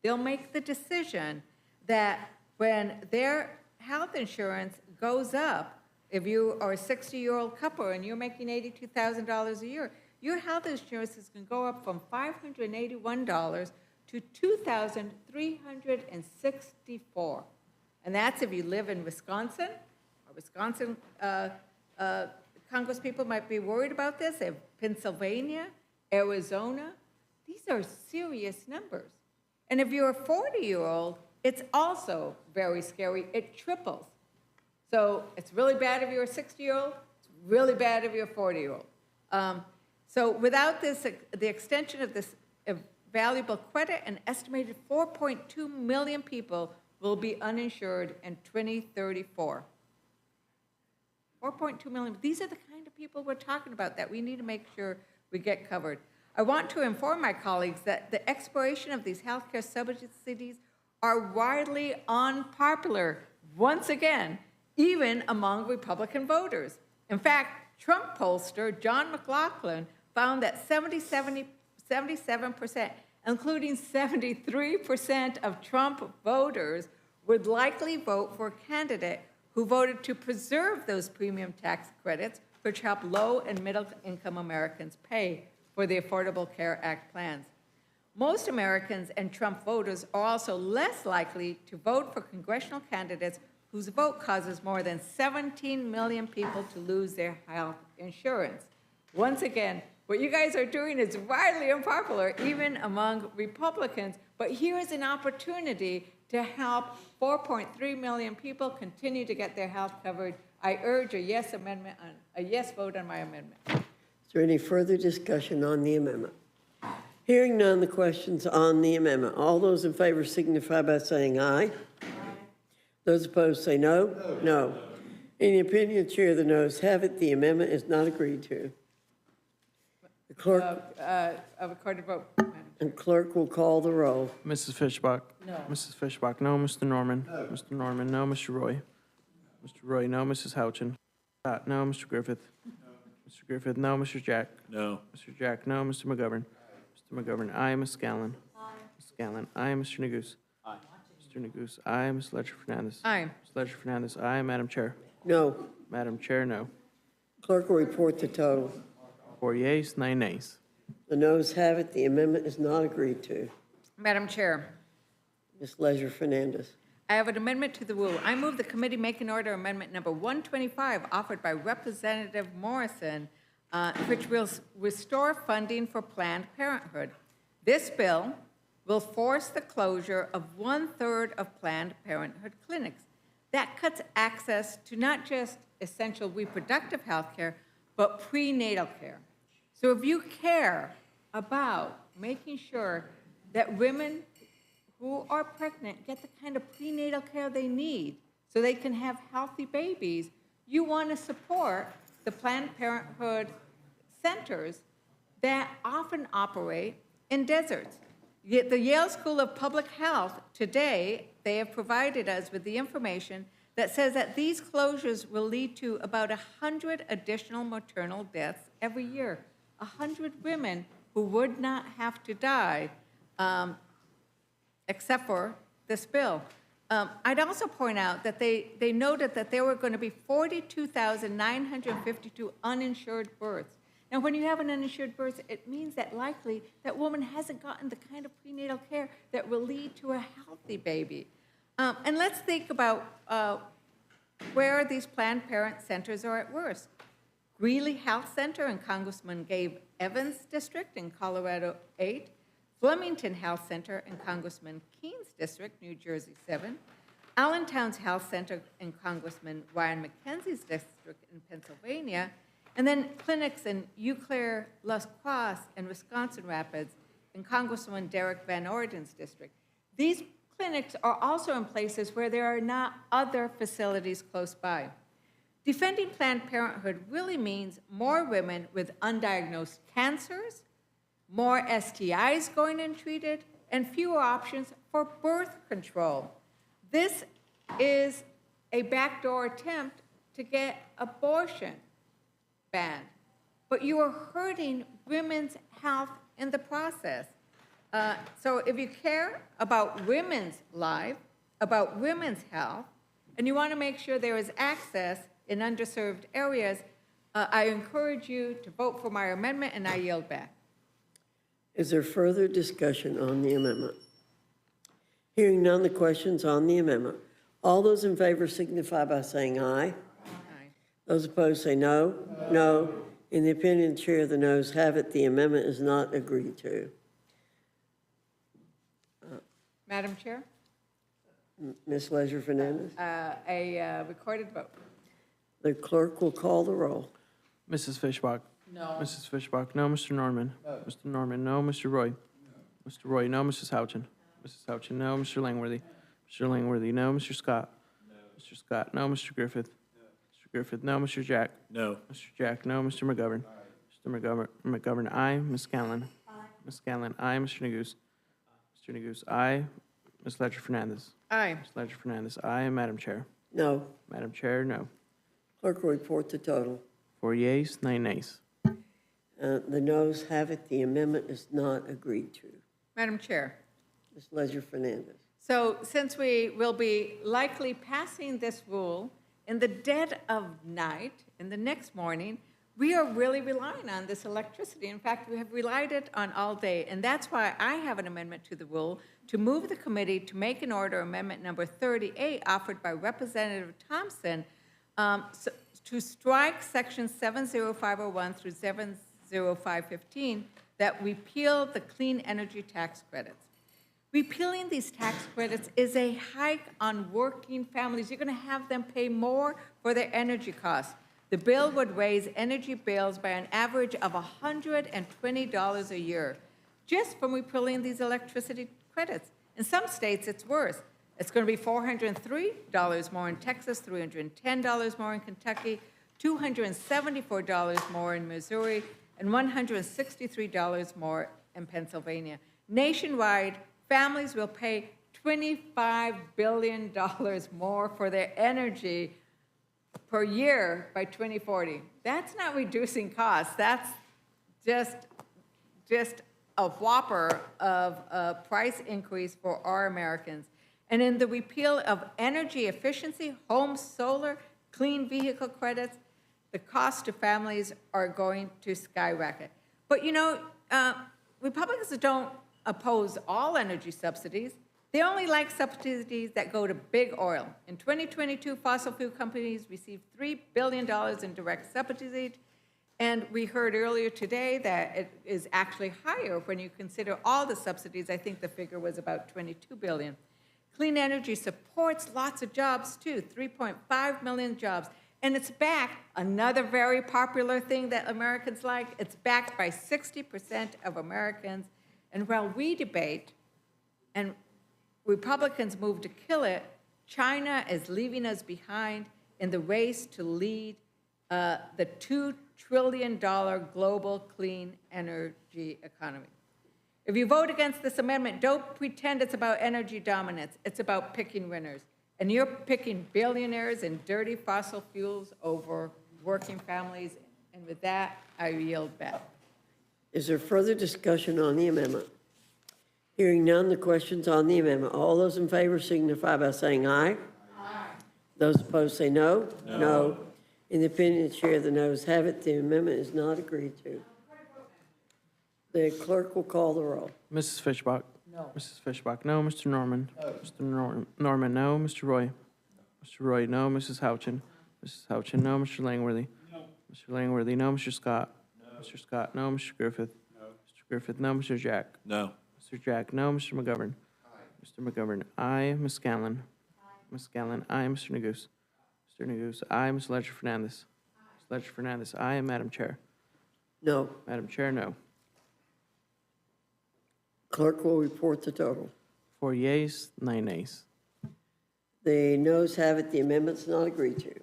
They'll make the decision that when their health insurance goes up, if you are a 60-year-old couple and you're making $82,000 a year, your health insurance is going to go up from $581 to $2,364. And that's if you live in Wisconsin. Or Wisconsin Congress people might be worried about this. If Pennsylvania, Arizona, these are serious numbers. And if you're a 40-year-old, it's also very scary. It triples. So it's really bad if you're a 60-year-old. It's really bad if you're a 40-year-old. So without this, the extension of this valuable credit, an estimated 4.2 million people will be uninsured in 2034. 4.2 million. These are the kind of people we're talking about that we need to make sure we get covered. I want to inform my colleagues that the expiration of these healthcare subsidies are widely unpopular, once again, even among Republican voters. In fact, Trump pollster John McLaughlin found that 77%, including 73% of Trump voters, would likely vote for a candidate who voted to preserve those premium tax credits, which help low and middle income Americans pay for the Affordable Care Act plans. Most Americans and Trump voters are also less likely to vote for congressional candidates whose vote causes more than 17 million people to lose their health insurance. Once again, what you guys are doing is widely unpopular, even among Republicans, but here is an opportunity to help 4.3 million people continue to get their health covered. I urge a yes vote on my amendment. Is there any further discussion on the amendment? Hearing none, the question's on the amendment. All those in favor signify by saying aye. Those opposed say no. No. In the opinion of the chair, the noes have it. The amendment is not agreed to. The clerk, A recorded vote. and clerk will call the roll. Mrs. Fishbach? No. Mrs. Fishbach, no. Mr. Norman? Mr. Norman, no. Mr. Roy? Mr. Roy, no. Mrs. Houchin? Scott, no. Mr. Griffith? Mr. Griffith, no. Mr. Jack? No. Mr. Jack, no. Mr. McGovern? Mr. McGovern, aye. Ms. Scanlon? Ms. Scanlon, aye. Mr. Neguse? Aye. Mr. Neguse, aye. Ms. Ledger Fernandez? Aye. Ms. Ledger Fernandez, aye. Madam Chair? No. Madam Chair, no. Clerk will report the total. 4 yeas, 9 nays. The noes have it. The amendment is not agreed to. Madam Chair, Ms. Ledger Fernandez. I have an amendment to the rule. I move the committee make an order amendment number 125 offered by Representative Morrison, which will restore funding for Planned Parenthood. This bill will force the closure of 1/3 of Planned Parenthood clinics. That cuts access to not just essential reproductive health care, but prenatal care. So if you care about making sure that women who are pregnant get the kind of prenatal care they need so they can have healthy babies, you want to support the Planned Parenthood centers that often operate in deserts. Yet the Yale School of Public Health today, they have provided us with the information that says that these closures will lead to about 100 additional maternal deaths every year. 100 women who would not have to die except for this bill. I'd also point out that they noted that there were going to be 42,952 uninsured births. Now, when you have an uninsured birth, it means that likely that woman hasn't gotten the kind of prenatal care that will lead to a healthy baby. And let's think about where these Planned Parent centers are at worst. Greeley Health Center in Congressman Gabe Evans' district in Colorado 8, Flemington Health Center in Congressman Keene's district, New Jersey 7, Allentown's Health Center in Congressman Ryan McKenzie's district in Pennsylvania, and then clinics in Eau Claire, Las Croix, and Wisconsin Rapids in Congressman Derek Van Orden's district. These clinics are also in places where there are not other facilities close by. Defending Planned Parenthood really means more women with undiagnosed cancers, more STIs going untreated, and fewer options for birth control. This is a backdoor attempt to get abortion banned, but you are hurting women's health in the process. So if you care about women's life, about women's health, and you want to make sure there is access in underserved areas, I encourage you to vote for my amendment, and I yield back. Is there further discussion on the amendment? Hearing none, the question's on the amendment. All those in favor signify by saying aye. Aye. Those opposed say no. No. In the opinion of the chair, the noes have it. The amendment is not agreed to. Madam Chair, Ms. Leisure Fernandez, a recorded vote. the clerk will call the roll. Mrs. Fishbach? No. Mrs. Fishbach, no. Mr. Norman? No. Mr. Norman, no. Mr. Roy? No. Mr. Roy, no. Mrs. Houchin? Mrs. Houchin, no. Mr. Langworthy? Mr. Langworthy, no. Mr. Scott? No. Mr. Scott, no. Mr. Griffith? No. Mr. Griffith, no. Mr. Jack? No. Mr. Jack, no. Mr. McGovern? Mr. McGovern, aye. Ms. Scanlon? Aye. Ms. Scanlon, aye. Mr. Neguse? Mr. Neguse, aye. Ms. Ledger Fernandez? Aye. Ms. Ledger Fernandez, aye. Madam Chair? No. Madam Chair, no. Clerk will report the total. 4 yeas, 9 nays. The noes have it. The amendment is not agreed to. Madam Chair. Ms. Leisure Fernandez. So since we will be likely passing this rule in the dead of night, in the next morning, we are really relying on this electricity. In fact, we have relied it on all day, and that's why I have an amendment to the rule to move the committee to make an order amendment number 38 offered by Representative Thompson to strike section 70501 through 70515 that repeal the clean energy tax credits. Repealing these tax credits is a hike on working families. You're going to have them pay more for their energy costs. The bill would raise energy bills by an average of $120 a year just from repealing these electricity credits. In some states, it's worse. It's going to be $403 more in Texas, $310 more in Kentucky, $274 more in Missouri, and $163 more in Pennsylvania. Nationwide, families will pay $25 billion more for their energy per year by 2040. That's not reducing costs. That's just a whopper of a price increase for our Americans. And in the repeal of energy efficiency, home solar, clean vehicle credits, the cost to families are going to skyrocket. But you know, Republicans don't oppose all energy subsidies. They only like subsidies that go to big oil. In 2022, fossil fuel companies received $3 billion in direct subsidies, and we heard earlier today that it is actually higher when you consider all the subsidies. I think the figure was about $22 billion. Clean energy supports lots of jobs too, 3.5 million jobs. And it's backed, another very popular thing that Americans like, it's backed by 60% of Americans. And while we debate and Republicans move to kill it, China is leaving us behind in the race to lead the $2 trillion global clean energy economy. If you vote against this amendment, don't pretend it's about energy dominance. It's about picking winners. And you're picking billionaires and dirty fossil fuels over working families. And with that, I yield back. Is there further discussion on the amendment? Hearing none, the question's on the amendment. All those in favor signify by saying aye. Aye. Those opposed say no. No. In the opinion of the chair, the noes have it. The amendment is not agreed to. The clerk will call the roll. Mrs. Fishbach? No. Mrs. Fishbach, no. Mr. Norman? No. Mr. Norman, no. Mr. Roy? Mr. Roy, no. Mrs. Houchin? Mrs. Houchin, no. Mr. Langworthy? No. Mr. Langworthy, no. Mr. Scott? No. Mr. Scott, no. Mr. Griffith? No. Mr. Griffith, no. Mr. Jack? No. Mr. Jack, no. Mr. McGovern? Aye. Mr. McGovern, aye. Ms. Scanlon? Aye. Ms. Scanlon, aye. Mr. Neguse? Mr. Neguse, aye. Ms. Ledger Fernandez? Aye. Ms. Ledger Fernandez, aye. Madam Chair? No. Madam Chair, no. Clerk will report the total. 4 yeas, 9 nays. The noes have it. The amendment's not agreed to.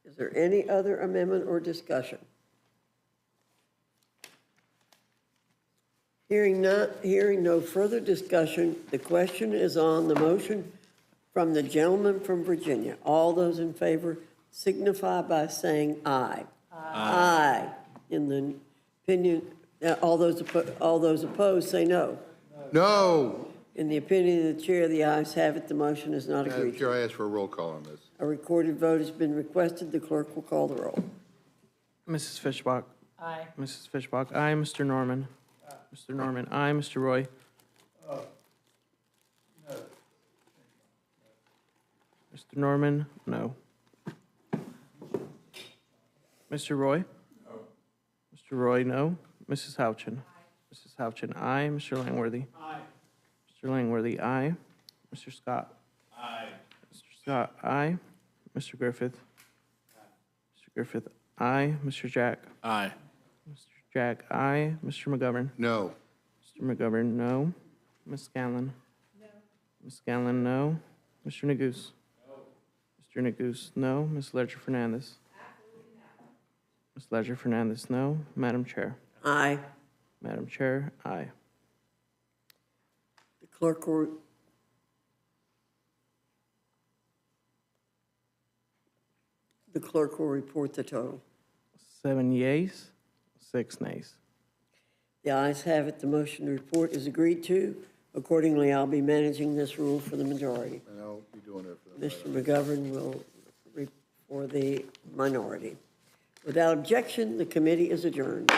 Is there any other amendment or discussion? Hearing no further discussion, the question is on the motion from the gentleman from Virginia. All those in favor signify by saying aye. Aye. In the opinion, all those opposed say no. No. In the opinion of the chair, the ayes have it. The motion is not agreed to. Chair, I ask for a roll call on this. A recorded vote has been requested. The clerk will call the roll. Mrs. Fishbach? Aye. Mrs. Fishbach, aye. Mr. Norman? Mr. Norman, aye. Mr. Roy? Mr. Norman, no. Mr. Roy? No. Mr. Roy, no. Mrs. Houchin? Mrs. Houchin, aye. Mr. Langworthy? Aye. Mr. Langworthy, aye. Mr. Scott? Aye. Mr. Scott, aye. Mr. Griffith? Mr. Griffith, aye. Mr. Jack? Aye. Mr. Jack, aye. Mr. McGovern? No. Mr. McGovern, no. Ms. Scanlon? No. Ms. Scanlon, no. Mr. Neguse? No. Mr. Neguse, no. Ms. Ledger Fernandez? Absolutely not. Ms. Ledger Fernandez, no. Madam Chair? Aye. Madam Chair, aye. The clerk will report the total. 7 yeas, 6 nays. The ayes have it. The motion to report is agreed to. Accordingly, I'll be managing this rule for the majority. And I'll be doing it for the Mr. McGovern will for the minority. Without objection, the committee is adjourned.